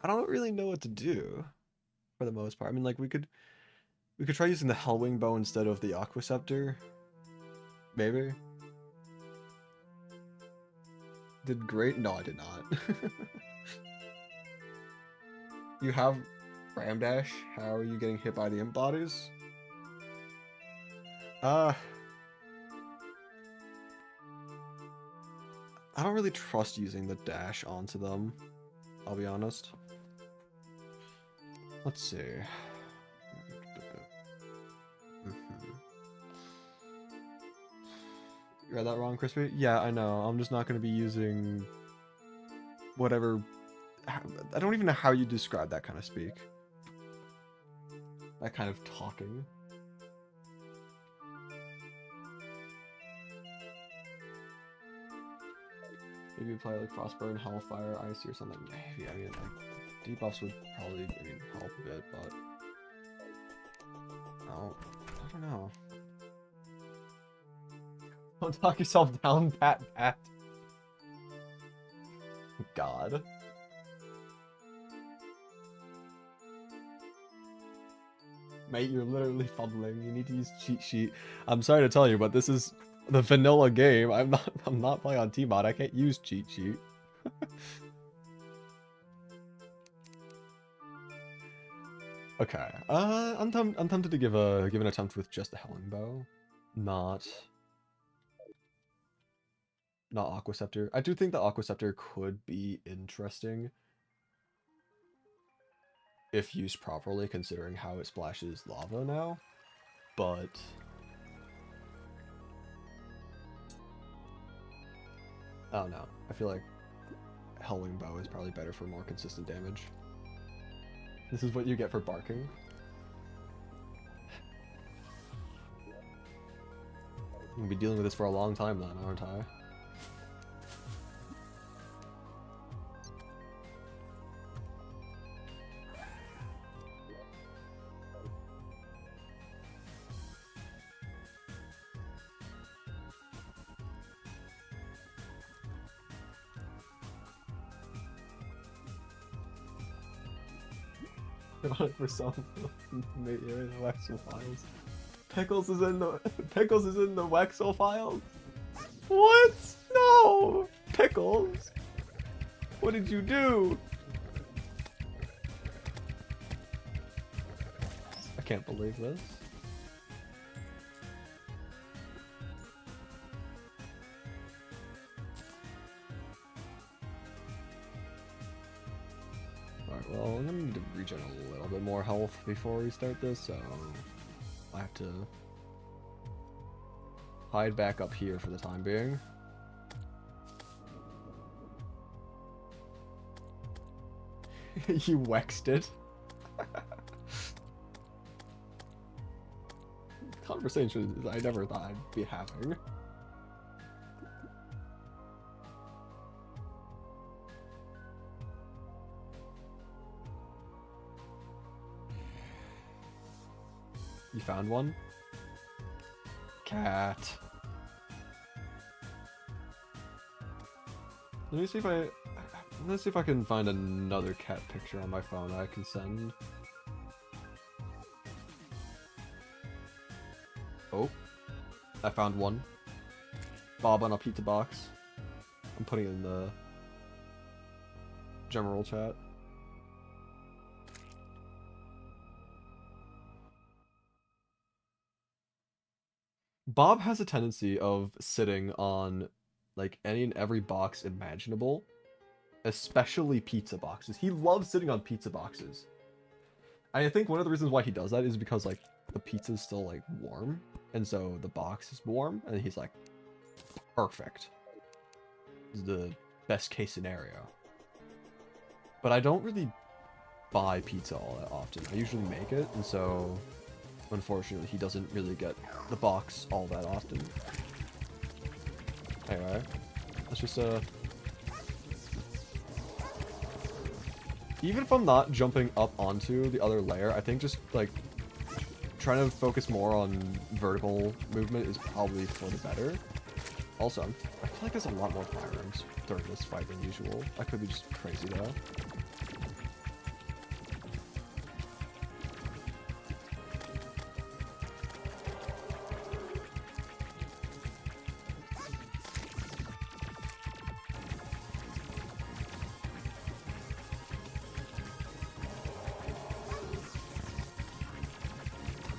don't really know what to do, for the most part. I mean, like, we could try using the Hellwing Bow instead of the Aquascepter. Maybe? Did great? No, I did not. You have Ram Dash? How are you getting hit by the imp bodies? I don't really trust using the dash onto them, I'll be honest. Let's see. You read that wrong, Crispy? Yeah, I know. I'm just not going to be using whatever... I don't even know how you describe that kind of speak. That kind of talking. Maybe apply like Frostburn, Hellfire, Icy or something. Maybe, I mean, like, debuffs would probably, I mean, help a bit, but... Oh, I don't know. Don't talk yourself down, Pat. God. Mate, you're literally fumbling. You need to use cheat sheet. I'm sorry to tell you, but this is the vanilla game. I'm not playing on Tmod. I can't use cheat sheet. Okay. I'm tempted to give an attempt with just the Hellwing Bow, not Aquascepter. I do think the Aquascepter could be interesting if used properly, considering how it splashes lava now, but I don't know. I feel like Hellwing Bow is probably better for more consistent damage. This is what you get for barking. I'm gonna be dealing with this for a long time then, aren't I? for some Wexel files. Pickles is in the Wexel files. What? No, Pickles. What did you do? I can't believe this. Alright, well, I'm gonna need to regen a little bit more health before we start this, so I have to hide back up here for the time being. You wexed it. Conversations I never thought I'd be having. You found one? Cat. Let's see if I can find another cat picture on my phone I can send. Oh, I found one. Bob on a pizza box. I'm putting it in the general chat. Bob has a tendency of sitting on like any and every box imaginable, especially pizza boxes. He loves sitting on pizza boxes. And I think one of the reasons why he does that is because like the pizza's still like warm, and so the box is warm, and he's like, perfect. This is the best case scenario. But I don't really buy pizza all that often. I usually make it, and so unfortunately he doesn't really get the box all that often. Anyway, let's just even if I'm not jumping up onto the other layer, I think just like trying to focus more on vertical movement is probably for the better. Also, I feel like there's a lot more firearms during this fight than usual. I could be just crazy though.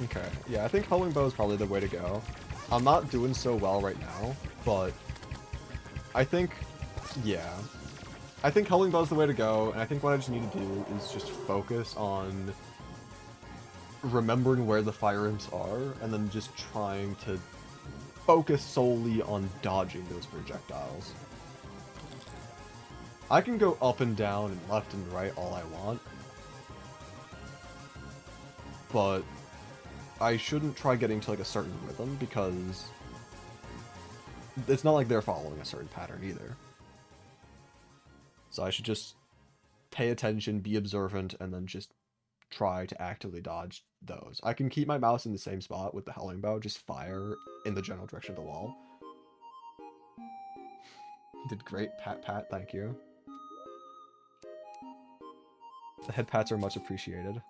Okay, yeah, I think Howling Bow is probably the way to go. I'm not doing so well right now, but I think, yeah. I think Howling Bow is the way to go, and I think what I just need to do is just focus on remembering where the firearms are, and then just trying to focus solely on dodging those projectiles. I can go up and down and left and right all I want, but I shouldn't try getting to like a certain rhythm, because it's not like they're following a certain pattern either. So I should just pay attention, be observant, and then just try to actively dodge those. I can keep my mouse in the same spot with the Howling Bow, just fire in the general direction of the wall. Did great, pat, thank you. The head pats are much appreciated.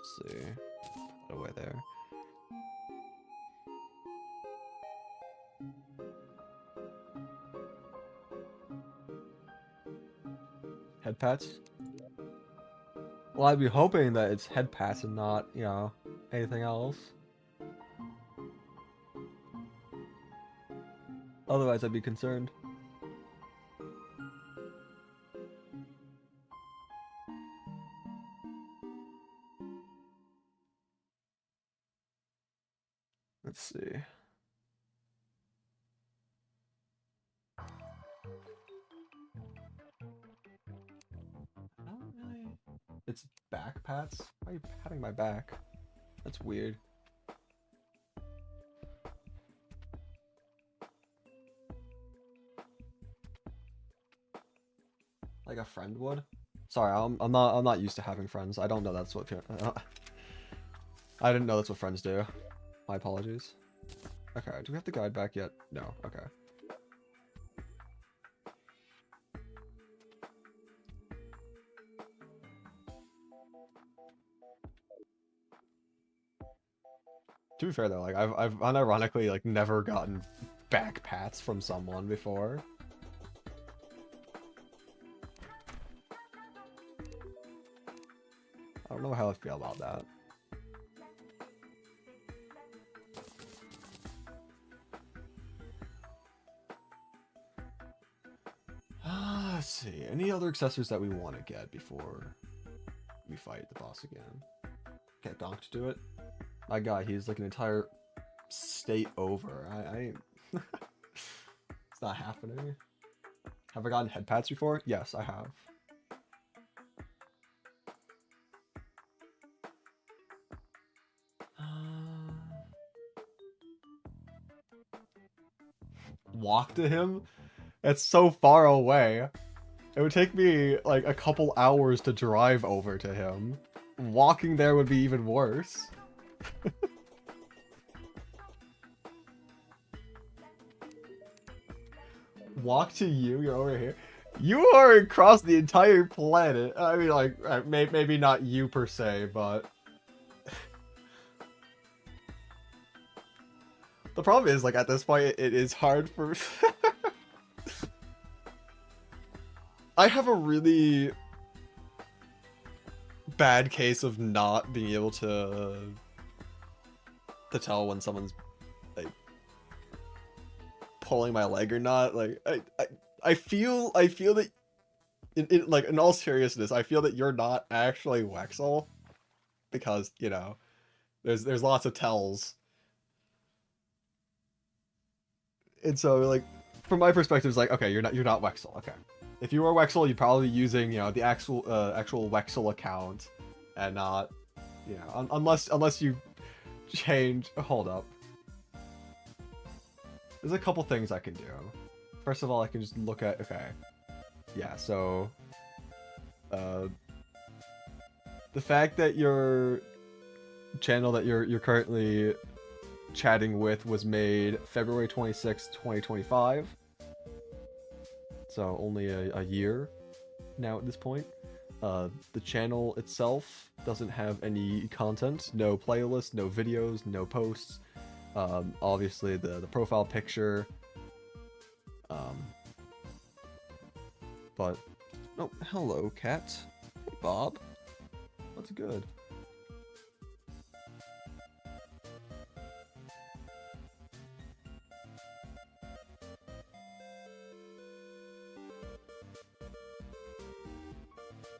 Let's see. Put it away there. Head pats? Well, I'd be hoping that it's head pats and not, you know, anything else. Otherwise, I'd be concerned. Let's see. I don't really... It's back pats? Why are you patting my back? That's weird. Like a friend would? Sorry, I'm not used to having friends. I don't know that's what I didn't know that's what friends do. My apologies. Okay, do we have the guide back yet? No, okay. To be fair though, like I've unironically like never gotten back pats from someone before. I don't know how I feel about that. Let's see. Any other accessories that we want to get before we fight the boss again? Get Donk to do it. My guy, he's like an entire state over. I it's not happening. Have I gotten head pats before? Yes, I have. Walk to him? It's so far away. It would take me like a couple hours to drive over to him. Walking there would be even worse. Walk to you? You're over here? You are across the entire planet. I mean, like, maybe not you per se, but... The problem is, like, at this point, it is hard for... I have a really bad case of not being able to tell when someone's, like, pulling my leg or not. Like, I feel that, like, in all seriousness, I feel that you're not actually Wexel. Because, you know, there's lots of tells. And so, like, from my perspective, it's like, okay, you're not Wexel, okay. If you were Wexel, you're probably using, you know, the actual Wexel account, and not, you know, unless you change. Hold up. There's a couple things I can do. First of all, I can just look at, okay, yeah. So, the fact that your channel that you're currently chatting with was made February 26th, 2025. So only a year now at this point. The channel itself doesn't have any content, no playlist, no videos, no posts. Obviously the profile picture. But, oh, hello, cat. Hey, Bob. What's good?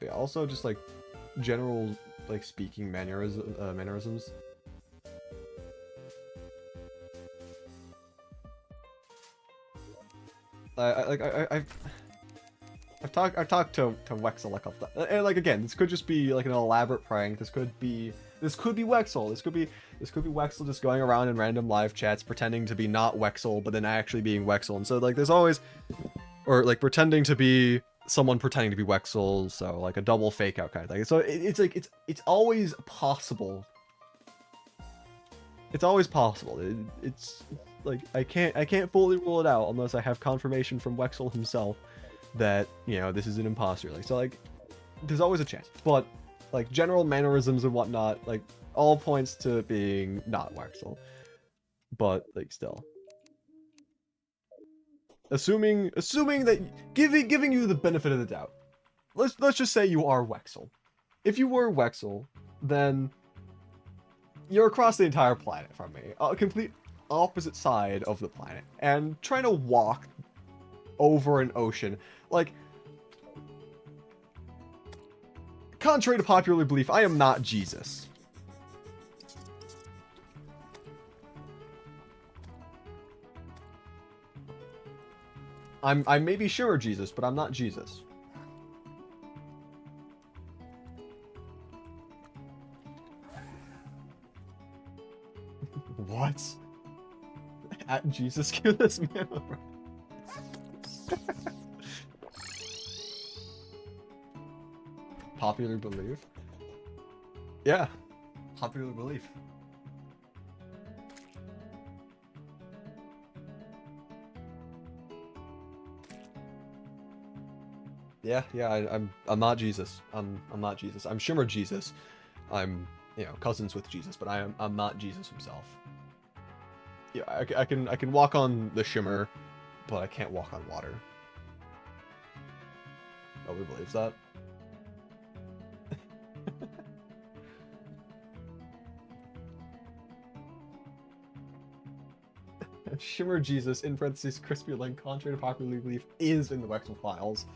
Yeah, also just like general like speaking mannerisms. I've talked to Wexel a couple times, and like again, this could just be like an elaborate prank. This could be Wexel. This could be Wexel just going around in random live chats pretending to be not Wexel, but then actually being Wexel. And so like there's always, or like pretending to be someone pretending to be Wexel, so like a double fake out kind of thing. So it's like it's always possible. It's always possible. It's like I can't fully rule it out unless I have confirmation from Wexel himself that, you know, this is an imposter. Like, so like there's always a chance. But like general mannerisms and whatnot, like all points to being not Wexel. But like still. Assuming that giving you the benefit of the doubt. Let's just say you are Wexel. If you were Wexel, then you're across the entire planet from me, a complete opposite side of the planet, and trying to walk over an ocean. Like, contrary to popular belief, I am not Jesus. I may be sure Jesus, but I'm not Jesus. What? At Jesus, give this man a run. Popular belief? Yeah. Popular belief. Yeah, I'm not Jesus. I'm not Jesus. I'm Shimmer Jesus. I'm, you know, cousins with Jesus, but I'm not Jesus himself. Yeah, I can walk on the Shimmer, but I can't walk on water. Nobody believes that. Shimmer Jesus, in parentheses, Crispylink, contrary to popular belief, is in the Wexel files.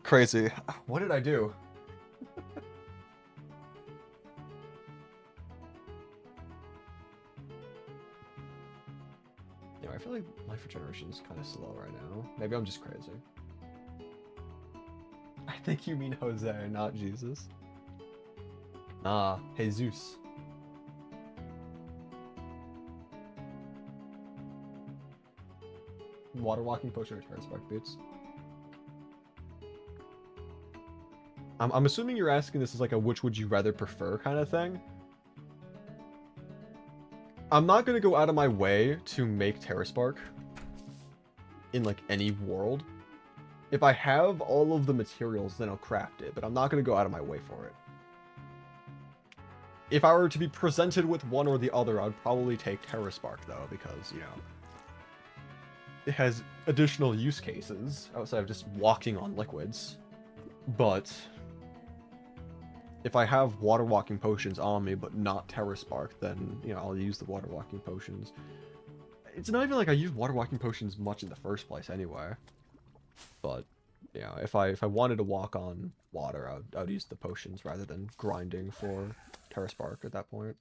Crazy. What did I do? Yeah, I feel like life regeneration is kind of slow right now. Maybe I'm just crazy. I think you mean Jose, not Jesus. Nah, Jesus. Water walking potion or terrace spark boots. I'm assuming you're asking this as like a which would you rather prefer kind of thing. I'm not gonna go out of my way to make Terra Spark in like any world. If I have all of the materials, then I'll craft it, but I'm not gonna go out of my way for it. If I were to be presented with one or the other, I'd probably take Terra Spark though, because, you know, it has additional use cases outside of just walking on liquids. But if I have water walking potions on me, but not Terra Spark, then, you know, I'll use the water walking potions. It's not even like I use water walking potions much in the first place anyway. But, you know, if I wanted to walk on water, I would use the potions rather than grinding for Terra Spark at that point.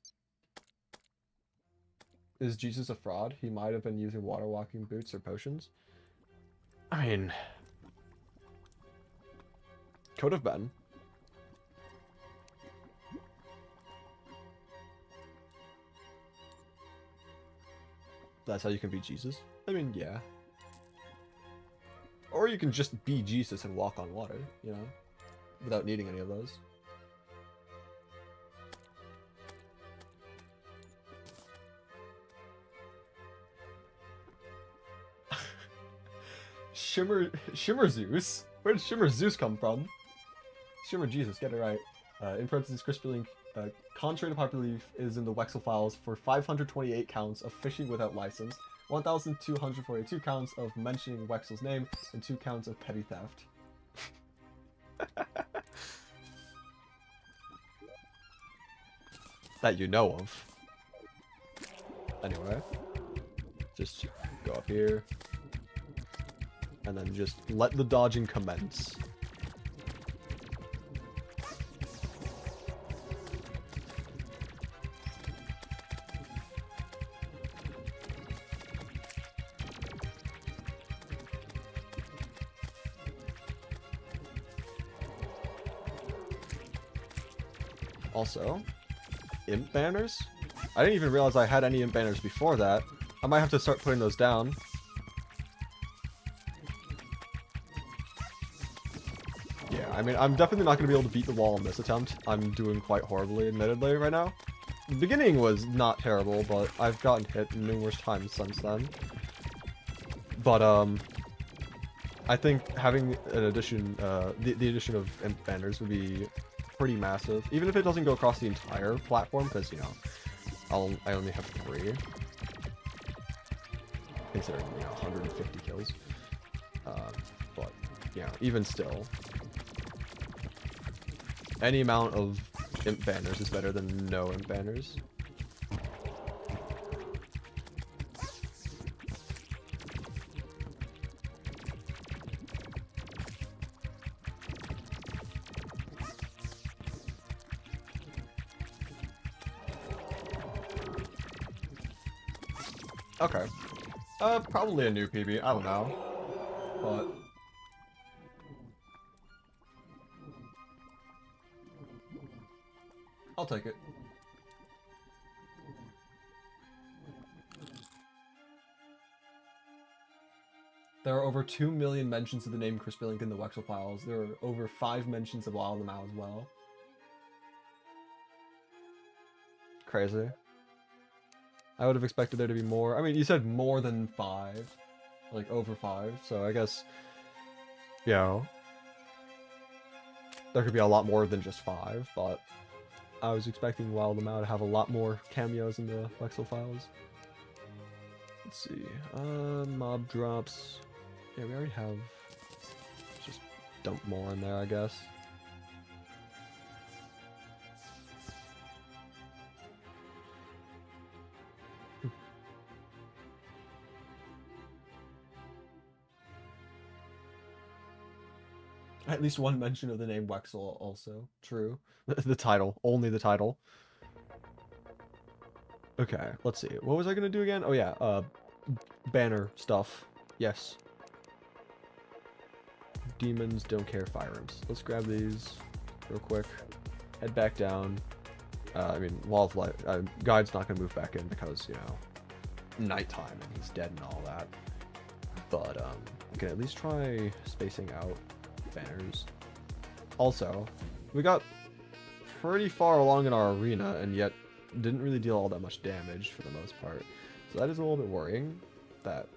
Is Jesus a fraud? He might have been using water walking boots or potions. I mean, could have been. That's how you can be Jesus? I mean, yeah. Or you can just be Jesus and walk on water, you know, without needing any of those. Shimmer Zeus? Where did Shimmer Zeus come from? Shimmer Jesus, get it right. In parentheses, Crispylink, contrary to popular belief, is in the Wexel files for 528 counts of fishing without license, 1,242 counts of mentioning Wexel's name, and 2 counts of petty theft. That you know of. Anyway, just go up here, and then just let the dodging commence. Also, imp banners? I didn't even realize I had any imp banners before that. I might have to start putting those down. Yeah, I mean, I'm definitely not going to be able to beat the wall in this attempt. I'm doing quite horribly, admittedly, right now. The beginning was not terrible, but I've gotten hit numerous times since then. But, I think having an addition, the addition of imp banners would be pretty massive, even if it doesn't go across the entire platform, because, you know, I only have 3, considering, you know, 150 kills. But, you know, even still, any amount of imp banners is better than no imp banners. Okay. Probably a new PB. I don't know. But I'll take it. There are over 2 million mentions of the name Crispylink in the Wexel files. There are over 5 mentions of Wild Mao as well. Crazy. I would have expected there to be more. I mean, you said more than 5. Like, over 5. So I guess, you know, there could be a lot more than just 5, but I was expecting Wild them Out to have a lot more cameos in the Wexel files. Let's see. Mob drops. Yeah, we already have. Just dump more in there, I guess. At least one mention of the name Wexel also. True. The title. Only the title. Okay, let's see. What was I gonna do again? Oh yeah, banner stuff. Yes. Demons don't care firearms. Let's grab these real quick. Head back down. I mean, Wall of Light. Guide's not gonna move back in because, you know, nighttime and he's dead and all that. But, we can at least try spacing out banners. Also, we got pretty far along in our arena and yet didn't really deal all that much damage for the most part. So that is a little bit worrying, that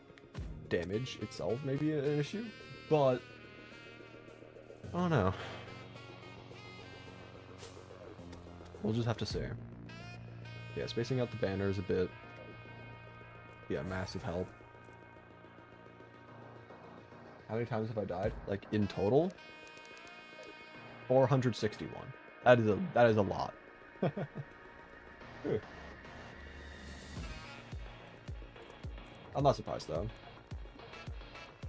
damage itself may be an issue, but I don't know. We'll just have to see. Yeah, spacing out the banners a bit. Yeah, massive help. How many times have I died? Like, in total? 461. That is a lot. I'm not surprised though.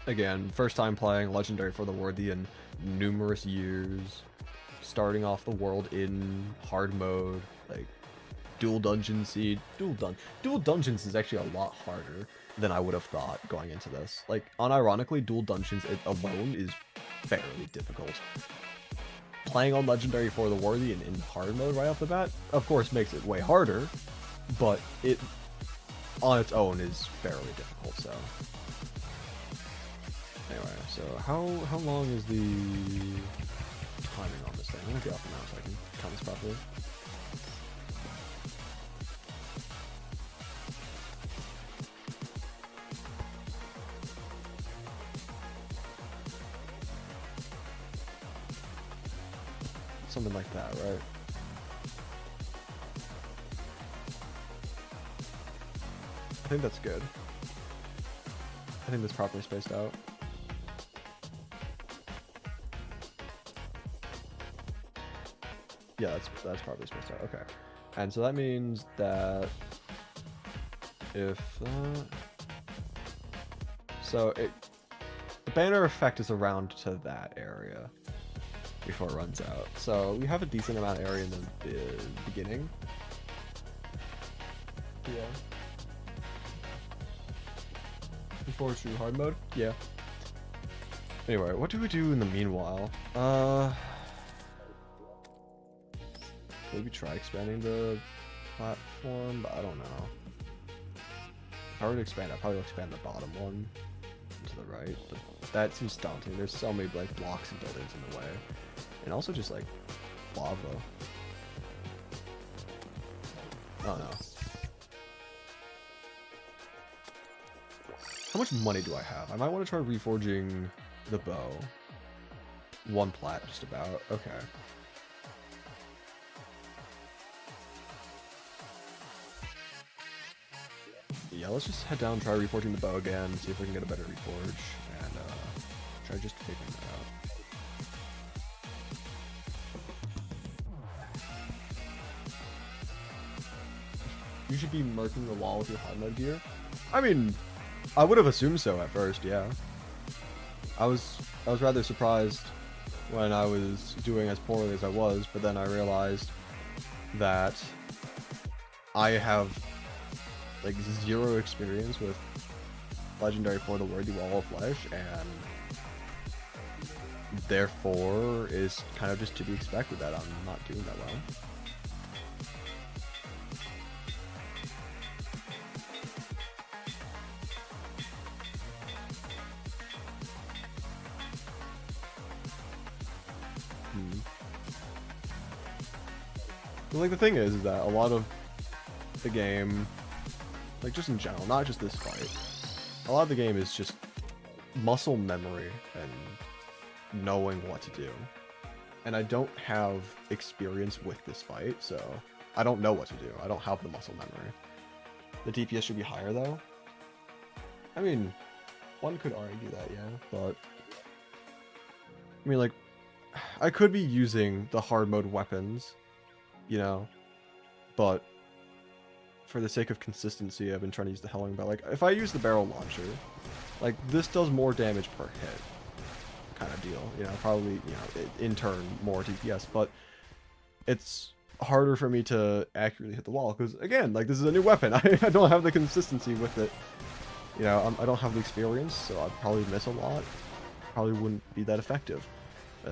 Again, first time playing Legendary for the Worthy in numerous years. Starting off the world in hard mode, like dual dungeon seed. Dual dungeons is actually a lot harder than I would have thought going into this. Like, unironically, dual dungeons alone is fairly difficult. Playing on Legendary for the Worthy in hard mode right off the bat, of course, makes it way harder, but it on its own is fairly difficult. So anyway, so how long is the timing on this thing? I'm gonna get off the mouse so I can count this properly. Something like that, right? I think that's good. I think that's properly spaced out. Yeah, that's properly spaced out. Okay. And so that means that if the banner effect is around to that area before it runs out. So we have a decent amount of area in the beginning. Yeah. Before true hard mode? Yeah. Anyway, what do we do in the meanwhile? Maybe try expanding the platform, but I don't know. If I were to expand, I'd probably expand the bottom one to the right, but that seems daunting. There's so many like blocks and buildings in the way. And also just like lava. Oh no. How much money do I have? I might want to try reforging the bow. 1 plat, just about. Okay. Yeah, let's just head down and try reforging the bow again, see if we can get a better reforge, and try just figuring that out. You should be marking the wall with your hard mode gear. I mean, I would have assumed so at first, yeah. I was rather surprised when I was doing as poorly as I was, but then I realized that I have like 0 experience with Legendary for the Worthy Wall of Flesh, and therefore is kind of just to be expected that I'm not doing that well. But like the thing is that a lot of the game, like just in general, not just this fight, a lot of the game is just muscle memory and knowing what to do. and I don't have experience with this fight, so I don't know what to do. I don't have the muscle memory. The DPS should be higher, though. I mean, one could argue that, yeah, but... I mean, like, I could be using the hard mode weapons, you know, but for the sake of consistency, I've been trying to use the Helling Bow. Like, if I use the barrel launcher, like, this does more damage per hit, kind of deal, you know, probably, you know, in turn, more DPS, but it's harder for me to accurately hit the wall, because, again, like, this is a new weapon. I don't have the consistency with it, you know, I don't have the experience, so I'd probably miss a lot, probably wouldn't be that effective.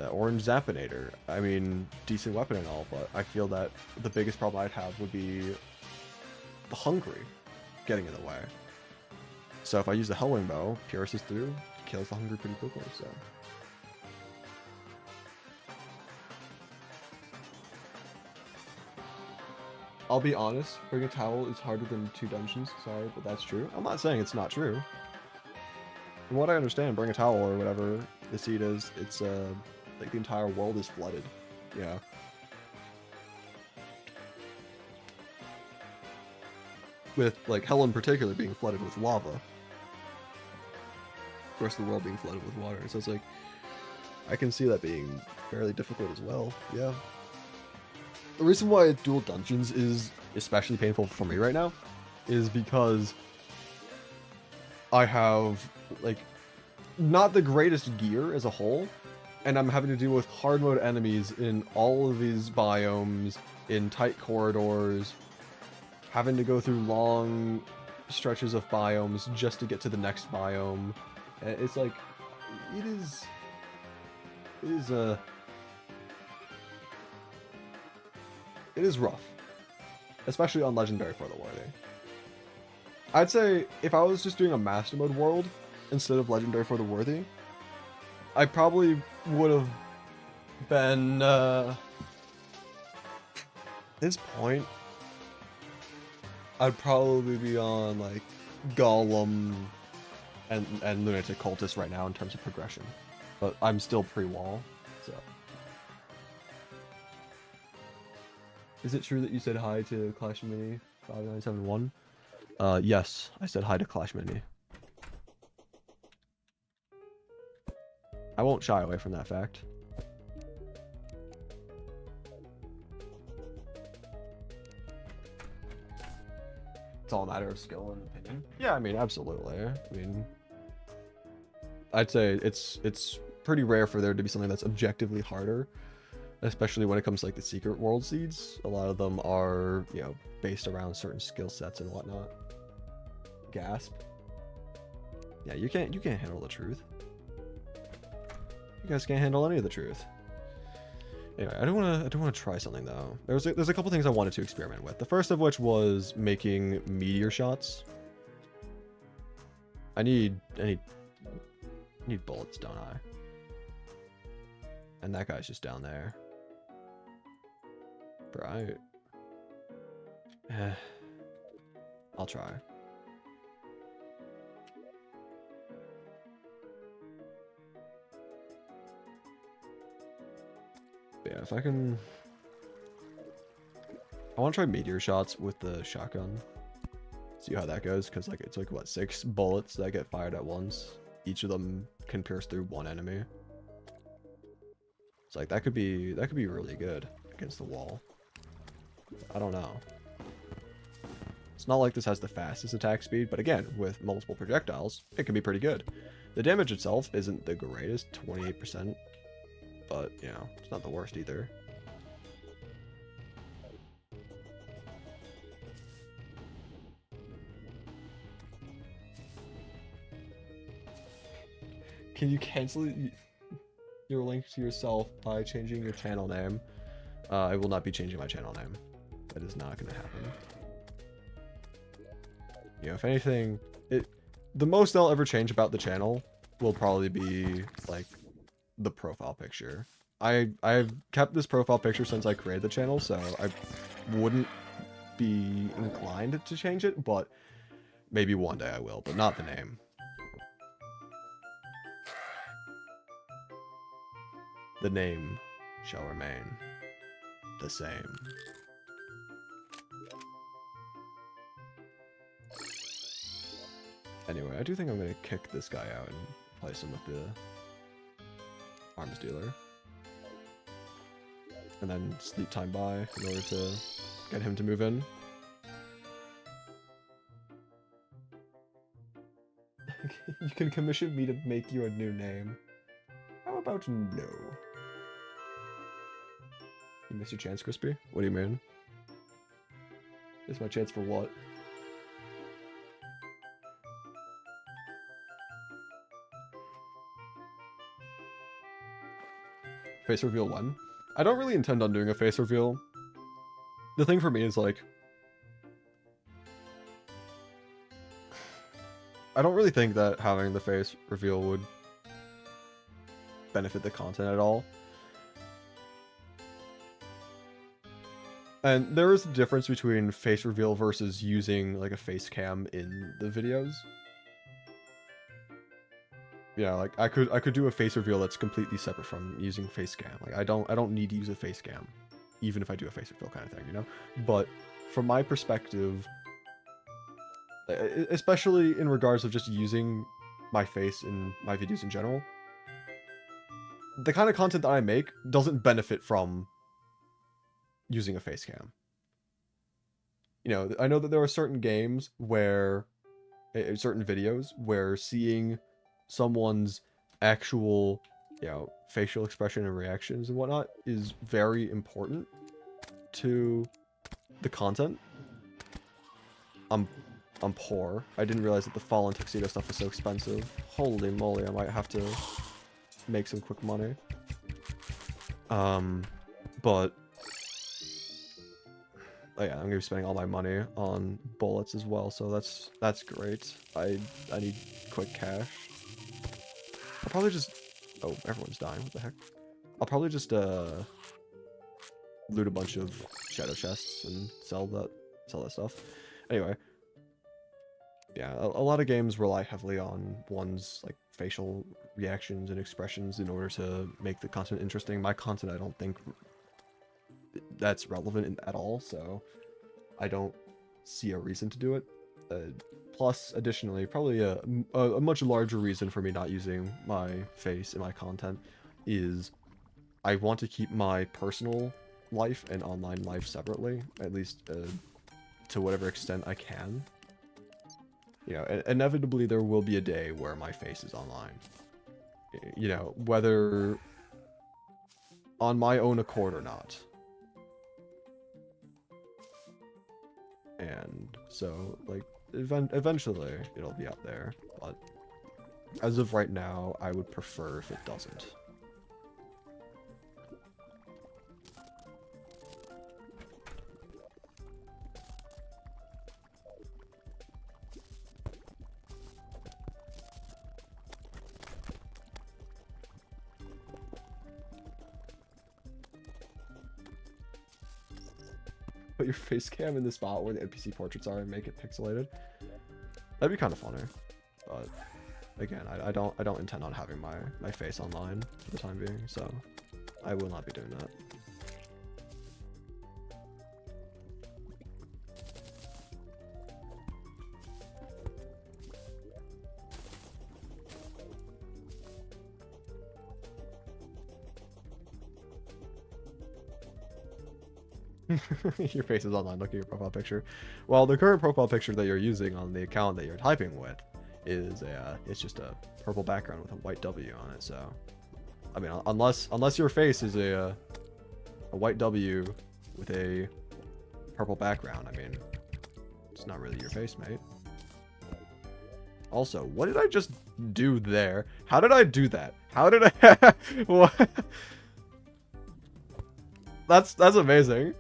Orange Zappinator, I mean, decent weapon and all, but I feel that the biggest problem I'd have would be the Hungry getting in the way. So if I use the Hellwing Bow, pierces through, kills the Hungry pretty quickly, so... I'll be honest, Bring a Towel is harder than 2 dungeons, sorry, but that's true. I'm not saying it's not true. From what I understand, Bring a Towel, or whatever the seed is, it's, like, the entire world is flooded. Yeah. With, like, hell in particular being flooded with lava. The rest of the world being flooded with water. So it's like, I can see that being fairly difficult as well. Yeah. The reason why dual dungeons is especially painful for me right now is because I have, like, not the greatest gear as a whole, and I'm having to deal with hard mode enemies in all of these biomes, in tight corridors, having to go through long stretches of biomes just to get to the next biome. It's like, it is rough, especially on Legendary for the Worthy. I'd say if I was just doing a Master Mode world instead of Legendary for the Worthy, I probably would have been, at this point, I'd probably be on, like, Golem and Lunatic Cultist right now in terms of progression. But I'm still pre-wall, so. Is it true that you said hi to Clash Mini 5971? Yes, I said hi to Clash Mini. I won't shy away from that fact. It's all a matter of skill and opinion. Yeah, I mean, absolutely. I mean, I'd say it's pretty rare for there to be something that's objectively harder, especially when it comes to, like, the secret world seeds. A lot of them are, you know, based around certain skill sets and whatnot. Gasp. Yeah, you can't handle the truth. You guys can't handle any of the truth. Anyway, I do want to try something though. There's a couple things I wanted to experiment with. The first of which was making meteor shots. I need bullets, don't I? And that guy's just down there. Right. I'll try. Yeah, if I can... I want to try meteor shots with the shotgun. See how that goes, because, like, it's like, what, 6 bullets that get fired at once? Each of them can pierce through one enemy. It's like, that could be really good against the wall. I don't know. It's not like this has the fastest attack speed, but again, with multiple projectiles, it can be pretty good. The damage itself isn't the greatest, 28%. But, you know, it's not the worst either. Can you cancel your link to yourself by changing your channel name? I will not be changing my channel name. That is not going to happen. You know, if anything, the most I'll ever change about the channel will probably be, like, the profile picture. I've kept this profile picture since I created the channel, so I wouldn't be inclined to change it, but maybe one day I will, but not the name. The name shall remain the same. Anyway, I do think I'm gonna kick this guy out and replace him with the arms dealer. And then sleep time by in order to get him to move in. You can commission me to make you a new name. How about no? You miss your chance, Crispy? What do you mean? Miss my chance for what? Face reveal 1? I don't really intend on doing a face reveal. The thing for me is like, I don't really think that having the face reveal would benefit the content at all. And there is a difference between face reveal versus using like a face cam in the videos. Yeah, like I could do a face reveal that's completely separate from using face cam. Like I don't need to use a face cam, even if I do a face reveal kind of thing, you know? But from my perspective, especially in regards of just using my face in my videos in general, the kind of content that I make doesn't benefit from using a face cam. You know, I know that there are certain games where, certain videos where seeing someone's actual, you know, facial expression and reactions and whatnot is very important to the content. I'm poor. I didn't realize that the Fallen Tuxedo stuff was so expensive. Holy moly, I might have to make some quick money. But oh yeah, I'm gonna be spending all my money on bullets as well, so that's great. I need quick cash. I'll probably just, oh, everyone's dying. What the heck? I'll probably just loot a bunch of shadow chests and sell that stuff. Anyway. Yeah, a lot of games rely heavily on one's like facial reactions and expressions in order to make the content interesting. My content, I don't think that's relevant at all, so I don't see a reason to do it. Plus, additionally, probably a much larger reason for me not using my face in my content is I want to keep my personal life and online life separately, at least to whatever extent I can. You know, inevitably there will be a day where my face is online. You know, whether on my own accord or not. And so, like, eventually it'll be up there, but as of right now, I would prefer if it doesn't. Put your face cam in the spot where the NPC portraits are and make it pixelated. That'd be kind of funny, but again, I don't intend on having my face online for the time being, so I will not be doing that. Your face is online. Look at your profile picture. Well, the current profile picture that you're using on the account that you're typing with is it's just a purple background with a white W on it. So, I mean, unless your face is a white W with a purple background, I mean, it's not really your face, mate. Also, what did I just do there? How did I do that? How did I? What? That's amazing.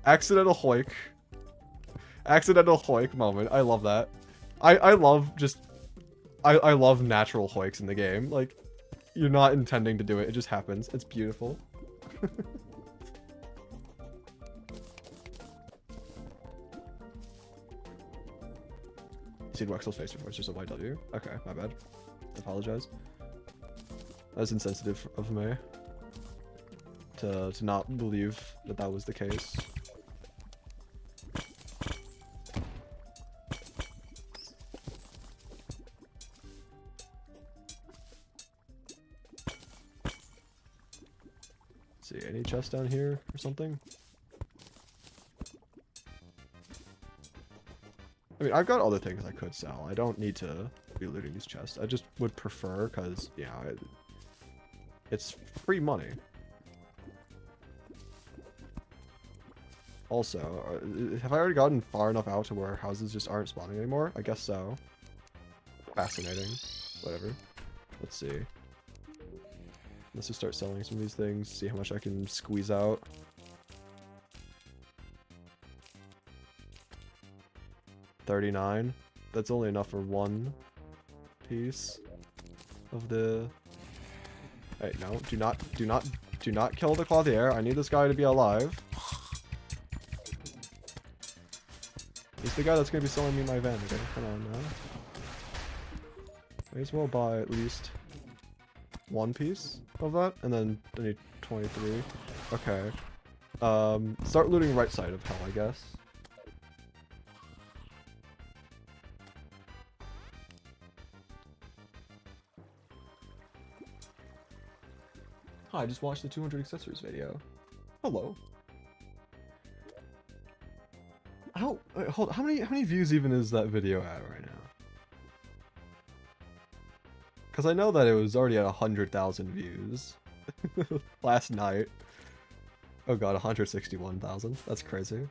Accidental hoik moment. I love that. I love just I love natural hoiks in the game. Like, you're not intending to do it, it just happens. It's beautiful. See Wexel's face before, it's just a white W. Okay, my bad. I apologize. That's insensitive of me to not believe that that was the case. See, any chest down here or something? I mean, I've got other things I could sell. I don't need to be looting these chests. I just would prefer, because, you know, it's free money. Also, have I already gotten far enough out to where houses just aren't spawning anymore? I guess so. Fascinating. Whatever. Let's see. Let's just start selling some of these things, see how much I can squeeze out. $39. That's only enough for one piece of the... Hey, no, do not kill the Clothier. I need this guy to be alive. He's the guy that's gonna be selling me my van again. Come on now. May as well buy at least one piece of that, and then I need 23. Okay. Start looting right side of hell, I guess. Hi, I just watched the 200 accessories video. Hello. Hold, how many views even is that video at right now? Because I know that it was already at 100,000 views last night. Oh god, 161,000. That's crazy.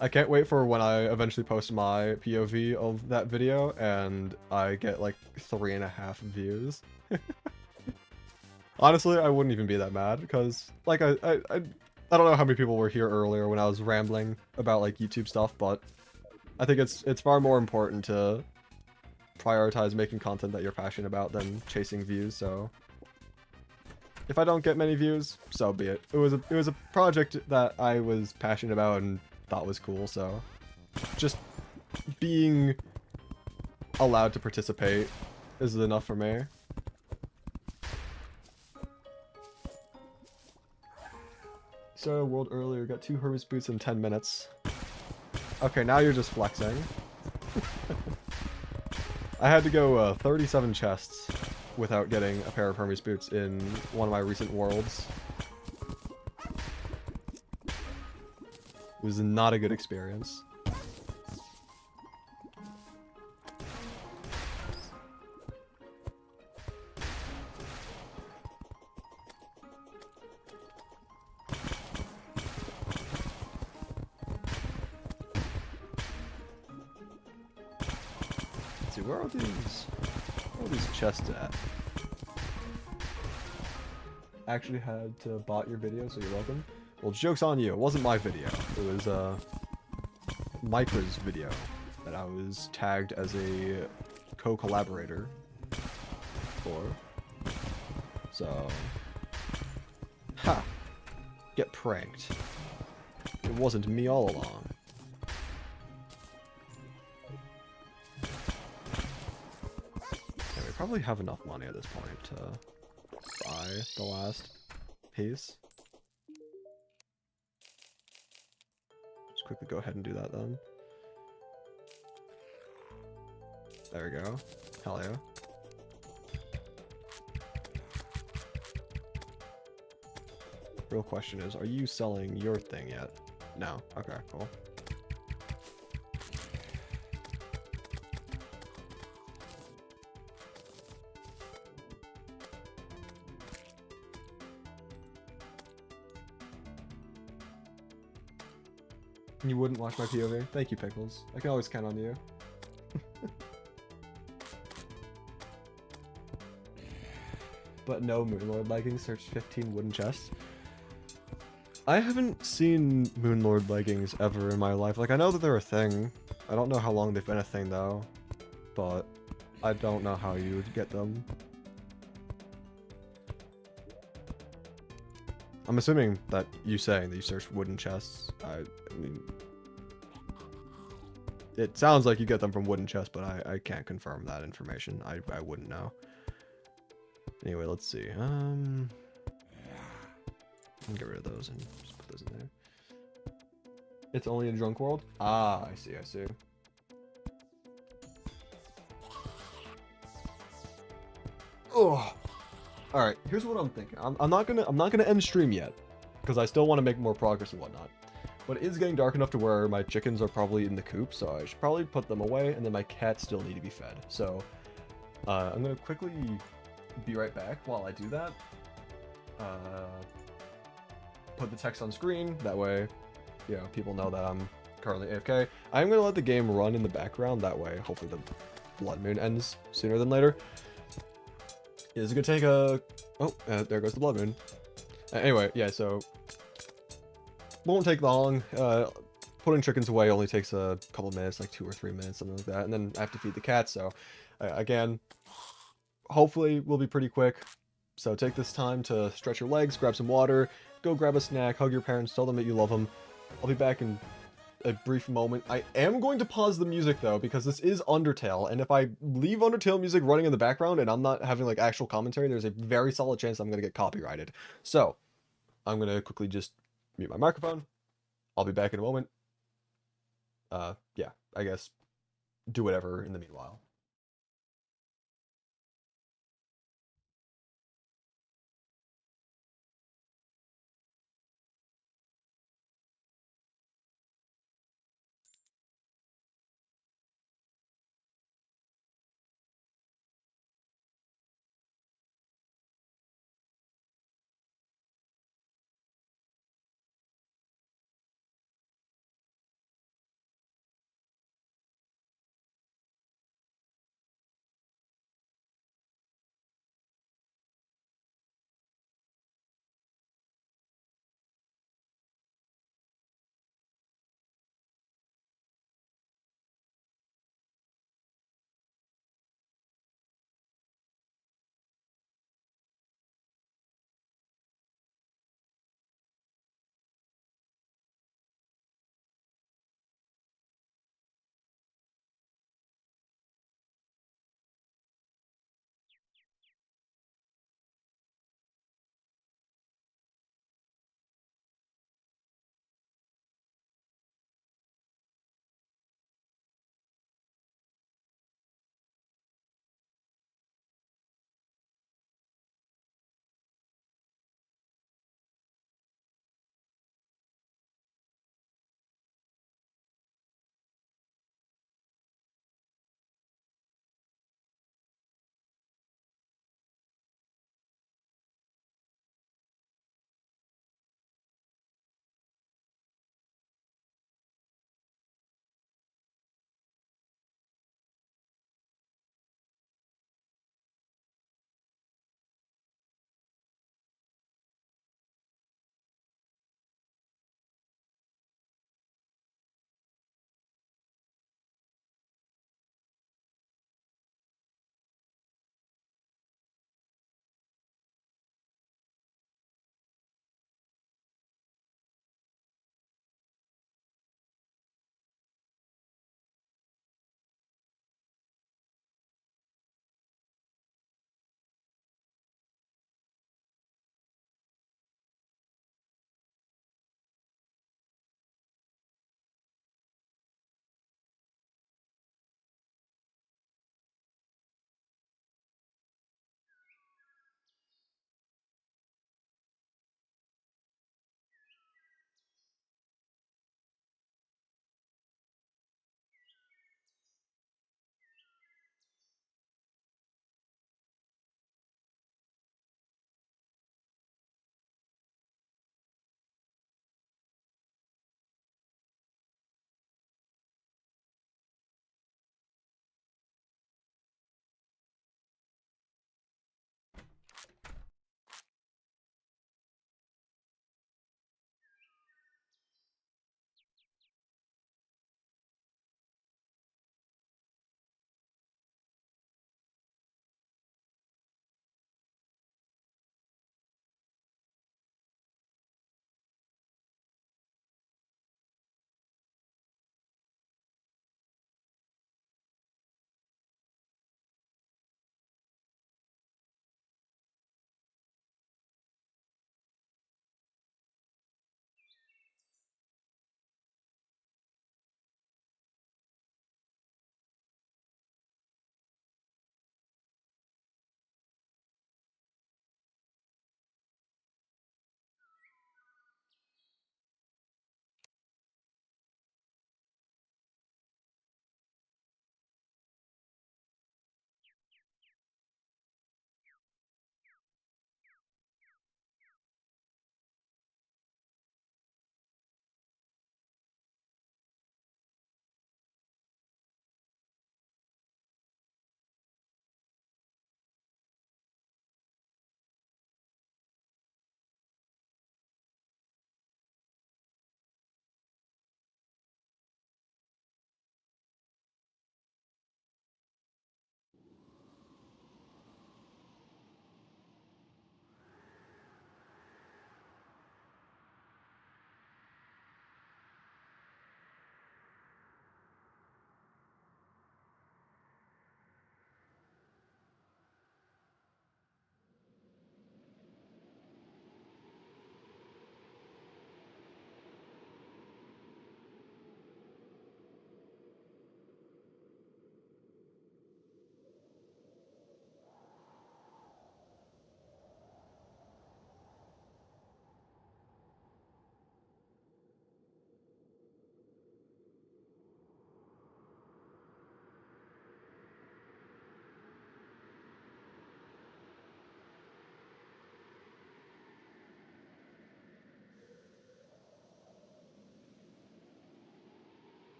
I can't wait for when I eventually post my POV of that video and I get like 3.5 views. Honestly, I wouldn't even be that mad because like I don't know how many people were here earlier when I was rambling about like YouTube stuff, but I think it's far more important to prioritize making content that you're passionate about than chasing views. So if I don't get many views, so be it. It was a project that I was passionate about and thought was cool, so just being allowed to participate is enough for me. Started a world earlier, got 2 Hermes boots in 10 minutes. Okay, now you're just flexing. I had to go 37 chests without getting a pair of Hermes boots in one of my recent worlds. It was not a good experience. Let's see, where are these chests at? Actually had to bot your video, so you're welcome. Well, joke's on you. It wasn't my video. It was Micra's video that I was tagged as a co-collaborator for. So, ha! Get pranked. It wasn't me all along. Yeah, we probably have enough money at this point to buy the last piece. Quickly go ahead and do that then. There we go. Hell yeah. Real question is, are you selling your thing yet? No. Okay, cool. You wouldn't watch my POV? Thank you, Pickles. I can always count on you. But no Moonlord leggings, search 15 wooden chests. I haven't seen Moonlord leggings ever in my life. Like, I know that they're a thing. I don't know how long they've been a thing, though. But I don't know how you would get them. I'm assuming that you saying that you searched wooden chests. I mean, it sounds like you get them from wooden chests, but I can't confirm that information. I wouldn't know. Anyway, let's see. I'll get rid of those and just put those in there. It's only in Drunk World? Ah, I see, I see. Oh. Alright, here's what I'm thinking. I'm not gonna end stream yet, because I still want to make more progress and whatnot. But it is getting dark enough to where my chickens are probably in the coop, so I should probably put them away, and then my cats still need to be fed. So, I'm gonna quickly be right back while I do that. Put the text on screen, that way, you know, people know that I'm currently AFK. I'm gonna let the game run in the background, that way, hopefully the blood moon ends sooner than later. Is it gonna take a... Oh, there goes the blood moon. Anyway, yeah, so... Won't take long. Putting chickens away only takes a couple minutes, like 2 or 3 minutes, something like that. And then I have to feed the cats, so... again, hopefully we'll be pretty quick. So take this time to stretch your legs, grab some water, go grab a snack, hug your parents, tell them that you love them. I'll be back in a brief moment. I am going to pause the music though, because this is Undertale, and if I leave Undertale music running in the background and I'm not having like actual commentary, there's a very solid chance I'm going to get copyrighted. So, I'm going to quickly just mute my microphone. I'll be back in a moment. Yeah, I guess do whatever in the meanwhile.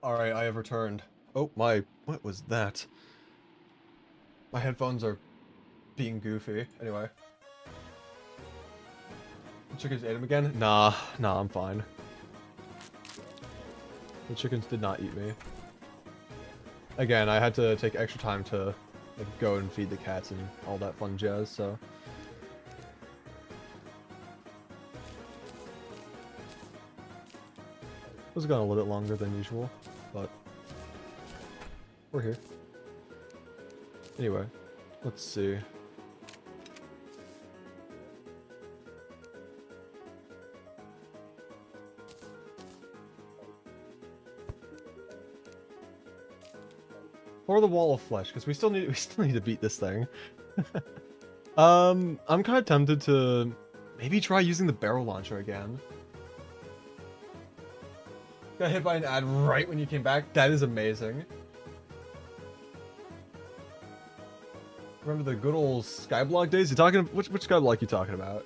Alright, I have returned. Oh my, what was that? My headphones are being goofy. Anyway. The chickens ate him again? Nah, I'm fine. The chickens did not eat me. Again, I had to take extra time to like, go and feed the cats and all that fun jazz, so... This has gone a little bit longer than usual, but... we're here. Anyway, let's see. Or the wall of flesh, because we still need to beat this thing. I'm kind of tempted to maybe try using the barrel launcher again. Got hit by an ad right when you came back. That is amazing. Remember the good old Skyblock days? You talking which Skyblock you talking about?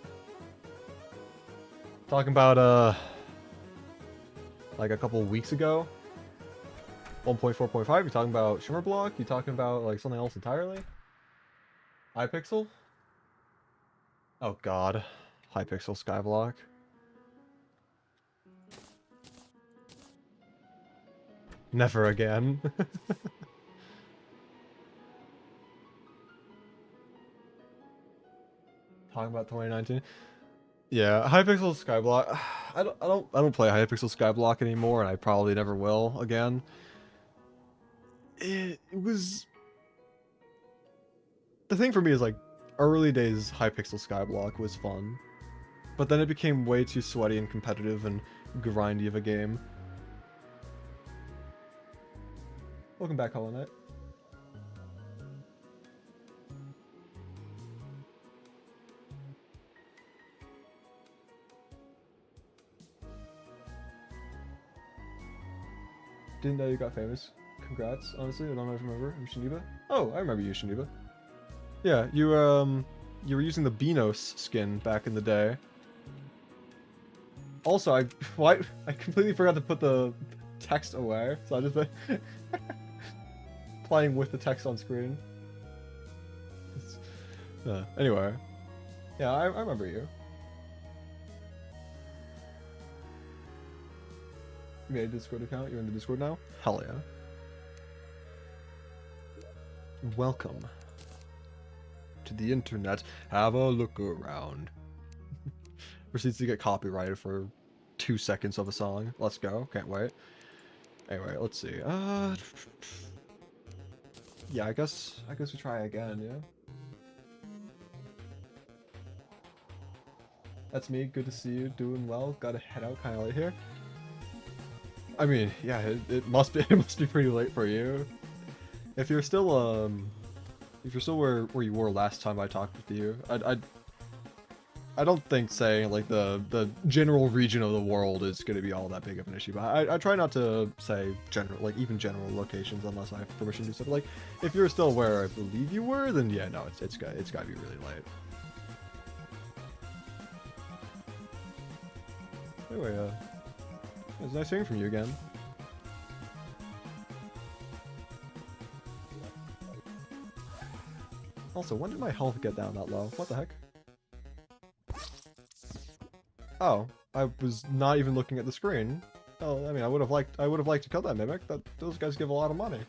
Talking about like a couple weeks ago? 1.4.5, you talking about Shimmer Block? You talking about like something else entirely? Hypixel? Oh god. Hypixel Skyblock. Never again. Talking about 2019. Yeah, Hypixel Skyblock. I don't play Hypixel Skyblock anymore, and I probably never will again. It was the thing for me is like early days Hypixel Skyblock was fun, but then it became way too sweaty and competitive and grindy of a game. Welcome back, Hollow Knight. Didn't know you got famous. Congrats, honestly. I don't know if you remember. I'm Shaniba. Oh, I remember you, Shaniba. Yeah, you were using the Beanos skin back in the day. Also, I completely forgot to put the text away, so I just been playing with the text on screen. Anyway, yeah, I remember you. You made a Discord account? You're in the Discord now? Hell yeah. Welcome to the internet. Have a look around. Proceeds to get copyrighted for 2 seconds of a song. Let's go. Can't wait. Anyway, let's see. Yeah, I guess we try again, yeah? That's me. Good to see you. Doing well. Gotta head out kind of late here. I mean, yeah, it must be pretty late for you. If you're still where you were last time I talked with you, I don't think saying like the general region of the world is gonna be all that big of an issue. But I try not to say even general locations unless I have permission to do so. But, like, if you're still where I believe you were, then yeah, no, it's gotta be really late. Anyway, it was nice hearing from you again. Also, when did my health get down that low? What the heck? Oh, I was not even looking at the screen. Oh, I mean, I would have liked to kill that mimic. Those guys give a lot of money. Do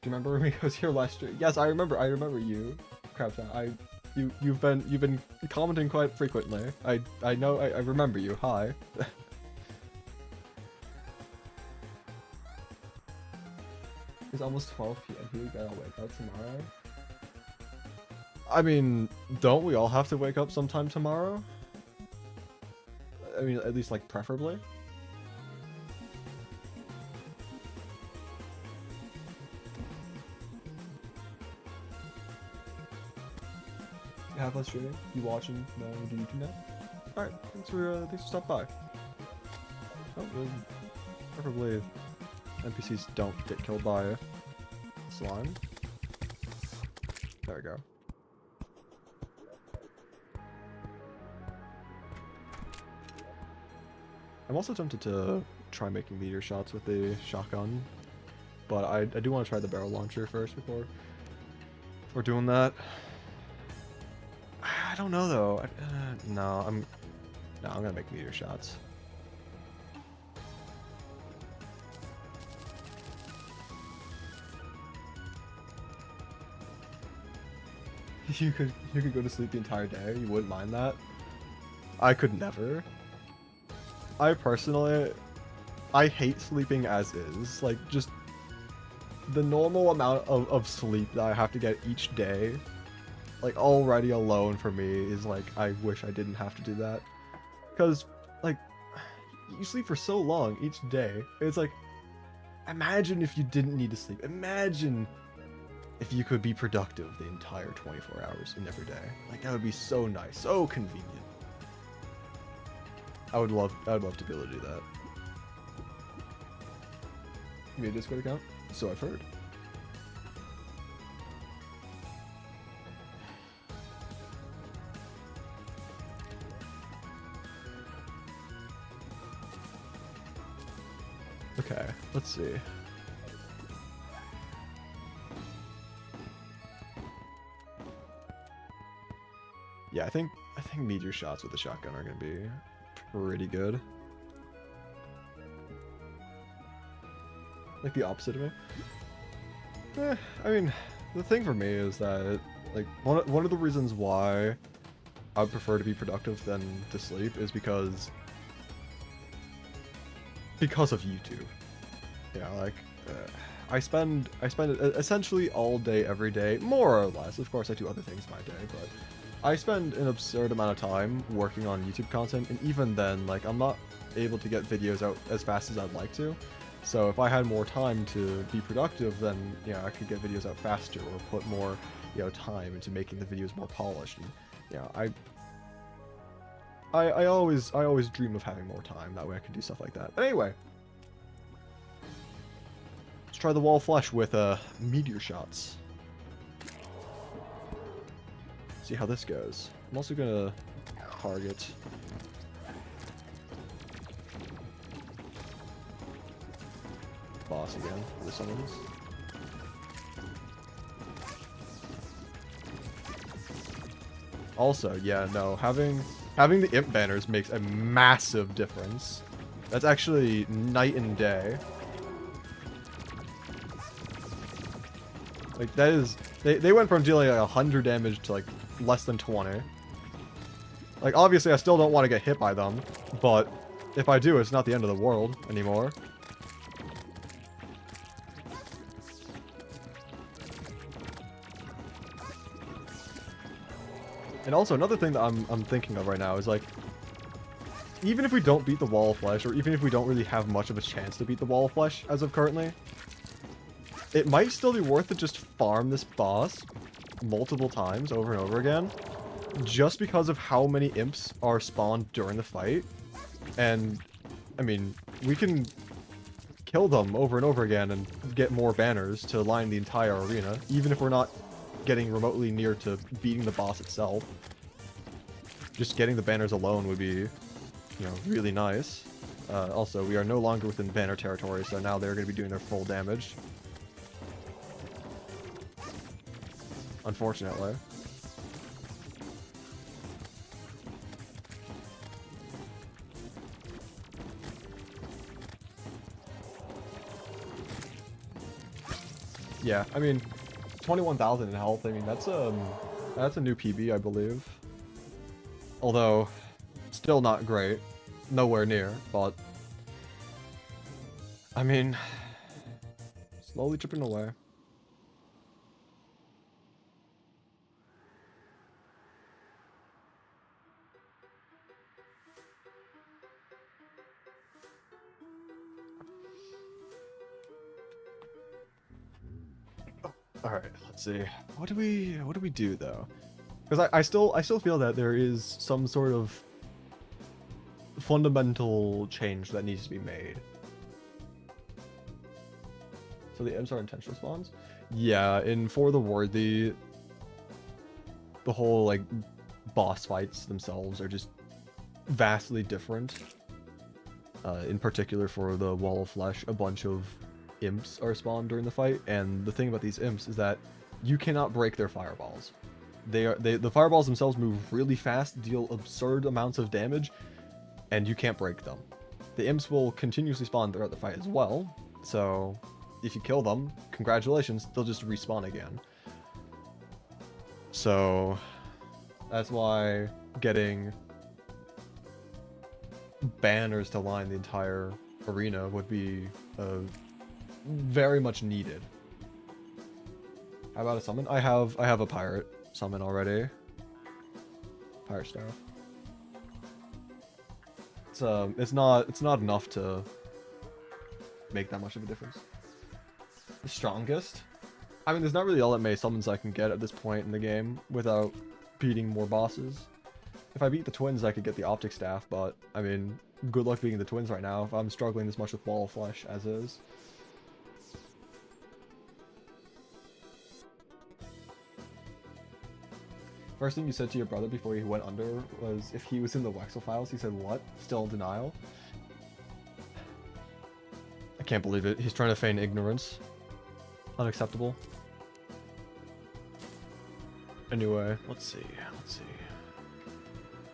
you remember me? I was here last year. Yes, I remember you. Craptown. You've been commenting quite frequently. I know. I remember you. Hi. It's almost 12 p.m. here. You gotta wake up tomorrow. I mean, don't we all have to wake up sometime tomorrow? I mean, at least, like, preferably. You have us streaming? You watching? No, do YouTube now? Alright, thanks for stopping by. Oh, well, preferably NPCs don't get killed by slime. There we go. I'm also tempted to try making meteor shots with the shotgun. But I do want to try the barrel launcher first before doing that. I don't know though. No, I'm gonna make meteor shots. You could go to sleep the entire day. You wouldn't mind that? I could never. I personally, I hate sleeping as is. Like, just the normal amount of sleep that I have to get each day, like, already alone for me is like, I wish I didn't have to do that. Because, like, you sleep for so long each day. It's like, imagine if you didn't need to sleep. Imagine if you could be productive the entire 24 hours in every day. Like, that would be so nice, so convenient. I would love to be able to do that. You made a Discord account? So I've heard. Okay, let's see. Yeah, I think meteor shots with the shotgun are gonna be pretty good. Like the opposite of me. I mean, the thing for me is that, like, one of the reasons why I would prefer to be productive than to sleep is because of YouTube. Yeah, like, I spend essentially all day, every day, more or less. Of course, I do other things in my day, but I spend an absurd amount of time working on YouTube content, and even then, like, I'm not able to get videos out as fast as I'd like to. So if I had more time to be productive, then, you know, I could get videos out faster or put more, you know, time into making the videos more polished. And, you know, I always dream of having more time. That way I can do stuff like that. But anyway, let's try the wall flush with meteor shots. See how this goes. I'm also gonna target boss again for the summons. Also, yeah, no, having the imp banners makes a massive difference. That's actually night and day. Like, that is, they went from dealing like 100 damage to like less than 20. Like, obviously I still don't want to get hit by them, but if I do, it's not the end of the world anymore. And also, another thing that I'm thinking of right now is, like, even if we don't beat the Wall of Flesh, or even if we don't really have much of a chance to beat the Wall of Flesh as of currently, it might still be worth it just farm this boss multiple times over and over again, just because of how many imps are spawned during the fight. And, I mean, we can kill them over and over again and get more banners to line the entire arena, even if we're not getting remotely near to beating the boss itself. Just getting the banners alone would be, you know, really nice. Also, we are no longer within banner territory, so now they're going to be doing their full damage. Unfortunately. Yeah, I mean, 21,000 in health, I mean, that's a new PB, I believe. Although, still not great. Nowhere near, but I mean, slowly chipping away. All right, let's see. What do we do though? Because I still feel that there is some sort of fundamental change that needs to be made. So the imps are intentional spawns? Yeah, in For the Worthy, the whole, like, boss fights themselves are just vastly different. In particular for the Wall of Flesh, a bunch of imps are spawned during the fight, and the thing about these imps is that you cannot break their fireballs. The fireballs themselves move really fast, deal absurd amounts of damage, and you can't break them. The imps will continuously spawn throughout the fight as well, so if you kill them, congratulations, they'll just respawn again. So that's why getting banners to line the entire arena would be very much needed. How about a summon? I have a pirate summon already. Pirate staff. It's not enough to make that much of a difference. The strongest? I mean, there's not really LMA summons I can get at this point in the game without beating more bosses. If I beat the twins, I could get the optic staff, but I mean, good luck beating the twins right now if I'm struggling this much with Wall of Flesh as is. First thing you said to your brother before he went under was if he was in the Wexel files. He said, what? Still in denial? I can't believe it. He's trying to feign ignorance. Unacceptable. Anyway, let's see.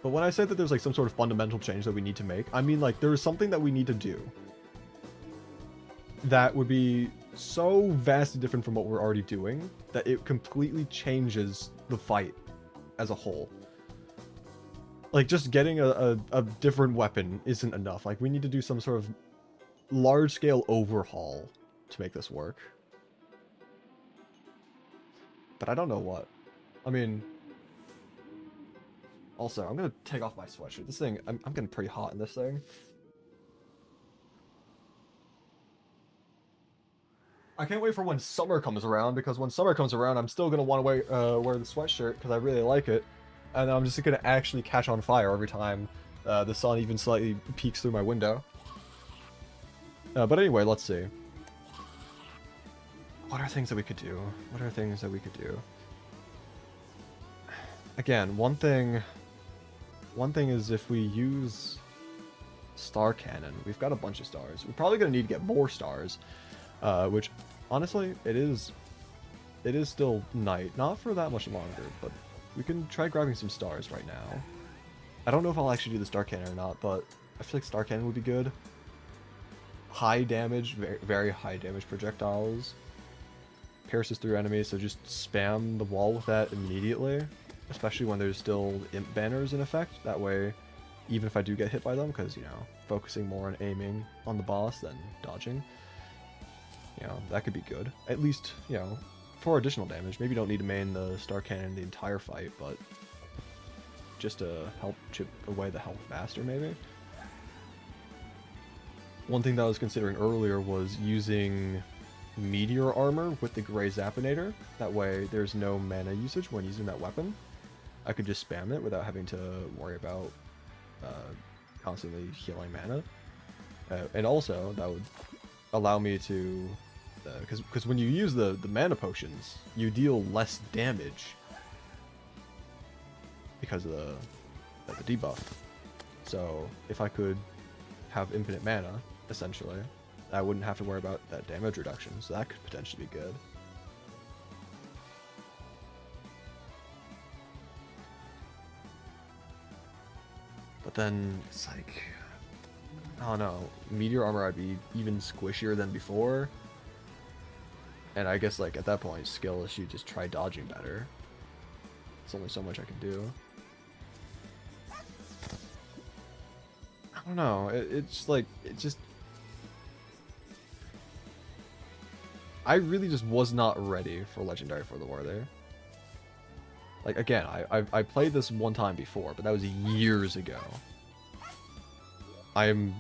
But when I said that there's like some sort of fundamental change that we need to make, I mean like there's something that we need to do that would be so vastly different from what we're already doing that it completely changes the fight as a whole. Like just getting a different weapon isn't enough. Like we need to do some sort of large-scale overhaul to make this work. But I don't know what. I mean, also, I'm gonna take off my sweatshirt. This thing, I'm getting pretty hot in this thing. I can't wait for when summer comes around, because when summer comes around, I'm still gonna want to wear the sweatshirt because I really like it, and then I'm just gonna actually catch on fire every time the sun even slightly peeks through my window. But anyway, let's see. What are things that we could do? Again, one thing is if we use star cannon, we've got a bunch of stars. We're probably gonna need to get more stars, which honestly, it is still night, not for that much longer, but we can try grabbing some stars right now. I don't know if I'll actually do the star cannon or not, but I feel like star cannon would be good. High damage, very high damage projectiles. Pierces through enemies, so just spam the wall with that immediately. Especially when there's still imp banners in effect. That way, even if I do get hit by them, because, you know, focusing more on aiming on the boss than dodging, you know, that could be good. At least, you know, for additional damage. Maybe you don't need to main the star cannon the entire fight, but just to help chip away the health faster, maybe. One thing that I was considering earlier was using meteor armor with the gray Zappinator. That way there's no mana usage when using that weapon. I could just spam it without having to worry about constantly healing mana. And also, that would allow me to... Because when you use the mana potions, you deal less damage because of the debuff. So, if I could have infinite mana, essentially, I wouldn't have to worry about that damage reduction, so that could potentially be good. But then, it's like... I don't know. Meteor armor, I'd be even squishier than before. And I guess, like, at that point, skill issue, just try dodging better. There's only so much I can do. I don't know. It's like, it just... I really just was not ready for Legendary for the War there. Like, again, I played this one time before, but that was years ago. I'm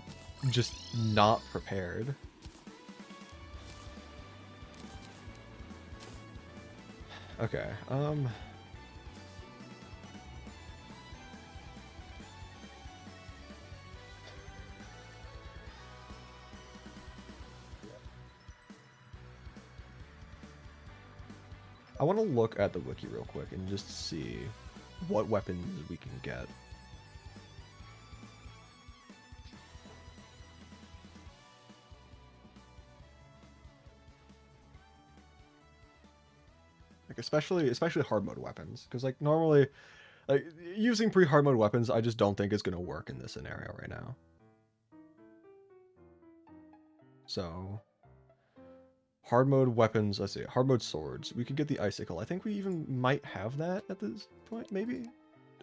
just not prepared. Okay, I want to look at the wiki real quick and just see what weapons we can get. especially hard mode weapons, because like normally, like using pre-hard mode weapons, I just don't think is gonna work in this scenario right now. So, hard mode weapons. Let's see, hard mode swords. We could get the icicle. I think we even might have that at this point, maybe.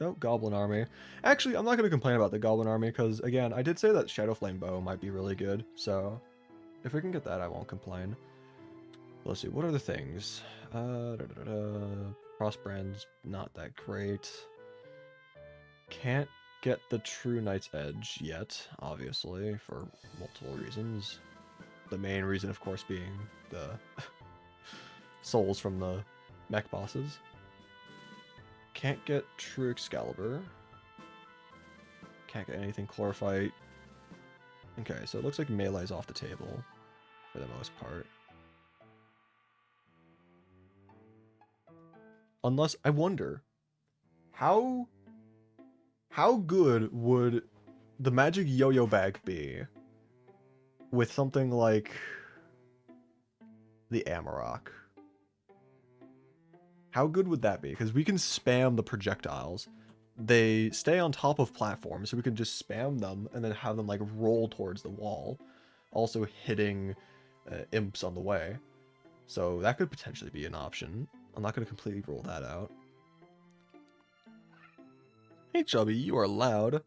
No, Goblin Army. Actually, I'm not going to complain about the Goblin Army because, again, I did say that Shadow Flame Bow might be really good. So, if we can get that, I won't complain. Let's see, what are the things? Crossbrand's not that great. Can't get the True Knight's Edge yet, obviously, for multiple reasons. The main reason, of course, being the souls from the mech bosses. Can't get True Excalibur. Can't get anything Chlorophyte. Okay, so it looks like melee's off the table for the most part. Unless, I wonder, how good would the magic yo-yo bag be with something like the Amarok? How good would that be? Because we can spam the projectiles. They stay on top of platforms, so we can just spam them and then have them like roll towards the wall, also hitting imps on the way. So that could potentially be an option. I'm not going to completely rule that out. Hey Chubby, you are loud.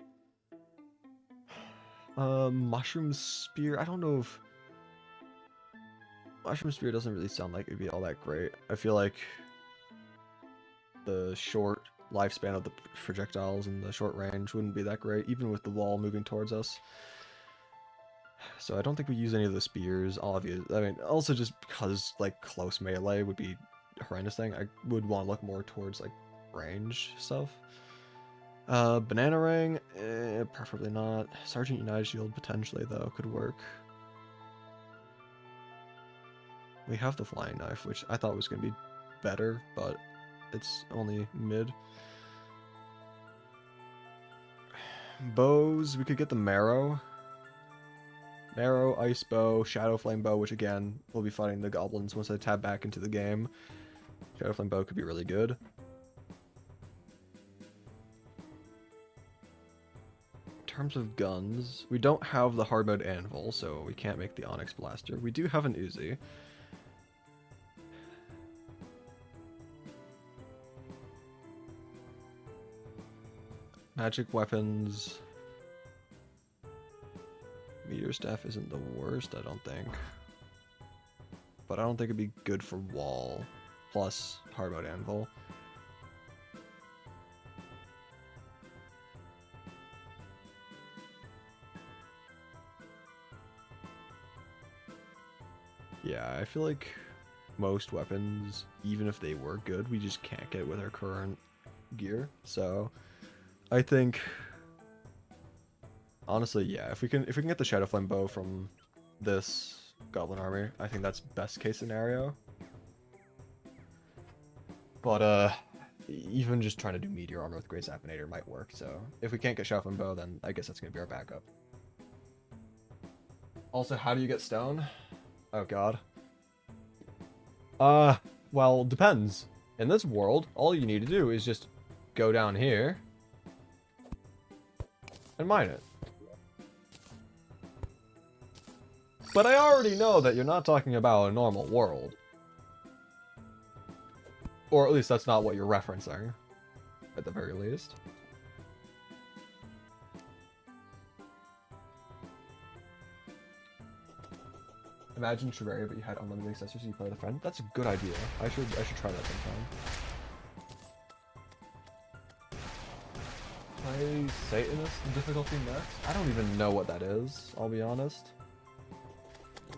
Mushroom Spear. I don't know if Mushroom Spear doesn't really sound like it'd be all that great. I feel like the short lifespan of the projectiles and the short range wouldn't be that great, even with the wall moving towards us. So I don't think we use any of the spears. Obvious. I mean, also just because like close melee would be a horrendous thing. I would want to look more towards like range stuff. Banana Ring, preferably not. Sergeant United Shield potentially though could work. We have the Flying Knife, which I thought was going to be better, but it's only mid. Bows, we could get the Marrow. Marrow, Ice Bow, Shadow Flame Bow, which again, we'll be fighting the goblins once I tab back into the game. Shadow Flame Bow could be really good. In terms of guns, we don't have the hard mode anvil, so we can't make the Onyx Blaster. We do have an Uzi. Magic weapons. Meteor Staff isn't the worst, I don't think. But I don't think it'd be good for wall. Plus hard mode anvil. Yeah, I feel like most weapons, even if they were good, we just can't get with our current gear. So I think honestly, yeah, if we can get the Shadow Flame Bow from this Goblin Army, I think that's best case scenario. But even just trying to do Meteor Armor with Great Zappinator might work, so if we can't get Shadow Flame Bow, then I guess that's gonna be our backup. Also, how do you get stone? Oh god. Well, depends. In this world, all you need to do is just go down here and mine it. But I already know that you're not talking about a normal world. Or at least that's not what you're referencing, at the very least. Imagine Terraria, but you had unlimited accessories, you play with a friend. That's a good idea. I should try that sometime. Play Satanist difficulty next? I don't even know what that is, I'll be honest.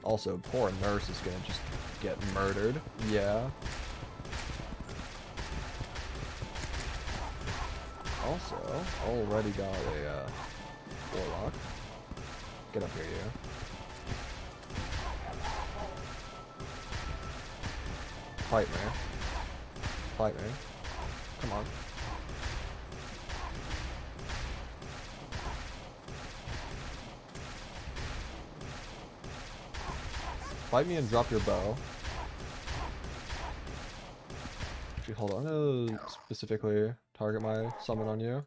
Also, poor nurse is gonna just get murdered. Yeah. Also, already got a warlock. Get up here, you. Fight me. Fight me. Come on. Fight me and drop your bow. Actually, hold on. I'm gonna specifically target my summon on you.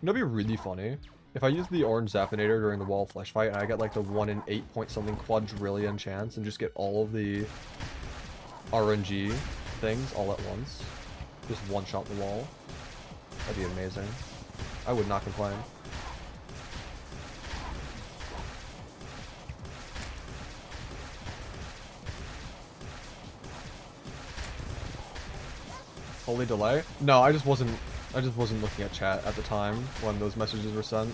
It'd be really funny if I use the orange Zappinator during the wall flesh fight and I get like the 1 in 8 point something quadrillion chance and just get all of the RNG things all at once. Just one shot the wall. That'd be amazing. I would not complain. Holy delay? No, I just wasn't looking at chat at the time when those messages were sent.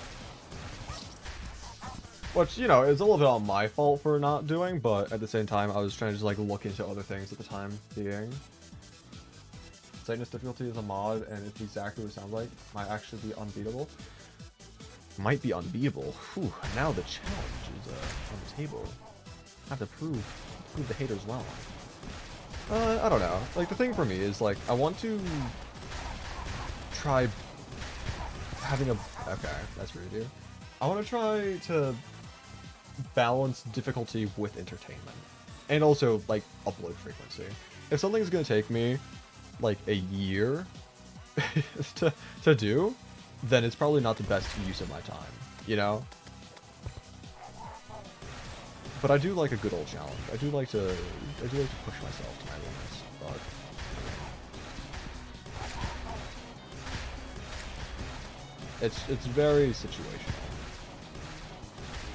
Which, you know, is a little bit on my fault for not doing, but at the same time, I was trying to just, like, look into other things at the time being. Satanist difficulty is a mod, and it's exactly what it sounds like. Might actually be unbeatable. Might be unbeatable. Whew, now the challenge is on the table. I have to prove the haters wrong. I don't know. Like, the thing for me is, like, I want to try having a... Okay, that's rude, dude. I want to try to balance difficulty with entertainment. And also, like, upload frequency. If something's gonna take me, like, a year to do, then it's probably not the best use of my time, you know? But I do like a good old challenge. I do like to push myself to my limits, but it's very situational.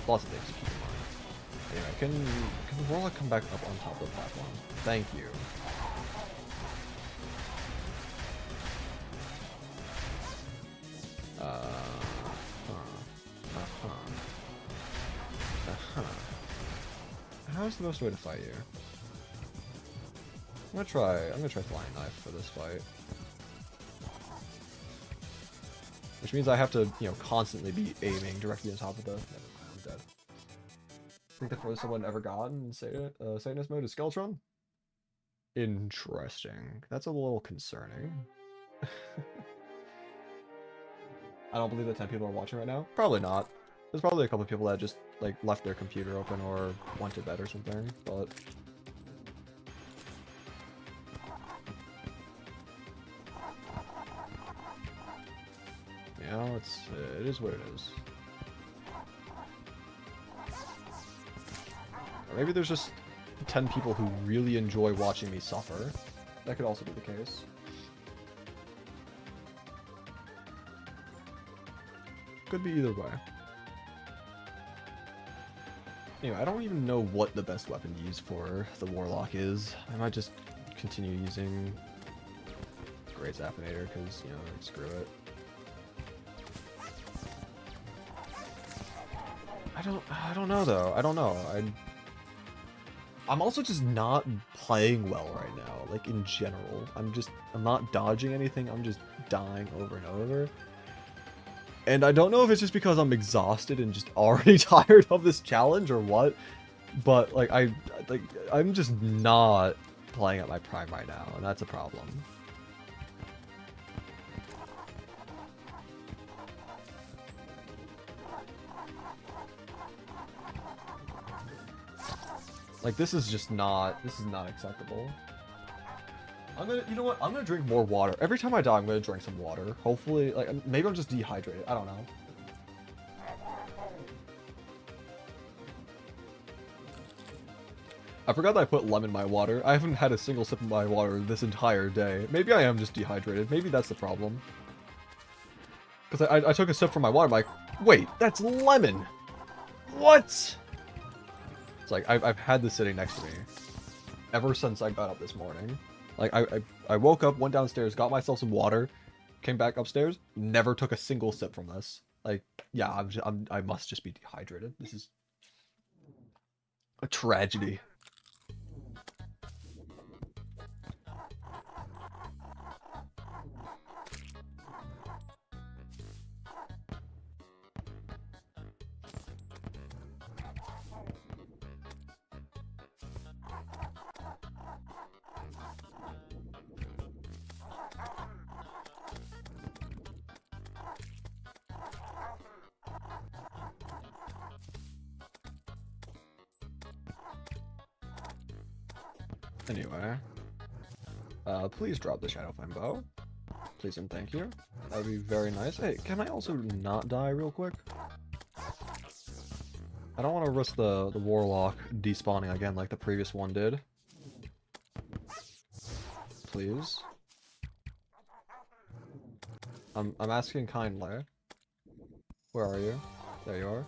Lots of things to keep in mind. Anyway, can the Warlock come back up on top of the platform? Thank you. How's the best way to fight you? I'm gonna try Flying Knife for this fight. Which means I have to, you know, constantly be aiming directly on top of the... Never mind, I'm dead. I think the furthest someone ever gotten in Satanist mode is Skeletron? Interesting. That's a little concerning. I don't believe that 10 people are watching right now. Probably not. There's probably a couple of people that just, like, left their computer open or went to bed or something, but... You know, it is what it is. Or maybe there's just 10 people who really enjoy watching me suffer. That could also be the case. Could be either way. Anyway, I don't even know what the best weapon to use for the Warlock is. I might just continue using Great Zappinator because, you know, like, screw it. I don't know though. I don't know. I'm also just not playing well right now, like in general. I'm not dodging anything. I'm just dying over and over. And I don't know if it's just because I'm exhausted and just already tired of this challenge or what, but like I'm just not playing at my prime right now, and that's a problem. Like this is not acceptable. You know what? I'm gonna drink more water. Every time I die, I'm gonna drink some water. Hopefully, like, maybe I'm just dehydrated. I don't know. I forgot that I put lemon in my water. I haven't had a single sip of my water this entire day. Maybe I am just dehydrated. Maybe that's the problem. Because I took a sip from my water, I'm like, wait, that's lemon! What? It's like, I've had this sitting next to me ever since I got up this morning. Like, I woke up, went downstairs, got myself some water, came back upstairs, never took a single sip from this. Like, yeah, I must just be dehydrated. This is a tragedy. Anyway. Please drop the Shadow Flame Bow. Please and thank you. That would be very nice. Hey, can I also not die real quick? I don't want to risk the Warlock despawning again like the previous one did. Please. I'm asking kindly. Where are you? There you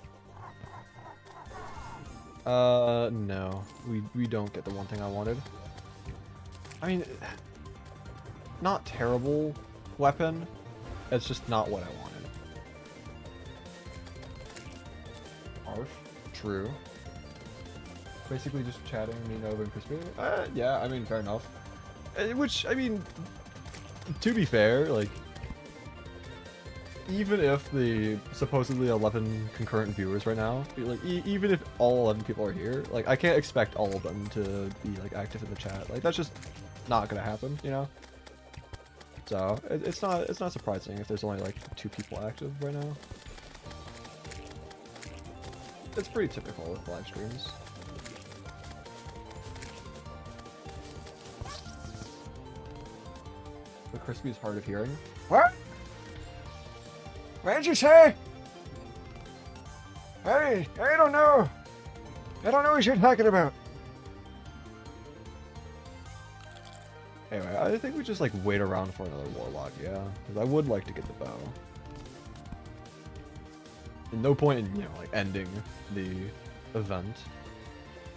are. No. We don't get the one thing I wanted. I mean, not terrible weapon. It's just not what I wanted. Arf. True. Basically just chatting, me, Nova, and Crispy. Yeah, I mean, fair enough. Which, I mean, to be fair, like, even if the supposedly 11 concurrent viewers right now, like, even if all 11 people are here, like, I can't expect all of them to be, like, active in the chat. Like, that's just not gonna happen, you know? So, it's not surprising if there's only, like, 2 people active right now. It's pretty typical with live streams. The Crispy is hard of hearing. What? What did you say? I don't know. I don't know what you're talking about. Anyway, I think we just like wait around for another Warlock, yeah. Because I would like to get the bow. And no point in, you know, like ending the event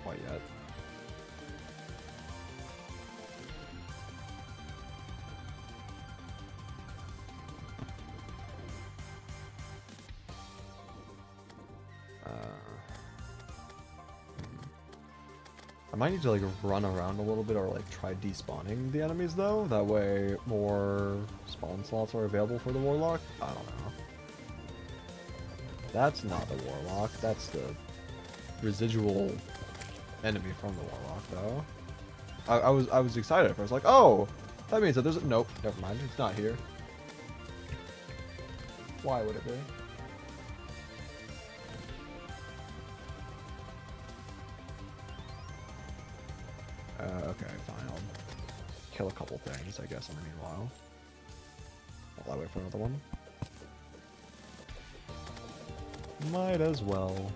quite yet. I might need to like run around a little bit or like try despawning the enemies though. That way more spawn slots are available for the Warlock. I don't know. That's not the Warlock. That's the residual enemy from the Warlock though. I was excited. I was like, oh, that means that there's nope. Never mind. It's not here. Why would it be? Okay, fine. I'll kill a couple things, I guess, in the meanwhile. While I wait for another one. Might as well.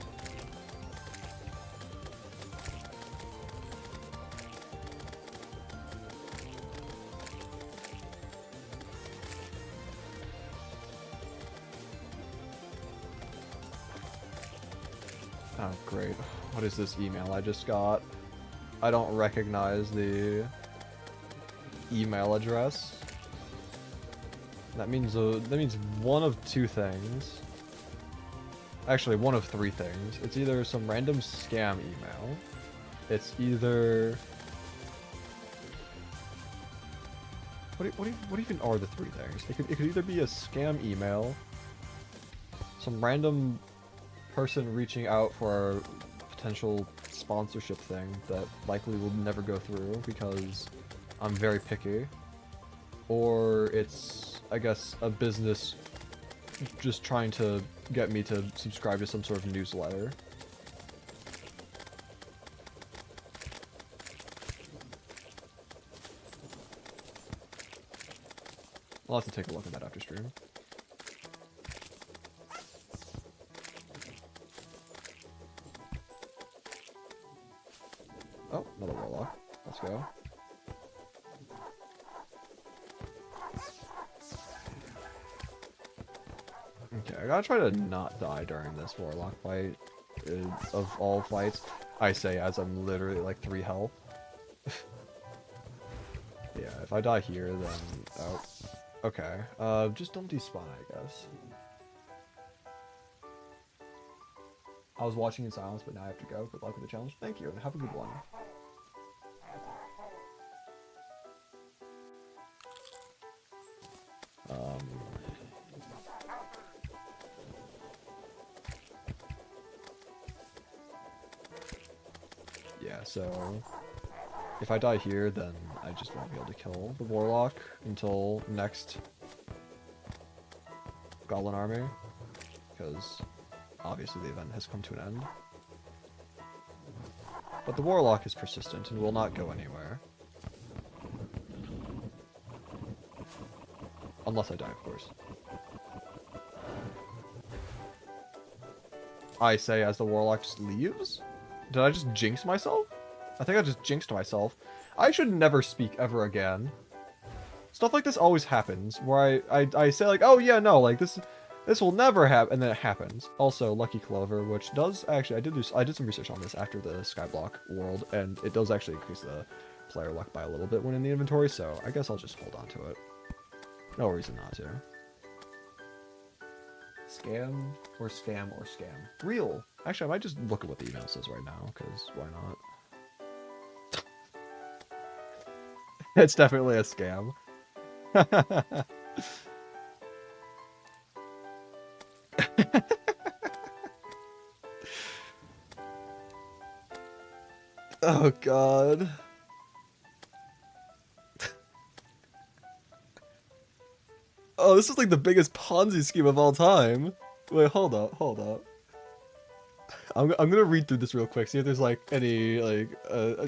Oh, great. What is this email I just got? I don't recognize the email address. That means one of 2 things. Actually, one of 3 things. It's either some random scam email. It's either what even are the 3 things? It could either be a scam email, some random person reaching out for a potential sponsorship thing that likely will never go through because I'm very picky, or it's, I guess, a business just trying to get me to subscribe to some sort of newsletter. I'll have to take a look at that after stream. Oh, another Warlock. Let's go. Okay, I gotta try to not die during this Warlock fight. Of all fights, I say as I'm literally like 3 health. Yeah, if I die here, then... Oh. Okay. Just don't despawn, I guess. I was watching in silence, but now I have to go. Good luck with the challenge. Thank you, and have a good one. Yeah, so if I die here, then I just won't be able to kill the Warlock until next Goblin army, because obviously the event has come to an end. But the Warlock is persistent and will not go anywhere. Unless I die, of course. I say as the warlock just leaves? Did I just jinx myself? I think I just jinxed myself. I should never speak ever again. Stuff like this always happens, where I say like, oh yeah, no, like this will never happen, and then it happens. Also, Lucky Clover, which does actually, I did some research on this after the Skyblock world, and it does actually increase the player luck by a little bit when in the inventory, so I guess I'll just hold on to it. No reason not to. Scam or scam or scam? Real. Actually, I might just look at what the email says right now, because why not? It's definitely a scam. Oh god. Oh, this is like the biggest Ponzi scheme of all time. Wait, hold up. I'm gonna read through this real quick, see if there's like any like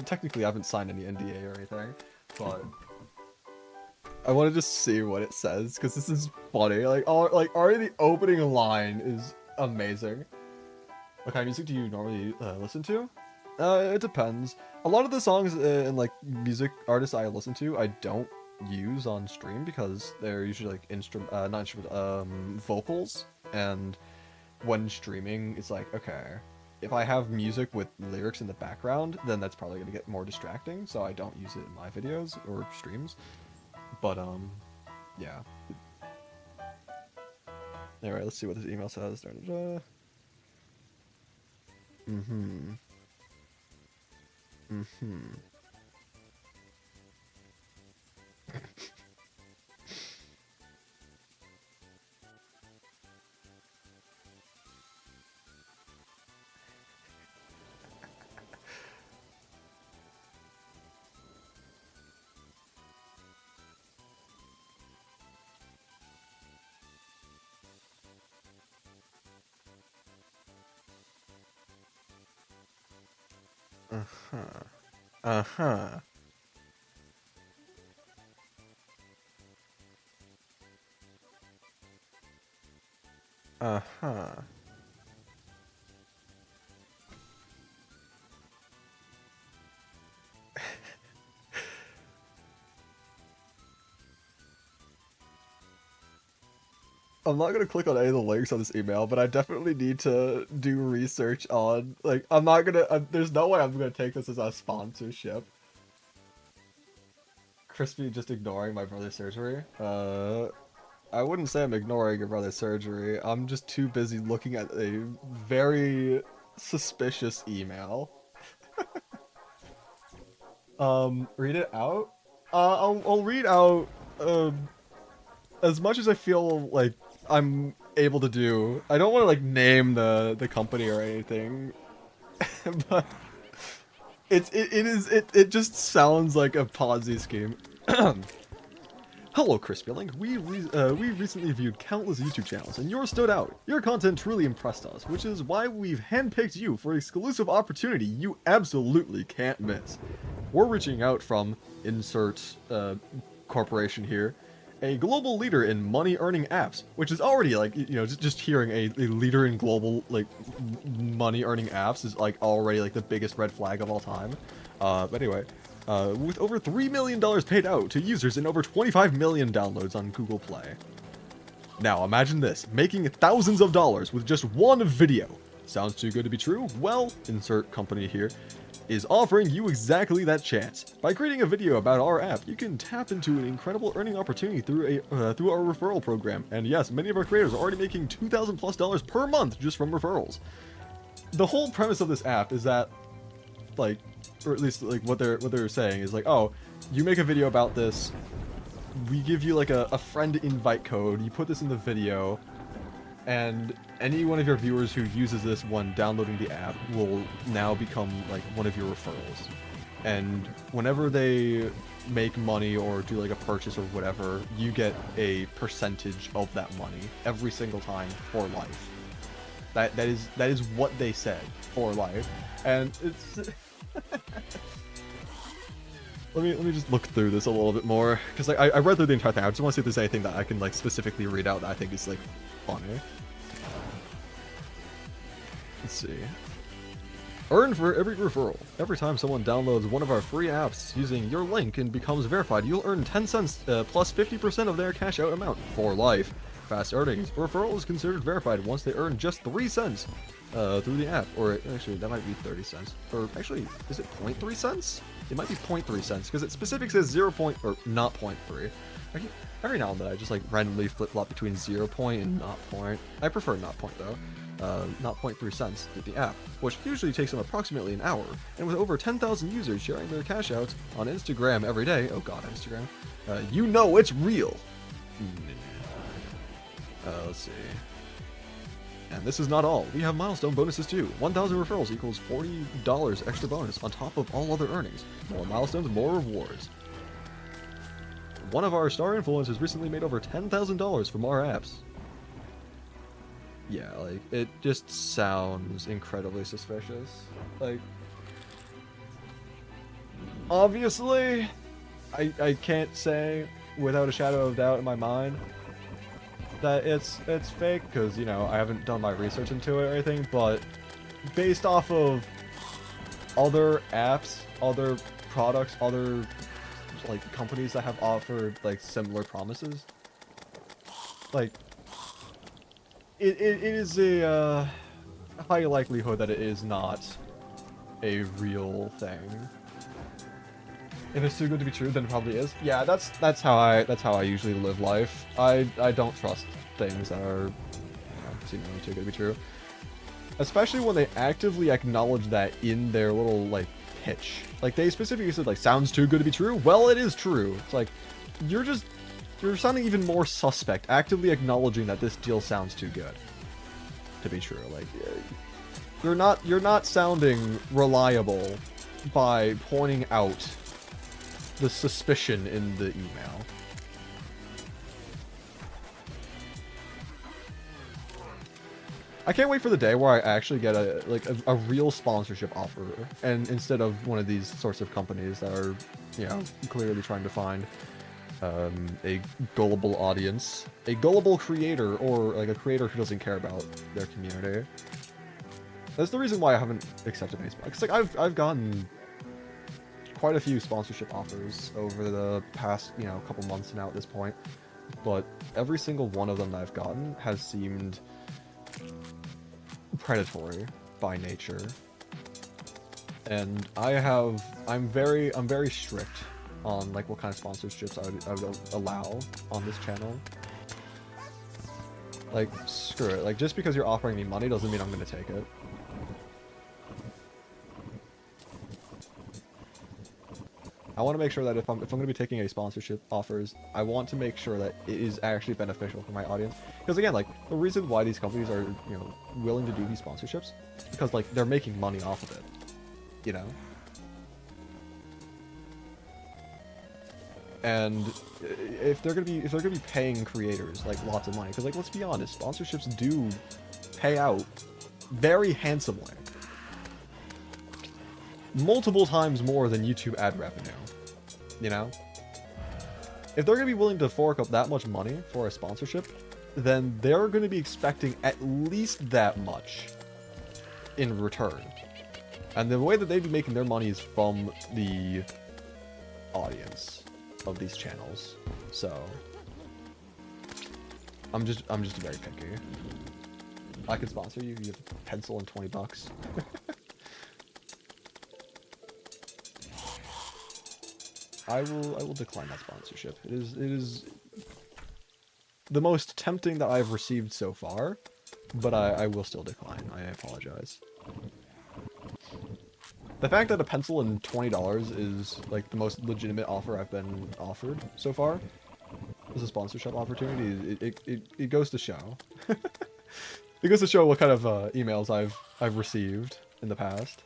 technically I haven't signed any NDA or anything, but I want to just see what it says because this is funny. Already the opening line is amazing. What kind of music do you normally listen to? It depends. A lot of the songs and like music artists I listen to, I don't use on stream because they're usually like vocals, and when streaming it's like, okay, if I have music with lyrics in the background, then that's probably gonna get more distracting, so I don't use it in my videos or streams. But yeah. Alright, let's see what this email says. Uh-huh. I'm not gonna click on any of the links on this email, but I definitely need to do research on, like, I'm not gonna, there's no way I'm gonna take this as a sponsorship. Crispy just ignoring my brother's surgery? I wouldn't say I'm ignoring your brother's surgery. I'm just too busy looking at a very suspicious email. Read it out? I'll read out, as much as I feel like I'm able to do. I don't want to like name the company or anything, but it just sounds like a Ponzi scheme. Hello, Crispylink. We recently viewed countless YouTube channels, and yours stood out. Your content truly impressed us, which is why we've handpicked you for an exclusive opportunity you absolutely can't miss. We're reaching out from insert corporation here, a global leader in money-earning apps, which is already like, you know, just hearing a leader in global like money-earning apps is like already like the biggest red flag of all time. But anyway. With over $3 million paid out to users and over 25 million downloads on Google Play. Now imagine this, making thousands of dollars with just one video. Sounds too good to be true? Well, insert company here, is offering you exactly that chance. By creating a video about our app, you can tap into an incredible earning opportunity through our referral program. And yes, many of our creators are already making $2,000+ per month just from referrals. The whole premise of this app is that, like, or at least like what they're saying is like, oh, you make a video about this, we give you like a friend invite code, you put this in the video, and any one of your viewers who uses this when downloading the app will now become like one of your referrals. And whenever they make money or do like a purchase or whatever, you get a percentage of that money every single time for life. That is what they said, for life. And it's let me just look through this a little bit more, because like, I read through the entire thing. I just want to see if there's anything that I can like specifically read out that I think is like funny. Let's see. Earn for every referral. Every time someone downloads one of our free apps using your link and becomes verified, you'll earn 10 cents plus 50% of their cash out amount for life. Fast earnings. A referral is considered verified once they earn just 3 cents through the app. Or actually, that might be 30 cents. Or actually, is it 0.3 cents? It might be 0.3 cents because it specifically says 0. Or not 0.3. Every now and then I just like randomly flip-flop between 0 point and not point. I prefer not point though. Not 0.3 cents through the app, which usually takes them approximately an hour. And with over 10,000 users sharing their cash outs on Instagram every day, oh god, Instagram, you know it's real. Let's see. And this is not all. We have milestone bonuses too. 1,000 referrals equals $40 extra bonus on top of all other earnings. More milestones, more rewards. One of our star influencers recently made over $10,000 from our apps. Yeah, like, it just sounds incredibly suspicious. Like, obviously, I can't say without a shadow of doubt in my mind that it's fake, because, you know, I haven't done my research into it or anything, but based off of other apps, other products, other, like, companies that have offered, like, similar promises, like, it is a high likelihood that it is not a real thing. If it's too good to be true, then it probably is. Yeah, that's how I usually live life. I don't trust things that are, you know, seemingly too good to be true. Especially when they actively acknowledge that in their little like pitch. Like they specifically said like sounds too good to be true. Well, it is true. It's like you're sounding even more suspect, actively acknowledging that this deal sounds too good to be true. Like, you're not sounding reliable by pointing out the suspicion in the email. I can't wait for the day where I actually get a real sponsorship offer, and instead of one of these sorts of companies that are, you know, clearly trying to find a gullible audience, a gullible creator, or like a creator who doesn't care about their community. That's the reason why I haven't accepted any. Because like I've gotten quite a few sponsorship offers over the past, you know, couple months now at this point, but every single one of them that I've gotten has seemed predatory by nature, and I'm very strict on like what kind of sponsorships I would allow on this channel. Like, screw it. Like, just because you're offering me money doesn't mean I'm gonna take it. I want to make sure that if I'm going to be taking a sponsorship offers, I want to make sure that it is actually beneficial for my audience. Because again, like, the reason why these companies are, you know, willing to do these sponsorships, because like they're making money off of it, you know. And if they're gonna be paying creators like lots of money, because like let's be honest, sponsorships do pay out very handsomely, multiple times more than YouTube ad revenue. You know, if they're gonna be willing to fork up that much money for a sponsorship, then they're gonna be expecting at least that much in return. And the way that they'd be making their money is from the audience of these channels. So I'm just very picky. I could sponsor you. You have a pencil and $20. I will decline that sponsorship. It is the most tempting that I've received so far, but I will still decline. I apologize. The fact that a pencil and $20 is like the most legitimate offer I've been offered so far as a sponsorship opportunity, it goes to show. It goes to show what kind of emails I've received in the past.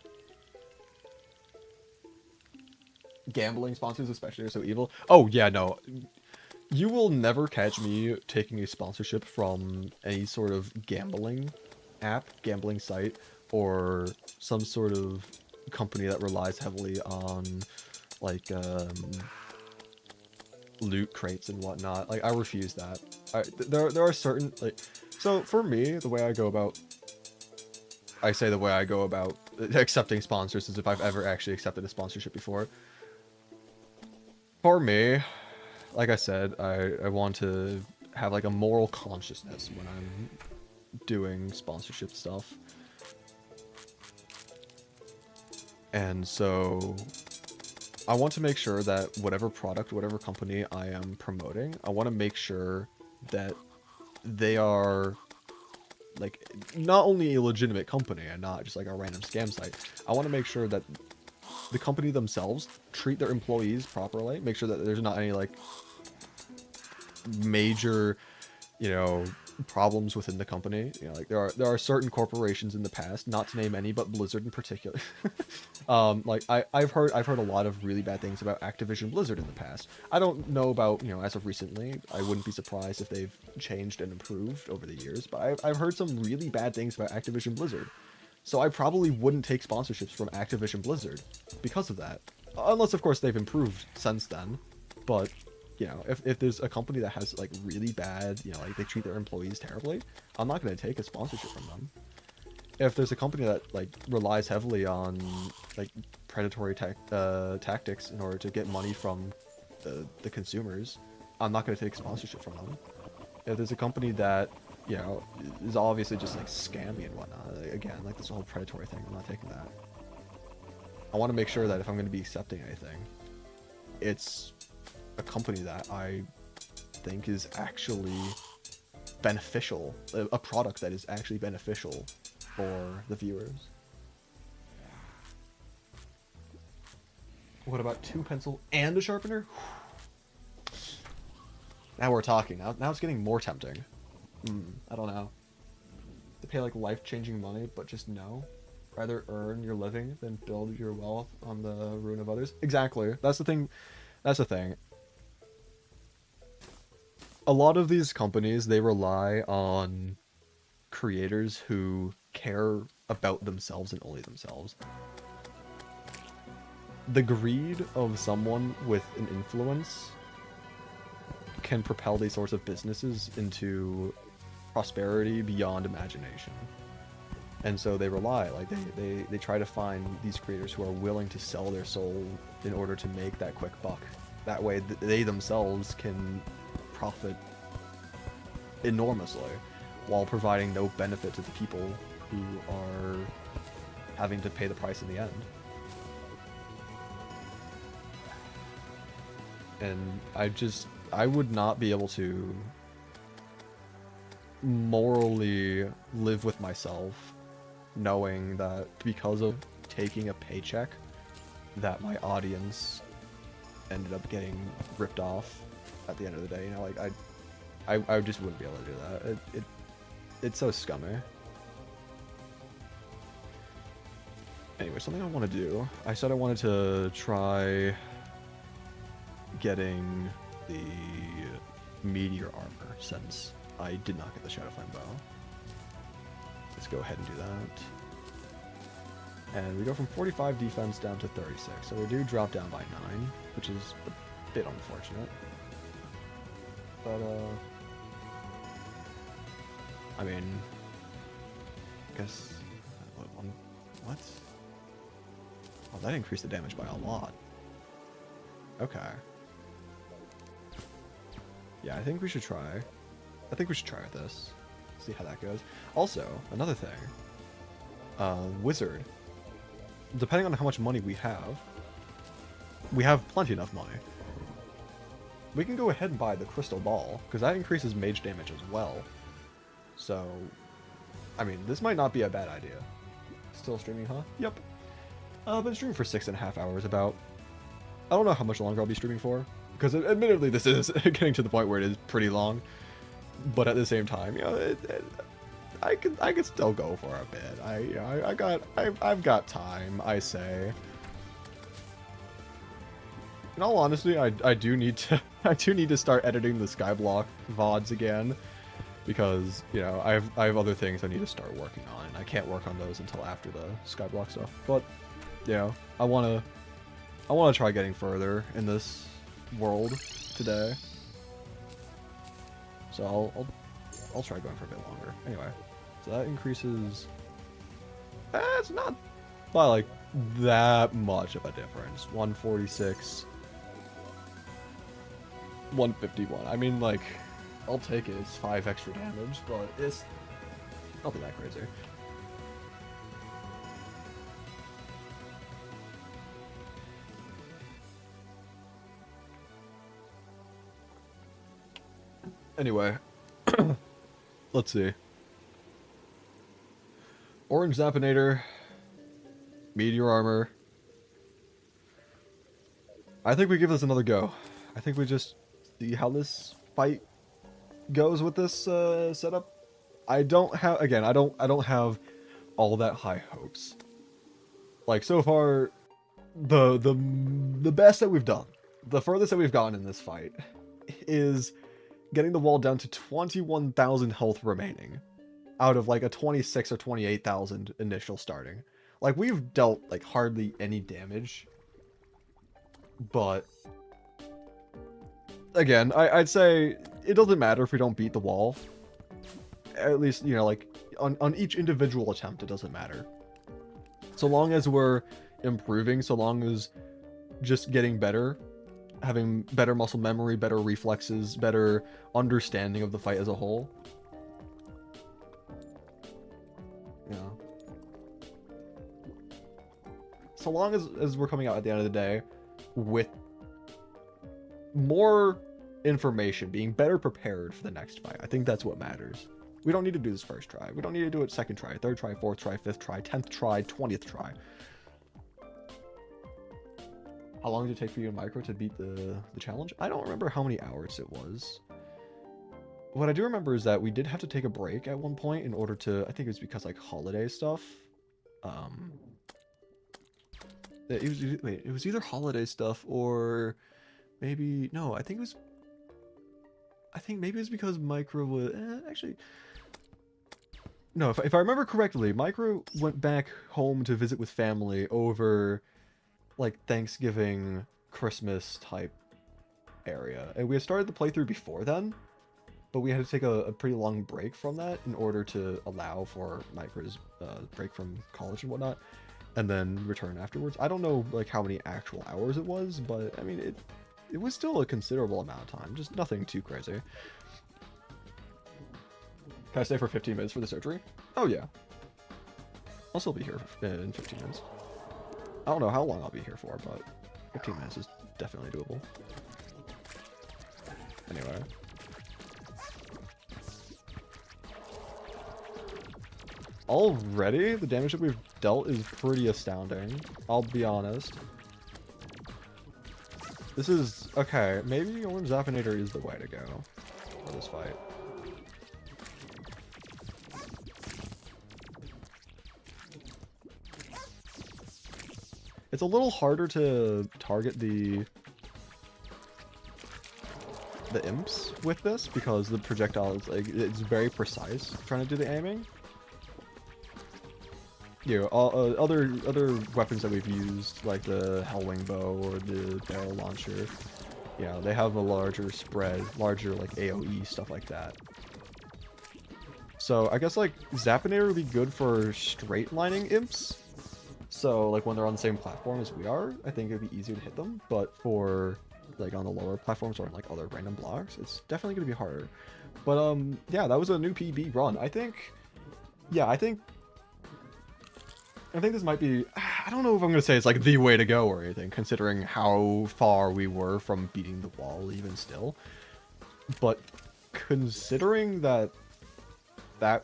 Gambling sponsors especially are so evil. Oh yeah, no. You will never catch me taking a sponsorship from any sort of gambling app, gambling site, or some sort of company that relies heavily on like loot crates and whatnot. Like, I refuse that. There are certain, like, so for me, the way I go about accepting sponsors is if I've ever actually accepted a sponsorship before. For me, like I said, I want to have like a moral consciousness when I'm doing sponsorship stuff. And so I want to make sure that whatever product, whatever company I am promoting, I want to make sure that they are like not only a legitimate company and not just like a random scam site. I want to make sure that the company themselves treat their employees properly, make sure that there's not any like major, you know, problems within the company. You know, like there are certain corporations in the past, not to name any, but Blizzard in particular. Like I've heard a lot of really bad things about Activision Blizzard in the past. I don't know about, you know, as of recently. I wouldn't be surprised if they've changed and improved over the years, but I've heard some really bad things about Activision Blizzard. So I probably wouldn't take sponsorships from Activision Blizzard because of that. Unless of course they've improved since then. But you know, if there's a company that has like really bad, you know, like they treat their employees terribly, I'm not going to take a sponsorship from them. If there's a company that like relies heavily on like predatory tactics in order to get money from the consumers, I'm not going to take sponsorship from them. If there's a company that, you know, is obviously just like scammy and whatnot, again, like this whole predatory thing, I'm not taking that. I want to make sure that if I'm going to be accepting anything, it's a company that I think is actually beneficial, a product that is actually beneficial for the viewers. What about 2 pencil and a sharpener? Now we're talking. Now it's getting more tempting. I don't know. To pay like life-changing money, but just no. Rather earn your living than build your wealth on the ruin of others. Exactly. That's the thing. That's the thing. A lot of these companies, they rely on creators who care about themselves and only themselves. The greed of someone with an influence can propel these sorts of businesses into prosperity beyond imagination. And so they rely, like they try to find these creators who are willing to sell their soul in order to make that quick buck. That way they themselves can profit enormously while providing no benefit to the people who are having to pay the price in the end. And I would not be able to morally live with myself knowing that because of taking a paycheck that my audience ended up getting ripped off at the end of the day. You know, like I just wouldn't be able to do that. It's so scummy. Anyway, something I want to do. I said I wanted to try getting the meteor armor since I did not get the Shadowflame bow. Let's go ahead and do that. And we go from 45 defense down to 36. So we do drop down by 9, which is a bit unfortunate. But, I mean, I guess, what? Oh, that increased the damage by a lot. Okay. Yeah, I think we should try. I think we should try with this. See how that goes. Also, another thing. Wizard. Depending on how much money we have plenty enough money. We can go ahead and buy the crystal ball, because that increases mage damage as well. So, I mean, this might not be a bad idea. Still streaming, huh? Yep. Been streaming for 6.5 hours about. I don't know how much longer I'll be streaming for, because admittedly this is getting to the point where it is pretty long. But at the same time, you know, I could still go for a bit. I've got time, I say. In all honesty, I do need to start editing the Skyblock VODs again, because, you know, I have other things I need to start working on, and I can't work on those until after the Skyblock stuff. But, you know, I want I want to try getting further in this world today. So I'll try going for a bit longer. Anyway, so that increases. It's not by like that much of a difference. 146, 151. I mean, like, I'll take it. It's 5 extra damage, but it's nothing that crazy. Anyway, let's see. Orange Zappinator, Meteor Armor. I think we give this another go. I think we just see how this fight goes with this setup. I don't have, again, I don't have all that high hopes. Like, so far, the best that we've done, the furthest that we've gotten in this fight is getting the wall down to 21,000 health remaining out of like a 26 or 28,000 initial starting. Like, we've dealt like hardly any damage, but again, I'd say it doesn't matter if we don't beat the wall. At least, you know, like on each individual attempt, it doesn't matter. So long as we're improving, so long as just getting better, having better muscle memory, better reflexes, better understanding of the fight as a whole. Yeah. So long as we're coming out at the end of the day with more information, being better prepared for the next fight, I think that's what matters. We don't need to do this first try. We don't need to do it second try, third try, fourth try, fifth try, 10th try, 20th try. How long did it take for you and Micro to beat the challenge? I don't remember how many hours it was. What I do remember is that we did have to take a break at one point in order to, I think it was because like holiday stuff. It was either holiday stuff or maybe, no, I think maybe it was because Micro was, actually, no, if I remember correctly, Micro went back home to visit with family over like Thanksgiving, Christmas type area. And we had started the playthrough before then, but we had to take a pretty long break from that in order to allow for Micro's break from college and whatnot, and then return afterwards. I don't know like how many actual hours it was, but I mean, it was still a considerable amount of time, just nothing too crazy. Can I stay for 15 minutes for the surgery? Oh yeah. I'll still be here in 15 minutes. I don't know how long I'll be here for, but 15 minutes is definitely doable. Anyway. Already, the damage that we've dealt is pretty astounding. I'll be honest. This is... okay, maybe Orange Zappinator is the way to go for this fight. It's a little harder to target the imps with this because the projectile is like, it's very precise trying to do the aiming. You know, other weapons that we've used, like the Hellwing bow or the barrel launcher, you know, they have a larger spread, larger like AoE, stuff like that. So I guess like Zappinator would be good for straight lining imps. So like when they're on the same platform as we are, I think it'd be easier to hit them. But for like on the lower platforms or like other random blocks, it's definitely gonna be harder. But yeah, that was a new PB run. I think, yeah, I think this might be, I don't know if I'm gonna say it's like the way to go or anything, considering how far we were from beating the wall even still. But considering that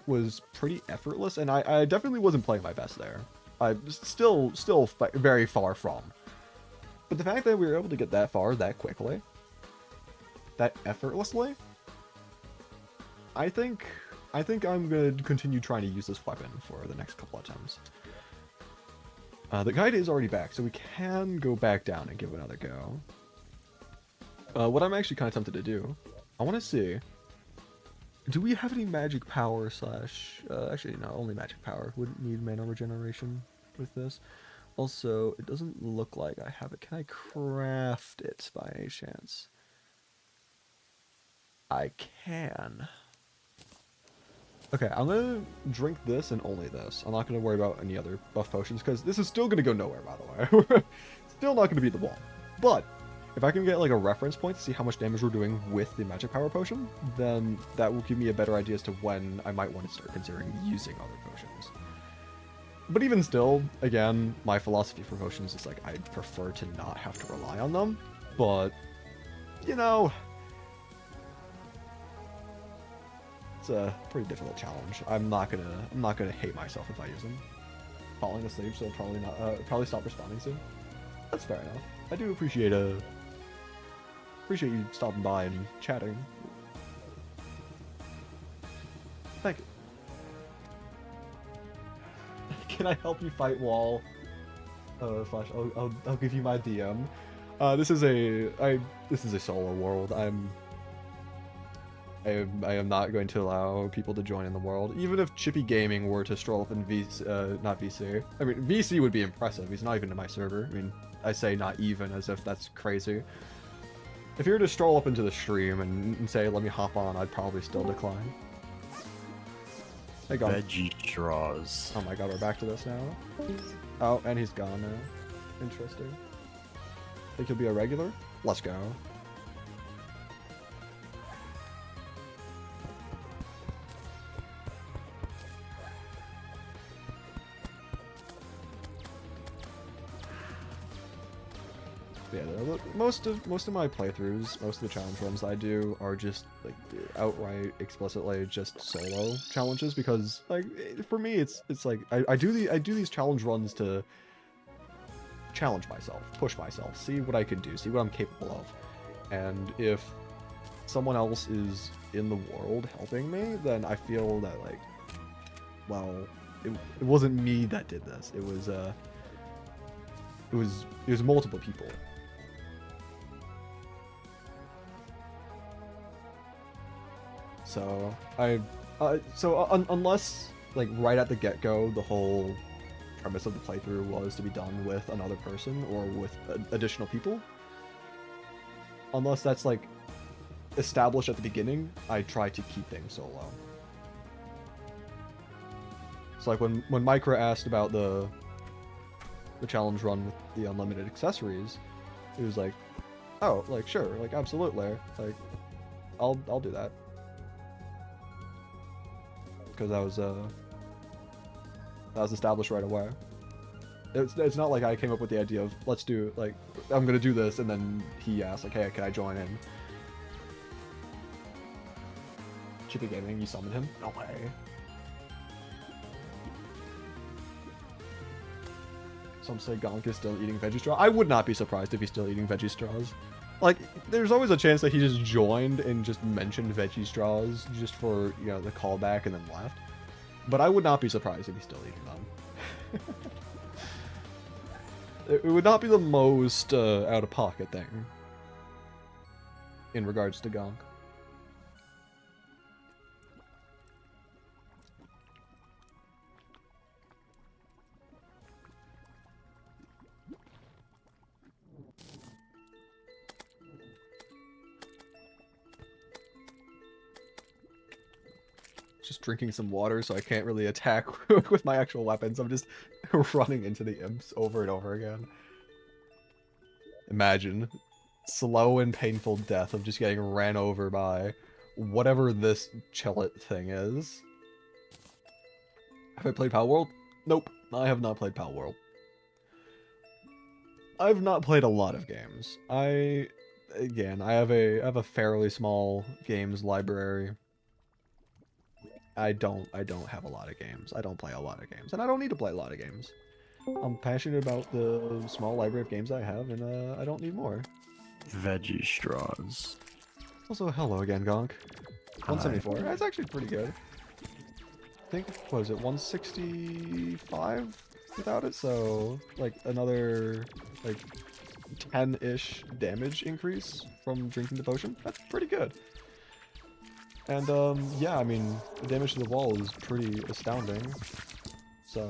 was pretty effortless, and I definitely wasn't playing my best there. I'm still very far from. But the fact that we were able to get that far that quickly, that effortlessly, I think I'm gonna continue trying to use this weapon for the next couple attempts. The guide is already back, so we can go back down and give it another go. What I'm actually kind of tempted to do, I want to see, do we have any magic power slash... actually, no, only magic power. Wouldn't need mana regeneration with this. Also, it doesn't look like I have it. Can I craft it by any chance? I can. Okay, I'm gonna drink this and only this. I'm not gonna worry about any other buff potions, because this is still gonna go nowhere, by the way. Still not gonna beat the wall. But, if I can get like a reference point to see how much damage we're doing with the magic power potion, then that will give me a better idea as to when I might want to start considering using other potions. But even still, again, my philosophy for potions is like, I prefer to not have to rely on them, but, you know, it's a pretty difficult challenge. I'm not gonna hate myself if I use them. Falling asleep, so probably stop responding soon. That's fair enough. I do appreciate you stopping by and chatting. Thank you. Can I help you fight Wall? Flash, I'll give you my DM. This is a solo world. I am not going to allow people to join in the world. Even if Chippy Gaming were to stroll up in not VC. I mean, VC would be impressive. He's not even in my server. I mean, I say not even as if that's crazy. If you were to stroll up into the stream and say, let me hop on, I'd probably still decline. Hey, Veggie straws. Oh my god, we're back to this now. Oh, and he's gone now. Interesting. Think he'll be a regular? Let's go. Yeah, most of my playthroughs, most of the challenge runs I do are just like outright, explicitly just solo challenges, because like for me it's like I do these challenge runs to challenge myself, push myself, see what I can do, see what I'm capable of, and if someone else is in the world helping me, then I feel that like, well, it wasn't me that did this. It was multiple people. So unless like right at the get-go the whole premise of the playthrough was to be done with another person or with additional people, unless that's like established at the beginning, I try to keep things solo. So like when Micra asked about the challenge run with the unlimited accessories, it was like, oh, like sure, like absolutely, like I'll do that. Because that was established right away. It's not like I came up with the idea of let's do like I'm gonna do this and then he asked like, hey, can I join in? Chippy Gaming, you summoned him? No way. Some say Gonk is still eating veggie straw. I would not be surprised if he's still eating veggie straws. Like, there's always a chance that he just joined and just mentioned veggie straws just for, you know, the callback and then left. But I would not be surprised if he's still eating them. It would not be the most out-of-pocket thing in regards to Gonk. Just drinking some water, so I can't really attack with my actual weapons. I'm just running into the imps over and over again. Imagine slow and painful death of just getting ran over by whatever this Chillet thing is. Have I played Pal World? Nope, I have not played Pal World. I've not played a lot of games. I have a fairly small games library. I don't have a lot of games. I don't play a lot of games, and I don't need to play a lot of games. I'm passionate about the small library of games I have, and I don't need more. Veggie straws. Also, hello again, Gonk. Hi. 174. That's actually pretty good. I think, what was it, 165 without it? So, like, another, like, 10-ish damage increase from drinking the potion. That's pretty good. And, yeah, I mean, the damage to the wall is pretty astounding. So,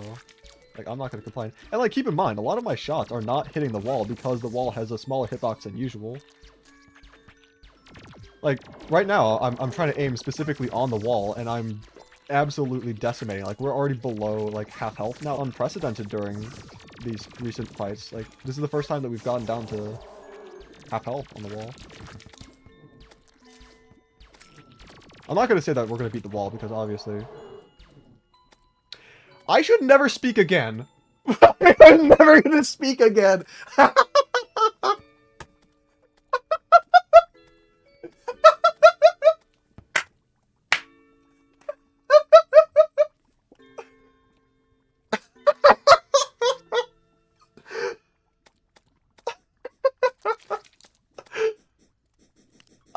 Like, I'm not gonna complain. And like, keep in mind, a lot of my shots are not hitting the wall because the wall has a smaller hitbox than usual. Like, right now, I'm trying to aim specifically on the wall, and I'm absolutely decimating. Like, we're already below, like, half health. Now, unprecedented during these recent fights. Like, this is the first time that we've gotten down to half health on the wall. I'm not gonna say that we're gonna beat the wall, because obviously... I should never speak again. I'm never gonna speak again.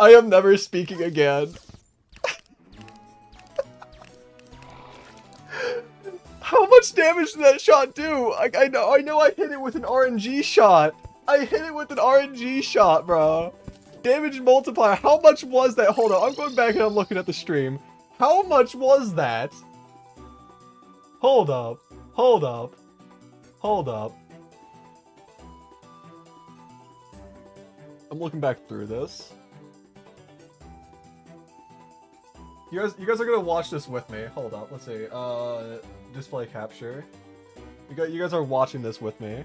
I am never speaking again. How much damage did that shot do? I know I hit it with an RNG shot. I hit it with an RNG shot, bro. Damage multiplier. How much was that? Hold on. I'm going back and I'm looking at the stream. How much was that? Hold up. Hold up. Hold up. I'm looking back through this. You guys are gonna watch this with me. Hold up. Let's see. Display capture. You guys are watching this with me.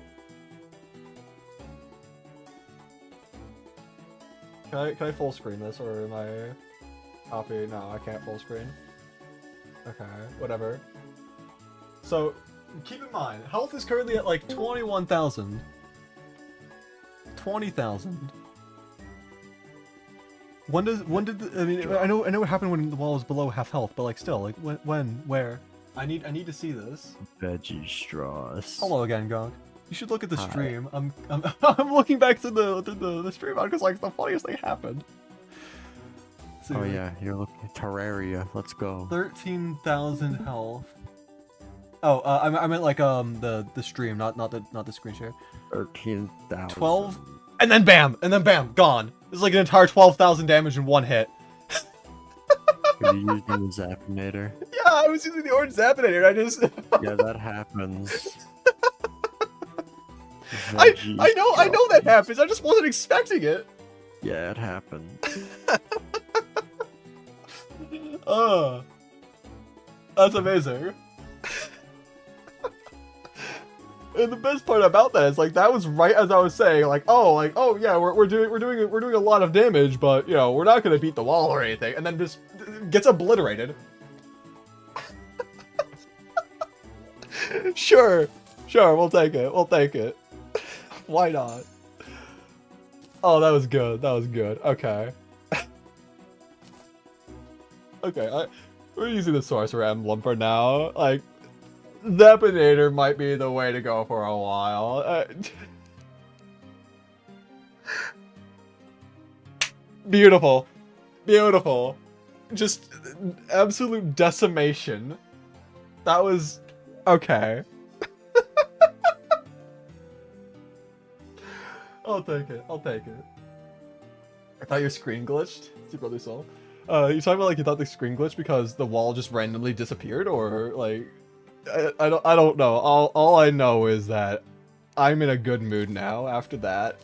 Can I full screen this, or am I copy? No, I can't full screen. Okay, whatever. So keep in mind, health is currently at like 21,000. 20,000. I mean, I know it happened when the wall was below half health, but like still, like when, where? I need to see this. Veggie straws. Hello again, Gonk. You should look at the Hi. stream. I'm looking back to the stream because like the funniest thing happened. So, Oh yeah, you're looking at Terraria. Let's go. 13,000 health. Oh, I meant like the stream, not the screen share. 13,000. 12, and then bam, gone. It's like an entire 12,000 damage in one hit. Are you using the Zappinator? Yeah, I was using the orange Zappinator, and I just... Yeah, that happens. I know that happens, I just wasn't expecting it. Yeah, it happened. That's amazing. And the best part about that is like that was right as I was saying, like oh yeah, we're doing a lot of damage, but you know we're not gonna beat the wall or anything, and then just gets obliterated. Sure, we'll take it. Why not? Oh, that was good. Okay. Okay, we're using the sorcerer emblem for now. Like, Zappinator might be the way to go for a while. Beautiful. Just absolute decimation. That was okay. I'll take it. I thought your screen glitched. See, brother Soul. You talking about like you thought the screen glitched because the wall just randomly disappeared, or like I don't know. All I know is that I'm in a good mood now after that.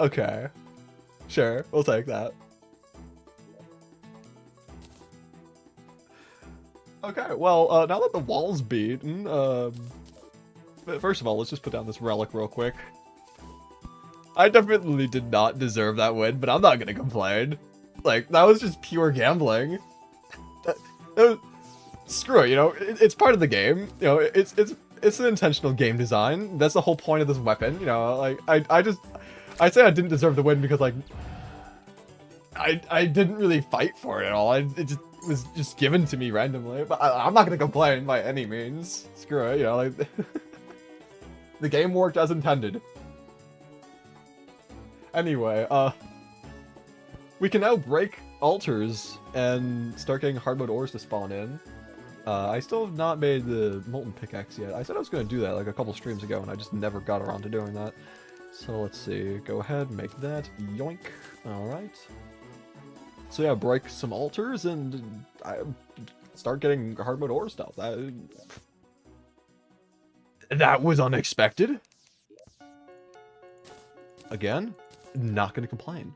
Okay, sure, we'll take that. Okay, well now that the wall's beaten, first of all, let's just put down this relic real quick. I definitely did not deserve that win, but I'm not gonna complain. Like, that was just pure gambling. Screw it, you know, it's part of the game. You know, it's an intentional game design. That's the whole point of this weapon, you know, like, I say I didn't deserve the win because, like, I didn't really fight for it at all. It just was just given to me randomly, but I'm not gonna complain by any means. Screw it, you know, like, the game worked as intended. Anyway, we can now break altars and start getting hard mode ores to spawn in. I still have not made the molten pickaxe yet. I said I was going to do that like a couple streams ago, and I just never got around to doing that. So let's see. Go ahead, make that. Yoink. Alright. So yeah, break some altars and start getting hard mode ore stuff. That was unexpected. Again, not gonna complain.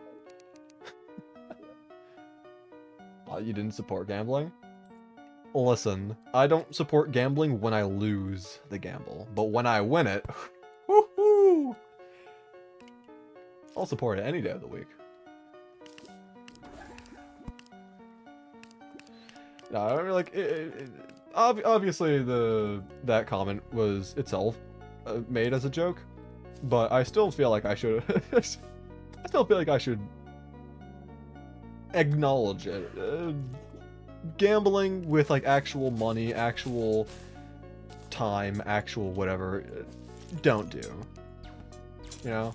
You didn't support gambling? Listen, I don't support gambling when I lose the gamble, but when I win it, woohoo! I'll support it any day of the week. No, I mean, like, obviously that comment was itself made as a joke, but I still feel like I should. I still feel like I should acknowledge it. Gambling with like actual money, actual time, actual whatever, don't do. You know,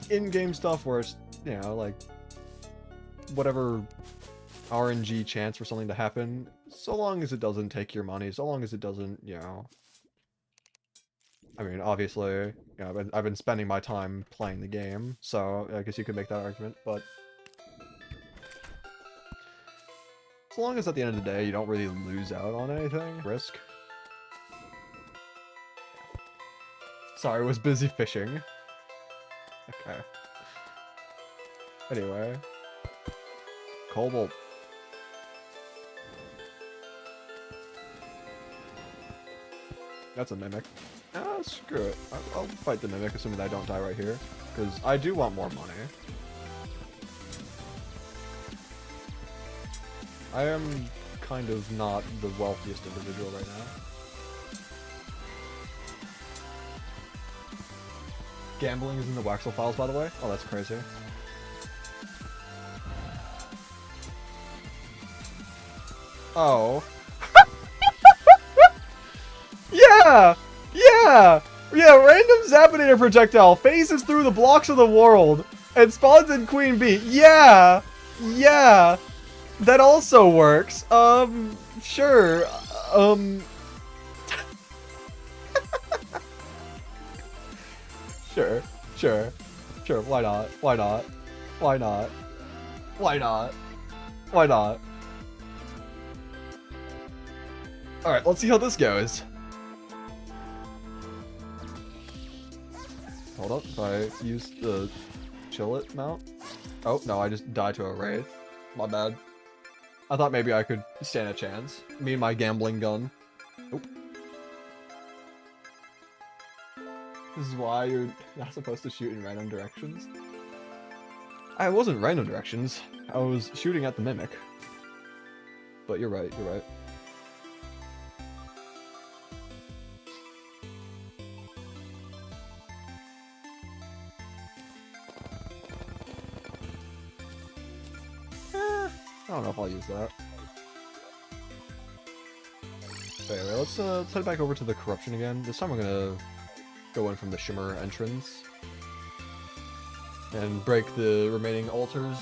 in-game stuff where it's, you know, like whatever RNG chance for something to happen, so long as it doesn't take your money, so long as it doesn't, you know. I mean, obviously, you know, I've been spending my time playing the game, so I guess you could make that argument, but so long as at the end of the day you don't really lose out on anything, risk. Sorry, was busy fishing. Okay. Anyway. Cobalt. That's a mimic. Ah, screw it. I'll fight the mimic, assuming that I don't die right here. Because I do want more money. I am kind of not the wealthiest individual right now. Gambling is in the Waxel files, by the way. Oh, that's crazy. Oh. Yeah! Yeah! Yeah, random Zapinator projectile phases through the blocks of the world and spawns in Queen Bee. Yeah! Yeah! That also works. Sure. Sure. Sure, why not? Why not? Why not? Why not? Why not? Alright, let's see how this goes. Hold up, if I use the chill it mount. Oh, no, I just died to a wraith. My bad. I thought maybe I could stand a chance. Me and my gambling gun. Nope. This is why you're not supposed to shoot in random directions. I wasn't random directions. I was shooting at the mimic. But you're right, you're right. I don't know if I'll use that. Anyway, let's head back over to the corruption again. This time we're gonna go in from the shimmer entrance and break the remaining altars.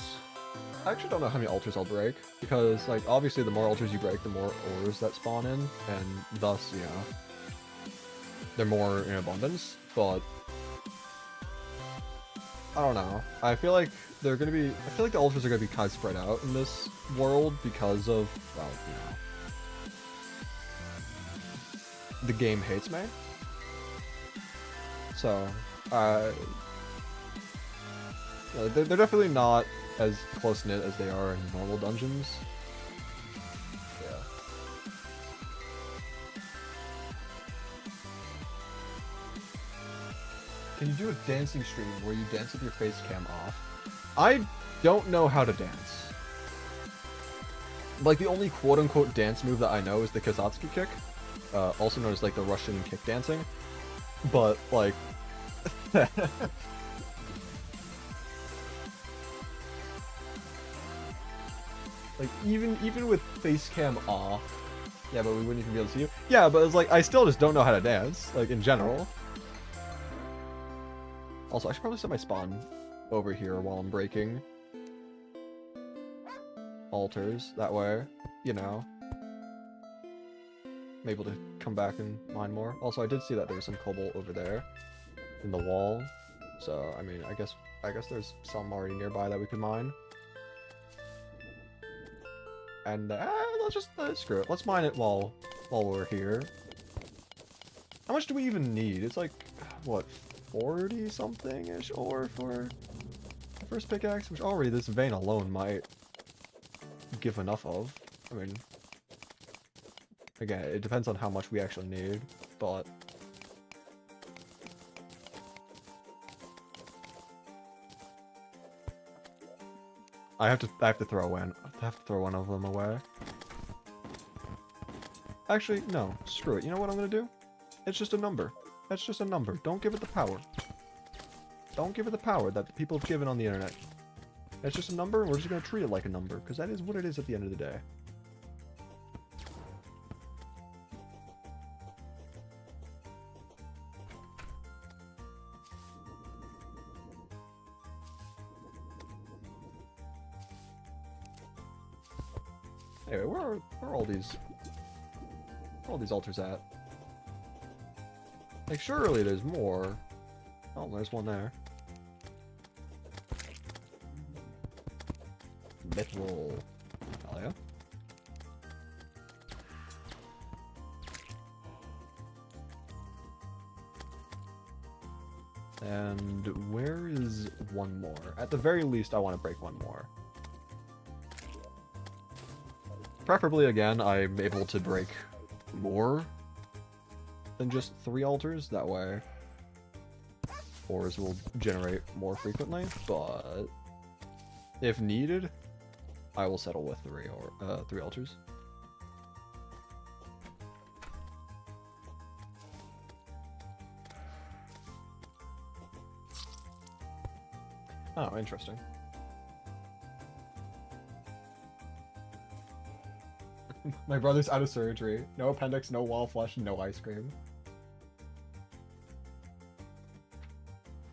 I actually don't know how many altars I'll break, because like obviously the more altars you break, the more ores that spawn in, and thus, you know, they're more in abundance, but I don't know. I feel like they're gonna be. I feel like the altars are gonna be kind of spread out in this world because of, well, you know, the game hates me. So, they're definitely not as close knit as they are in normal dungeons. Yeah. Can you do a dancing stream where you dance with your face cam off? I don't know how to dance. Like, the only quote-unquote dance move that I know is the Kazatsuki kick, also known as, like, the Russian kick dancing. But, like... like, even with face cam off... Yeah, but we wouldn't even be able to see you. Yeah, but it's like, I still just don't know how to dance, like, in general. Also, I should probably set my spawn over here while I'm breaking altars. That way, you know, I'm able to come back and mine more. Also, I did see that there was some cobalt over there in the wall. So, I mean, I guess there's some already nearby that we could mine. And let's just screw it. Let's mine it while we're here. How much do we even need? It's like, what, 40 something ish ore for the first pickaxe, which already this vein alone might give enough of. I mean, again, it depends on how much we actually need, but I have to throw one of them away. Actually, no, screw it. You know what I'm gonna do? It's just a number. That's just a number. Don't give it the power. Don't give it the power that the people have given on the internet. It's just a number, and we're just gonna treat it like a number, because that is what it is at the end of the day. Anyway, where are all these altars at? Like, surely there's more. Oh, there's one there. Metal. Oh yeah. And where is one more? At the very least, I want to break one more. Preferably, again, I'm able to break more than just 3 altars. That way, 4s will generate more frequently, but if needed, I will settle with 3 altars. Oh, interesting. My brother's out of surgery. No appendix, no wall flush, no ice cream.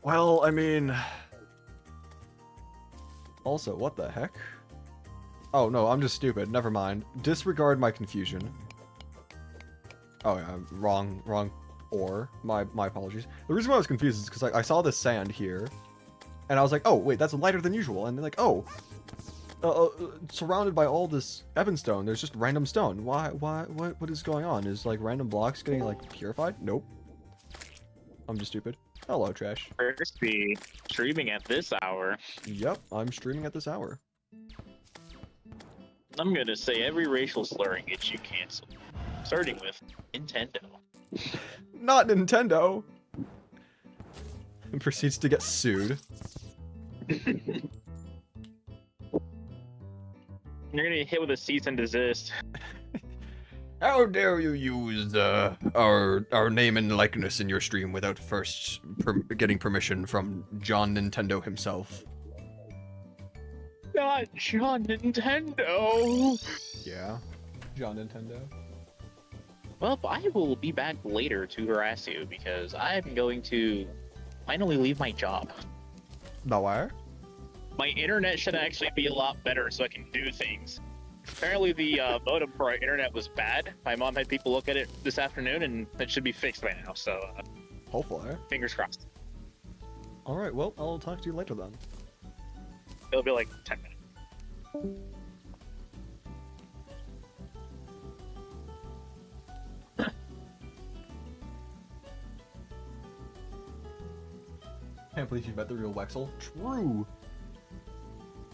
Well, I mean... Also, what the heck? Oh, no, I'm just stupid. Never mind. Disregard my confusion. Oh, yeah, wrong ore. My apologies. The reason why I was confused is because I saw this sand here, and I was like, oh, wait, that's lighter than usual. And then like, oh, surrounded by all this Evanstone, there's just random stone. What is going on? Is like random blocks getting like purified? Nope. I'm just stupid. Hello, Trash. Crispy, streaming at this hour. Yep, I'm streaming at this hour. I'm gonna say every racial slurring gets you canceled. Starting with Nintendo. Not Nintendo! And proceeds to get sued. You're gonna get hit with a cease and desist. How dare you use our name and likeness in your stream without first getting permission from John Nintendo himself? Not John Nintendo! Yeah, John Nintendo. Well, I will be back later to harass you because I'm going to finally leave my job. No wire? My internet should actually be a lot better so I can do things. Apparently the modem for our internet was bad. My mom had people look at it this afternoon and it should be fixed by now, so Hopefully. fingers crossed. Alright, well, I'll talk to you later then. It'll be like 10 minutes. Can't believe you met the real Wexel. True!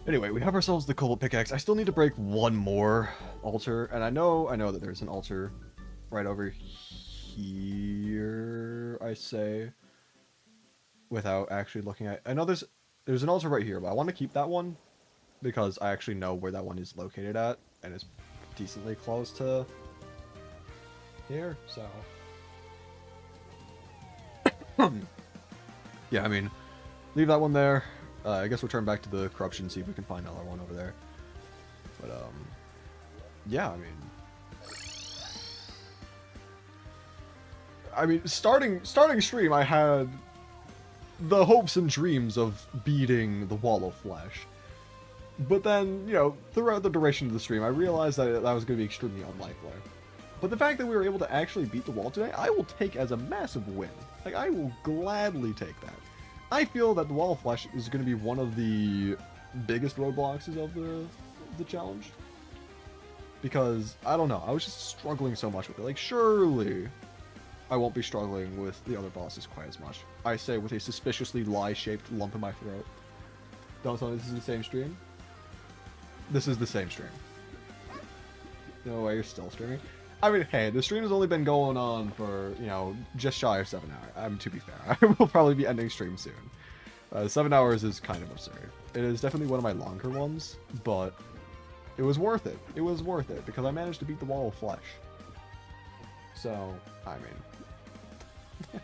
Anyway, we have ourselves the Cobalt Pickaxe. I still need to break one more altar, and I know that there's an altar right over here, I say, without actually looking at... I know there's an altar right here, but I want to keep that one because I actually know where that one is located at, and it's decently close to here, so... Yeah, I mean, leave that one there. I guess we'll turn back to the corruption, see if we can find another one over there. But, yeah, I mean, starting stream, I had the hopes and dreams of beating the Wall of Flesh. But then, you know, throughout the duration of the stream, I realized that that was going to be extremely unlikely. But the fact that we were able to actually beat the wall today, I will take as a massive win. Like, I will gladly take that. I feel that the Wall of Flesh is going to be one of the biggest roadblocks of the challenge. Because, I don't know, I was just struggling so much with it. Like, surely I won't be struggling with the other bosses quite as much. I say with a suspiciously lie-shaped lump in my throat. Don't tell me this is the same stream. This is the same stream. No way you're still streaming. I mean, hey, the stream has only been going on for, you know, just shy of 7 hours. To be fair, I will probably be ending stream soon. 7 hours is kind of absurd. It is definitely one of my longer ones, but it was worth it. It was worth it because I managed to beat the wall of flesh. So, I mean...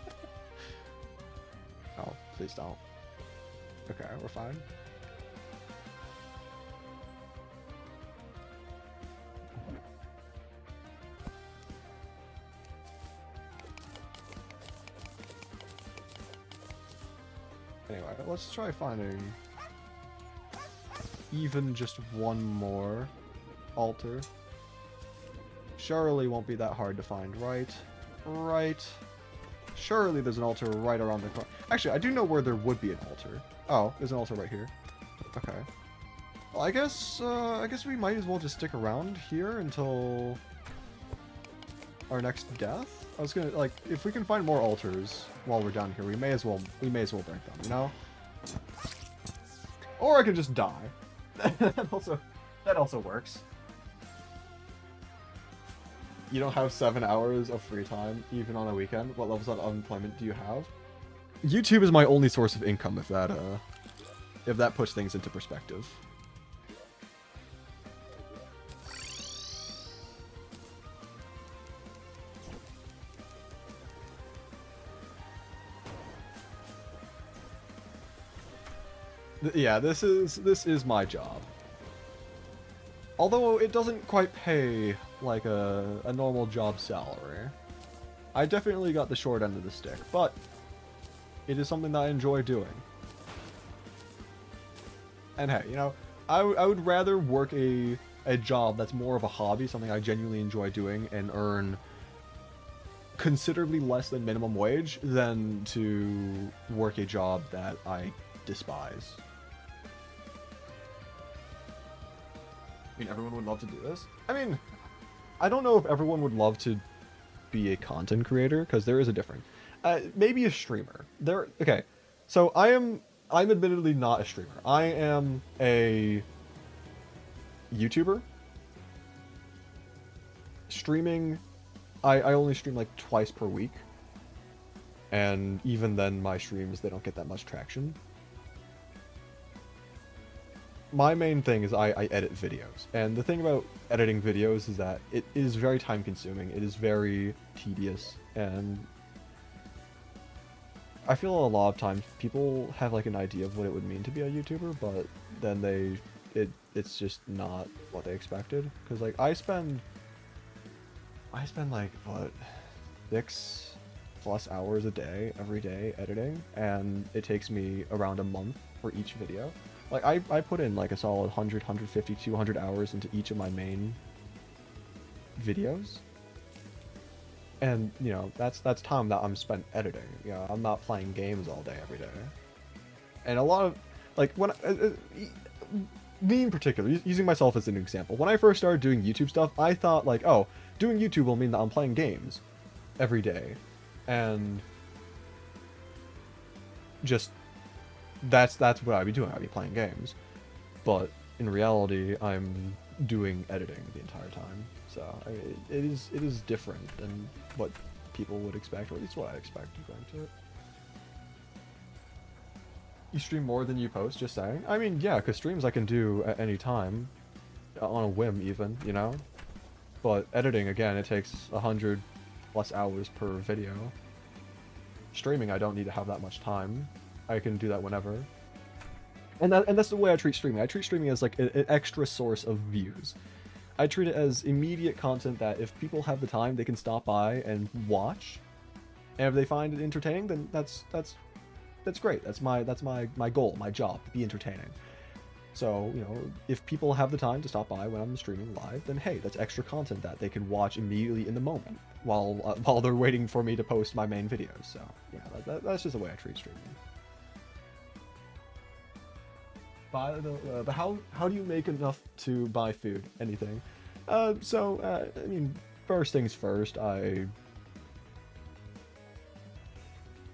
Oh, please don't. Okay, we're fine. Anyway, let's try finding even just one more altar. Surely won't be that hard to find, right? Right. Surely there's an altar right around the corner. Actually, I do know where there would be an altar. Oh, there's an altar right here. Okay. Well, I guess we might as well just stick around here until our next death. I was gonna, like, if we can find more altars while we're down here, we may as well break them, you know? Or I could just die. that also works. You don't have 7 hours of free time, even on a weekend. What levels of unemployment do you have? YouTube is my only source of income, if that puts things into perspective. Yeah, this is my job. Although it doesn't quite pay like a normal job salary. I definitely got the short end of the stick, but it is something that I enjoy doing. And hey, you know, I would rather work a job that's more of a hobby, something I genuinely enjoy doing, and earn considerably less than minimum wage than to work a job that I despise. I mean, everyone would love to do this. I mean, I don't know if everyone would love to be a content creator, because there is a difference. Maybe a streamer. Okay, so I'm admittedly not a streamer. I am a YouTuber. Streaming, I only stream like twice per week. And even then, my streams, they don't get that much traction. My main thing is I edit videos. And the thing about editing videos is that it is very time consuming. It is very tedious. And I feel a lot of times people have like an idea of what it would mean to be a YouTuber, but then it's just not what they expected. Because like I spend like what, 6+ hours a day every day editing, and it takes me around a month for each video. Like I put in like a solid 100, 150, 200 hours into each of my main videos. And, you know, that's time that I'm spent editing. You know, I'm not playing games all day every day. And a lot of, like, when me in particular, using myself as an example, when I first started doing YouTube stuff, I thought like, oh, doing YouTube will mean that I'm playing games every day. And just that's what I'd be doing. I'd be playing games. But in reality, I'm doing editing the entire time. So it is different than what people would expect, or at least what I expected going to it. You stream more than you post, just saying? I mean, yeah, because streams I can do at any time, on a whim even, you know? But editing, again, it takes 100+ hours per video. Streaming, I don't need to have that much time. I can do that whenever. And that's the way I treat streaming. I treat streaming as like an extra source of views. I treat it as immediate content that if people have the time, they can stop by and watch. And if they find it entertaining, then that's great. That's my goal, my job, to be entertaining. So, you know, if people have the time to stop by when I'm streaming live, then hey, that's extra content that they can watch immediately in the moment while they're waiting for me to post my main videos. So, yeah, that's just the way I treat streaming. But how do you make enough to buy food? Anything? I mean, first things first, I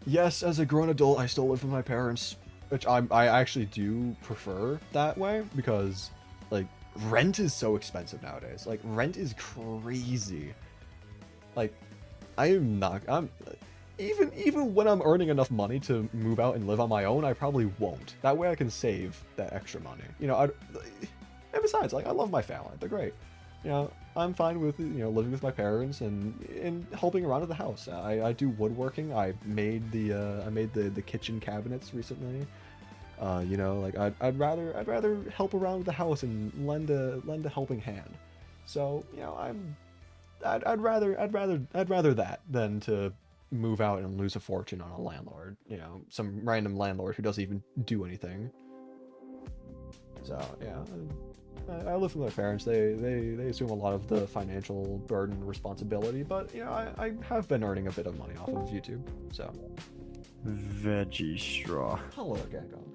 yes, as a grown adult, I still live with my parents, which I actually do prefer that way because, like, rent is so expensive nowadays. Like, rent is crazy. Like, I'm even when I'm earning enough money to move out and live on my own, I probably won't. That way I can save that extra money. You know, and besides, like, I love my family. They're great. You know, I'm fine with, you know, living with my parents and helping around at the house. I do woodworking. I made the kitchen cabinets recently. You know, like I'd rather help around the house and lend a helping hand. So, you know, I'd rather that than to move out and lose a fortune on a landlord. You know, some random landlord who doesn't even do anything. So yeah, I live with my parents. They assume a lot of the financial burden and responsibility, but you know, I have been earning a bit of money off of YouTube. So Veggie straw. hello again, Gong.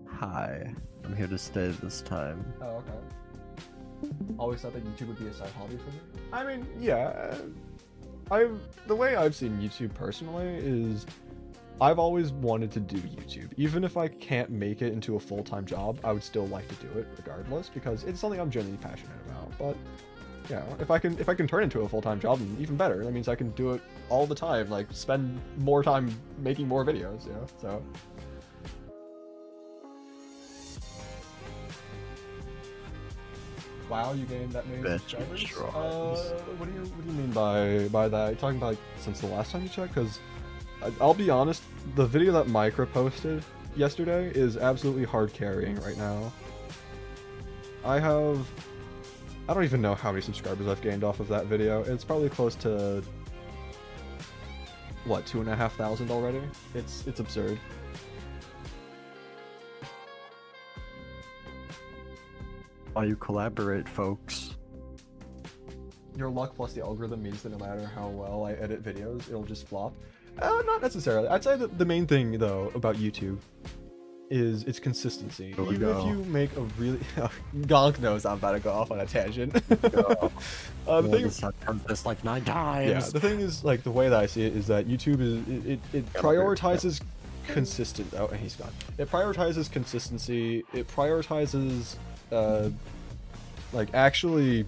Hi. I'm here to stay this time. Oh, okay. Always thought that YouTube would be a side hobby for me. I mean, yeah. The way I've seen YouTube personally is I've always wanted to do YouTube. Even if I can't make it into a full-time job, I would still like to do it regardless because it's something I'm genuinely passionate about. But yeah, if I can turn it into a full-time job, then even better. That means I can do it all the time, like spend more time making more videos, you know? So wow, you gained that many Veggie subscribers? straws. What do you mean by that? Are you talking about like, since the last time you checked? Because I'll be honest, the video that Micro posted yesterday is absolutely hard carrying right now. I don't even know how many subscribers I've gained off of that video. It's probably close to what, 2,500 already? It's absurd. While you collaborate, folks. Your luck plus the algorithm means that no matter how well I edit videos, it'll just flop. Not necessarily. I'd say that the main thing, though, about YouTube is its consistency. Here we Even go. if you make a really... Gonk knows I'm about to go off on a tangent. The thing... I've heard this like 9 times. Yeah, the thing is, like, the way that I see it is that YouTube is... It prioritizes consistent... Oh, and he's gone. It prioritizes consistency. It prioritizes, like, actually...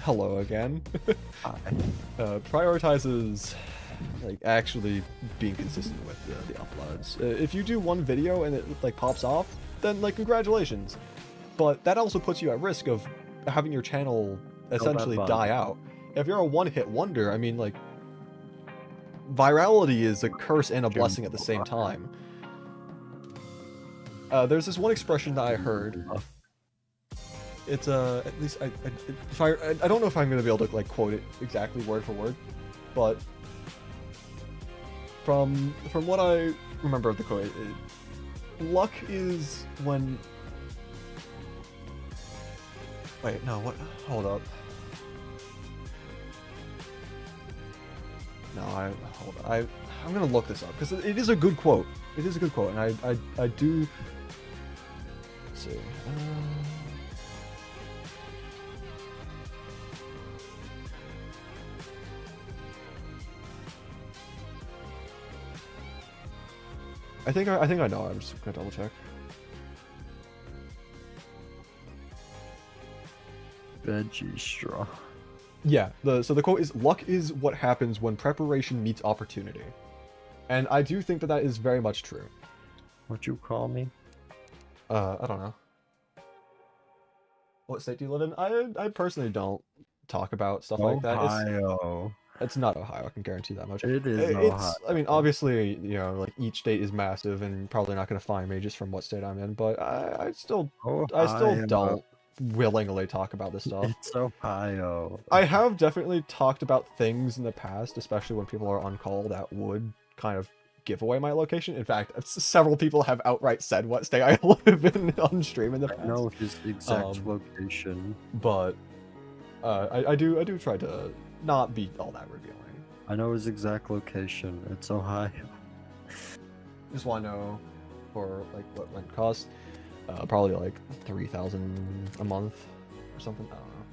Hello again. Prioritizes like actually being consistent with the uploads. If you do one video and it like pops off, then like congratulations. But that also puts you at risk of having your channel essentially die out. If you're a one-hit wonder, I mean like virality is a curse and a blessing at the same time. There's this one expression that I heard. It's at least I don't know if I'm gonna be able to like quote it exactly word for word, but from what I remember of the quote, luck is when. Wait, no, what? Hold up. No, I'm gonna look this up because it is a good quote. It is a good quote, and I do. Let's see. I think I know. I'm just gonna double check. Veggie straw. Yeah. So the quote is, "Luck is what happens when preparation meets opportunity," and I do think that that is very much true. What'd you call me? I don't know. What state do you live in? I personally don't talk about stuff like that. Ohio. It's not Ohio. I can guarantee that much. It is It's, Ohio. I mean, obviously, you know, like each state is massive, and you're probably not gonna find me just from what state I'm in. But I still Ohio. don't willingly talk about this stuff. It's Ohio. I have definitely talked about things in the past, especially when people are on call, that would kind of give away my location. In fact, several people have outright said what state I live in on stream in the past. I know his exact location. But I do try to not be all that revealing. I know his exact location. It's Ohio. Just want to know for like what rent costs. Probably like 3,000 a month or something. I don't know.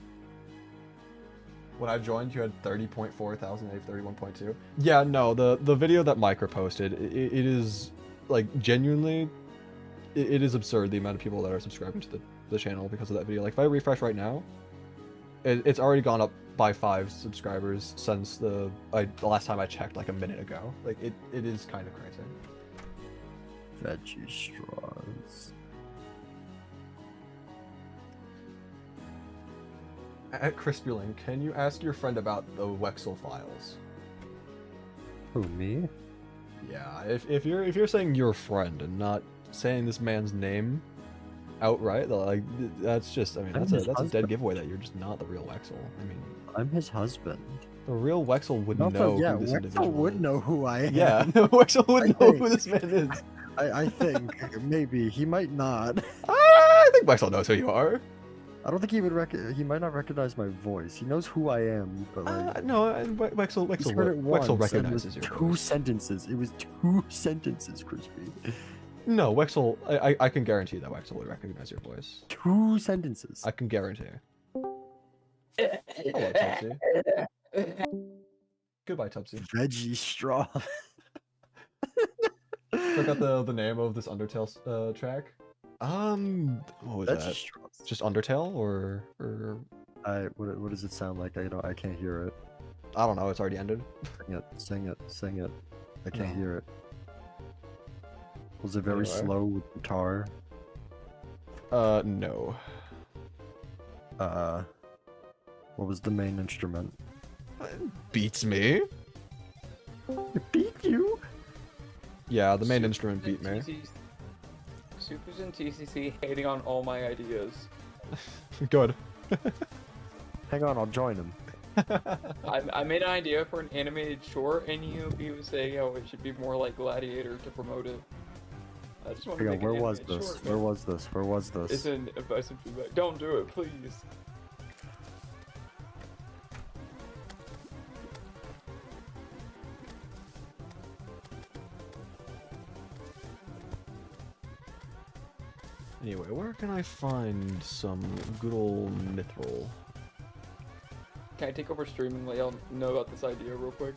When I joined, you had 30.4 thousand, I have 31.2. Yeah, no, the video that Micro posted, it is, like, genuinely, it is absurd the amount of people that are subscribing to the channel because of that video. Like, if I refresh right now, it's already gone up by 5 subscribers since the last time I checked, like, a minute ago. Like, it is kind of crazy. Veggie straws. At Crispylink, can you ask your friend about the Wexel files? Who, me? Yeah, if you're saying your friend and not saying this man's name outright, like that's just, I mean, that's a dead giveaway that you're just not the real Wexel. I mean, I'm his husband. the real Wexel would No, know yeah, who this Wexel individual would is. know who I am. Yeah, Wexel would know think. who this man is. I think maybe he might not. I think Wexel knows who you are. I don't think he would he might not recognize my voice. He knows who I am, but like No, Wexel he's heard it once, Wexel and it was recognizes your two voice. sentences. It was 2 sentences, Crispy. No, Wexel, I can guarantee that Wexel would recognize your voice. 2 sentences. I can guarantee. Hello, Tubsy. Goodbye, Tubsy. Veggie straw. Forgot the name of this Undertale track. What was Veggie that? straws. Just Undertale or What does it sound like? I can't hear it. I don't know. It's already ended. Sing it. I can't No. hear it. Was it very Anyway. slow with guitar? No. What was the main instrument? Beats me. It beat you? Yeah, the main instrument beat me. Supers and TCC hating on all my ideas. Good. Hang on, I'll join him. I made an idea for an animated short, and he was saying, oh, it should be more like Gladiator to promote it. I just want to Hang on, make an where was animated this? short, Where man. was this? Where was this? It's an advice and feedback. Don't do it, please. Anyway, where can I find some good old mithril? Can I take over stream and let y'all know about this idea real quick?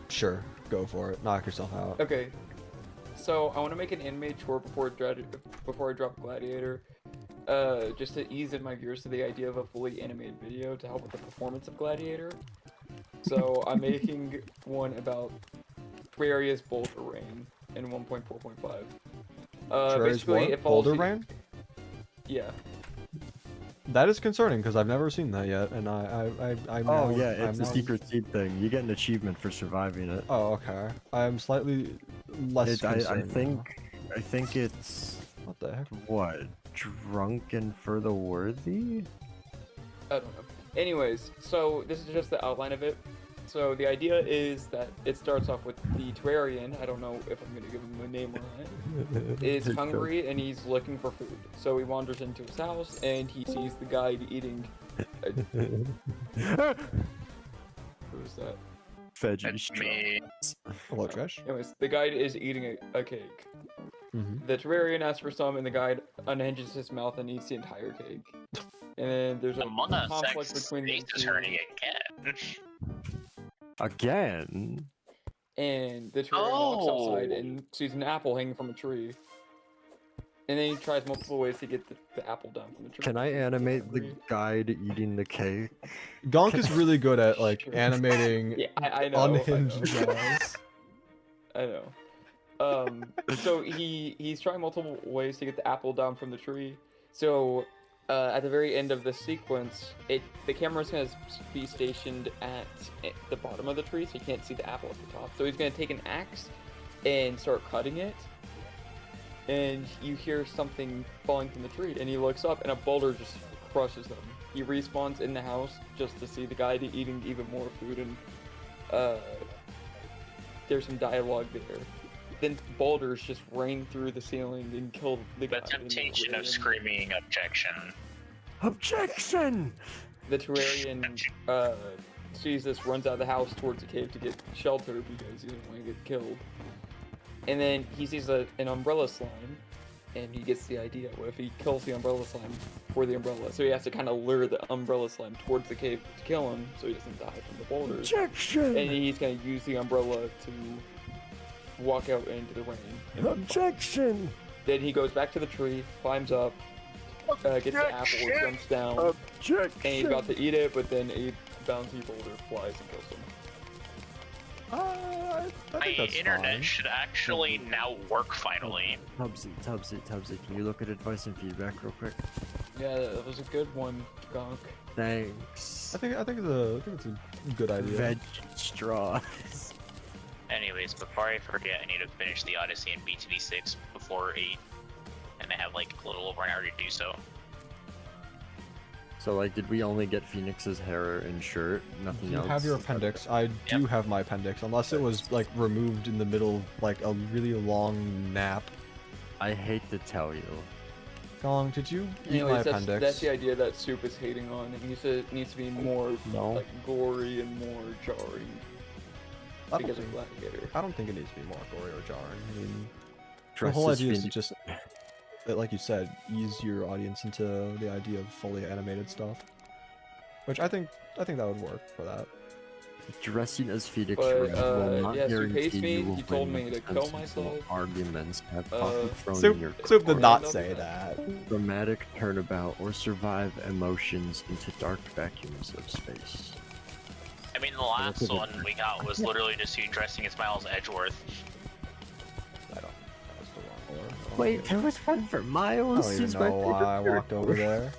Sure, go for it. Knock yourself out. Okay. So I want to make an animated short before I drop Gladiator, just to ease in my gears to the idea of a fully animated video to help with the performance of Gladiator. So I'm making one about Terraria's Boulder Rain in 1.4.5. Basically, it follows Boulder the- Rain? Yeah. That is concerning because I've never seen that yet, and I'm Oh now, yeah, I'm it's a now- secret seed thing. You get an achievement for surviving it. Oh, okay. I'm slightly less I concerned now. think it's What the heck? what? Drunk and further worthy? I don't know. Anyways, so this is just the outline of it. So the idea is that it starts off with the Terrarian, I don't know if I'm gonna give him a name or not, is hungry and he's looking for food. So he wanders into his house and he sees the guide eating who's that? Veggie That's straw. me. Hello, Trash. Anyways, the guide is eating a cake. Mm-hmm. The Terrarian asks for some and the guide unhinges his mouth and eats the entire cake. And then there's a Among Us conflict X between the is two. hurting again. Again? And the Terrarian walks outside and sees an apple hanging from a tree. And then he tries multiple ways to get the apple down from the tree. Can I animate the guide eating the cake? Gonk is really good at like Sure. animating Yeah, I know. unhinged I know. guys. I know. So he's trying multiple ways to get the apple down from the tree. So at the very end of the sequence, the camera's gonna be stationed at the bottom of the tree, so you can't see the apple at the top. So he's gonna take an axe and start cutting it. And you hear something falling from the tree, and he looks up, and a boulder just crushes them. He respawns in the house just to see the guy eating even more food, and there's some dialogue there. Then boulders just rain through the ceiling and kill the guy. The in temptation of Terrarian. screaming objection. Objection! The Terrarian sees this, runs out of the house towards the cave to get shelter because he doesn't want to get killed. And then he sees an umbrella slime, and he gets the idea. What if he kills the umbrella slime for the umbrella? So he has to kind of lure the umbrella slime towards the cave to kill him, so he doesn't die from the boulders. Objection! And he's gonna use the umbrella to walk out into the rain. Objection! Then he goes back to the tree, climbs up, gets the apple, jumps down, Objection! and he's about to eat it, but then a bouncy boulder flies and kills him. I My think that's internet fine. should actually now work finally. Tubbsy, can you look at advice and feedback real quick? Yeah, that was a good one, Gonk. Thanks. I think it's a good idea. Veg straws. Anyways, before I forget, I need to finish the Odyssey and BTD6 before 8. And I have like a little over an hour to do so. So like, did we only get Phoenix's hair and shirt? Nothing You else? have your appendix. I do have my appendix, unless it was like removed in the middle of like a really long nap. I hate to tell you. Gong, did you eat my Anyways, appendix? that's the idea that Soup is hating on. He said it needs to be more No. like gory and more jarring I don't because of think- Gladiator. I don't think it needs to be more gory or jarring. I mean, the Dress whole as idea is to Phoenix- just, like you said, ease your audience into the idea of fully animated stuff. Which I think that would work for that. Dressing as Phoenix But, Red will not yeah, Soup guarantee hates me. you will He told win me to kill sensible myself. Arguments have Uh, often thrown Soup, in your Soup did Or not don't say do that. dramatic turnabout or survive emotions into dark vacuums of space. I mean, the last one we got was literally just you dressing as Miles Edgeworth. I don't. That was the wrong order. Wait, there was one for I Miles. don't even He's know my why I favorite walked over there.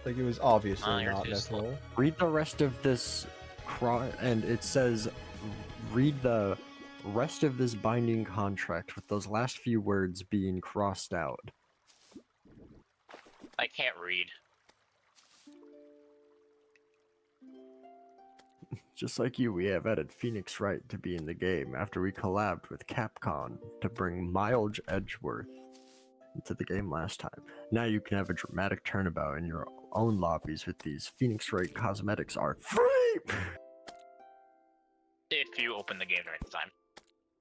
Like it was obviously Oh, you're not too slow. natural. Read the rest of this, and it says, read the rest of this binding contract with those last few words being crossed out. I can't read. Just like you, we have added Phoenix Wright to be in the game after we collabed with Capcom to bring Miles Edgeworth into the game last time. Now you can have a dramatic turnabout in your own lobbies with these Phoenix Wright cosmetics are free! If you open the game during the time.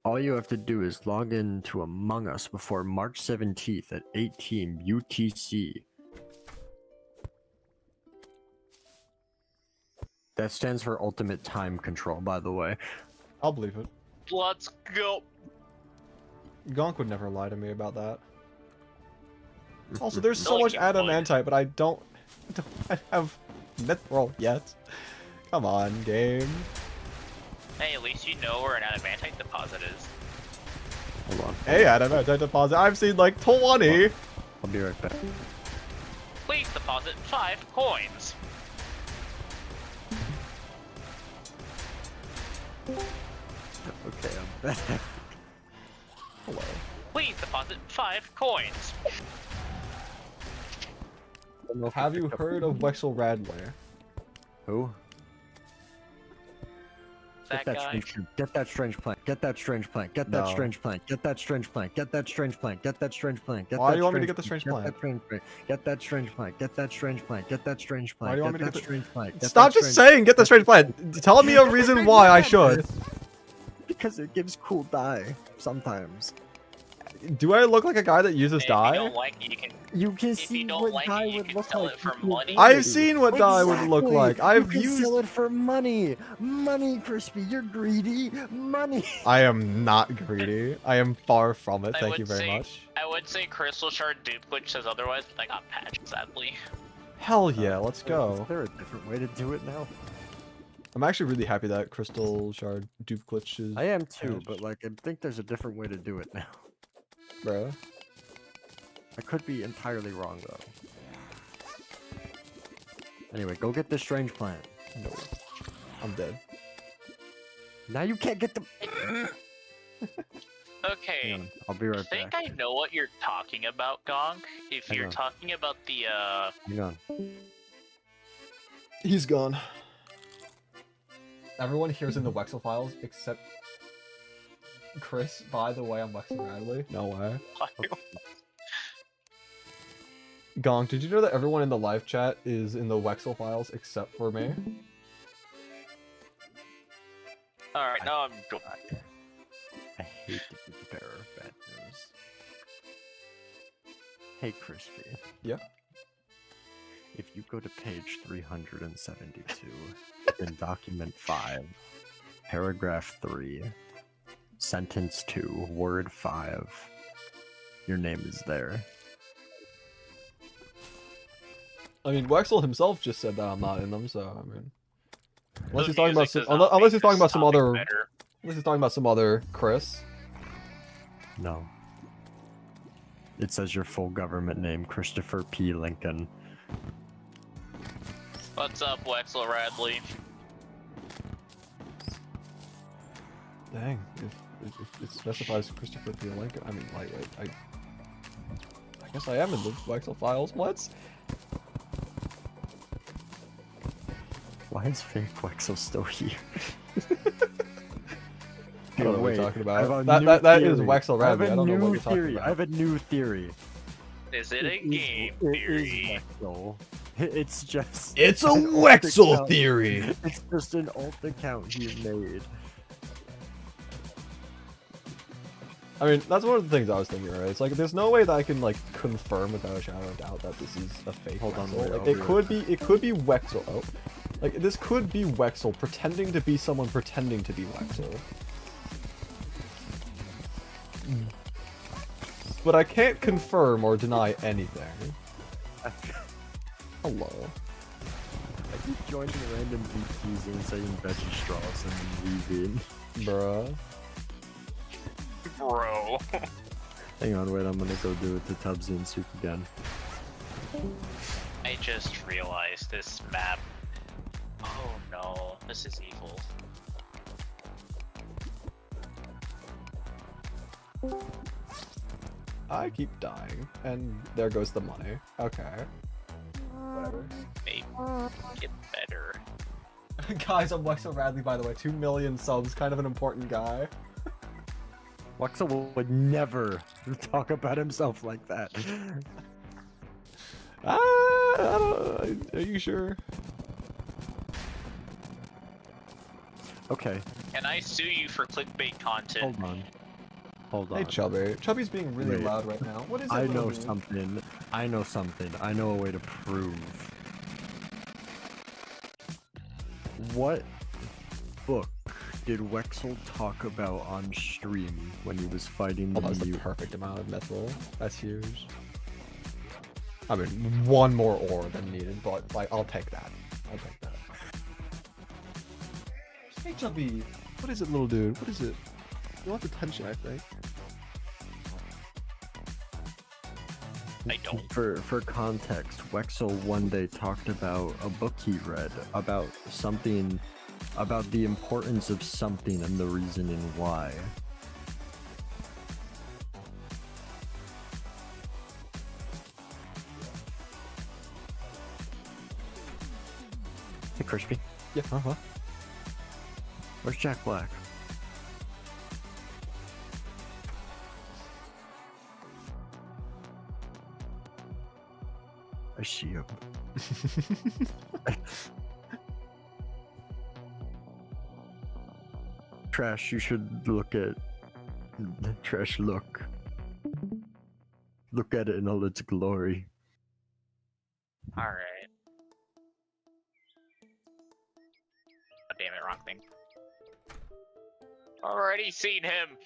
All you have to do is log in to Among Us before March 17th at 18 UTC. That stands for Ultimate Time Control, by the way. I'll believe it. Let's go. Gonk would never lie to me about that. Also, there's so No, much he would. adamantite, but I don't have mithril yet. Come on, game. Hey, at least you know where an adamantite deposit is. Hold on. Hey, adamantite deposit. I've seen like 20. I'll be right back. Please deposit 5 coins. Okay, I'm back. Hello. Please deposit 5 coins. Have you heard of Wexel Radler? Who? That Get that guy. strange plant. Get that strange plant. Get that strange plant. Get that No. strange plant. Get that strange plant. Get that strange plant. Get that strange plant. Get Why that do you want me to strange get the strange Get plant? that strange plant. Get that strange plant. Get that strange plant. Get that strange plant. Why do you want Get me to that get the- strange plant. Get Stop that just strange- saying get the strange plant. Tell me a reason why I should. Because it gives cool dye sometimes. Do I look like a guy that uses If you dye? don't like it, you can. You can If see you don't what like dye it, you would can look sell like. it for You can money. I've seen what dye would look Exactly. like. I've you can used. sell it for money. Money, Crispy. You're greedy. Money. I am not greedy. I am far from it. I Thank you would very say- much. I would say Crystal Shard Dupe, which says otherwise, but I got patched, sadly. Hell yeah, let's Is go. there a different way to do it now? I'm actually really happy that Crystal Shard dupe glitches. I am too, patched. but like I think there's a different way to do it now. Bro. I could be entirely wrong though. Anyway, go get this strange plant. No. I'm dead. Now you can't get the. Okay. Hang on, I'll be I right think back. I know what you're talking about, Gonk. If Hang you're on. talking about the, Hang on. He's gone. Everyone here's in the Wexel files except Chris, by the way, I'm Wexel Radley. No way. Gong, did you know that everyone in the live chat is in the Wexel files except for me? Alright, now I'm. I hate to be the bearer of bad news. Hey, Crispy. Yeah? If you go to page 372 in document 5, paragraph 3, sentence 2, word 5, your name is there. I mean, Wexel himself just said that I'm not in them, so I mean, unless The he's talking about music some, does not unless make he's talking this about some topic other, better. unless he's talking about some other Chris. No. It says your full government name, Christopher P. Lincoln. What's up, Wexel Radley? Dang, if it specifies Christopher P. Lincoln, I mean, lightweight. I guess I am in the Wexel files. What? Why is fake Wexel still here? I don't know what you're talking I have about. a That new is theory. Wexel I have Radley. a I don't know what new you're talking theory. about. I have a new theory. Is it a It is- game It theory? is Wexel. It's just. It's a an alt Wexel account. theory! It's just an alt account he made. I mean, that's one of the things I was thinking, right? It's like, there's no way that I can, like, confirm without a shadow of doubt that this is a fake Hold on, Wexel. wait, Like, I'll it could be Wexel. Oh. Like, this could be Wexel pretending to be someone pretending to be Wexel. But I can't confirm or deny anything. Hello. I keep joining random VPs and saying veggie straws and leaving. Bruh. Bro. Hang on, wait, I'm gonna go do it to Tubbsy and Soup again. I just realized this map. Oh no, this is evil. I keep dying, and there goes the money. Okay. Whatever. Maybe get better. Guys, I'm Wexel Radley, by the way. 2 million subs, kind of an important guy. Wexel would never talk about himself like that. I don't, are you sure? Okay, Can I sue you for clickbait content? hold on. Hold on. Hey, Chubby. Chubby's being really Wait. loud right now. What is it? I little know dude? something. I know something. I know a way to prove. What book did Wexel talk about on stream when he was fighting Oh, the that's the mute? perfect amount of mithril. That's huge. I mean, one more ore than needed, but like, I'll take that. I'll take that. Hey, Chubby. What is it, little dude? What is it? You want attention, I think. I don't. For context, Wexel one day talked about a book he read about something, about the importance of something and the reasoning why. Hey, Crispy, Yeah, uh-huh. where's Jack Black? I see him. Trash, you should look at Trash, look. Look at it in all its glory. Alright. Oh, damn it, wrong thing. Already seen him!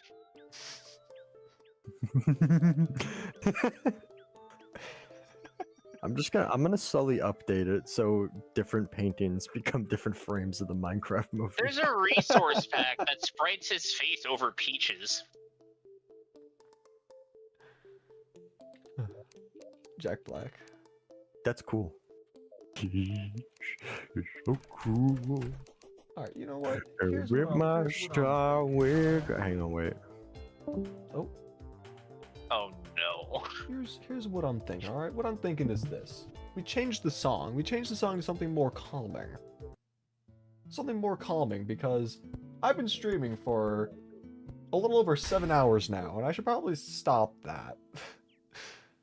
I'm gonna slowly update it so different paintings become different frames of the Minecraft movie. There's a resource pack that sprites his face over peaches. Jack Black. That's cool. It's so cool. Alright, you know what? And Here's with what my I'll- here's what I'll- star wig. Hang on, wait. Oh, Oh no. here's what I'm thinking, alright? What I'm thinking is this. We changed the song. We changed the song to something more calming. Something more calming, because I've been streaming for a little over 7 hours now, and I should probably stop that.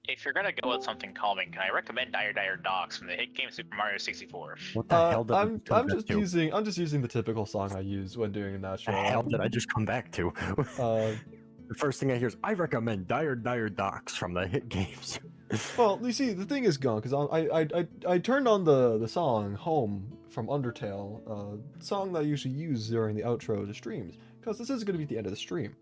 If you're gonna go with something calming, can I recommend Dire Dire Docks from the hit game Super Mario 64? What the hell did I I'm come just back to? using the typical song I use when doing that The show. hell did I just come back to? Uh, The first thing I hear is, I recommend Dire Dire Docks from the hit games. Well, you see, the thing is gone because I turned on the song "Home" from Undertale, song that I usually use during the outro to streams, because this is going to be the end of the stream.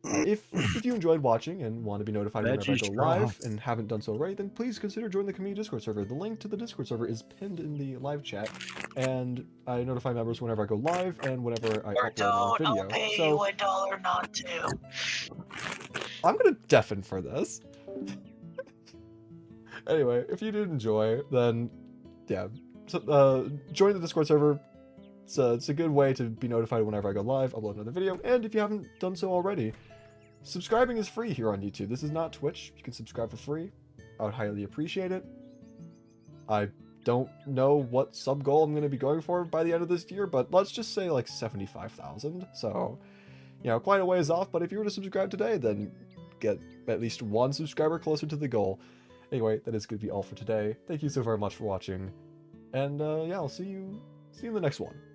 If you enjoyed watching and want to be notified whenever I go live and haven't done so already, then please consider joining the community Discord server. The link to the Discord server is pinned in the live chat, and I notify members whenever I go live and whenever I upload a video. I'll pay So you $1 not to. I'm gonna deafen for this. Anyway, if you did enjoy, then yeah, so, join the Discord server. It's a good way to be notified whenever I go live, upload another video, and if you haven't done so already, subscribing is free here on YouTube. This is not Twitch. You can subscribe for free. I would highly appreciate it. I don't know what sub goal I'm going to be going for by the end of this year, but let's just say like 75,000. So, you know, quite a ways off, but if you were to subscribe today, then get at least one subscriber closer to the goal. Anyway, that is going to be all for today. Thank you so very much for watching, and yeah, I'll see you in the next one.